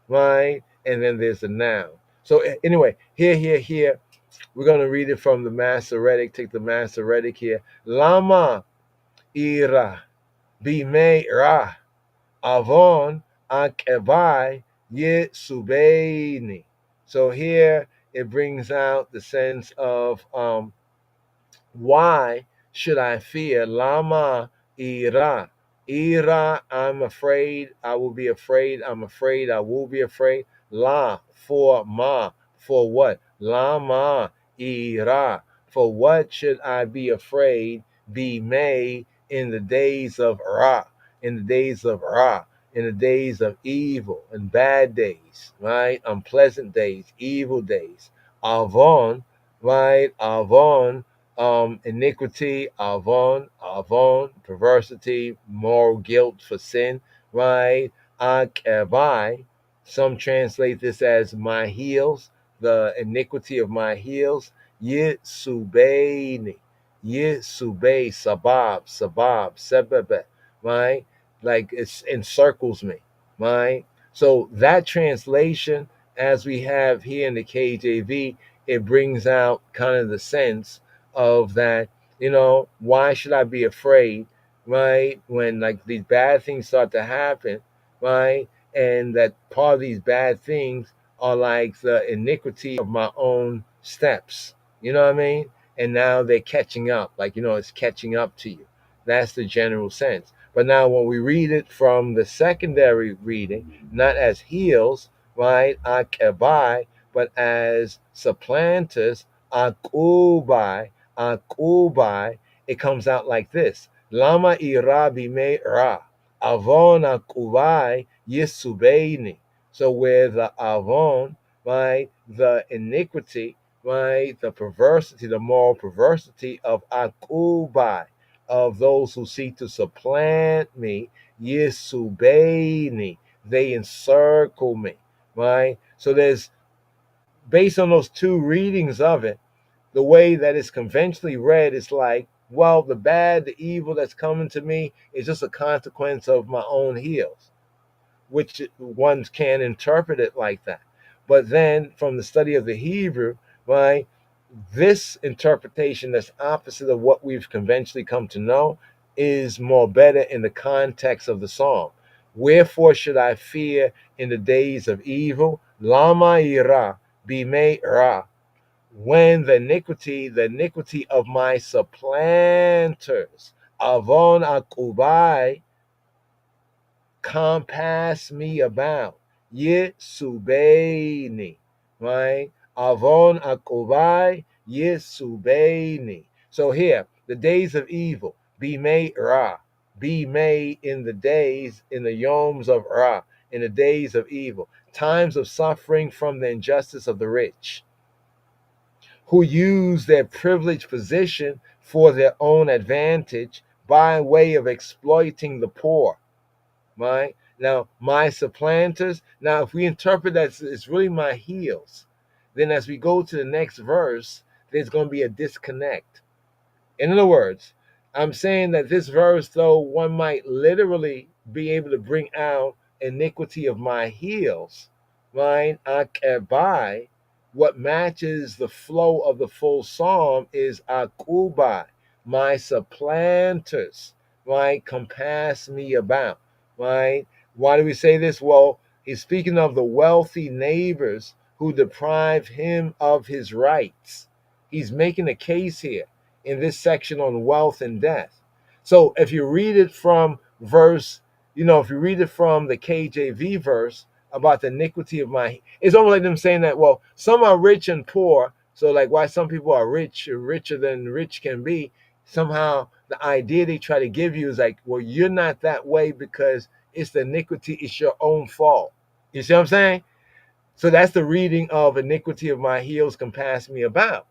right? And then there's the noun. So anyway, here, we're going to read it from the Masoretic. Take the Masoretic here. Lama ira bime ra avon akebai ye subeini. So here it brings out the sense of why should I fear? Lama ira. Ira, I'm afraid, I will be afraid, I'm afraid, I will be afraid. La, for ma, for what? Lama ira. For what should I be afraid? Be made in the days of Ra, in the days of Ra, in the days of evil and bad days, right? Unpleasant days, evil days. Avon, right? Avon, iniquity, avon, perversity, moral guilt for sin, right? Akebai, some translate this as my heels, the iniquity of my heels. Yitsubeini, Yitsube, sabab, sebebe, right? Like it encircles me, right? So that translation, as we have here in the KJV, it brings out kind of the sense of that, why should I be afraid, right? When like these bad things start to happen, right? And that part of these bad things are like the iniquity of my own steps. You know what I mean? And now they're catching up, like, it's catching up to you. That's the general sense. But now when we read it from the secondary reading, not as heels, right? Akebai, but as supplanters, akubai, it comes out like this. Lama ira bime ra, avon akubai yisubeini. So where the avon, right, the iniquity, right, the perversity, the moral perversity of akubai, of those who seek to supplant me, yisubeini, they encircle me, right? So there's, based on those two readings of it, the way that it's conventionally read is like, well, the bad, the evil that's coming to me is just a consequence of my own heels, which one can interpret it like that. But then from the study of the Hebrew, right, this interpretation that's opposite of what we've conventionally come to know is more better in the context of the psalm. Wherefore should I fear in the days of evil? Lama ira bime ra. When the iniquity of my supplanters, avon akubai, compass me about, yisubeini, right? Avon akubai, yisubeini. So here, the days of evil, be made ra, be made in the days, in the yoms of ra, in the days of evil, times of suffering from the injustice of the rich, who use their privileged position for their own advantage by way of exploiting the poor, right? Now, my supplanters, now if we interpret that it's really my heels, then as we go to the next verse, there's going to be a disconnect. In other words, I'm saying that this verse, though one might literally be able to bring out iniquity of my heels, right? Akebai, what matches the flow of the full psalm is akubai, my supplanters, right? Compass me about, right? Why do we say this? Well, he's speaking of the wealthy neighbors who deprive him of his rights, He's making a case here in this section on wealth and death. So if you read it from verse, if you read it from the KJV verse about the iniquity of it's almost like them saying that, well, some are rich and poor. So like why some people are rich, or richer than rich can be. Somehow the idea they try to give you is like, well, you're not that way because it's the iniquity, it's your own fault. You see what I'm saying? So that's the reading of iniquity of my heels compass me about.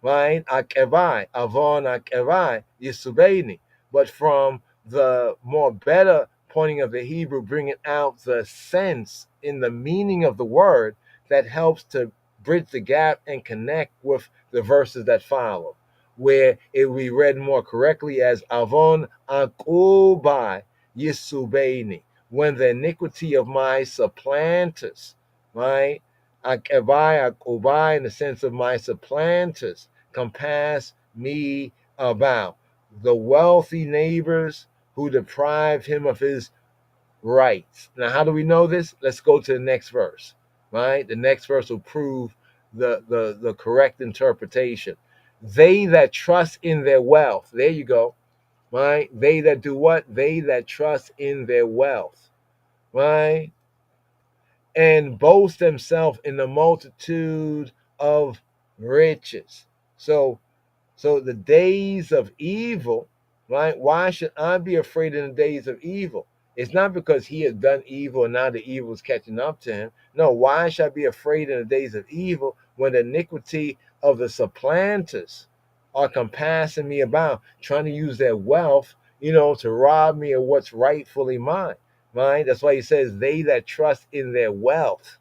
Right? Akevai, avon akevai, yisubeni. But from the more better pointing of the Hebrew, bringing out the sense in the meaning of the word that helps to bridge the gap and connect with the verses that follow, where it will be read more correctly as avon akubai yisubeni, when the iniquity of my supplanters, right? Akubai, in the sense of my supplanters, compass me about. The wealthy neighbors who deprive him of his rights. Now, how do we know this? Let's go to the next verse, right? The next verse will prove the correct interpretation. They that trust in their wealth. There you go, right? They that do what? They that trust in their wealth, right? And boast themselves in the multitude of riches. So the days of evil, right? Why should I be afraid in the days of evil? It's not because he has done evil and now the evil is catching up to him. No, why should I be afraid in the days of evil when the iniquity of the supplanters are compassing me about, trying to use their wealth, to rob me of what's rightfully mine, right? That's why he says they that trust in their wealth,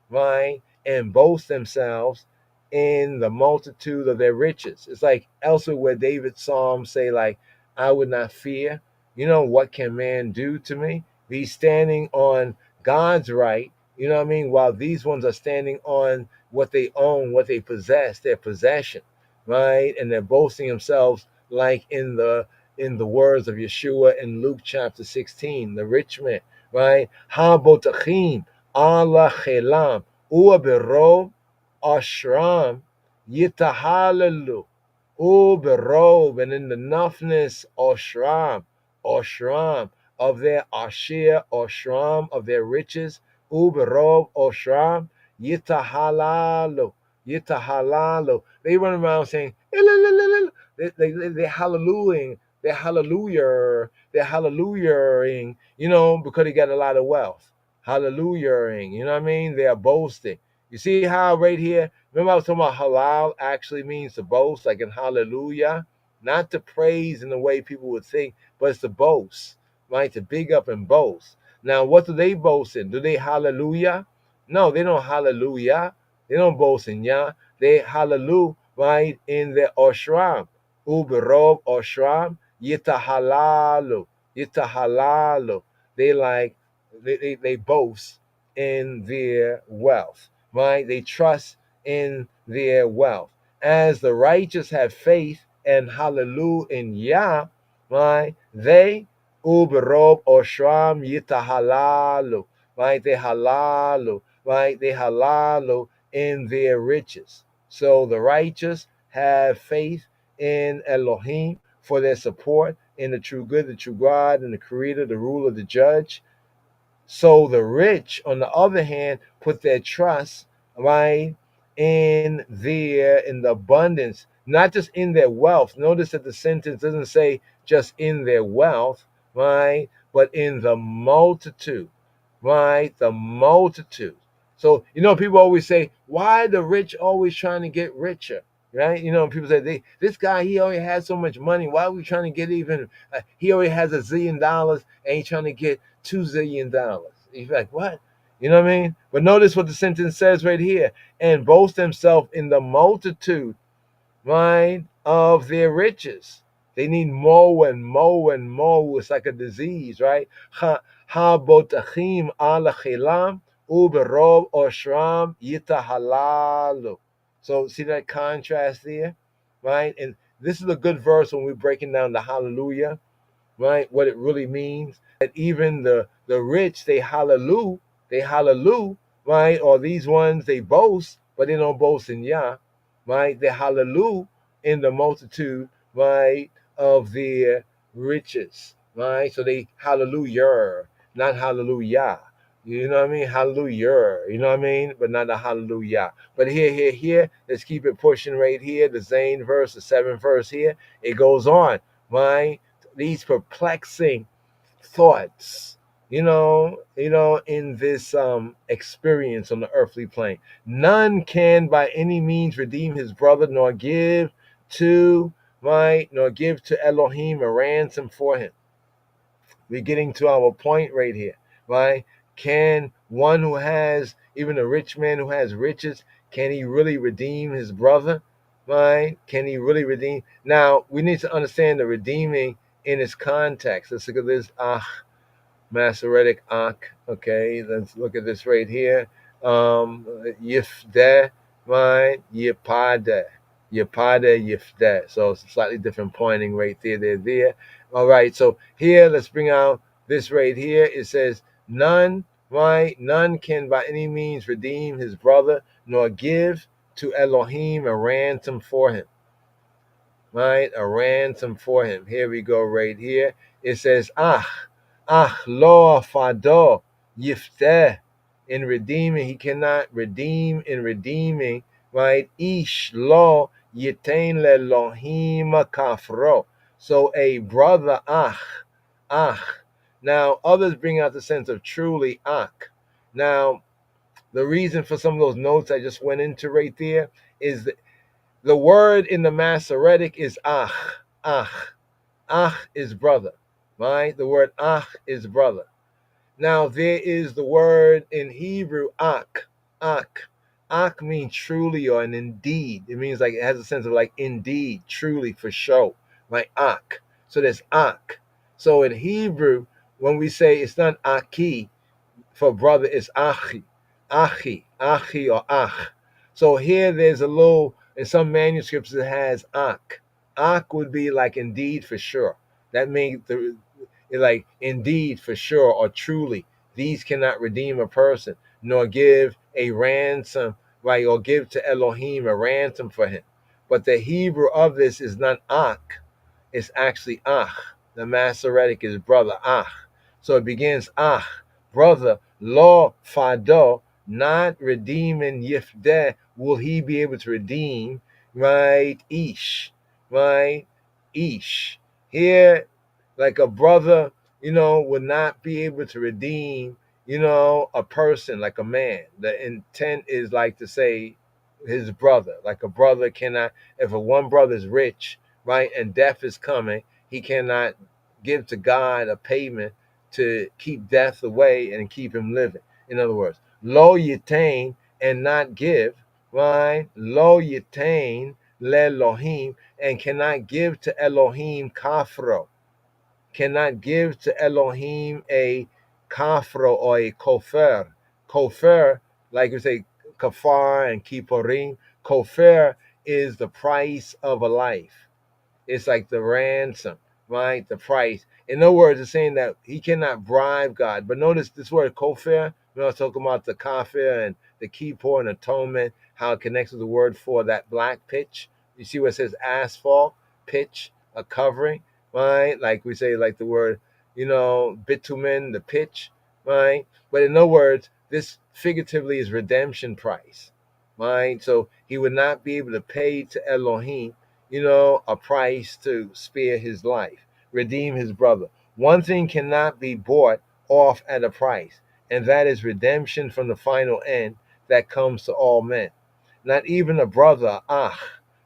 right, and boast themselves in the multitude of their riches. It's like elsewhere where David's psalms say, like, I would not fear. What can man do to me? He's standing on God's right, what I mean? While these ones are standing on what they own, what they possess, their possession, right? And they're boasting themselves like in the words of Yeshua in Luke chapter 16, the rich man, right? Ha-botachim Allah chelam u'berov ashram yitahalalu u'berov, and in the enoughness ashram of their ashir, ashram of their riches, u'berov ashram yitahalalu. They run around saying they're hallelujahing, they're hallelujahing, because they got a lot of wealth. Hallelujahing, you know what I mean? They are boasting. You see how right here, remember I was talking about halal actually means to boast, like in hallelujah, not to praise in the way people would think, but it's to boast, right? To big up and boast. Now, what do they boast in? Do they hallelujah? No, they don't hallelujah. They don't boast in Yah. They hallelujah, right, in their oshram. Uberov oshram yitahalalu. They boast in their wealth, right? They trust in their wealth. As the righteous have faith and hallelujah in Yah, right? They uberov oshram yitahalalu, right? They halalu, right? They halalu in their riches. So the righteous have faith in Elohim for their support in the true good, the true God, and the creator, the ruler, the judge. So the rich, on the other hand, put their trust, right, in the abundance, not just in their wealth. Notice that the sentence doesn't say just in their wealth, right, but in the multitude, right, the multitude. So, people always say, why the rich always trying to get richer, right? People say, this guy, he already has so much money. Why are we trying to get even, he already has $1 zillion and he's trying to get $2 zillion. He's like, what? You know what I mean? But notice what the sentence says right here. And boast themselves in the multitude, right, of their riches. They need more and more and more. It's like a disease, right? Ha-botachim ala chilam uberov oshram yitahalalu. So see that contrast there, right? And this is a good verse when we're breaking down the hallelujah, right? What it really means. That even the rich, they hallelujah, right? Or these ones, they boast, but they don't boast in Yah, right? The hallelujah in the multitude, right, of their riches, right? So they hallelujah, not hallelujah. You know what I mean? Hallelujah. You know what I mean? But not a hallelujah. But here, let's keep it pushing right here. The Zane verse, the 7th verse here. It goes on, right? These perplexing thoughts, in this experience on the earthly plane. None can by any means redeem his brother, nor give to Elohim a ransom for him. We're getting to our point right here, right? Can one who has, even a rich man who has riches, can he really redeem his brother? Right? Can he really redeem? Now, we need to understand the redeeming in its context. Let's look at this. Masoretic Ak. Okay, let's look at this right here. Yifdeh, right? Yipadeh. Yipadeh, Yifdeh. So it's a slightly different pointing right there. All right, so here, let's bring out this right here. It says, none, right? None can by any means redeem his brother, nor give to Elohim a ransom for him. Right? A ransom for him. Here we go right here. It says, lo fado yifteh. In redeeming, he cannot redeem in redeeming, right? Ish lo yitain lelohim kafro. So a brother, Now, others bring out the sense of truly ak. Now, the reason for some of those notes I just went into right there is that the word in the Masoretic is ach. Ach is brother, right? The word ach is brother. Now, there is the word in Hebrew, ak. Ak means truly or an indeed. It means like, it has a sense of like indeed, truly, for show, like ak. So there's ak. So in Hebrew, when we say it's not aki for brother, it's achi, or ach. So here there's a little, in some manuscripts it has ak. Ak would be like indeed for sure. That means like indeed for sure or truly. These cannot redeem a person, nor give a ransom, right? Or give to Elohim a ransom for him. But the Hebrew of this is not ak, it's actually ach. The Masoretic is brother, ach. So it begins brother, lo fado, not redeeming yifdeh, will he be able to redeem, right? Ish, right? Ish. Here, like a brother, would not be able to redeem, a person, like a man. The intent is like to say his brother, like a brother cannot, if one brother is rich, right, and death is coming, he cannot give to God a payment to keep death away and keep him living. In other words, lo yitain, and not give, right? Lo yitain lelohim, and cannot give to Elohim kafro, cannot give to Elohim a kafro or a kofer. Kofer, like we say, kafar and kipporim. Kofer is the price of a life. It's like the ransom, right? The price. In other words, it's saying that he cannot bribe God. But notice this word kofir, we're not talking about the kafir and the kippur and atonement, how it connects with the word for that black pitch. You see what it says asphalt, pitch, a covering, right? Like we say, like the word, bitumen, the pitch, right? But in other words, this figuratively is redemption price, right? So he would not be able to pay to Elohim, a price to spare his life, redeem his brother. One thing cannot be bought off at a price, and that is redemption from the final end that comes to all men. Not even a brother,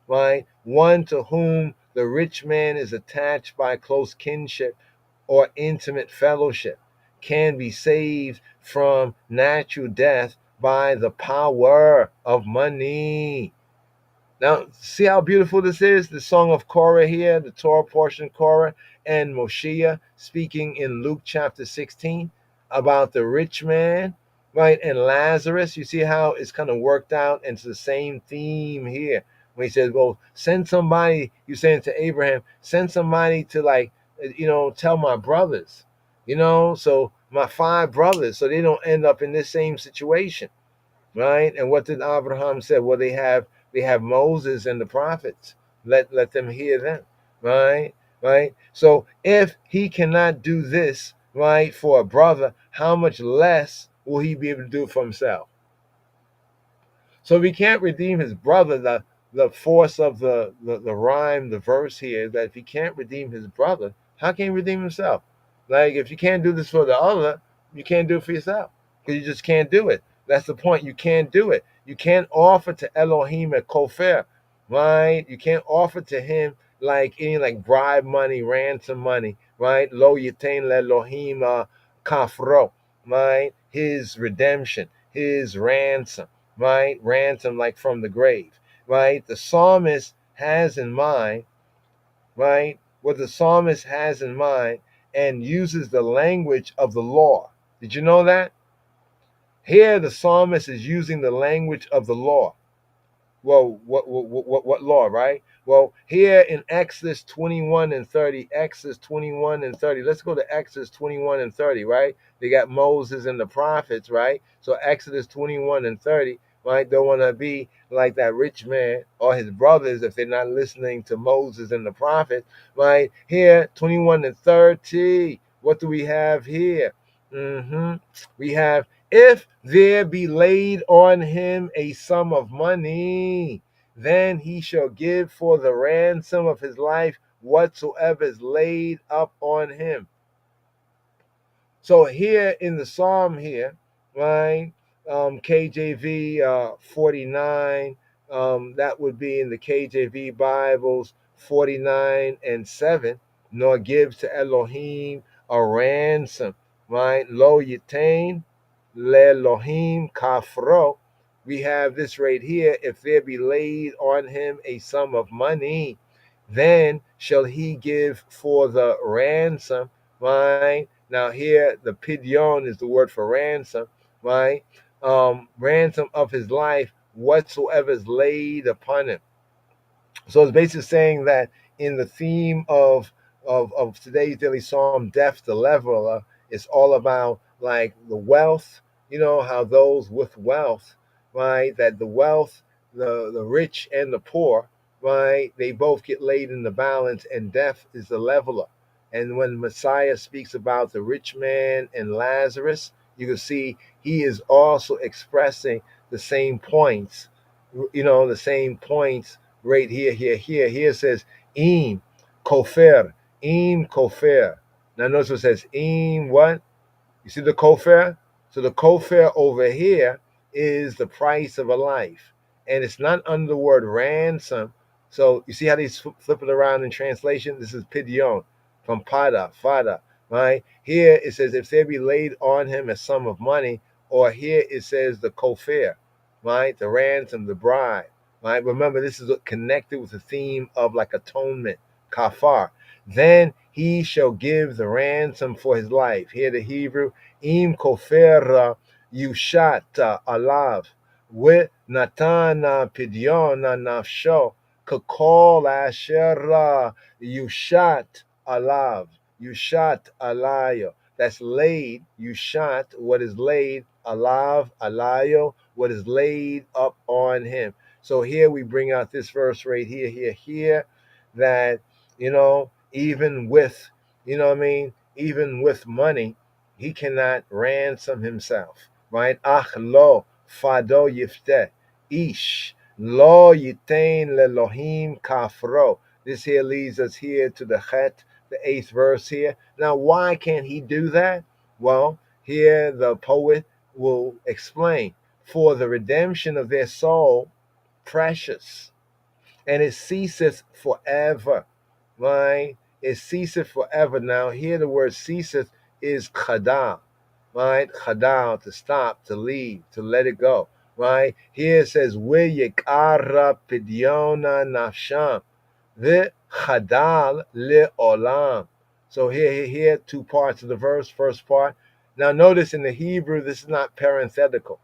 right? One to whom the rich man is attached by close kinship or intimate fellowship can be saved from natural death by the power of money. Now, see how beautiful this is? The song of Korah here, the Torah portion, Korah and Moshiach speaking in Luke chapter 16 about the rich man, right? And Lazarus. You see how it's kind of worked out into the same theme here. When he says, well, send somebody, you're saying to Abraham, send somebody to tell my brothers, so my 5 brothers, so they don't end up in this same situation. Right? And what did Abraham say? Well, they have They have Moses and the prophets. Let them hear them, right? Right? So if he cannot do this, right, for a brother, how much less will he be able to do it for himself? So if he can't redeem his brother, the force of the rhyme, the verse here, that if he can't redeem his brother, how can he redeem himself? Like, if you can't do this for the other, you can't do it for yourself, because you just can't do it. That's the point. You can't do it. You can't offer to Elohim a kofer, right? You can't offer to him like any like bribe money, ransom money, right? Lo yitain le Elohim kafro, right? His redemption, his ransom, right? Ransom like from the grave, right? The psalmist has in mind, right? What the psalmist has in mind and uses the language of the law. Did you know that? Here the psalmist is using the language of the law. Well, what law, right? Well, here in Exodus 21 and 30, Exodus 21 and 30. Let's go to Exodus 21 and 30, right? They got Moses and the prophets, right? So Exodus 21 and 30, right? Don't want to be like that rich man or his brothers if they're not listening to Moses and the prophets, right? Here, 21 and 30. What do we have here? We have, if there be laid on him a sum of money, then he shall give for the ransom of his life whatsoever is laid up on him. So here in the psalm here, right, KJV 49, that would be in the KJV Bibles 49 and 7, nor gives to Elohim a ransom, right? Lo yitain le Elohim kafro. We have this right here. If there be laid on him a sum of money, then shall he give for the ransom, right? Now here, the pidyon is the word for ransom, right? Ransom of his life, whatsoever is laid upon him. So it's basically saying that in the theme of today's daily psalm, Death the Leveler, it's all about like the wealth, you know, how those with wealth, right, that the wealth, the rich and the poor, right, they both get laid in the balance, and death is the leveler. And when Messiah speaks about the rich man and Lazarus, you can see he is also expressing the same points, you know, the same points right here. Here it says im kofer, im kofer. Now notice what it says im what? You see the kofer? So the kofer over here is the price of a life, and it's not under the word ransom. So you see how they flip it around in translation? This is pidyon from fada, right? Here it says if there be laid on him a sum of money, or here it says the kofer, right? The ransom, the bribe, right? Remember, this is connected with the theme of like atonement, kafar. Then he shall give the ransom for his life. Here the Hebrew, im kofer yushata alav, with natana pidyona nafsho, kakol asher yushat alav, yushat alayo. That's laid, yushat, what is laid, alav, alayo, what is laid up on him. So here we bring out this verse right here, that, you know, even with, you know what I mean, even with money, he cannot ransom himself, right? Ach lo fado yifteh ish lo yitain lelohim kafro. This here leads us here to the chet, the 8th verse here. Now, why can't he do that? Well, here the poet will explain, for the redemption of their soul precious, and it ceaseth forever, right? It ceaseth forever. Now, here the word ceaseth is chadal, right? Chadal, to stop, to leave, to let it go, right? Here it says, V'yekara pidyona nafsham, v'chadal le'olam. So here, 2 parts of the verse. First part. Now, notice in the Hebrew, this is not parenthetical.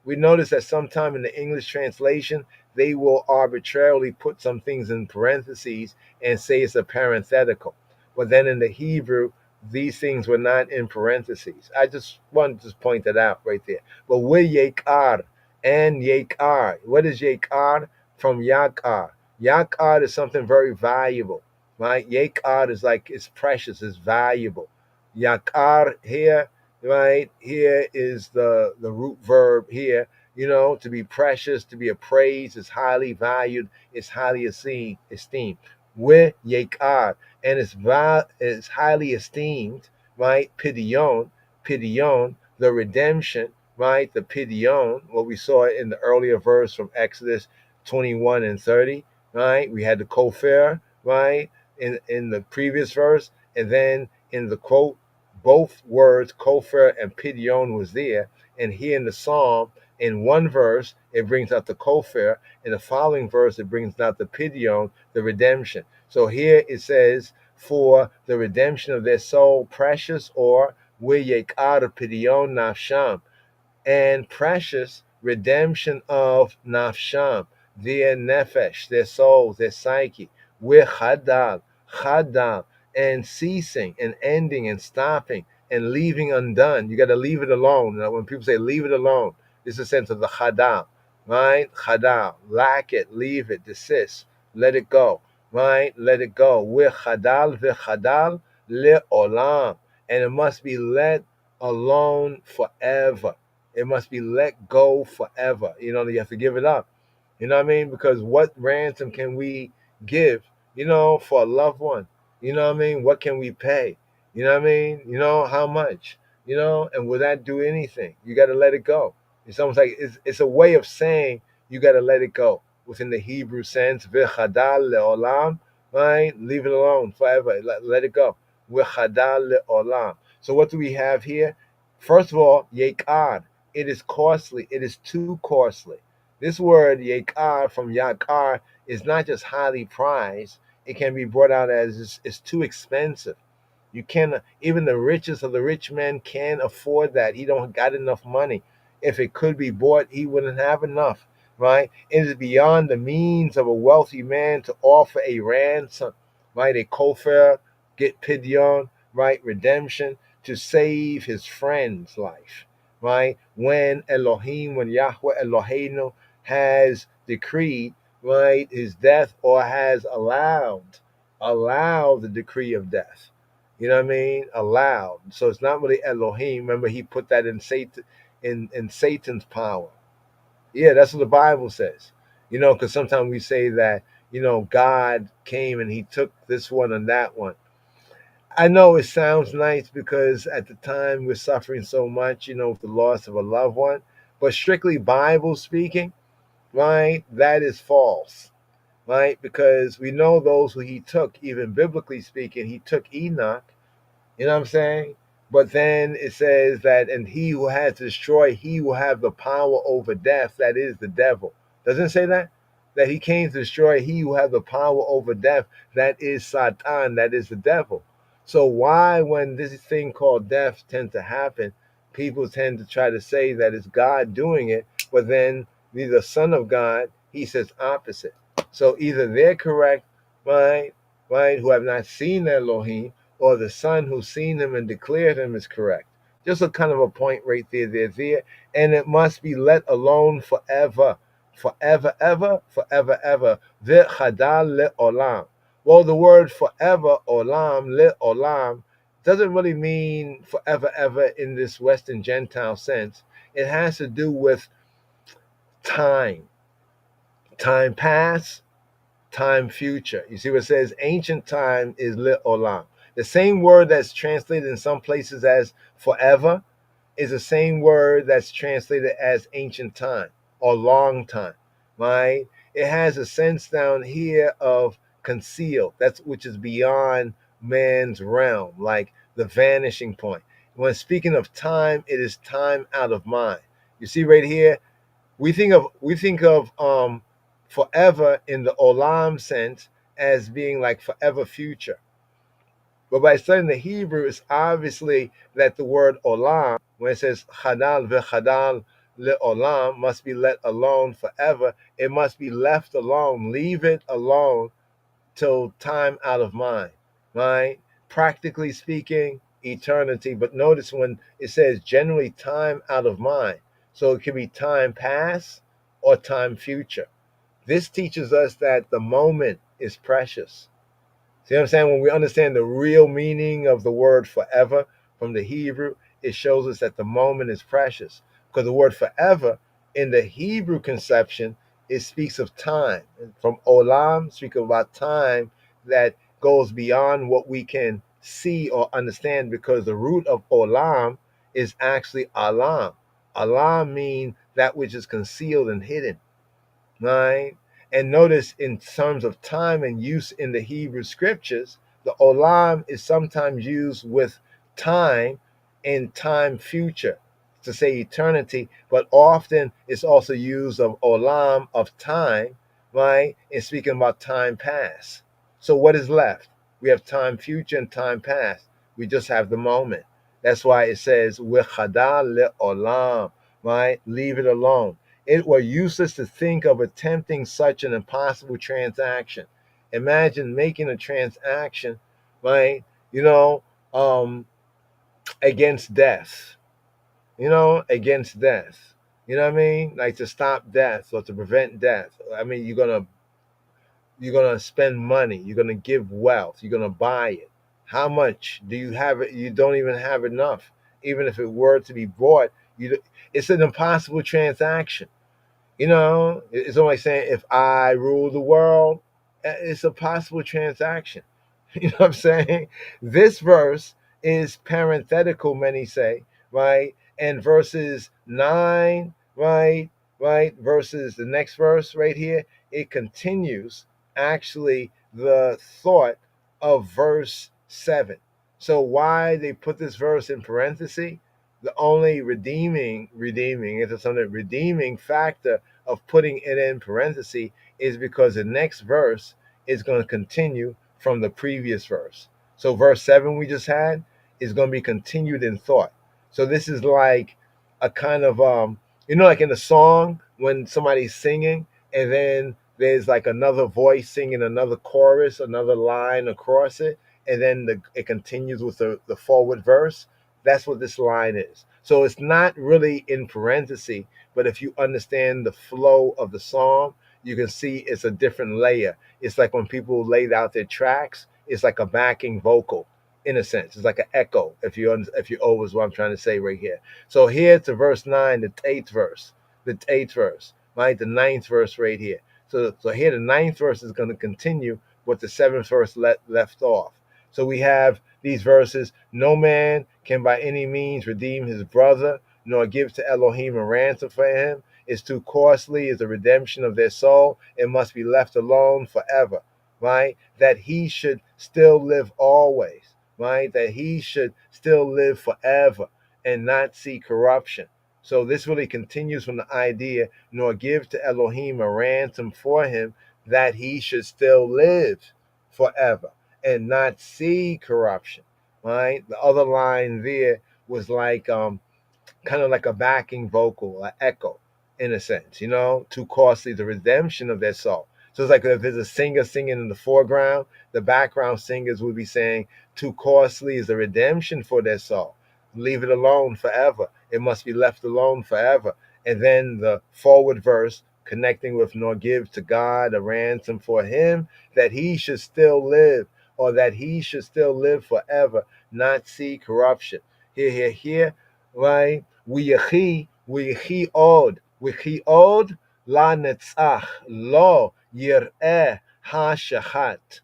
We notice that sometime in the English translation, they will arbitrarily put some things in parentheses and say it's a parenthetical. But then in the Hebrew, these things were not in parentheses. I just wanted to point that out right there. But with yekar and yekar, what is yekar? from yakar. Yakar is something very valuable, right? Yakar is like it's precious, it's valuable. Yakar here, right? Here is the root verb here. To be precious, to be appraised, is highly valued, is highly esteemed. With yakar, and it's highly esteemed, right? Pidion, the redemption, right? The pidion, what we saw in the earlier verse from Exodus 21 and 30, right? We had the kofar, right? In the previous verse, and then in the quote, both words, kofar and pidion, was there. And here in the psalm, in one verse, it brings out the kofar. In the following verse, it brings out the pidion, the redemption. So here it says, for the redemption of their soul, precious, or Yekar pidion nafsham, and precious redemption of nafsham, their nefesh, their souls, their psyche, with chadal, and ceasing and ending and stopping and leaving undone. You got to leave it alone. When people say leave it alone, this is a sense of the chadal, right? Chadal, lack it, leave it, desist, let it go, right? Let it go. With chadal le olam, and it must be let alone forever. It must be let go forever. You have to give it up. You know what I mean? Because what ransom can we give, for a loved one? You know what I mean? What can we pay? You know what I mean? How much? And will that do anything? You got to let it go. It's almost like it's a way of saying you got to let it go within the Hebrew sense. V'chadal le'olam, right? Leave it alone forever. Let it go. V'chadal le'olam. So what do we have here? First of all, yekad. It is costly. It is too costly. This word yekar from yakar is not just highly prized. It can be brought out as it's too expensive. You can even the richest of the rich men can't afford that. He don't got enough money. If it could be bought, he wouldn't have enough, right? It is beyond the means of a wealthy man to offer a ransom, right? A kofar, get pidyon, right? Redemption, to save his friend's life, right? When Yahweh Eloheinu has decreed, right, his death, or has allowed the decree of death. You know what I mean? Allowed. So it's not really Elohim. Remember, he put that in Satan, in Satan's power. Yeah, that's what the Bible says. Because sometimes we say that, God came and he took this one and that one. I know it sounds nice because at the time we're suffering so much, with the loss of a loved one. But strictly Bible speaking, right, that is false, right? Because we know those who he took, even biblically speaking, he took Enoch, you know what I'm saying? But then it says that, and he who has to destroy, he will have the power over death, that is the devil. Doesn't it say that? That he came to destroy, he who has the power over death, that is Satan, that is the devil. So why, when this thing called death tends to happen, people tend to try to say that it's God doing it, but then the Son of God, he says opposite. So either they're correct, right, who have not seen Elohim, or the Son who's seen him and declared him is correct. Just a kind of a point right there. And it must be let alone forever. Forever, ever, forever, ever. V'chadal le'olam. Well, the word forever, olam, le'olam, doesn't really mean forever, ever in this Western Gentile sense. It has to do with time. Time past, time future. You see what it says? Ancient time is le'olam. The same word that's translated in some places as forever is the same word that's translated as ancient time or long time, right? It has a sense down here of concealed, which is beyond man's realm, like the vanishing point. When speaking of time, it is time out of mind. You see right here, we think of forever in the olam sense as being like forever future. But by studying the Hebrew, it's obviously that the word olam, when it says chadal v'chadal le'olam, must be let alone forever. It must be left alone. Leave it alone till time out of mind, right? Practically speaking, eternity. But notice when it says generally time out of mind. So it could be time past or time future. This teaches us that the moment is precious. See what I'm saying? When we understand the real meaning of the word forever from the Hebrew, it shows us that the moment is precious. Because the word forever in the Hebrew conception, it speaks of time. From olam, speak about time that goes beyond what we can see or understand, because the root of olam is actually alam. Alam means that which is concealed and hidden. Right? And notice in terms of time and use in the Hebrew scriptures, the olam is sometimes used with time in time future to say eternity, but often it's also used of olam of time, right? In speaking about time past. So what is left? We have time future and time past. We just have the moment. That's why it says, "Wechada le'olam," right? Leave it alone. It were useless to think of attempting such an impossible transaction. Imagine making a transaction, right? You know, against death. Against death. You know what I mean? Like to stop death or to prevent death. I mean, you're gonna spend money. You're gonna give wealth. You're gonna buy it. How much do you have? It? You don't even have enough. Even if it were to be bought, it's an impossible transaction. It's almost like saying, if I rule the world, it's a possible transaction. You know what I'm saying? This verse is parenthetical, many say, right? And verses 9, right, versus the next verse right here, it continues actually the thought of verse 7. So why they put this verse in parenthesis? The only redeeming into something redeeming factor of putting it in parenthesis is because the next verse is going to continue from the previous verse. So verse 7 we just had is going to be continued in thought. So this is like a kind of like in a song when somebody's singing and then there's like another voice singing another chorus, another line across it, and then it continues with the forward verse. That's what this line is. So it's not really in parentheses, but if you understand the flow of the song, you can see it's a different layer. It's like when people laid out their tracks, it's like a backing vocal in a sense. It's like an echo, if you always what I'm trying to say right here. So here to verse 9, the eighth verse, right? The ninth verse right here. So here the ninth verse is going to continue what the seventh verse left off. So we have these verses: no man can by any means redeem his brother, nor give to Elohim a ransom for him. It's too costly is the redemption of their soul. It must be left alone forever, right? That he should still live always, right? That he should still live forever and not see corruption. So this really continues from the idea, nor give to Elohim a ransom for him, that he should still live forever and not see corruption, right? The other line there was like kind of like a backing vocal, an echo, in a sense, too costly, the redemption of their soul. So it's like if there's a singer singing in the foreground, the background singers would be saying, too costly is the redemption for their soul. Leave it alone forever. It must be left alone forever. And then the forward verse connecting with, nor give to God a ransom for him, that he should still live, or that he should still live forever, not see corruption. Here, right? Wiyechi od la netzach lo yireh ha-shachat,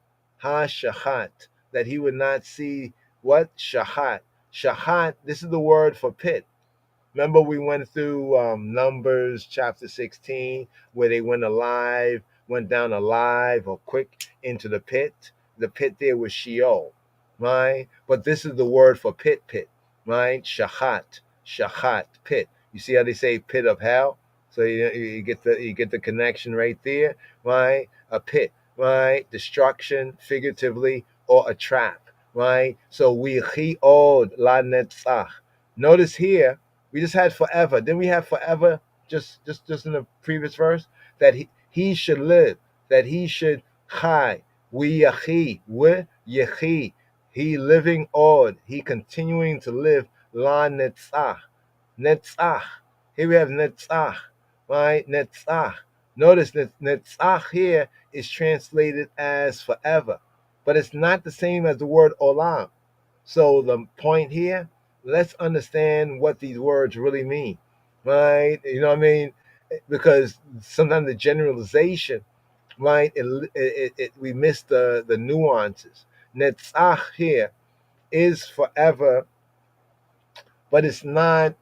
that he would not see what? Shachat. Shachat, this is the word for pit. Remember we went through Numbers chapter 16, where they went down alive or quick into the pit. The pit there was Sheol, right? But this is the word for pit, right? Shachat, pit. You see how they say pit of hell? So you get the connection right there, right? A pit, right? Destruction, figuratively, or a trap, right? So we chiod la netzach. Notice here, we just had forever. Then we have forever just in the previous verse, that he should live, that he should chai. We yechi. He living on. He continuing to live. La netzach. Netzach. Here we have netzach. Right? Netzach. Notice that netzach here is translated as forever, but it's not the same as the word olam. So the point here, let's understand what these words really mean, right? You know what I mean? Because sometimes the generalization, right? We miss the nuances. Netzach here is forever, but it's not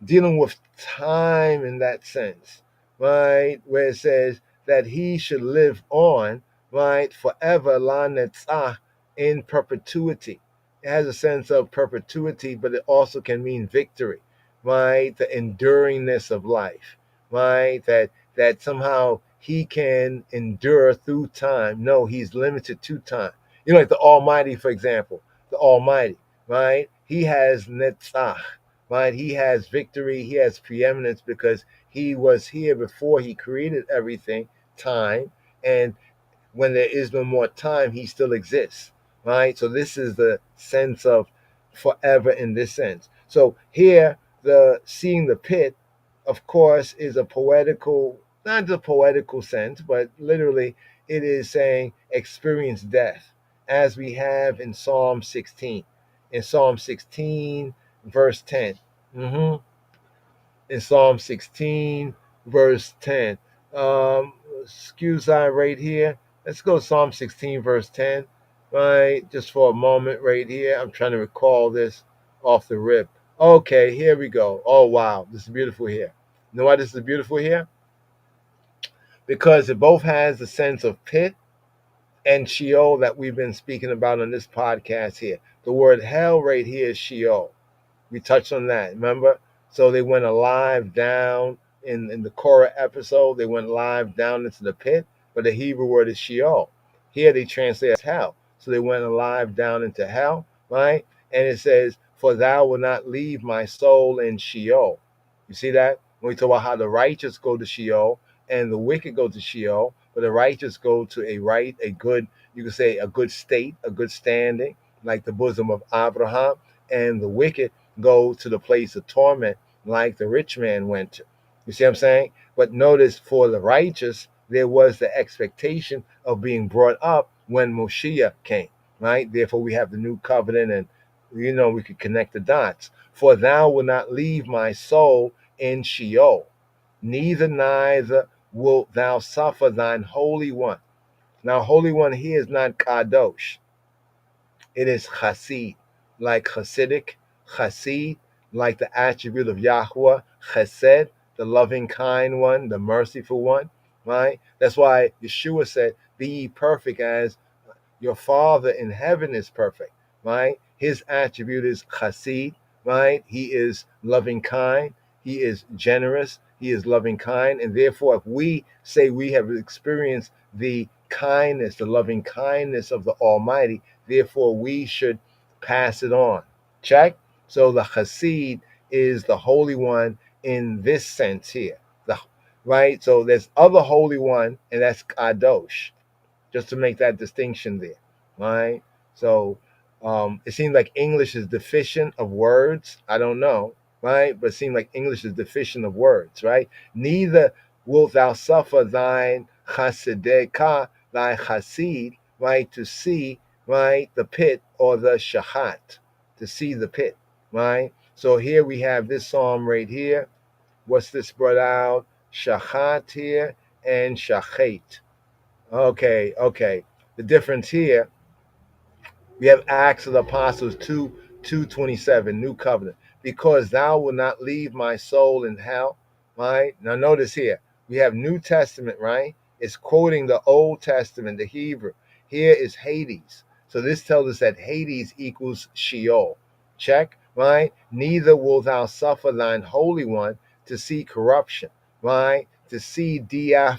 dealing with time in that sense, right? Where it says that he should live on, right, forever, la netzach, in perpetuity. It has a sense of perpetuity, but it also can mean victory, right? The enduringness of life, right? That somehow he can endure through time. No, he's limited to time. You know, like the Almighty, for example, the Almighty, right? He has netzach, right? He has victory, he has preeminence because he was here before he created everything, time, and when there is no more time, he still exists, right? So this is the sense of forever in this sense. So here, the seeing the pit, of course, is a poetical, not the poetical sense, but literally it is saying experience death, as we have in Psalm 16. In Psalm 16, verse 10. Mhm. In Psalm 16, verse 10. Excuse I right here. Let's go Psalm 16, verse 10. Right, just for a moment right here. I'm trying to recall this off the rip. Okay, here we go. Oh, wow. This is beautiful here. You know why this is beautiful here? Because it both has the sense of pit and Sheol that we've been speaking about on this podcast here. The word hell right here is Sheol. We touched on that, remember? So they went alive down in the Korah episode. They went live down into the pit, but the Hebrew word is Sheol. Here they translate as hell. So they went alive down into hell, right? And it says, "For thou wilt not leave my soul in Sheol." You see that? When we talk about how the righteous go to Sheol and the wicked go to Sheol, but the righteous go to a good, you could say a good state, a good standing, like the bosom of Abraham, and the wicked go to the place of torment like the rich man went to. You see what I'm saying? But notice for the righteous, there was the expectation of being brought up when Moshiach came, right? Therefore, we have the new covenant and, we could connect the dots. For thou wilt not leave my soul in Sheol, neither wilt thou suffer thine Holy One. Now, Holy One here is not Kadosh. It is Chasid, like Hasidic, Chasid, like the attribute of Yahweh, Chesed, the loving, kind one, the merciful one, right? That's why Yeshua said, "Be ye perfect as your Father in heaven is perfect," right? His attribute is Chasid, right? He is loving, kind. He is generous. He is loving, kind. And therefore, if we say we have experienced the kindness, the loving kindness of the Almighty, therefore we should pass it on. Check? So the Hasid is the Holy One in this sense here. Right? So there's other Holy One, and that's Kadosh, just to make that distinction there. Right? So it seems like English is deficient of words. I don't know, right? But it seems like English is deficient of words, right? Neither wilt thou suffer thine chasideka, thy chasid, right, to see, right, the pit or the shahat, to see the pit, right? So here we have this psalm right here. What's this brought out? Shahat here and shachet. Okay. The difference here, we have Acts of the Apostles 2:27, New Covenant. Because thou wilt not leave my soul in hell, right? Now notice here, we have New Testament, right? It's quoting the Old Testament, the Hebrew. Here is Hades. So this tells us that Hades equals Sheol. Check, right? Neither wilt thou suffer thine Holy One to see corruption, right? To see diaphora.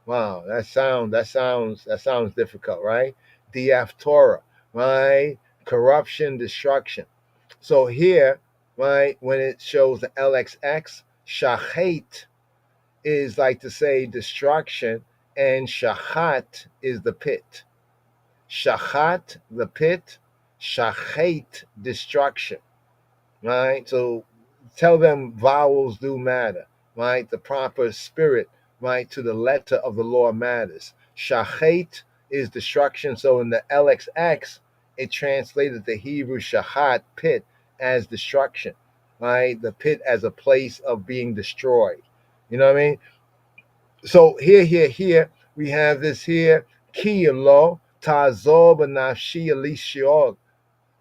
Wow, that sounds difficult, right? Diaphora, right? Corruption, destruction. So here, right, when it shows the LXX, shachet is like to say destruction, and shachat is the pit. Shachat, the pit, shachet, destruction, right? So tell them vowels do matter, right? The proper spirit, right, to the letter of the law matters. Shachet is destruction. So in the LXX, it translated the Hebrew shahat, pit, as destruction, right? The pit as a place of being destroyed. You know what I mean? So here, we have this here. Ki lo tazob nafshi alishiog.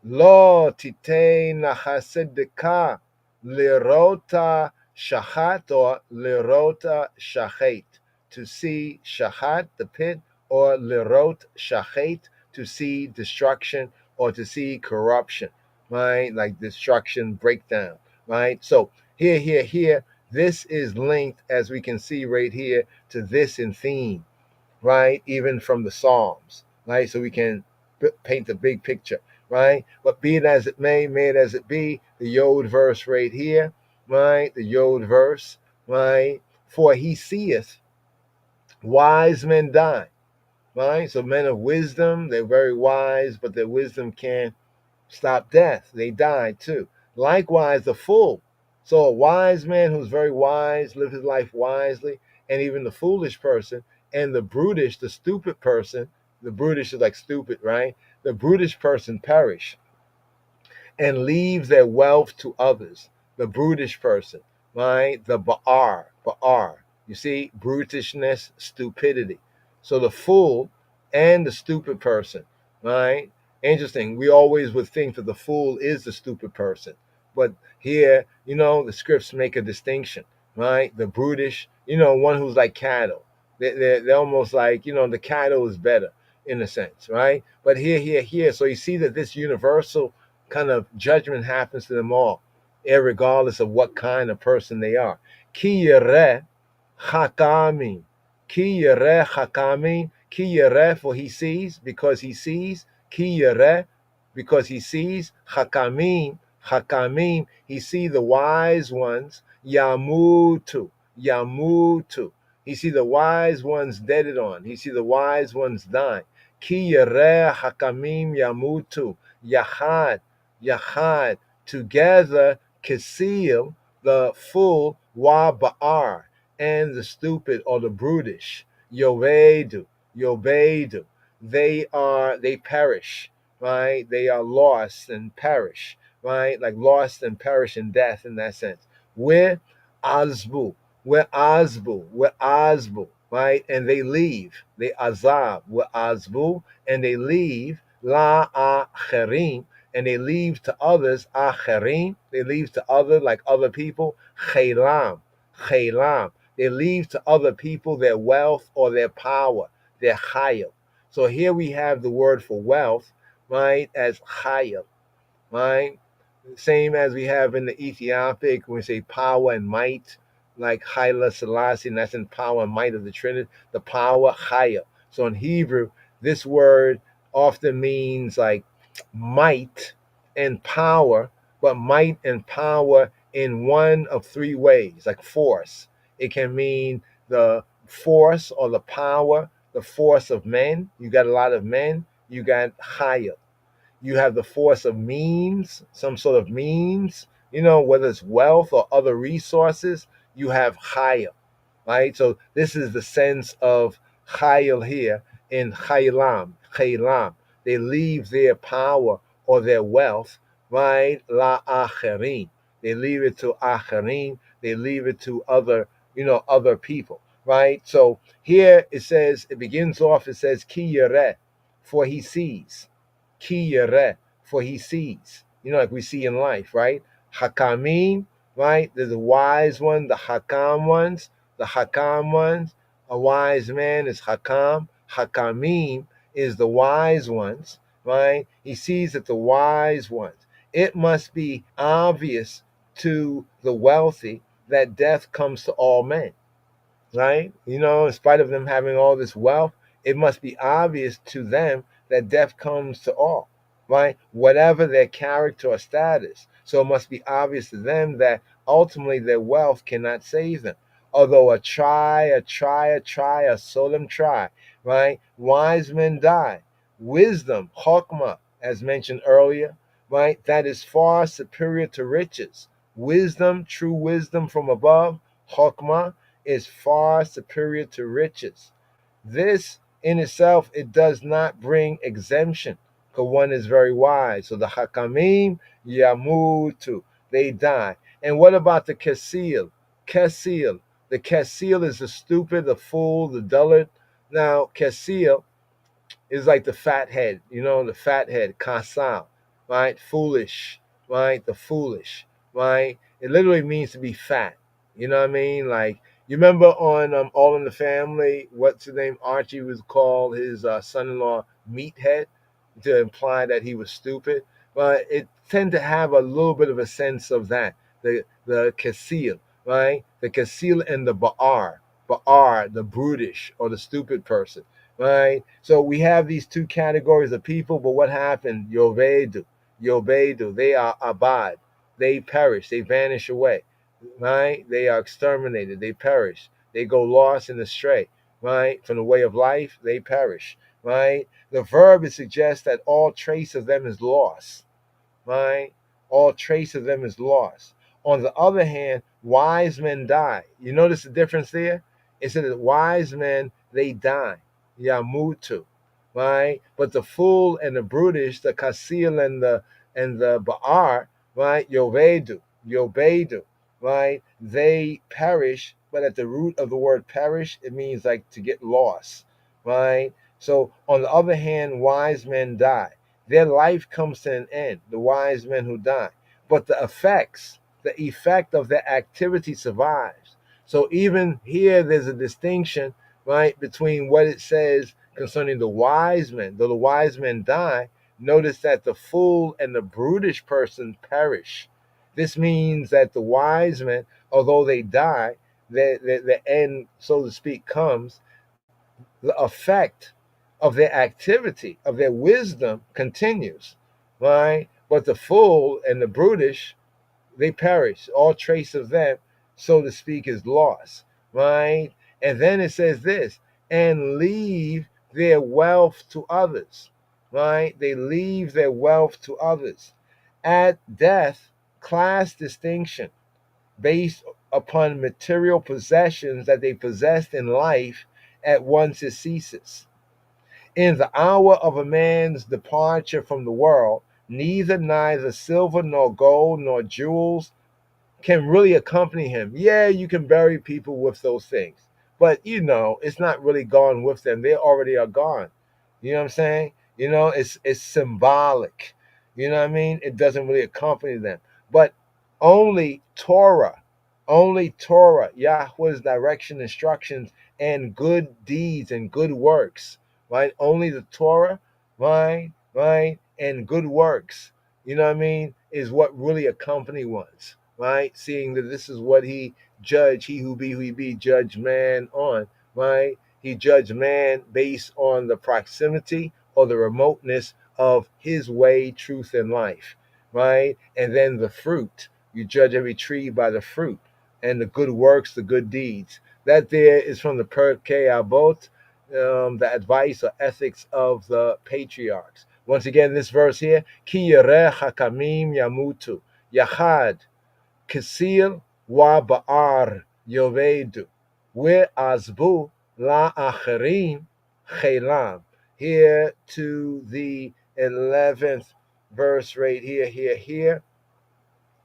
Lo titei nachasedeka lirota shachat or lirota shachet. To see shachat, the pit, or lirot shachet, to see destruction or to see corruption, right? Like destruction, breakdown, right? So here, this is linked, as we can see right here, to this in theme, right? Even from the Psalms, right? So we can paint the big picture, right? But be it as it may it as it be, the Yod verse right here, right? The Yod verse, right? For he seeth wise men die, right? So men of wisdom, they're very wise, but their wisdom can't stop death. They die too. Likewise, the fool. So a wise man who's very wise, live his life wisely, and even the foolish person and the brutish, the stupid person, the brutish is like stupid, right? The brutish person perish and leave their wealth to others. The brutish person, right? The ba'ar. You see, brutishness, stupidity. So the fool and the stupid person, right? Interesting. We always would think that the fool is the stupid person. But here, the scripts make a distinction, right? The brutish, one who's like cattle. They're almost like, the cattle is better in a sense, right? But here. So you see that this universal kind of judgment happens to them all, regardless of what kind of person they are. Ki yireh chakami. Ki yireh chakami. Ki yireh, for he sees, because he sees. Ki yireh, because he sees. Chakamim, he see the wise ones. Yamutu. He see the wise ones deaded on. He see the wise ones dying. Ki yireh hakamim yamutu. Yachad, together, Kasil, the fool, wa ba'ar, and the stupid or the brutish, Yovedu, they perish, right? They are lost and perish, right? Like lost and perish in death in that sense. We're azbu, right? And they leave, they azab, we're azbu, and they leave, la acherim, and they leave to others, acherim, they leave to other, like other people, chelam, they leave to other people their wealth or their power, their chayil. So here we have the word for wealth, right, as chayil, right? Same as we have in the Ethiopic when we say power and might, like Haile Selassie, and that's in power and might of the Trinity, the power, chayil. So in Hebrew, this word often means like might and power, but might and power in one of three ways, like force. It can mean the force or the power, the force of men. You got a lot of men, you got chayil. You have the force of means, some sort of means, whether it's wealth or other resources, you have chayil, right? So this is the sense of chayil here in chaylam. They leave their power or their wealth, right? La acherim. They leave it to acherim. They leave it to other people, right? So here it begins off, it says, ki yireh, for he sees. Ki yireh, for he sees. Like we see in life, right? Hakamim, right? There's a wise one, the hakam ones. A wise man is hakam. Hakamim is the wise ones, right? He sees that the wise ones. It must be obvious to the wealthy that death comes to all men, right? In spite of them having all this wealth, it must be obvious to them that death comes to all, right? Whatever their character or status. So it must be obvious to them that ultimately their wealth cannot save them. Although a solemn try, right? Wise men die. Wisdom, chokmah, as mentioned earlier, right? That is far superior to riches. wisdom, true wisdom from above, chokmah, is far superior to riches. This in itself, it does not bring exemption, because one is very wise. So the hakamim yamutu, they die. And what about the kasil? Kasil. The kasil is the stupid, the fool, the dullard. Now, kasil is like the fat head, the fat head, kasal, right? Foolish, right? The foolish, right? It literally means to be fat. You know what I mean? Like, you remember on All in the Family, what's his name? Archie was called his son-in-law Meathead to imply that he was stupid. But it tend to have a little bit of a sense of that. The kasil, right? The kasil and the ba'ar, the brutish or the stupid person, right? So we have these two categories of people, but what happened? Yovedu, they are abad, they perish, they vanish away, right? They are exterminated, they perish, they go lost and astray, right? From the way of life, they perish, right? The verb, it suggests that all trace of them is lost, right? All trace of them is lost. On the other hand, wise men die. You notice the difference there? It said that wise men, they die. Yamutu, right? But the fool and the brutish, the kasil and the ba'ar, right? Yobedu, right? They perish, but at the root of the word perish, it means like to get lost, right? So on the other hand, wise men die. Their life comes to an end, the wise men who die. But the effect of their activity survives. So even here, there's a distinction, right, between what it says concerning the wise men. Though the wise men die, notice that the fool and the brutish person perish. This means that the wise men, although they die, the end, so to speak, comes. The effect of their activity, of their wisdom, continues, right? But the fool and the brutish, they perish. All trace of them, so to speak, is lost, right? And then it says this, and leave their wealth to others, right? They leave their wealth to others. At death, class distinction based upon material possessions that they possessed in life, at once it ceases. In the hour of a man's departure from the world, neither silver nor gold nor jewels can really accompany him. Yeah, you can bury people with those things, but it's not really gone with them. They already are gone. You know what I'm saying? It's symbolic. You know what I mean? It doesn't really accompany them. But only Torah, Yahweh's direction, instructions, and good deeds and good works, right? Only the Torah, right, and good works, you know what I mean, is what really accompany ones, right? Seeing that this is what he who be, judged man on, right? He judged man based on the proximity or the remoteness of his way, truth, and life, right? And then the fruit. You judge every tree by the fruit, and the good works, the good deeds. That there is from the Pirkei Avot, the advice or ethics of the patriarchs. Once again, this verse here, Ki yereh hakamim yamutu, yachad, kasil wa ba'ar yovedu, we azbu la acherim chelam. Here to the 11th verse right here,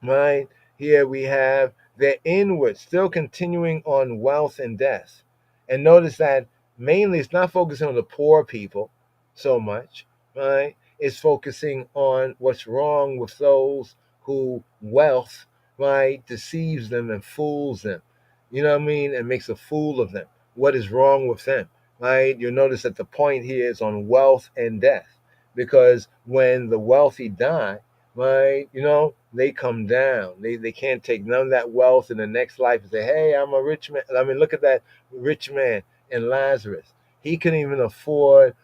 right? Here we have their inward, still continuing on wealth and death. And notice that mainly it's not focusing on the poor people so much, right? It's focusing on what's wrong with those who wealth, right, deceives them and fools them. You know what I mean? And makes a fool of them. What is wrong with them, right? You'll notice that the point here is on wealth and death. Because when the wealthy die, right, they come down. They can't take none of that wealth in the next life and say, hey, I'm a rich man. I mean, look at that rich man and Lazarus. He can afford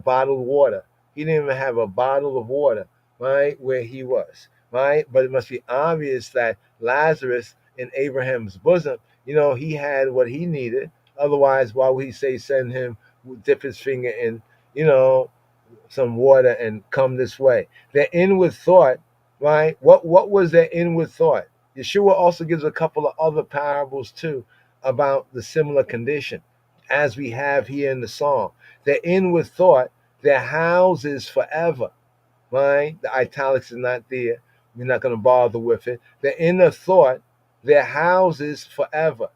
bottled water. He didn't even have a bottle of water, right, where he was, right? But it must be obvious that Lazarus in Abraham's bosom, he had what he needed. Otherwise, why would he say send him, dip his finger in, some water and come this way? Their inward thought right? What was their inward thought? Yeshua also gives a couple of other parables too about the similar condition, as we have here in the psalm. Their inward thought, their house is forever, right? The italics is not there. We're not going to bother with it. Their inner thought, their houses forever,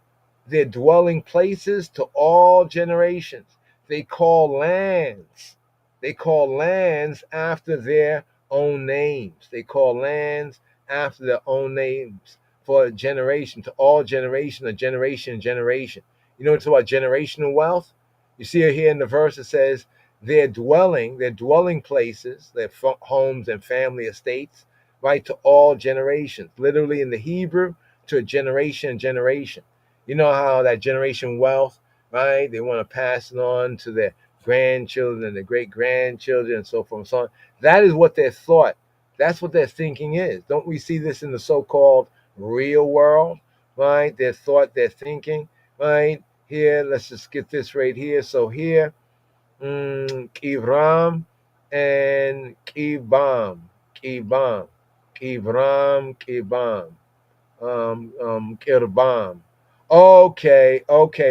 their dwelling places to all generations. They call lands. They call lands after their own names. They call lands after their own names for a generation, to all generation, a generation, generation. You know, it's about generational wealth. You see it here in the verse. It says their dwelling places, their homes and family estates, right, to all generations. Literally in the Hebrew, to a generation, generation. You know how that generation wealth, right? They want to pass it on to their grandchildren and their great grandchildren and so forth and so on. That is what their thought, that's what their thinking is. Don't we see this in the so-called real world, right? Their thought, their thinking, right? Here, let's just get this right here. So here, Kivram and Kibam, Kibam, Kivram, Kibam. Kirbam. Okay,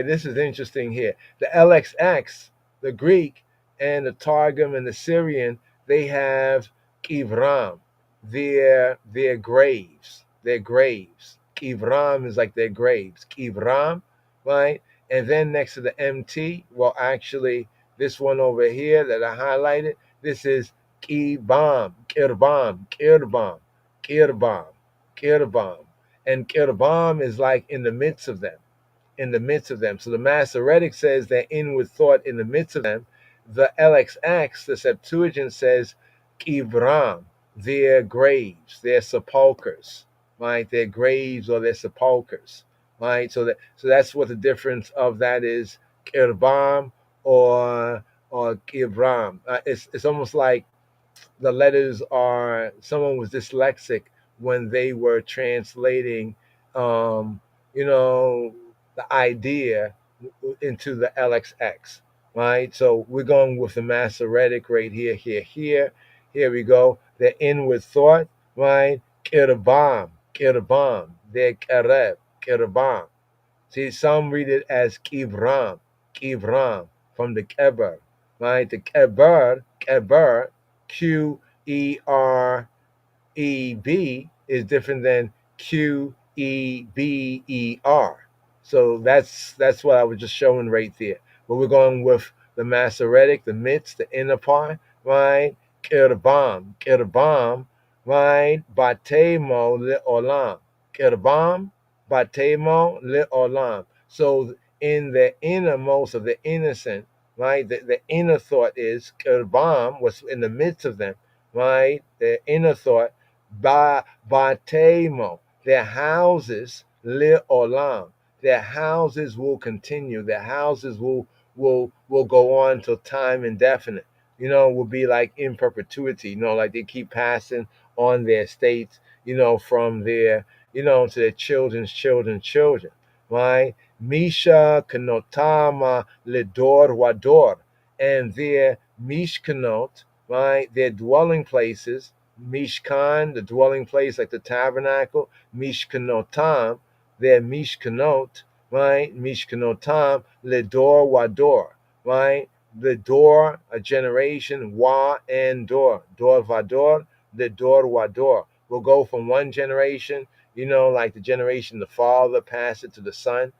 this is interesting here. The LXX, the Greek, and the Targum and the Syrian, they have Kivram, their graves, their graves. Kivram is like their graves. Kivram, right? And then next to the MT, well, actually, this one over here that I highlighted, this is Kibam, Kirbam, Kirbam, Kirbam, Kirbam. And Kerbam is like in the midst of them, in the midst of them. So the Masoretic says their inward thought in the midst of them. The LXX, the Septuagint says Kivram, their graves, their sepulchres, right? Their graves or their sepulchres, right? So that's what the difference of that is, Kerbam or Kivram. It's almost like the letters are, someone was dyslexic when they were translating you know, the idea into the LXX, right? So we're going with the Masoretic right here. Here we go. The inward thought, right? Kirbam, their Kirbam. See, some read it as Kivram, from the Keber, right? The Keber, QEREB is different than QEBER. So that's what I was just showing right there. But we're going with the Masoretic, the midst, the inner part, right? Kirbam, right? Batemo le olam. Kirbam, Batemo le olam. So in the innermost of the innocent, right? The inner thought is Kirbam, what's in the midst of them, right? The inner thought, Batemo, their houses, le olam. Their houses will continue. Their houses will go on till time indefinite. You know, will be like in perpetuity. You know, like they keep passing on their estates, you know, from their, you know, to their children's children, right? Misha kanotama ledor wador, and their mishkanot, right? Their dwelling places, mishkan, the dwelling place, like the tabernacle, mishkanotam, their mishkanot, right? Mishkanotam ledor wador, right? The door, a generation, wa and dor vador, the door wador. Will go from one generation, you know, like the generation the father passed it to the son,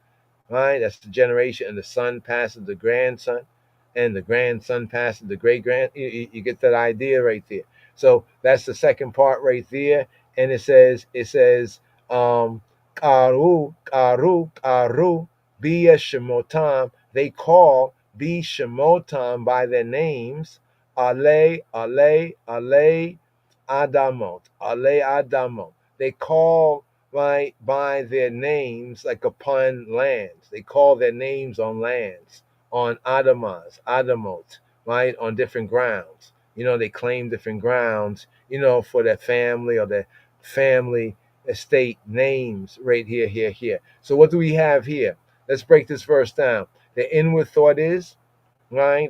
right? That's the generation, and the son passes the grandson, and the grandson passes the great grand. You get that idea right there. So that's the second part right there, and it says, karu, bia shemotam. They call be shemotam by their names, ale, adamot. They call, right, by their names, like upon lands. They call their names on lands, on adamot, right, on different grounds. You know, they claim different grounds, you know, for their family or their family estate names right here. So what do we have here? Let's break this verse down. The inward thought is, right,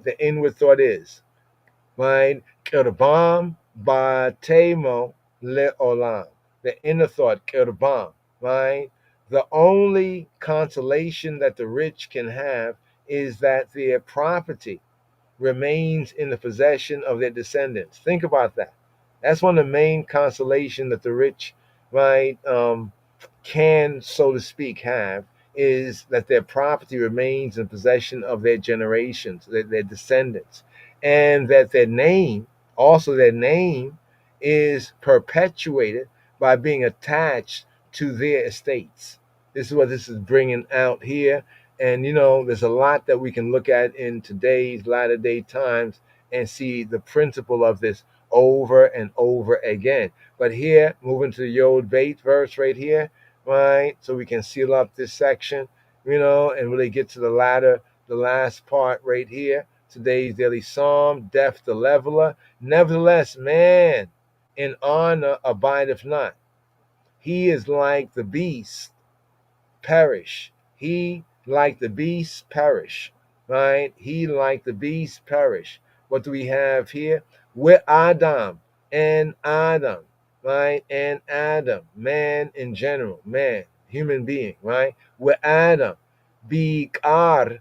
right, Kerbam Batemo, le'olam. The inner thought, kirbam, right? The only consolation that the rich can have is that their property remains in the possession of their descendants. Think about that. That's one of the main consolation that the rich, right, can, so to speak, have, is that their property remains in possession of their generations, their descendants, and that their name is perpetuated by being attached to their estates. This is what this is bringing out here. And, there's a lot that we can look at in today's latter day times and see the principle of this over and over again. But here, moving to the Yod Beit verse right here, right? So we can seal up this section, and really get to the last part right here. Today's daily psalm, Death the Leveler. Nevertheless, man in honor abideth not. He is like the beast, perish. He like the beast perish, right? He like the beast perish. What do we have here? With Adam and Adam, right? And Adam, man in general, man, human being, right? With Adam, Bikar,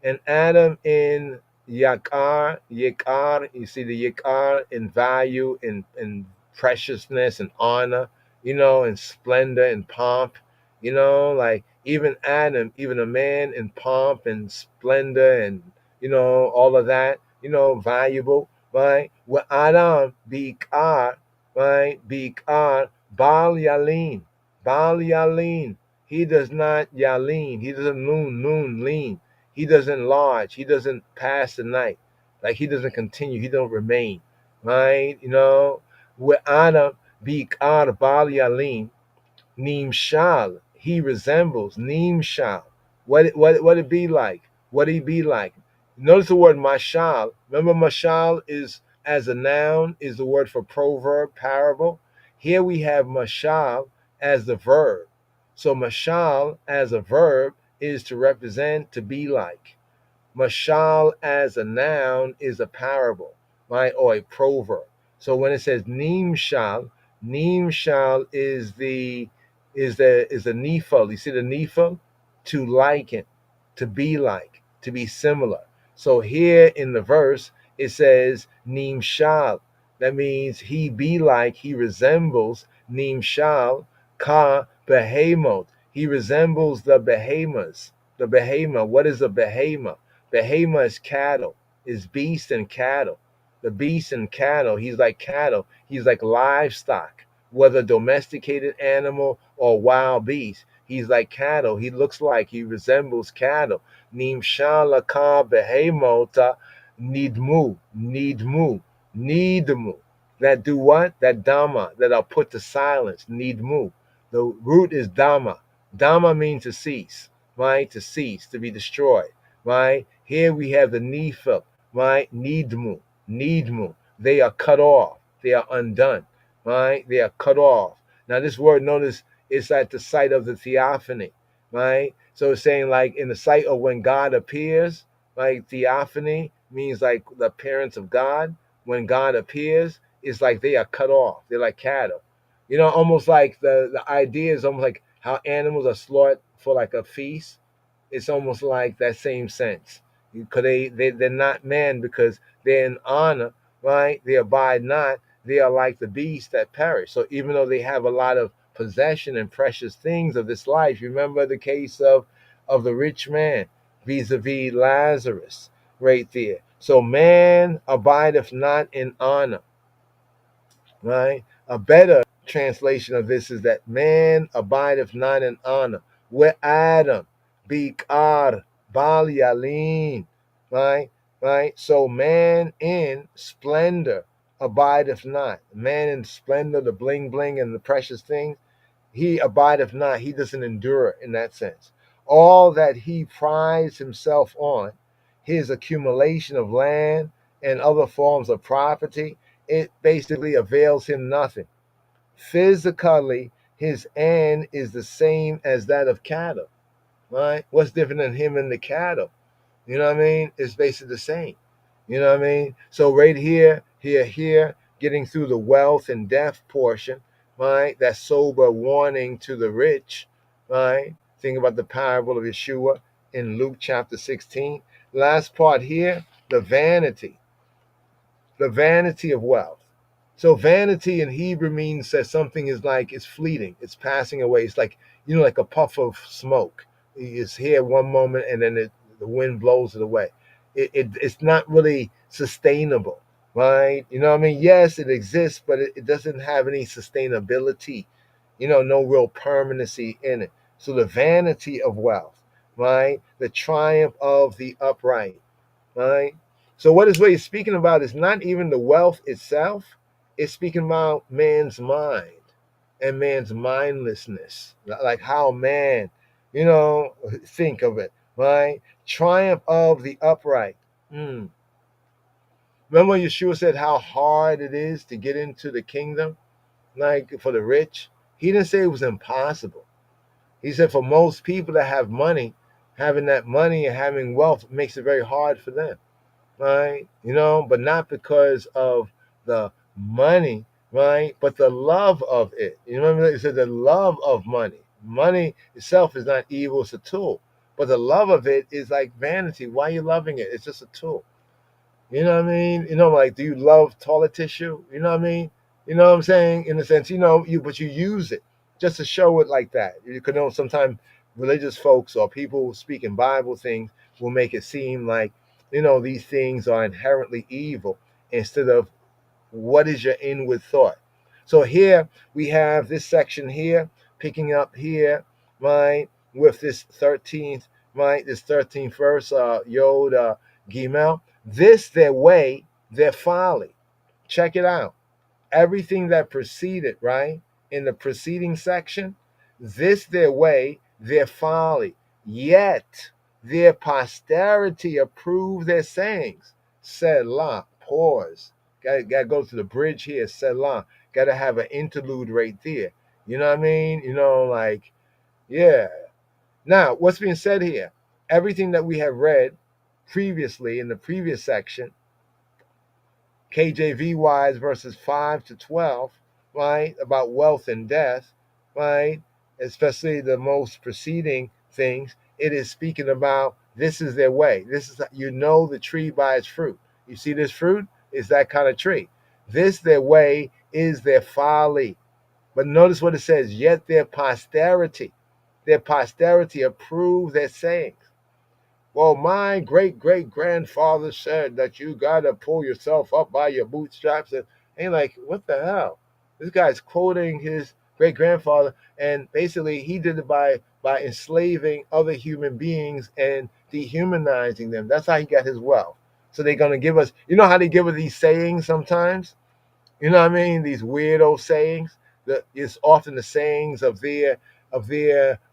and Adam in Yakar, you see the Yakar in value, in preciousness and honor, and splendor and pomp. Like even Adam, even a man in pomp and splendor and, all of that, valuable, right? With Adam, Bikar, right? Bikar, Baal Yalin. He does not Yalin. He doesn't noon, lean. He doesn't lodge. He doesn't pass the night. Like he doesn't continue. He don't remain, right? With Adam, Bikar, Baal Yalin. Nimshal, he resembles Nimshal. What it be like? What he be like? Notice the word mashal. Remember, mashal is as a noun is the word for proverb, parable. Here we have mashal as the verb. So mashal as a verb is to represent, to be like. Mashal as a noun is a parable, right, or a proverb. So when it says nimshal is the nifal. You see the nifal? To liken, to be like, to be similar. So here in the verse, it says nimshal. That means he be like, he resembles nimshal ka behemoth. He resembles the behemoths. The behemoth. What is a behemoth? Behemoth is cattle, is beast and cattle. The beast and cattle, he's like cattle. He's like livestock, whether domesticated animal or wild beast. He's like cattle. He resembles cattle. Nimshala ka behemota nidmu. That do what? That dama, that are put to silence. Nidmu. The root is dama. Dama means to cease, right? To cease, to be destroyed, right? Here we have the nifel, right? Nidmu. They are cut off. They are undone, right? They are cut off. Now this word, notice, it's at the site of the theophany, right? So it's saying like in the sight of when God appears, like theophany means like the appearance of God. When God appears, it's like they are cut off. They're like cattle. Almost like the idea is almost like how animals are slaughtered for like a feast. It's almost like that same sense. Because they're not man because they're in honor, right? They abide not. They are like the beasts that perish. So even though they have a lot of possession and precious things of this life, you remember the case of the rich man vis-a-vis Lazarus right there. So man abideth not in honor, right? A better translation of this is that man abideth not in honor. Where Adam, Bikar, Bal Yalin, right? So man in splendor abideth not. Man in splendor, the bling bling and the precious things, he abideth not. He doesn't endure in that sense. All that he prides himself on, his accumulation of land and other forms of property, it basically avails him nothing. Physically, his end is the same as that of cattle, right? What's different than him and the cattle? You know what I mean? It's basically the same. You know what I mean? So right here, getting through the wealth and death portion, right? That sober warning to the rich, right? Think about the parable of Yeshua in Luke chapter 16. Last part here, the vanity of wealth. So vanity in Hebrew means that something is like, it's fleeting, it's passing away. It's like, like a puff of smoke. It's here one moment and then the wind blows it away. It's not really sustainable, right? You know what I mean? Yes, it exists, but it doesn't have any sustainability, no real permanency in it. So the vanity of wealth, right? The triumph of the upright, right? So what he's speaking about is not even the wealth itself. It's speaking about man's mind and man's mindlessness, like how man, think of it, right? Triumph of the upright. Remember when Yeshua said how hard it is to get into the kingdom, like for the rich? He didn't say it was impossible. He said for most people that have money, having that money and having wealth makes it very hard for them, right? But not because of the money, right? But the love of it. You remember he said the love of money. Money itself is not evil, it's a tool. But the love of it is like vanity. Why are you loving it? It's just a tool. You know what I mean? Like, do you love toilet tissue? You know what I mean? You know what I'm saying? In a sense, but you use it just to show it like that. You could know sometimes religious folks or people speaking Bible things will make it seem like, these things are inherently evil instead of what is your inward thought. So here we have this section here, picking up here, right, with this 13th, right, this 13th verse, Yod Gimel. This their way, their folly. Check it out. Everything that preceded, right, in the preceding section, this their way, their folly. Yet their posterity approve their sayings. Selah, pause. Got to go to the bridge here, Selah. Got to have an interlude right there. You know what I mean? Yeah. Now, what's being said here? Everything that we have read previously in the previous section, KJV wise, verses 5 to 12, right, about wealth and death, right, especially the most preceding things, it is speaking about this is their way. This is, the tree by its fruit. You see this fruit? It's that kind of tree. This their way is their folly. But notice what it says, yet their posterity approve their sayings. Well, my great-great-grandfather said that you got to pull yourself up by your bootstraps. And like, what the hell? This guy's quoting his great-grandfather, and basically he did it by enslaving other human beings and dehumanizing them. That's how he got his wealth. So they're going to give us, how they give us these sayings sometimes? You know what I mean? These weirdo sayings. It's often the sayings of their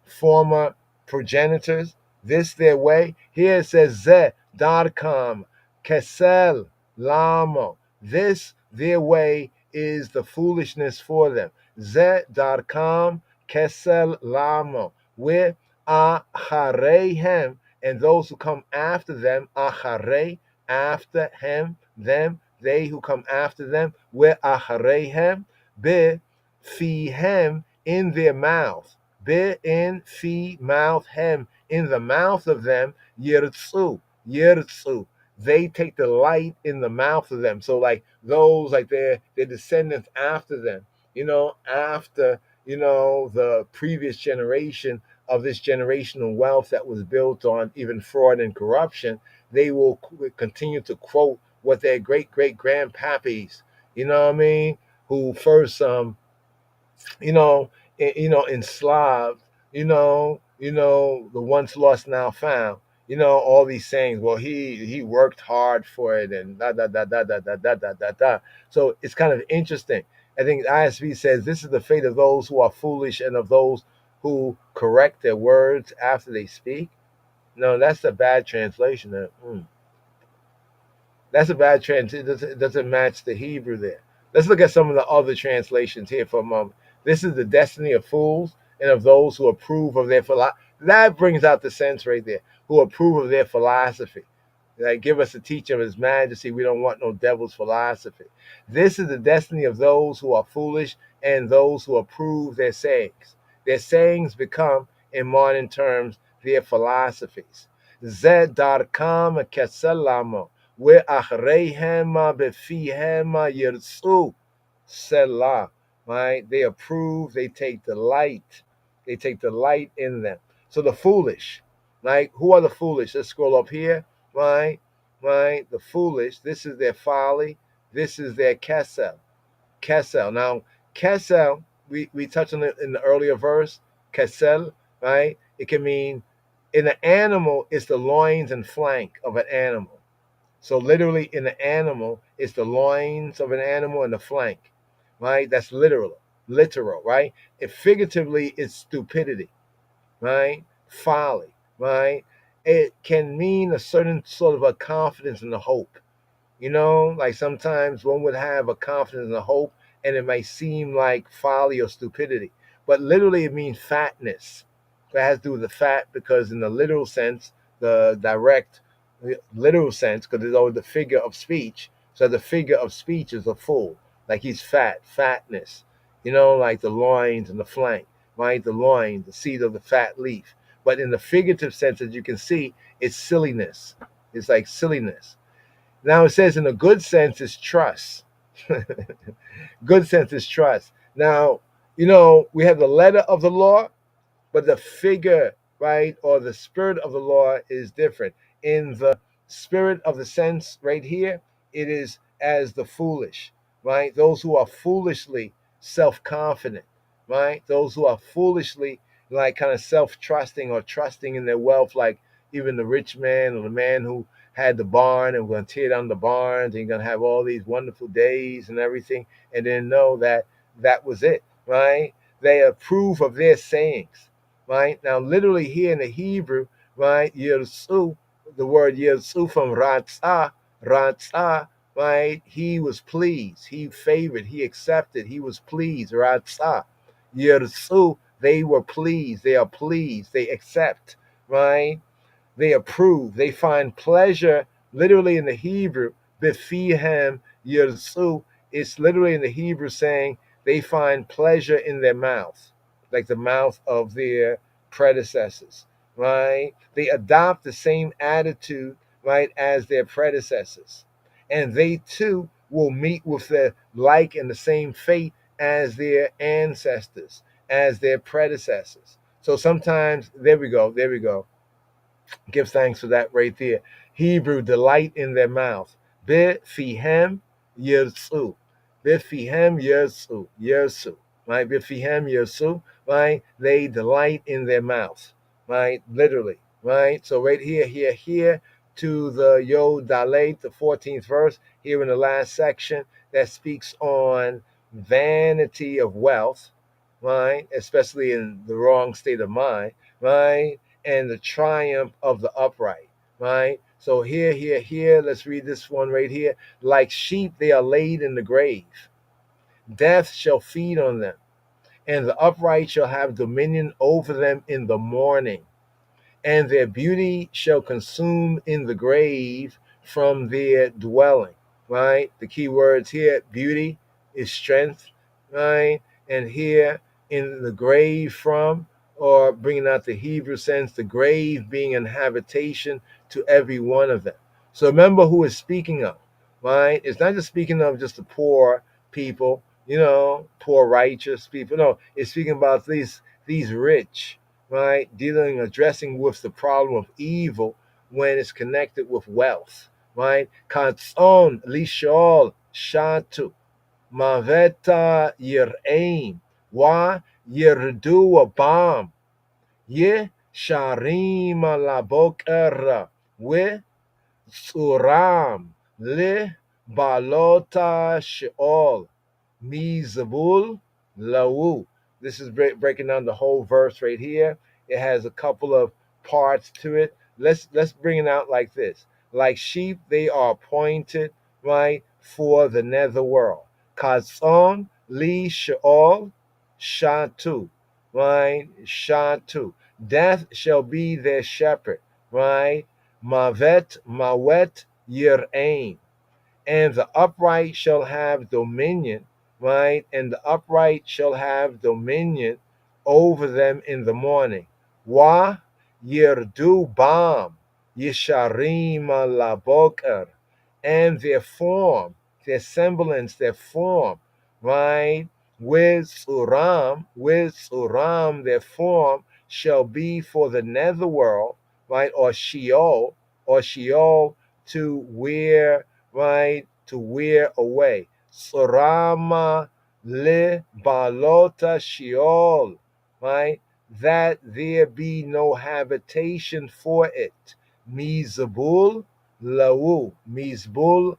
former progenitors. This their way. Here it says Ze Darkam Kesel Lamo. This their way is the foolishness for them. Ze Darkam Kesel Lamo. With Achareihem, and those who come after them, Acharei, after him, them, they who come after them, with Achareihem, Be Fihem, in their mouth. Be in fi mouth hem, in the mouth of them, yirtzu. They take delight in the mouth of them. So like those, like their descendants after them, after, the previous generation of this generational wealth that was built on even fraud and corruption, they will continue to quote what their great-great-grandpappies, who first, enslaved, the once lost now found, all these sayings. Well, he worked hard for it and da da da da da da da da da da. So it's kind of interesting. I think ISV says this is the fate of those who are foolish and of those who correct their words after they speak. No, that's a bad translation. That's a bad translation. It doesn't match the Hebrew there. Let's look at some of the other translations here for a moment. This is the destiny of fools and of those who approve of their philosophy. That brings out the sense right there, who approve of their philosophy. Like, give us a teacher of his majesty. We don't want no devil's philosophy. This is the destiny of those who are foolish and those who approve their sayings. Their sayings become, in modern terms, their philosophies. Zed darkam keselamo, we achrehema befihema yirtzu, selah. Right? They approve, they take delight. They take delight in them. So the foolish, right? Who are the foolish? Let's scroll up here, right? Right? The foolish, this is their folly, this is their kesel. Kesel. Now, kesel, we touched on it in the earlier verse, kesel, right? It can mean, in an animal, it's the loins and flank of an animal. So literally in the animal, it's the loins of an animal and the flank, right? That's literal, right? It figuratively, it's stupidity, right? Folly, right? It can mean a certain sort of a confidence and a hope. You know, like sometimes one would have a confidence and a hope, and it might seem like folly or stupidity. But literally it means fatness. It has to do with the fat, because in the literal sense, the direct literal sense, because there's always the figure of speech. So the figure of speech is a fool. Like he's fat, fatness. You know, like the loins and the flank, right? The loin, the seed of the fat leaf. But in the figurative sense, as you can see, it's silliness. It's like silliness. Now it says in a good sense is trust. Good sense is trust. Now, you know, we have the letter of the law, but the figure, right, or the spirit of the law is different. In the spirit of the sense right here, it is as the foolish, right? Those who are foolishly self-confident, right? Those who are foolishly like kind of self-trusting or trusting in their wealth, like even the rich man or the man who had the barn and we're going to tear down the barns and you're going to have all these wonderful days and everything, and then know that that was it, right? They approve of their sayings, right? Now, literally here in the Hebrew, right, Yirtzu, the word Yirtzu from Ratzah, right? He was pleased, he favored, he accepted, he was pleased, Ratzah. Yirtzu, they were pleased, they are pleased, they accept, right? They approve, they find pleasure, literally in the Hebrew, befihem yirtzu, it's literally in the Hebrew saying they find pleasure in their mouth, like the mouth of their predecessors, right? They adopt the same attitude, right, as their predecessors. And they too will meet with the like and the same fate as their ancestors, as their predecessors. So sometimes, there we go. Give thanks for that right there. Hebrew, delight in their mouth. Befihem yirtzu. Befihem yirtzu. Right? Befihem yirtzu. Right? They delight in their mouth. Right? Literally. Right? So right here, to the Yod Dalet, the 14th verse, here in the last section, that speaks on vanity of wealth, right? Especially in the wrong state of mind, right? And the triumph of the upright, right? So here, let's read this one right here. Like sheep, they are laid in the grave. Death shall feed on them, and the upright shall have dominion over them in the morning. And their beauty shall consume in the grave from their dwelling, right? The key words here, beauty is strength, right? And here in the grave from, or bringing out the Hebrew sense, the grave being an habitation to every one of them. So remember who it's speaking of, right? It's not just speaking of just the poor people, you know, poor righteous people. No, it's speaking about these rich, right? Addressing with the problem of evil when it's connected with wealth, right? Katzon lishol shatu maveta yiraim wa yirdu abam ye sharim laboker we tsuram le balota sheol mizabul lawu. This is breaking down the whole verse right here. It has a couple of parts to it. Let's bring it out like this. Like sheep, they are appointed, right, for the nether world. Kazon li sheol shatu, right? Shatu. Death shall be their shepherd, right? Mavet, Mawet, Yiraim. And the upright shall have dominion, right? And the upright shall have dominion over them in the morning. Wa Yirdu Bam, Yisharim Laboker. And their form, their semblance, their form, right? With Suram, their form shall be for the netherworld, right? Or Sheol to wear, right? To wear away. Surama le balota Sheol, right? That there be no habitation for it. Mizabul Mizbul.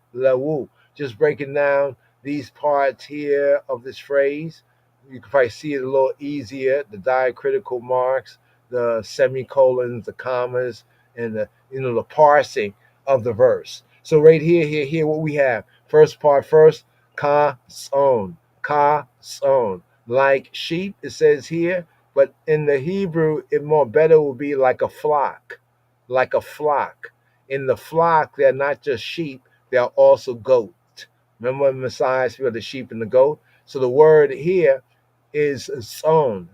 Just breaking down these parts here of this phrase. You can probably see it a little easier. The diacritical marks, the semicolons, the commas, and the parsing of the verse. So right here, what we have. First part first, ka son. Like sheep, it says here, but in the Hebrew, it more better will be like a flock. Like a flock. In the flock, they're not just sheep, they're also goat. Remember when Messiah spoke of the sheep and the goat? So the word here is son.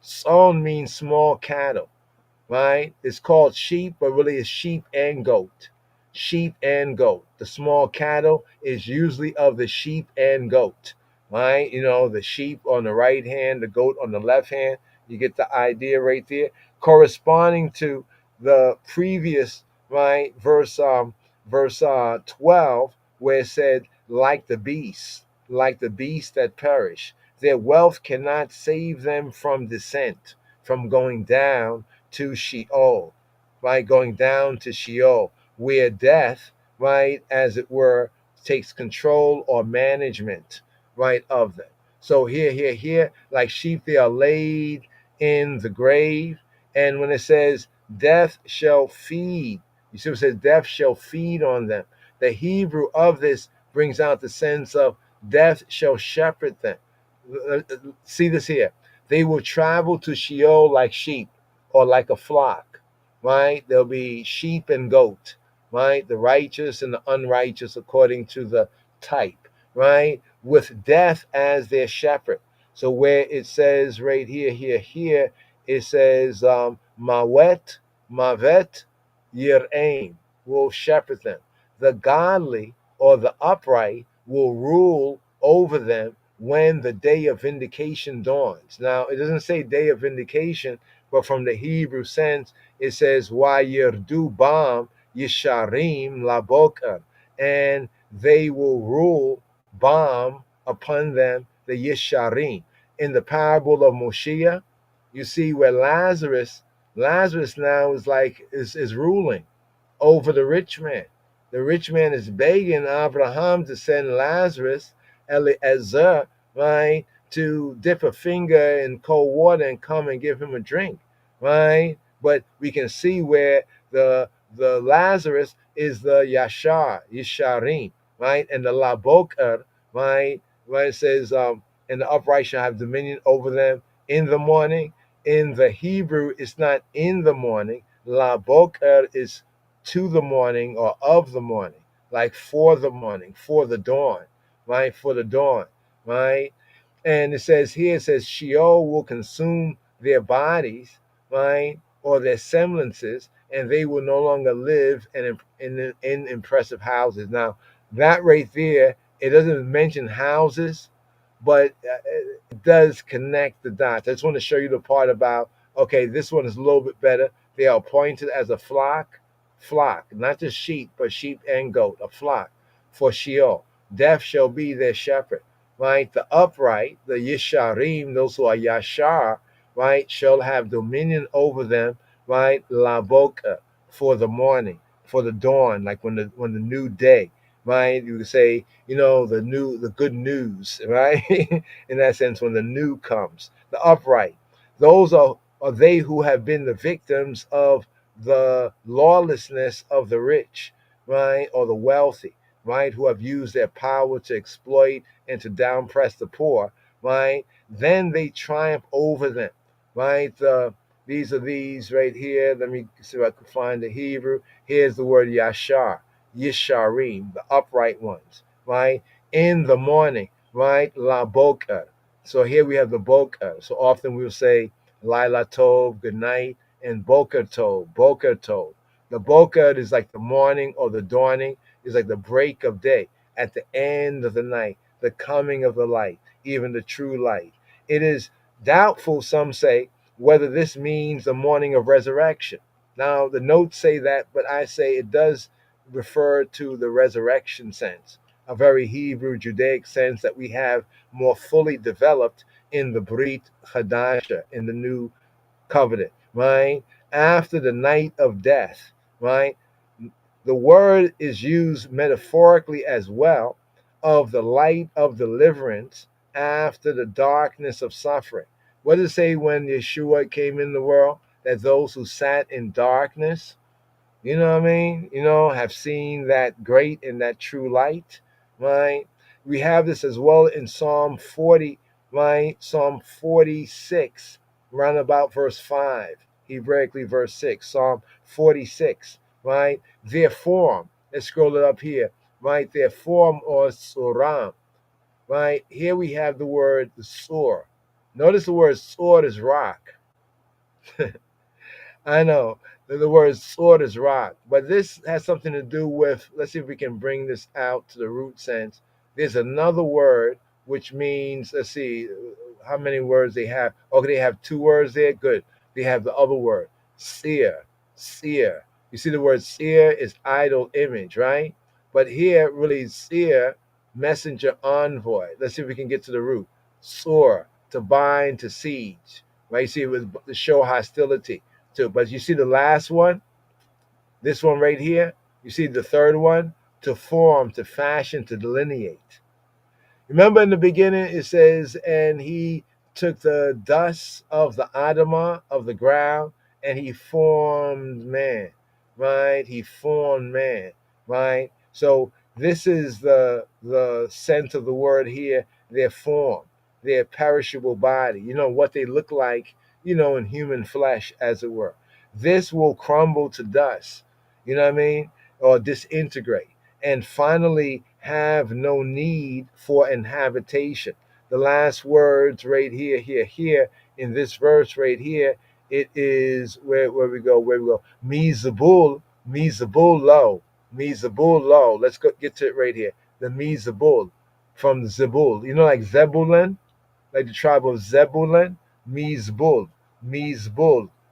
Son means small cattle, right? It's called sheep, but really it's sheep and goat. Sheep and goat. The small cattle is usually of the sheep and goat, right? The sheep on the right hand, the goat on the left hand. You get the idea right there. Corresponding to the previous, right, verse 12, where it said, like the beasts that perish. Their wealth cannot save them from descent, from going down to Sheol, right? Going down to Sheol, where death, right, as it were, takes control or management, right, of them. So here, like sheep, they are laid in the grave. And when it says death shall feed, you see what it says, death shall feed on them. The Hebrew of this brings out the sense of death shall shepherd them. See this here. They will travel to Sheol like sheep or like a flock, right? There'll be sheep and goat, right? The righteous and the unrighteous according to the type, right? With death as their shepherd. So where it says right here, it says Mavet, Yiraim will shepherd them. The godly or the upright will rule over them when the day of vindication dawns. Now, it doesn't say day of vindication, but from the Hebrew sense, it says, Wa yirdu bam yisharim laboker, and they will rule bam upon them, the yisharim. In the parable of Moshiach, you see where Lazarus now is ruling over the rich man. The rich man is begging Abraham to send Lazarus, Eliezer, right, to dip a finger in cold water and come and give him a drink, right? But we can see where the Lazarus is the Yisharim, right? And the Laboker, right? Right, it says, and the upright shall have dominion over them in the morning. In the Hebrew, it's not in the morning. Laboker is to the morning or of the morning, like for the morning, for the dawn, right? For the dawn, right? And it says Sheol will consume their bodies, right? Or their semblances, and they will no longer live in impressive houses. Now, that right there, it doesn't mention houses, but it does connect the dots. I just want to show you the part about, okay, this one is a little bit better. They are appointed as a flock, not just sheep, but sheep and goat, a flock for Sheol. Death shall be their shepherd, right? The upright, the Yisharim, those who are Yashar, right, shall have dominion over them, right? Laboka, for the morning, for the dawn, like when the new day, right? You could say, the good news, right? In that sense, when the new comes, the upright, those are they who have been the victims of the lawlessness of the rich, right? Or the wealthy, right? Who have used their power to exploit and to downpress the poor, right? Then they triumph over them, right? These are these right here. Let me see if I can find the Hebrew. Here's the word Yashar, Yisharim, the upright ones, right? In the morning, right? La Boka. So here we have the Boka. So often we'll say Laila Tov, good night, and Boker Tov, Boker Tov. The Boker is like the morning or the dawning, is like the break of day, at the end of the night, the coming of the light, even the true light. It is doubtful, some say, whether this means the morning of resurrection. Now, the notes say that, but I say it does refer to the resurrection sense, a very Hebrew Judaic sense that we have more fully developed in the Brit Hadasha, in the new covenant, right? After the night of death, right? The word is used metaphorically as well of the light of deliverance after the darkness of suffering. What does it say when Yeshua came in the world? That those who sat in darkness, you know what I mean? Have seen that great and that true light, right? We have this as well in Psalm 40, right? Psalm 46, round about verse 5, Hebraically verse 6, Psalm 46, right? Their form, let's scroll it up here, right? Their form or suram, right? Here we have the word sur. Notice the word sword is rock. I know the word sword is rock, but this has something to do with, let's see if we can bring this out to the root sense. There's another word which means, let's see how many words they have. Okay, they have two words there. Good. They have the other word, seer, seer. You see the word seer is idol image, right? But here, really, seer, messenger, envoy. Let's see if we can get to the root. Sore, to bind, to siege, right? You see, it was to show hostility. Too. But you see the last one, this one right here, you see the third one, to form, to fashion, to delineate. Remember in the beginning it says, and he took the dust of the Adamah, of the ground, and he formed man, right? He formed man, right? So this is the sense of the word here, their form, their perishable body, what they look like, in human flesh, as it were. This will crumble to dust, you know what I mean? Or disintegrate, and finally have no need for an habitation. The last words right here, in this verse right here, it is where we go, Mizabul lo, Mizabul lo. Let's go get to it right here. The Mizabul from Zebul. Like Zebulun, like the tribe of Zebulun, Mizbul,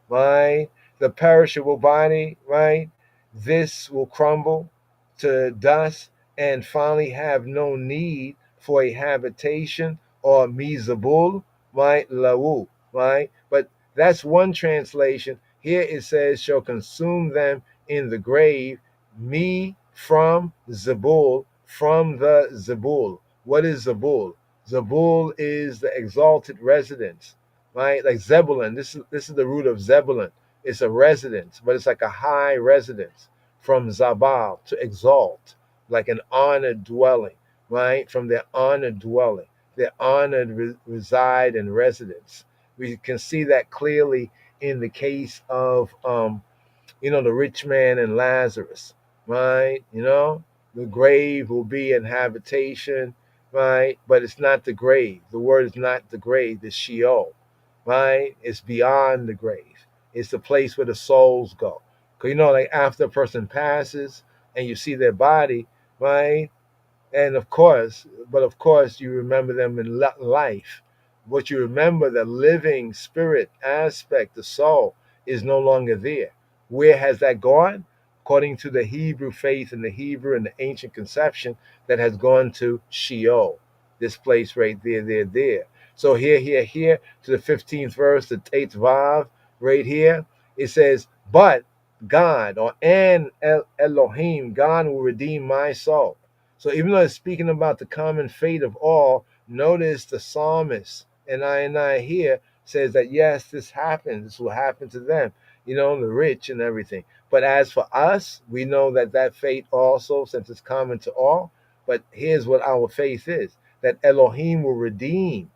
right? The perishable body, right? This will crumble to dust and finally have no need for a habitation or Mizabul, right? Lawu, right? But that's one translation. Here it says, shall consume them in the grave, me from Zebul, from the Zebul. What is Zebul? Zebul is the exalted residence, right? Like Zebulun. This is the root of Zebulun. It's a residence, but it's like a high residence. From Zabal, to exalt, like an honored dwelling, right? From their honored dwelling, their honored reside and residence. We can see that clearly in the case of the rich man and Lazarus, right? The grave will be an habitation, right? But it's not the grave. The word is not the grave, it's Sheol, right? It's beyond the grave. It's the place where the souls go. Because, like after a person passes and you see their body, right? And of course, you remember them in life. What you remember, the living spirit aspect, the soul, is no longer there. Where has that gone? According to the Hebrew faith and the Hebrew and the ancient conception, that has gone to Sheol, this place right there. So here, to the 15th verse, the 8th Vav, right here, it says, but God, or an Elohim, God will redeem my soul. So even though it's speaking about the common fate of all, notice the psalmist and I here says that yes, this happens. This will happen to them, the rich and everything. But as for us, we know that fate also, since it's common to all. But here's what our faith is, that Elohim will redeem,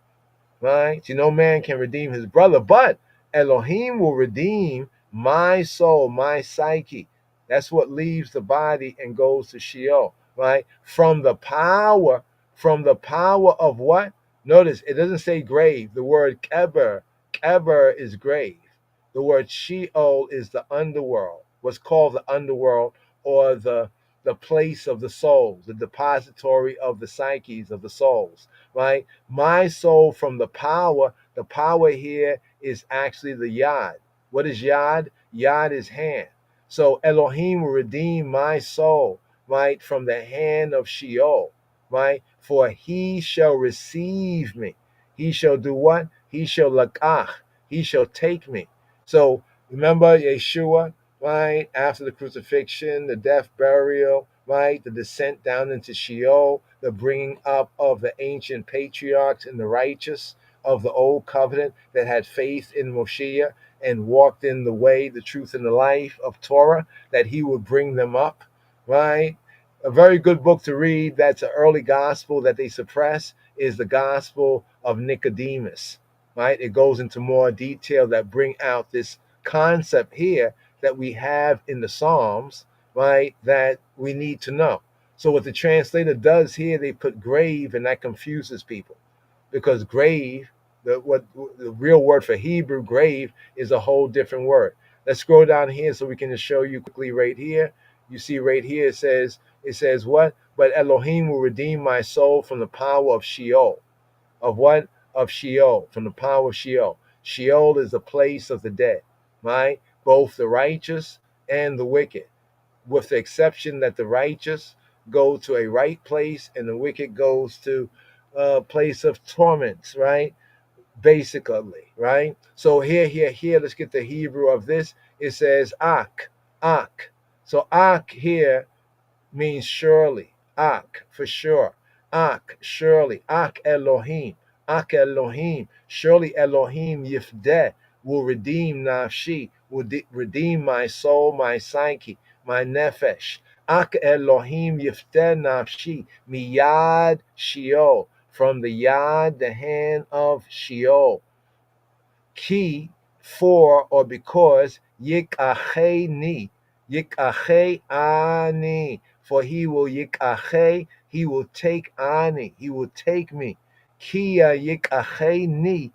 right? Man can redeem his brother, but Elohim will redeem my soul, my psyche. That's what leaves the body and goes to Sheol, right? From the power of what? Notice it doesn't say grave. The word keber is grave. The word Sheol is the underworld, what's called the underworld, or the place of the souls, the depository of the psyches of the souls, right? My soul from the power here is actually the Yad. What is Yad? Yad is hand. So Elohim will redeem my soul, right, from the hand of Sheol, right? For he shall receive me. He shall do what? He shall lakach. He shall take me. So remember Yeshua, right? After the crucifixion, the death, burial, right? The descent down into Sheol, the bringing up of the ancient patriarchs and the righteous of the old covenant that had faith in Moshiach and walked in the way, the truth, and the life of Torah, that he would bring them up, right? A very good book to read, that's an early gospel that they suppress, is the Gospel of Nicodemus, right? It goes into more detail that bring out this concept here that we have in the Psalms, right, that we need to know. So what the translator does here, they put grave, and that confuses people, because grave, the real word for Hebrew, grave, is a whole different word. Let's scroll down here so we can just show you quickly right here. You see right here it says what? But Elohim will redeem my soul from the power of Sheol. Of what? Of Sheol, from the power of Sheol. Sheol is the place of the dead, right? Both the righteous and the wicked, with the exception that the righteous go to a right place and the wicked goes to a place of torments, right? Basically, right? So here, let's get the Hebrew of this. It says ak. So ak here means surely. Ak, for sure. Ak, surely. Ak Elohim. Surely Elohim Yifdeh will redeem nafshi, will redeem my soul, my psyche, my nefesh. Ak Elohim Yifdeh nafshi, miyad Sheol, from the yad, the hand of Sheol. Ki, for or because, yikacheni, yikache ani, for he will yikache, he will take ani, he will take me. Kia yikacheni,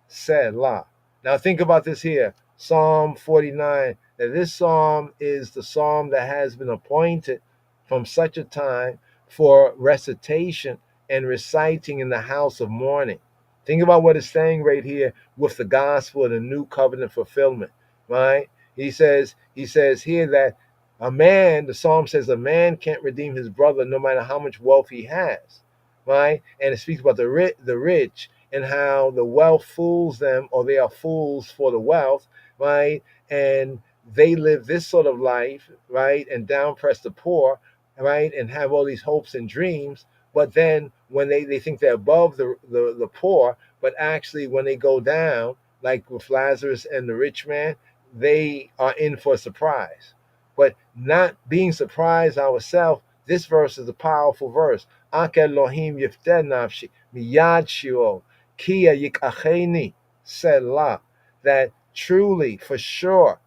Selah. Now think about this here, Psalm 49. That this psalm is the psalm that has been appointed from such a time for recitation and reciting in the house of mourning. Think about what it's saying right here with the gospel of the new covenant fulfillment, right? He says here that a man, the psalm says, a man can't redeem his brother no matter how much wealth he has, right? And it speaks about the rich and how the wealth fools them, or they are fools for the wealth, right? And they live this sort of life, right? And down press the poor, right? And have all these hopes and dreams. But then when they think they're above the poor, but actually when they go down, like with Lazarus and the rich man, they are in for a surprise. But not being surprised ourselves, this verse is a powerful verse. Ak Elohim Yifdeh nafshi miyad Sheol kia yikacheni Selah. That truly, for sure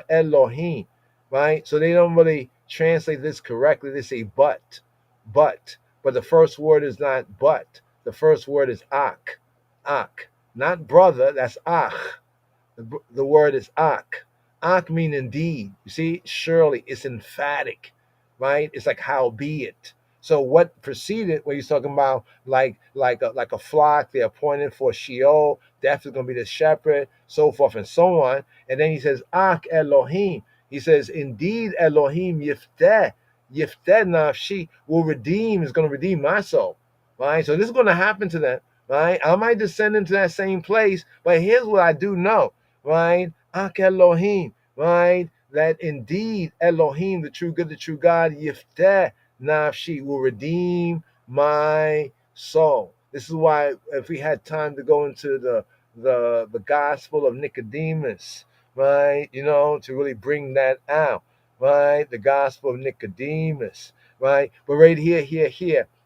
Elohim, right? So they don't really translate this correctly. They say but the first word is not but. The first word is ak, not brother. That's ach. The word is ak. Ak mean indeed. You see, surely, it's emphatic, right? It's like howbeit. So what preceded, when he's talking about like a flock, they're appointed for Sheol, death is going to be the shepherd, so forth and so on. And then he says, Ak Elohim. He says, indeed, Elohim Yifdeh nafshi will redeem, is going to redeem my soul, right? So this is going to happen to them, right? I might descend into that same place, but here's what I do know, right? Ak Elohim, right? That indeed Elohim, the true good, the true God, Yifdeh nafshi, will redeem my soul. This is why, if we had time to go into the gospel of Nicodemus, right? To really bring that out, right? The gospel of Nicodemus, right? But right here.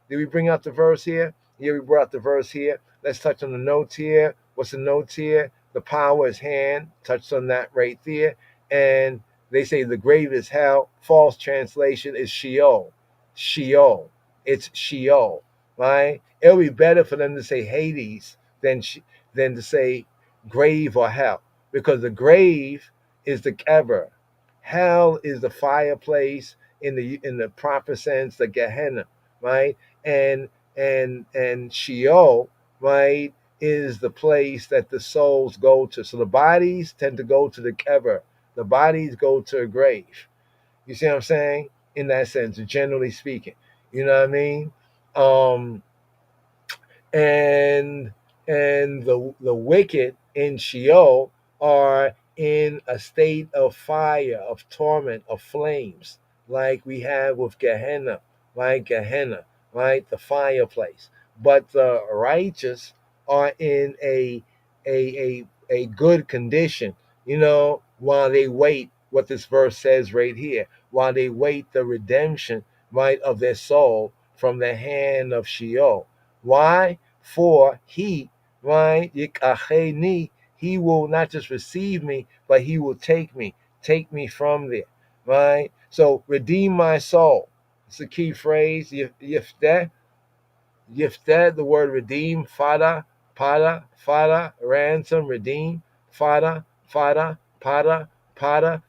Did we bring out the verse here? Yeah, we brought the verse here. Let's touch on the notes here. What's the notes here? the power is hand, touched on that right there. And they say the grave is hell. False translation is Sheol. Sheol. It's Sheol, right? It'll be better for them to say Hades than to say grave or hell, because the grave is the kever. Hell is the fireplace in the proper sense, the Gehenna, right? And Sheol, right, is the place that the souls go to. So the bodies tend to go to the kever. The bodies go to a grave. You see what I'm saying? In that sense, generally speaking. You know what I mean? And the wicked in Sheol are in a state of fire, of torment, of flames, like we have with Gehenna, right? Gehenna, right? The fireplace. But the righteous are in a good condition, while they wait what this verse says right here, while they wait the redemption, right, of their soul from the hand of Sheol. Why? For he, right, yikacheni, he will not just receive me, but he will take me from there, right? So redeem my soul. It's a key phrase. Yifteh, the word redeem, fada, ransom, redeem, fada, pada,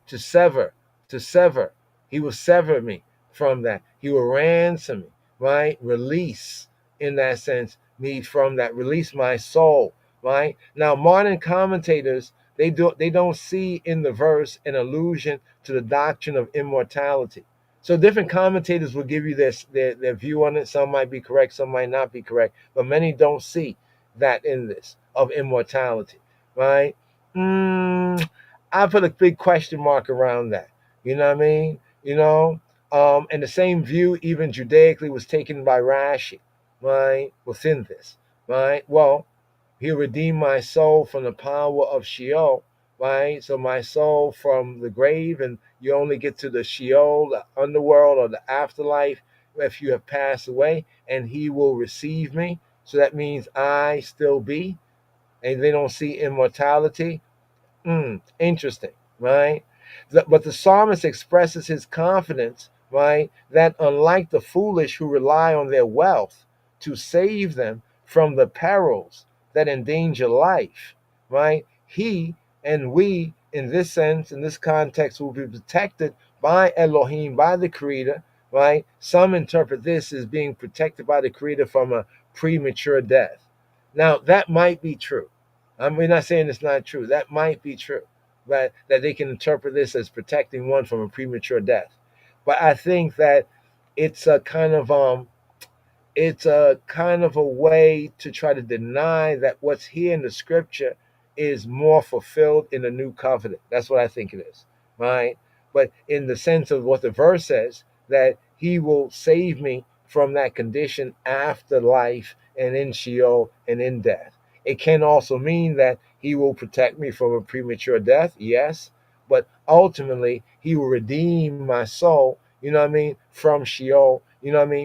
to sever. He will sever me from that. He will ransom me, right? Release, in that sense, me from that. Release my soul, right? Now, modern commentators, they don't see in the verse an allusion to the doctrine of immortality. So different commentators will give you their view on it. Some might be correct, some might not be correct, but many don't see that in this of immortality, right? I put a big question mark around that. You know what I mean? And the same view, even Judaically, was taken by Rashi, right? Within this, right? Well, he'll redeem my soul from the power of Sheol, right? So my soul from the grave, and you only get to the Sheol, the underworld, or the afterlife if you have passed away, and he will receive me. So that means I still be, and they don't see immortality. Interesting, right? But the psalmist expresses his confidence, right, that unlike the foolish who rely on their wealth to save them from the perils that endanger life, right, he and we, in this sense, in this context, will be protected by Elohim, by the Creator, right? Some interpret this as being protected by the Creator from a premature death. Now, that might be true. We're not saying it's not true. That might be true, right? That they can interpret this as protecting one from a premature death. But I think that it's a kind of a way to try to deny that what's here in the scripture is more fulfilled in the new covenant. That's what I think it is, right? But in the sense of what the verse says, that he will save me from that condition after life and in Sheol and in death. It can also mean that he will protect me from a premature death, yes, but ultimately he will redeem my soul, from Sheol,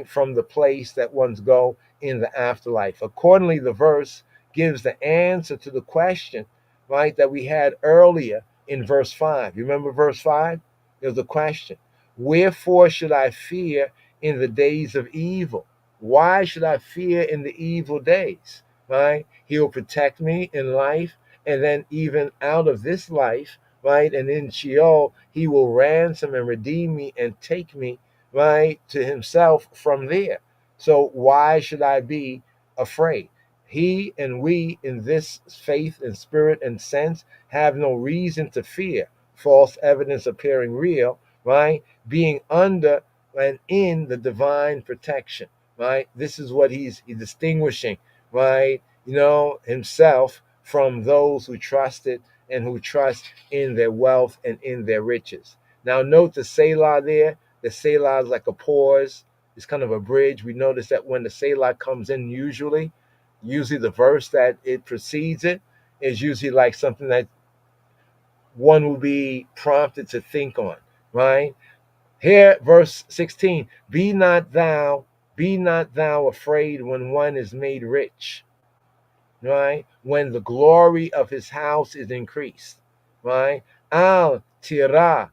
from the place that ones go in the afterlife. Accordingly, the verse gives the answer to the question, right, that we had earlier in verse 5. You remember verse 5? There's a question. Wherefore should I fear in the days of evil? Why should I fear in the evil days? Right? He will protect me in life, and then even out of this life, right? And in Sheol, he will ransom and redeem me and take me, right, to himself from there. So why should I be afraid? He and we in this faith and spirit and sense have no reason to fear false evidence appearing real, right? Being under and in the divine protection, right? This is what he's distinguishing, right? Himself from those who trusted and who trust in their wealth and in their riches. Now note the Selah there. The Selah is like a pause. It's kind of a bridge. We notice that when the Selah comes in, usually the verse that it precedes it is usually like something that one will be prompted to think on, right? Here, verse 16, be not thou afraid when one is made rich. right? When the glory of his house is increased, right? Al tira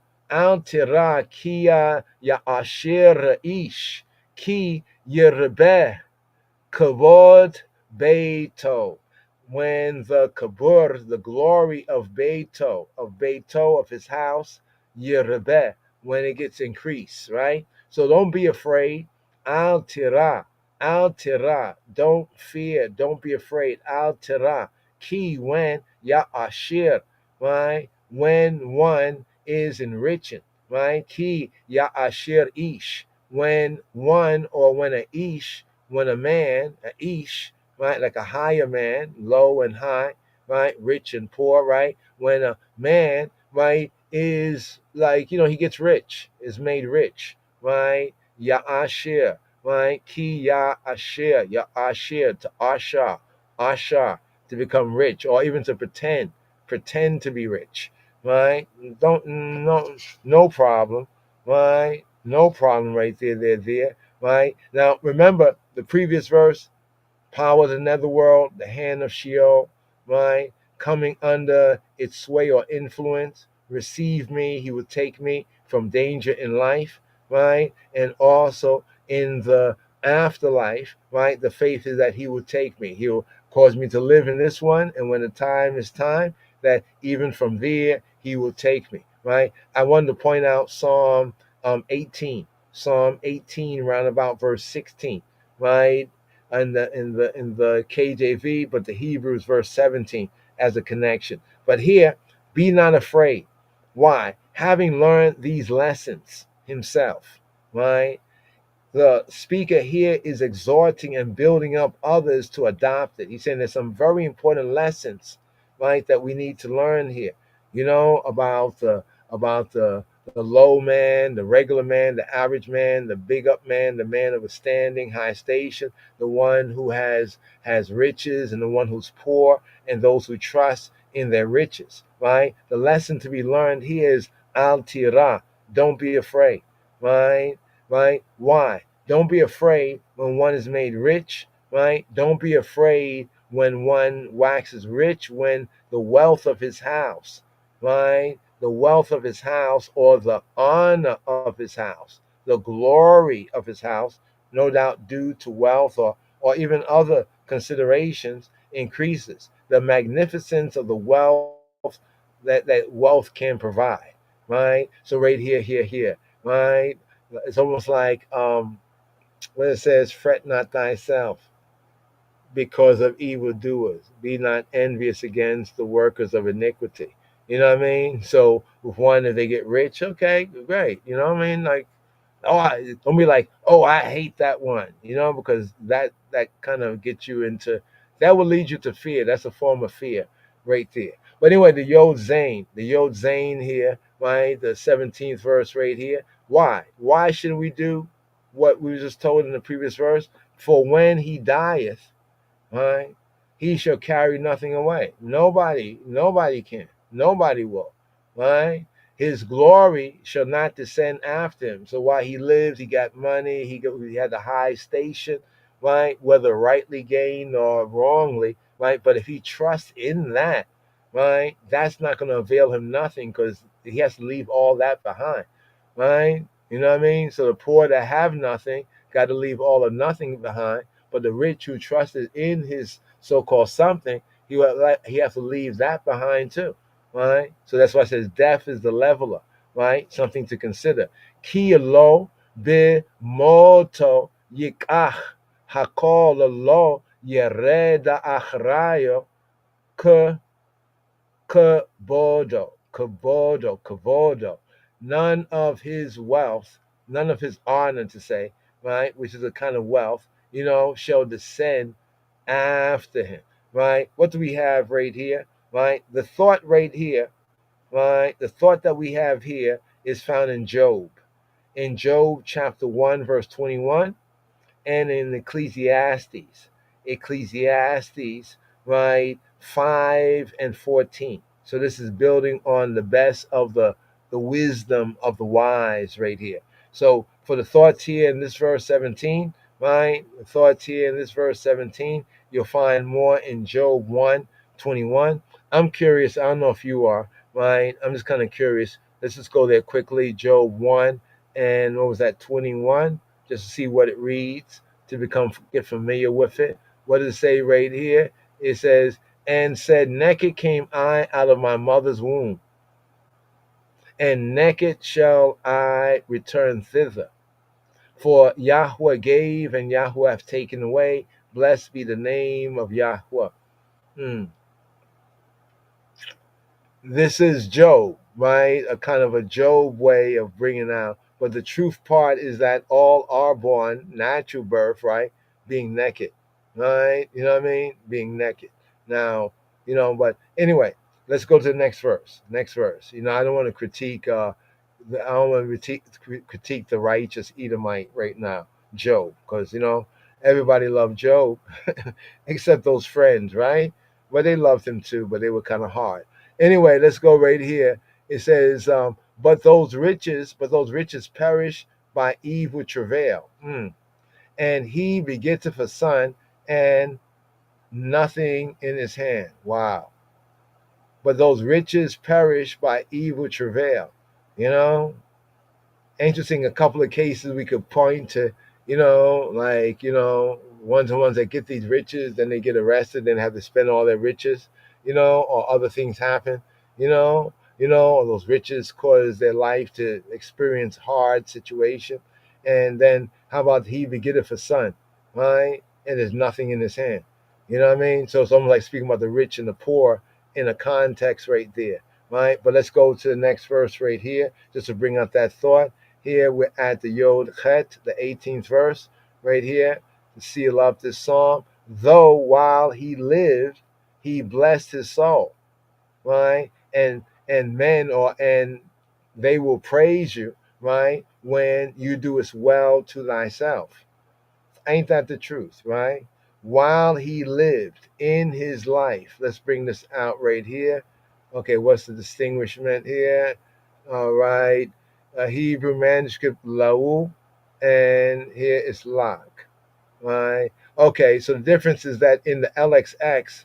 kia ya asher ish ki yerbe kavod beito. When the kabur, the glory of Beito, of his house, yerbe, when it gets increased, right? So don't be afraid. Al tira, don't fear, don't be afraid. Al tira, ki when ya ashir, right? When one is enriching, right? Ki ya ashir ish, when one or when a ish, when a man, a ish, right, like a higher man, low and high, right, rich and poor, right, when a man, right, is like, he gets rich, is made rich, right, ya ashir, right, ki ya ashir, to asha, to become rich, or even to pretend to be rich, right, don't, no problem, right, no problem right there, right? Now, remember the previous verse, power of the netherworld, the hand of Sheol, right? Coming under its sway or influence. Receive me, he will take me from danger in life, right? And also in the afterlife, right? The faith is that he will take me. He will cause me to live in this one. And when the time is time, that even from there, he will take me, right? I wanted to point out Psalm 18. Psalm 18, round about verse 16, right? In the KJV, but the Hebrews verse 17 as a connection. But here, be not afraid. Why? Having learned these lessons himself, right? The speaker here is exhorting and building up others to adopt it. He's saying there's some very important lessons, right, that we need to learn here. About the low man, the regular man, the average man, the big up man, the man of a standing high station, the one who has riches, and the one who's poor, and those who trust in their riches. Right. The lesson to be learned here is al tira. Don't be afraid. Right. Right? Why? Don't be afraid when one is made rich, right? Don't be afraid when one waxes rich, when the wealth of his house, right? The wealth of his house, or the honor of his house, the glory of his house, no doubt due to wealth or even other considerations, increases. The magnificence of the wealth that wealth can provide, right? So right here, right? It's almost like when it says, "Fret not thyself because of evildoers; be not envious against the workers of iniquity." You know what I mean? So with one, if they get rich, okay, great. You know what I mean? Like, don't be like, "Oh, I hate that one," because that kind of gets you into, that will lead you to fear. That's a form of fear right there. But anyway, the Yod Zayn here, right? The 17th verse right here. Why? Why should we do what we were just told in the previous verse? For when he dieth, right, he shall carry nothing away. Nobody can. Nobody will. Right? His glory shall not descend after him. So while he lives, he got money, he had a high station, right? Whether rightly gained or wrongly, right? But if he trusts in that, right, that's not going to avail him nothing, because he has to leave all that behind, right? You know what I mean? So the poor that have nothing got to leave all of nothing behind. But the rich who trusted in his so-called something, he has to leave that behind too, right? So that's why it says death is the leveler, right? Something to consider. Ki lo be moto yikach hakol lo yereda achrayo kavodo. None of his wealth, none of his honor, to say, right, which is a kind of wealth, shall descend after him, right? What do we have right here, right? The thought right here, right? The thought that we have here is found in Job. In Job chapter 1, verse 21, and in Ecclesiastes, right, 5 and 14. So this is building on the best of the wisdom of the wise right here. So for the thoughts here in this verse 17, right, the thoughts here in this verse 17 You'll find more in Job 1:21. I'm curious. I don't know if you are, right? I'm just kind of curious. Let's just go there quickly. Job 1 and what was that, 21? Just to see what it reads, to get familiar with it. What does it say right here? It says, and said, naked came I out of my mother's womb, and naked shall I return thither. For Yahweh gave, and Yahweh hath taken away. Blessed be the name of Yahweh. This is Job, right? A kind of a Job way of bringing out. But the truth part is that all are born, natural birth, right? Being naked, right? You know what I mean? Being naked. Now, but anyway, let's go to the next verse. Next verse. I don't want to critique, I don't want to critique the righteous Edomite right now, Job, because, everybody loved Job, except those friends, right? Well, they loved him too, but they were kind of hard. Anyway, let's go right here. It says, but those riches perish by evil travail. And he begetteth a son, and nothing in his hand. Wow. But those riches perish by evil travail. Interesting, a couple of cases we could point to, ones that get these riches, then they get arrested, then have to spend all their riches, or other things happen, or those riches cause their life to experience hard situation. And then how about he begetteth a son, right? And there's nothing in his hand. You know what I mean? So it's almost like speaking about the rich and the poor in a context right there, right? But let's go to the next verse right here, just to bring out that thought. Here we're at the Yod Chet, the 18th verse, right here, to seal up this psalm. Though while he lived, he blessed his soul, right? And they will praise you, right? When you do as well to thyself. Ain't that the truth, right? While he lived in his life. Let's bring this out right here. Okay, what's the distinguishment here? All right. Hebrew manuscript Lau, and here is Lak, right? Okay, so the difference is that in the LXX,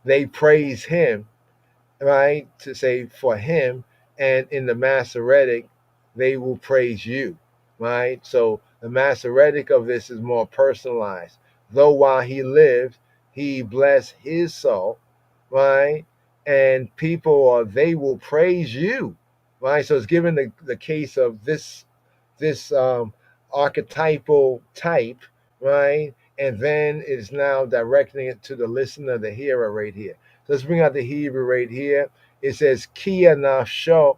they praise him, right? To say for him, and in the Masoretic, they will praise you, right? So the Masoretic of this is more personalized. Though while he lived, he blessed his soul, right? And people, or they will praise you, right? So it's given the case of this archetypal type, right? And then it's now directing it to the listener, the hearer right here. So let's bring out the Hebrew right here. It says, Kia nafsho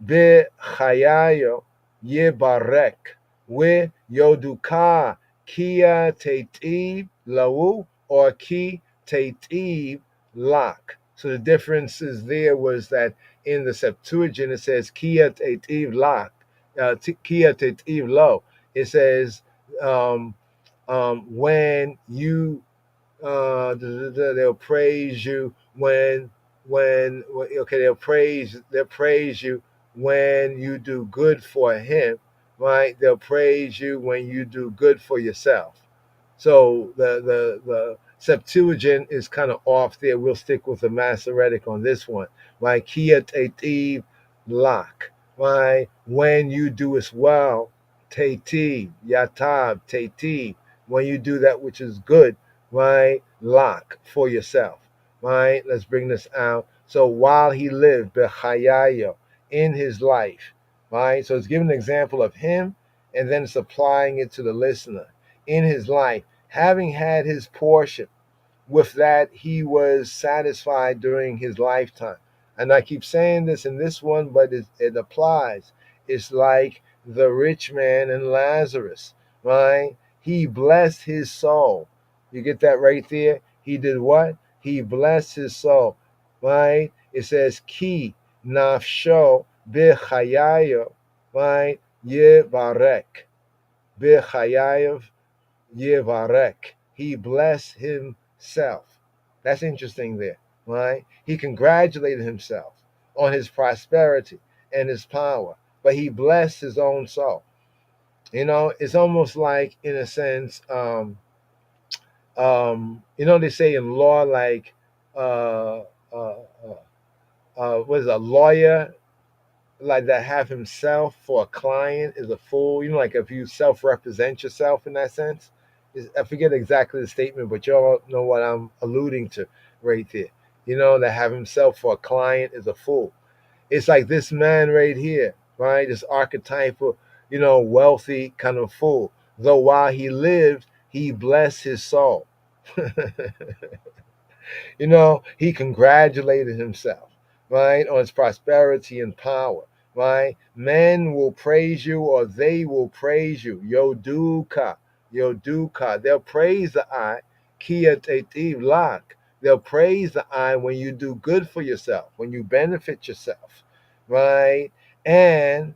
be chayayo yebarek we yoduka kia tetiv lau, or ki tetiv lak. So the differences there was that in the Septuagint it says kia tetiv lak, kia tetiv lo. It says when you they'll praise you they'll praise you when you do good for him, right? They'll praise you when you do good for yourself. So the Septuagint is kind of off there. We'll stick with the Masoretic on this one, right? Kia tetiv lak, right? When you do as well, tetiv, yatab, tetiv, when you do that which is good, right? Lak, for yourself, right? Let's bring this out. So while he lived, bechayayo, in his life, right? So it's giving an example of him, and then it's applying it to the listener. In his life, having had his portion, with that he was satisfied during his lifetime. And I keep saying this in this one, but it applies. It's like the rich man and Lazarus, right? He blessed his soul. You get that right there? He did what? He blessed his soul, right? It says, Ki nafsho bechayayo, right? Yevarek. Bechayayev Yevarek. He blessed himself. That's interesting there, right? He congratulated himself on his prosperity and his power, but he blessed his own soul. It's almost like, in a sense, They say in law, like, uh, uh, what is it, a lawyer like that have himself for a client is a fool. Like if you self-represent yourself in that sense. I forget exactly the statement, but y'all know what I'm alluding to right there. That have himself for a client is a fool. It's like this man right here, right? This archetypal, wealthy kind of fool. Though while he lived, he blessed his soul. He congratulated himself, right, on his prosperity and power, right? Men will praise you or they will praise you. Yoduka, Yoduka. They'll praise the eye, kia tetiv lak. They'll praise the eye when you do good for yourself, when you benefit yourself, right? And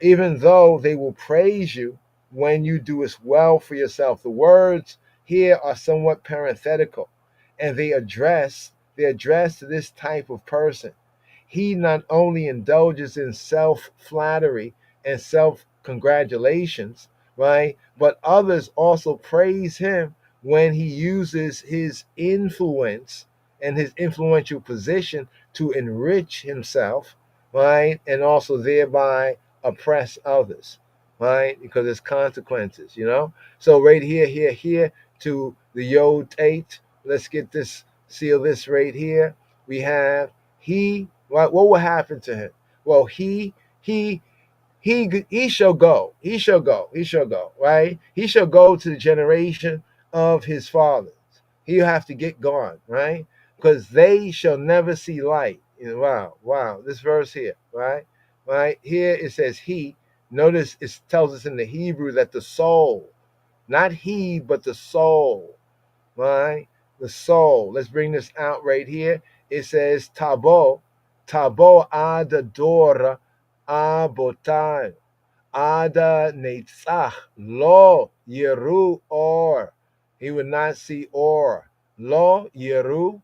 even though they will praise you when you do as well for yourself. The words here are somewhat parenthetical, and they address to this type of person. He not only indulges in self-flattery and self-congratulations, right, but others also praise him when he uses his influence and his influential position to enrich himself, right, and also thereby oppress others, right? Because there's consequences. So right here to the Yod 8. Let's get this, seal this right here. We have he. What will happen to him? Well, he shall go. He shall go. He shall go. Right? He shall go to the generation of his fathers. He'll have to get gone, right? Because they shall never see light. Wow. This verse here, right? Right here it says he. Notice it tells us in the Hebrew that the soul, not he, but the soul, right? The soul. Let's bring this out right here. It says tabo adadora abotai ada netzach lo yeru or. He would not see or. Lo yeru,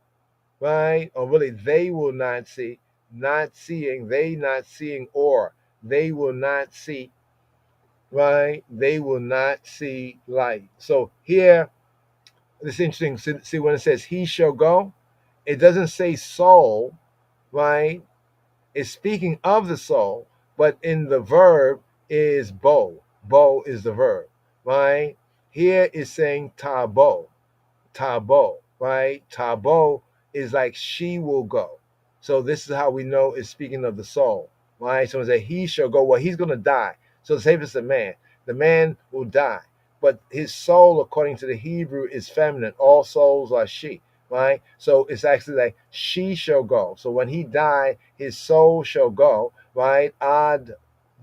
right? Or really, they will not see. Not seeing or. They will not see, right? They will not see light. So here, it's interesting. See when it says he shall go, it doesn't say soul, right? It's speaking of the soul, but in the verb is bo. Bo is the verb, right? Here is saying tabo. Tabo, right? Tabo is like she will go. So this is how we know it's speaking of the soul, right? So it says he shall go. Well, he's going to die. So say if it's a man, the man will die. But his soul, according to the Hebrew, is feminine. All souls are she, right? So it's actually like she shall go. So when he died, his soul shall go, right? Ad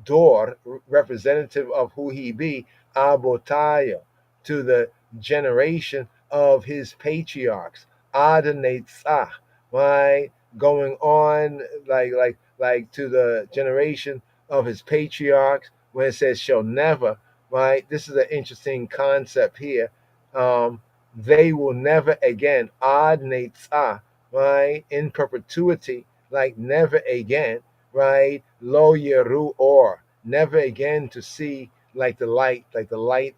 dor, representative of who he be, abotaya, to the generation of his patriarchs, Adonetzah, right? Going on like to the generation of his patriarchs, when it says shall never, right? This is an interesting concept here. They will never again, Adonetzah, right? In perpetuity, like never again, right? Lo yeru or, never again to see like the light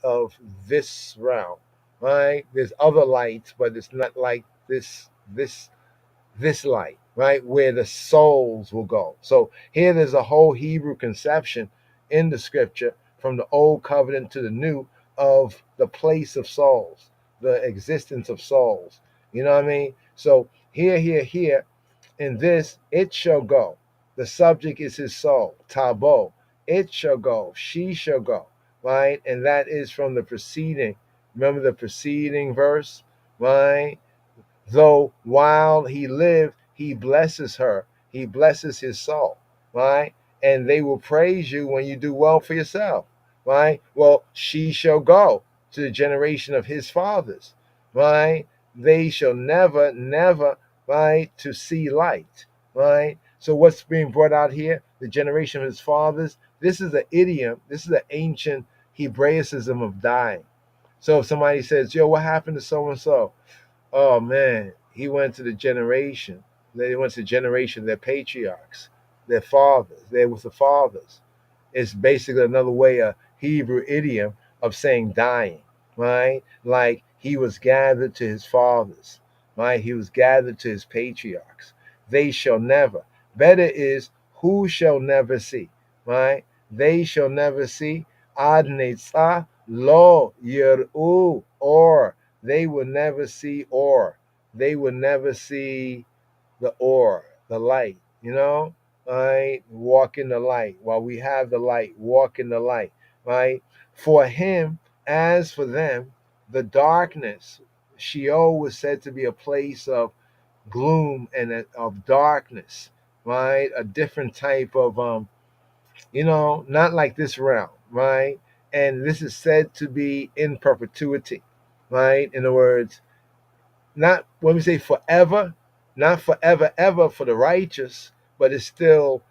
of this realm, right? There's other lights, but it's not like this light, right? Where the souls will go. So here there's a whole Hebrew conception in the scripture from the old covenant to the new of the place of souls, the existence of souls. You know what I mean? So here in this, it shall go. The subject is his soul, tabo. It shall go. She shall go, right? And that is from the preceding. Remember the preceding verse, right? Though while he lived, he blesses her. He blesses his soul, right? And they will praise you when you do well for yourself, right? Well, she shall go to the generation of his fathers, right? They shall never, right, to see light, right? So what's being brought out here? The generation of his fathers. This is an idiom. This is an ancient Hebraicism of dying. So if somebody says, yo, what happened to so-and-so? Oh man, he went to the generation. They went to the generation, their patriarchs, their fathers. They was the fathers. It's basically another way, a Hebrew idiom of saying dying, right? Like He was gathered to his fathers, right? He was gathered to his patriarchs. They shall never. Better is who shall never see, right? They shall never see. Ad netzah lo yir'u, or they will never see, or they will never see the or, the light, right? Walk in the light. While we have the light, walk in the light, right? For him, as for them, the darkness, Sheol was said to be a place of gloom and of darkness, right? A different type of, not like this realm, right? And this is said to be in perpetuity, right? In other words, not when we say forever, not forever ever for the righteous, but it's still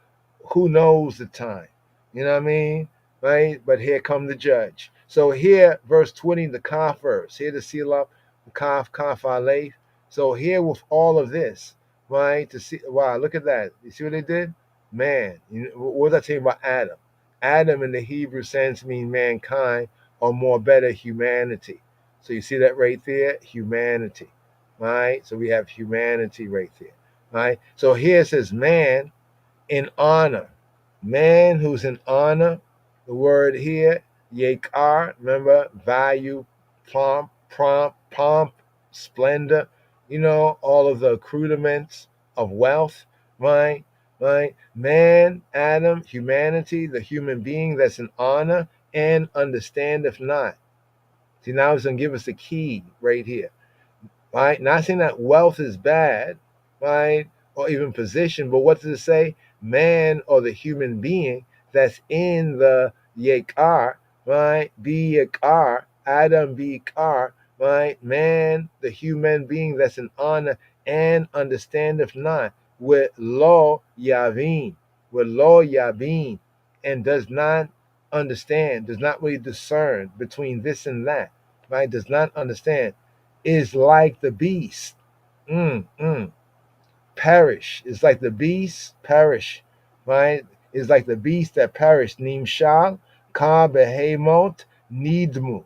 who knows the time. You know what I mean? Right? But here come the judge. So here, verse 20, the Kaf verse. Here the seal up, Kaf, Aleph. So here with all of this, right? To see, wow, look at that. You see what they did? Man, what was I saying about Adam? Adam in the Hebrew sense means mankind, or more better, humanity. So you see that right there? Humanity. Right? So we have humanity right there. Right? So here it says man in honor. Man who's in honor. The word here, yekar, remember, value, pomp, splendor, all of the accoutrements of wealth, right? Right? Man, Adam, humanity, the human being that's in honor and understandeth not. See, now it's going to give us the key right here. Right? Not saying that wealth is bad, right? Or even position, but what does it say? Man, or the human being that's in the yekar, right? Be yekar, Adam be yekar, right? Man, the human being that's in honor and understandeth not, with lo yavin, and does not understand, does not really discern between this and that, right? Does not understand, is like the beast. Perish. It's like the beast perish, right? It's like the beast that perished. Nimshal, ka behemot, nidmu.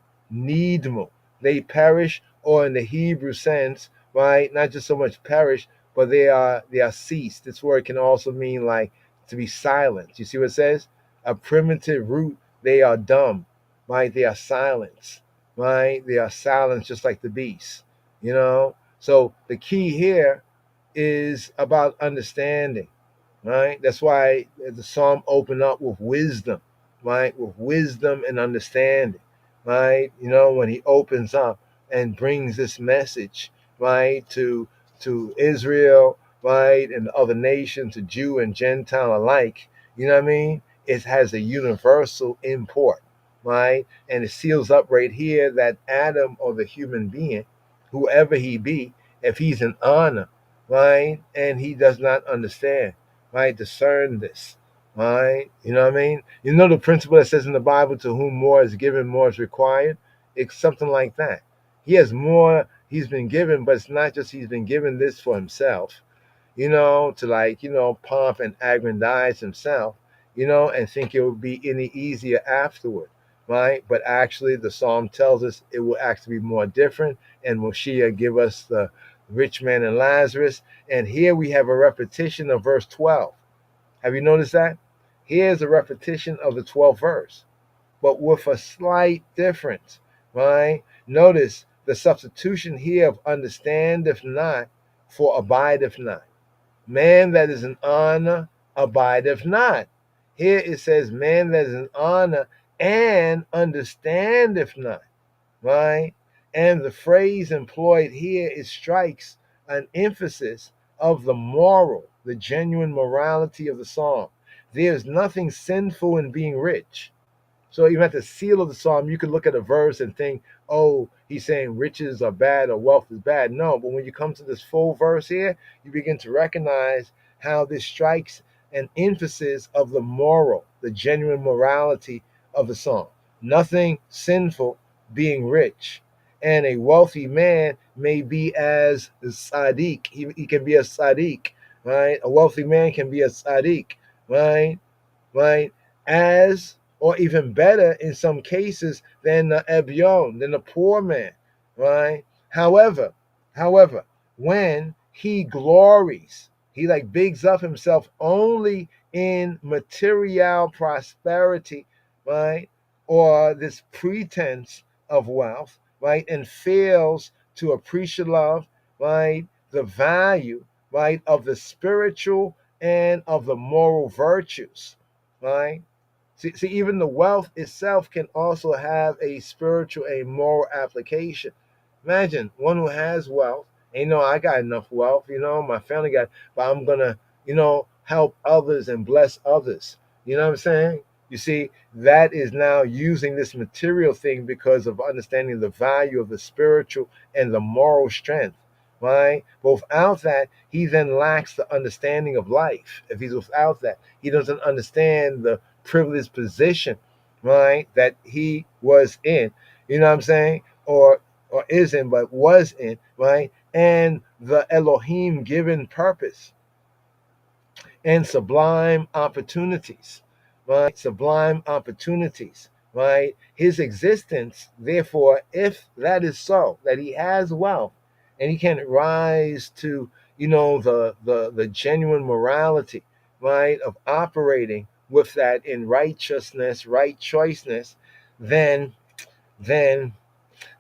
They perish, or in the Hebrew sense, right? Not just so much perish, but they are ceased. This word can also mean like to be silent. You see what it says? A primitive root, they are dumb, right? They are silent, right? They are silent just like the beast, So the key here is about understanding, right? That's why the psalm opened up with wisdom, right? With wisdom and understanding, right? When he opens up and brings this message, right, to Israel, right, and other nations, to Jew and Gentile alike, you know what I mean? It has a universal import, right? And it seals up right here that Adam, or the human being, whoever he be, if he's in honor, right, and he does not understand, right, discern this, right, you know what I mean? The principle that says in the Bible, to whom more is given, more is required. It's something like that. He has more he's been given, but it's not just he's been given this for himself, to pomp and aggrandize himself, and think it would be any easier afterward, right? But actually the psalm tells us it will actually be more different, and Moshiach give us the rich man and Lazarus. And here we have a repetition of verse 12. Have you noticed that? Here's a repetition of the 12th verse, but with a slight difference, right? Notice the substitution here of understandeth not for abideth not. Man that is in honor abideth not. Here it says man that is in honor and understandeth not, right? And the phrase employed here strikes an emphasis of the moral, the genuine morality of the psalm. There's nothing sinful in being rich. So even at the seal of the psalm, you could look at a verse and think, oh, he's saying riches are bad or wealth is bad. No, but when you come to this full verse here, you begin to recognize how this strikes an emphasis of the moral, the genuine morality of the psalm. Nothing sinful being rich. And a wealthy man may be as a tzaddik. He can be a tzaddik, right? A wealthy man can be a tzaddik, right? Right? As, or even better in some cases, than the ebyon, than the poor man, right? However, when he glories, he like bigs up himself only in material prosperity, right? Or this pretense of wealth, right? And fails to appreciate love, right? The value, right? Of the spiritual and of the moral virtues, right? See, even the wealth itself can also have a spiritual, a moral application. Imagine one who has wealth, and I got enough wealth, my family got, but I'm gonna, help others and bless others. You know what I'm saying? You see, that is now using this material thing because of understanding the value of the spiritual and the moral strength, right? But without that, he then lacks the understanding of life. If he's without that, he doesn't understand the privileged position, right, that he was in. You know what I'm saying? Or isn't, but was in, right? And the Elohim given purpose and sublime opportunities, right? Sublime opportunities, right? His existence, therefore, if that is so, that he has wealth and he can rise to, the genuine morality, right, of operating with that in righteousness, right choiceness, then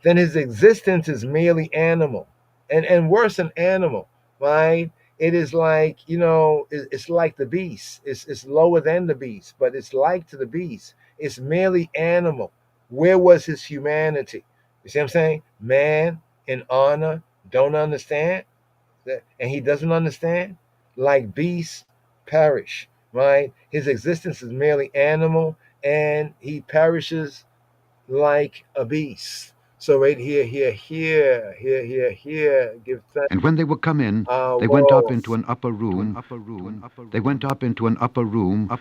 his existence is merely animal, and worse than animal, right? It is like, it's like the beast. It's lower than the beast, but it's like to the beast. It's merely animal. Where was his humanity? You see what I'm saying? Man in honor don't understand, and he doesn't understand. Like beasts perish, right? His existence is merely animal, and he perishes like a beast. So right here, give thanks. And when they were come in, they went up into an upper room. They went up into an upper room. So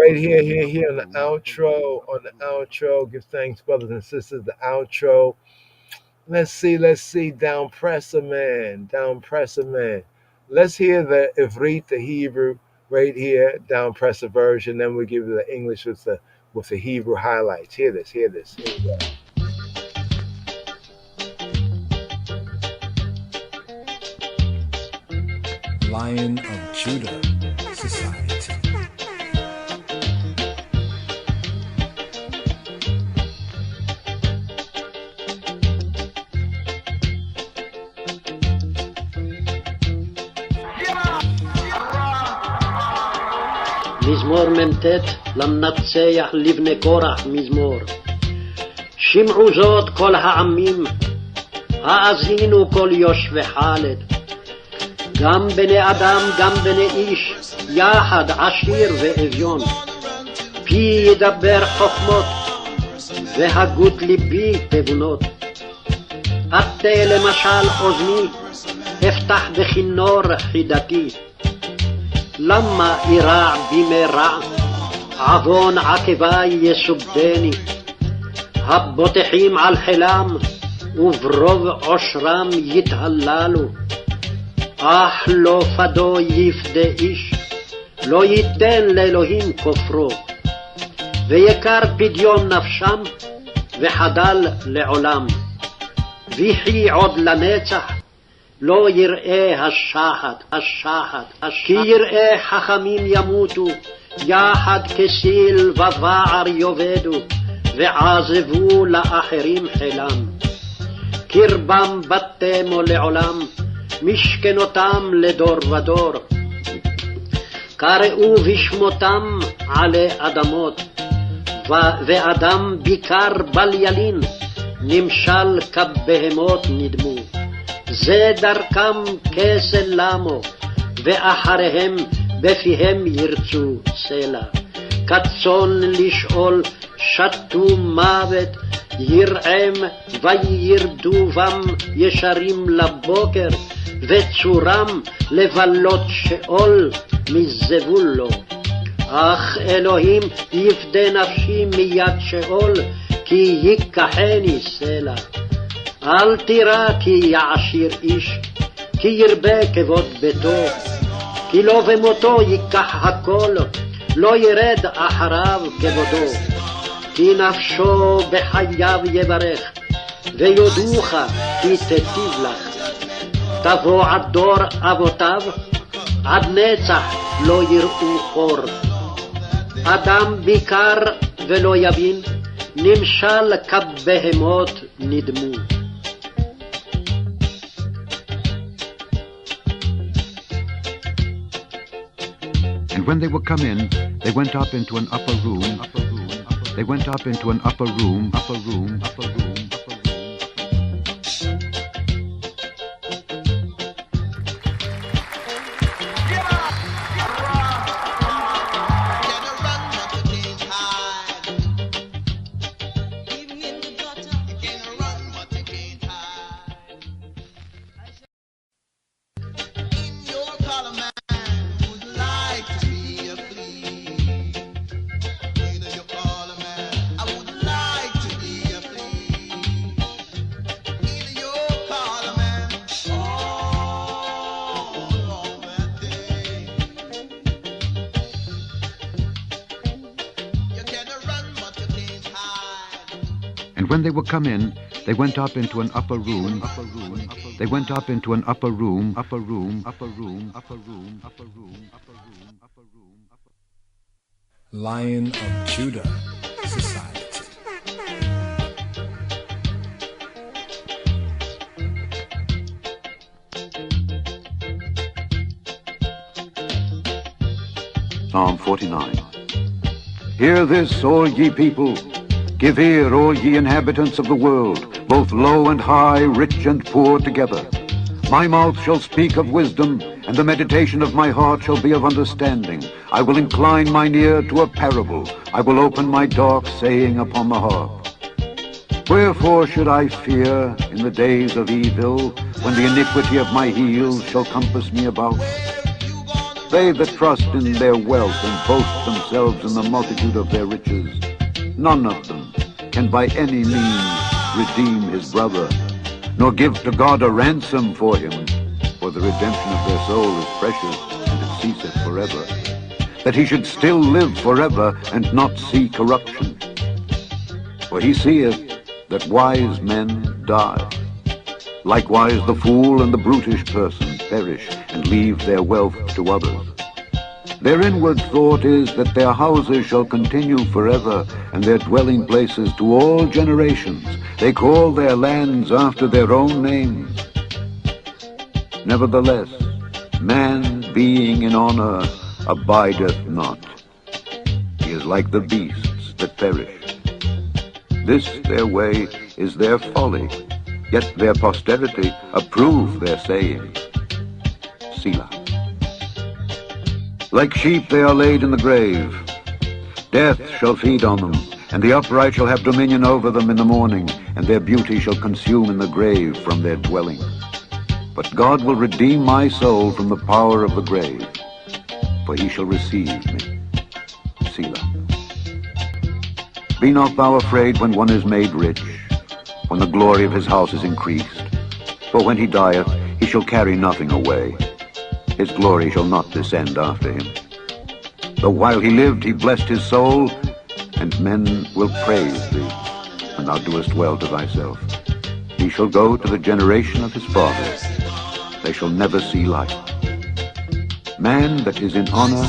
right here on the outro, give thanks, brothers and sisters. The outro. Let's see, down presser man. Let's hear the Ivrit, the Hebrew, right here, down presser version. Then we'll give you the English with the Hebrew highlights. Hear this. Here we go. Lion of Judah Society. מזמור מ"ט למנצח לבני קורח מזמור. שמעו זאת כל העמים, האזינו כל יושבי חלד. גם בני אדם, גם בני איש, יחד עשיר ואביון. פי ידבר חוכמות, והגות ליבי תבונות. עטה למשל אוזני, אפתח בכינור חידתי. למה אירע בימי רע, עוון עקבי יסובני. הבוטחים על חילם, וברוב עושרם יתהללו. אך לא פדו יפדה איש, לא ייתן לאלוהים כופרו. ויקר פדיון נפשם, וחדל לעולם. ויחי עוד לנצח, לא יראה השחת, כי יראה חכמים ימותו, יחד כסיל ובער יאבדו, ועזבו לאחרים חילם. קרבם בתמו לעולם, משכנותם לדור ודור. קראו בשמותם עלי אדמות, ואדם ביקר בל ילין, נמשל כבהמות נדמו. זה דרכם כסל למו, ואחריהם בפיהם ירצו סלע. כצאן לשאול שתו מוות, ירעם וירדו בם ישרים לבוקר, וצורם לבלות שאול מזבול לו. אך אלוהים יפדה נפשי מיד שאול, כי ייקחני סלע. אל תירא כי יעשיר איש, כי ירבה כבוד ביתו, כי לא במותו ייקח הכל, לא ירד אחריו כבודו. כי נפשו בחייו יברך, ויודוך כי תיטיב לך. תבוא עד דור אבותיו, עד נצח לא יראו אור. אדם ביקר ולא יבין, נמשל כבהמות נדמו. And when they would come in, they went up into an upper room. They went up into an upper room. And when they would come in, they went up into an upper room. They went up into an upper room. Lion of Judah Society. Psalm 49. Hear this, all ye people. Give ear, all ye inhabitants of the world, both low and high, rich and poor together. My mouth shall speak of wisdom, and the meditation of my heart shall be of understanding. I will incline mine ear to a parable. I will open my dark saying upon the harp. Wherefore should I fear in the days of evil, when the iniquity of my heels shall compass me about? They that trust in their wealth and boast themselves in the multitude of their riches, none of them can by any means redeem his brother, nor give to God a ransom for him. For the redemption of their soul is precious, and it ceaseth forever, that he should still live forever, and not see corruption. For he seeth that wise men die. Likewise the fool and the brutish person perish, and leave their wealth to others. Their inward thought is that their houses shall continue forever, and their dwelling places to all generations. They call their lands after their own names. Nevertheless, man being in honor abideth not. He is like the beasts that perish. This their way is their folly, yet their posterity approve their sayings. Selah. Like sheep they are laid in the grave. Death shall feed on them, and the upright shall have dominion over them in the morning, and their beauty shall consume in the grave from their dwelling. But God will redeem my soul from the power of the grave, for he shall receive me. Selah. Be not thou afraid when one is made rich, when the glory of his house is increased. For when he dieth, he shall carry nothing away. His glory shall not descend after him. Though while he lived he blessed his soul, and men will praise thee, and thou doest well to thyself. He shall go to the generation of his fathers. They shall never see light. Man that is in honor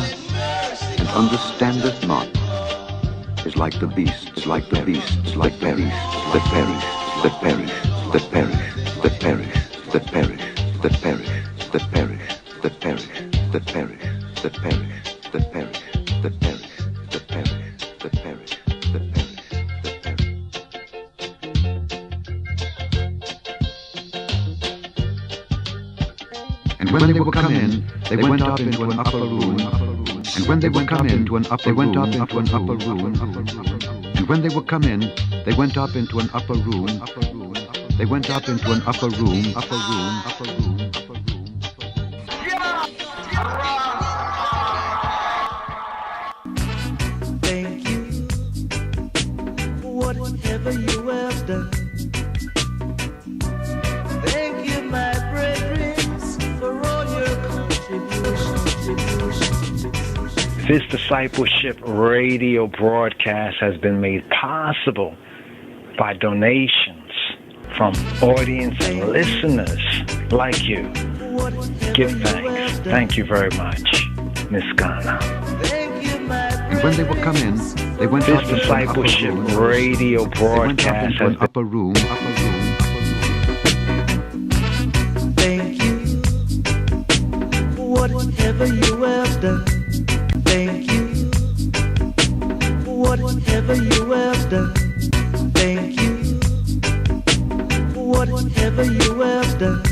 and understandeth not is like the beasts, like the beasts, like the beasts that perish, that perish, that perish, that perish, that perish, that perish, that perish, that perish, that perish, that perish, that perish, that perish, that perish, that perish, that perish, that perish. And when they would come in, they went up into an upper room. And when they would come into an upper room, they went up into an upper room. And when they would come in, they went up into an upper room. They went up into an upper room, upper room, upper room, upper room. Thank you for whatever you have done. Thank you, my brethren, for all your contributions. This discipleship radio broadcast has been made possible by donations from audience and listeners like you. Give thanks. Thank you very much, Miss Ghana. And when they would come in, they went this up into discipleship an upper room. radio broadcast They went up into an upper room. Thank you for whatever you have done. Thank you for whatever you have done. Thank you for whatever you have done.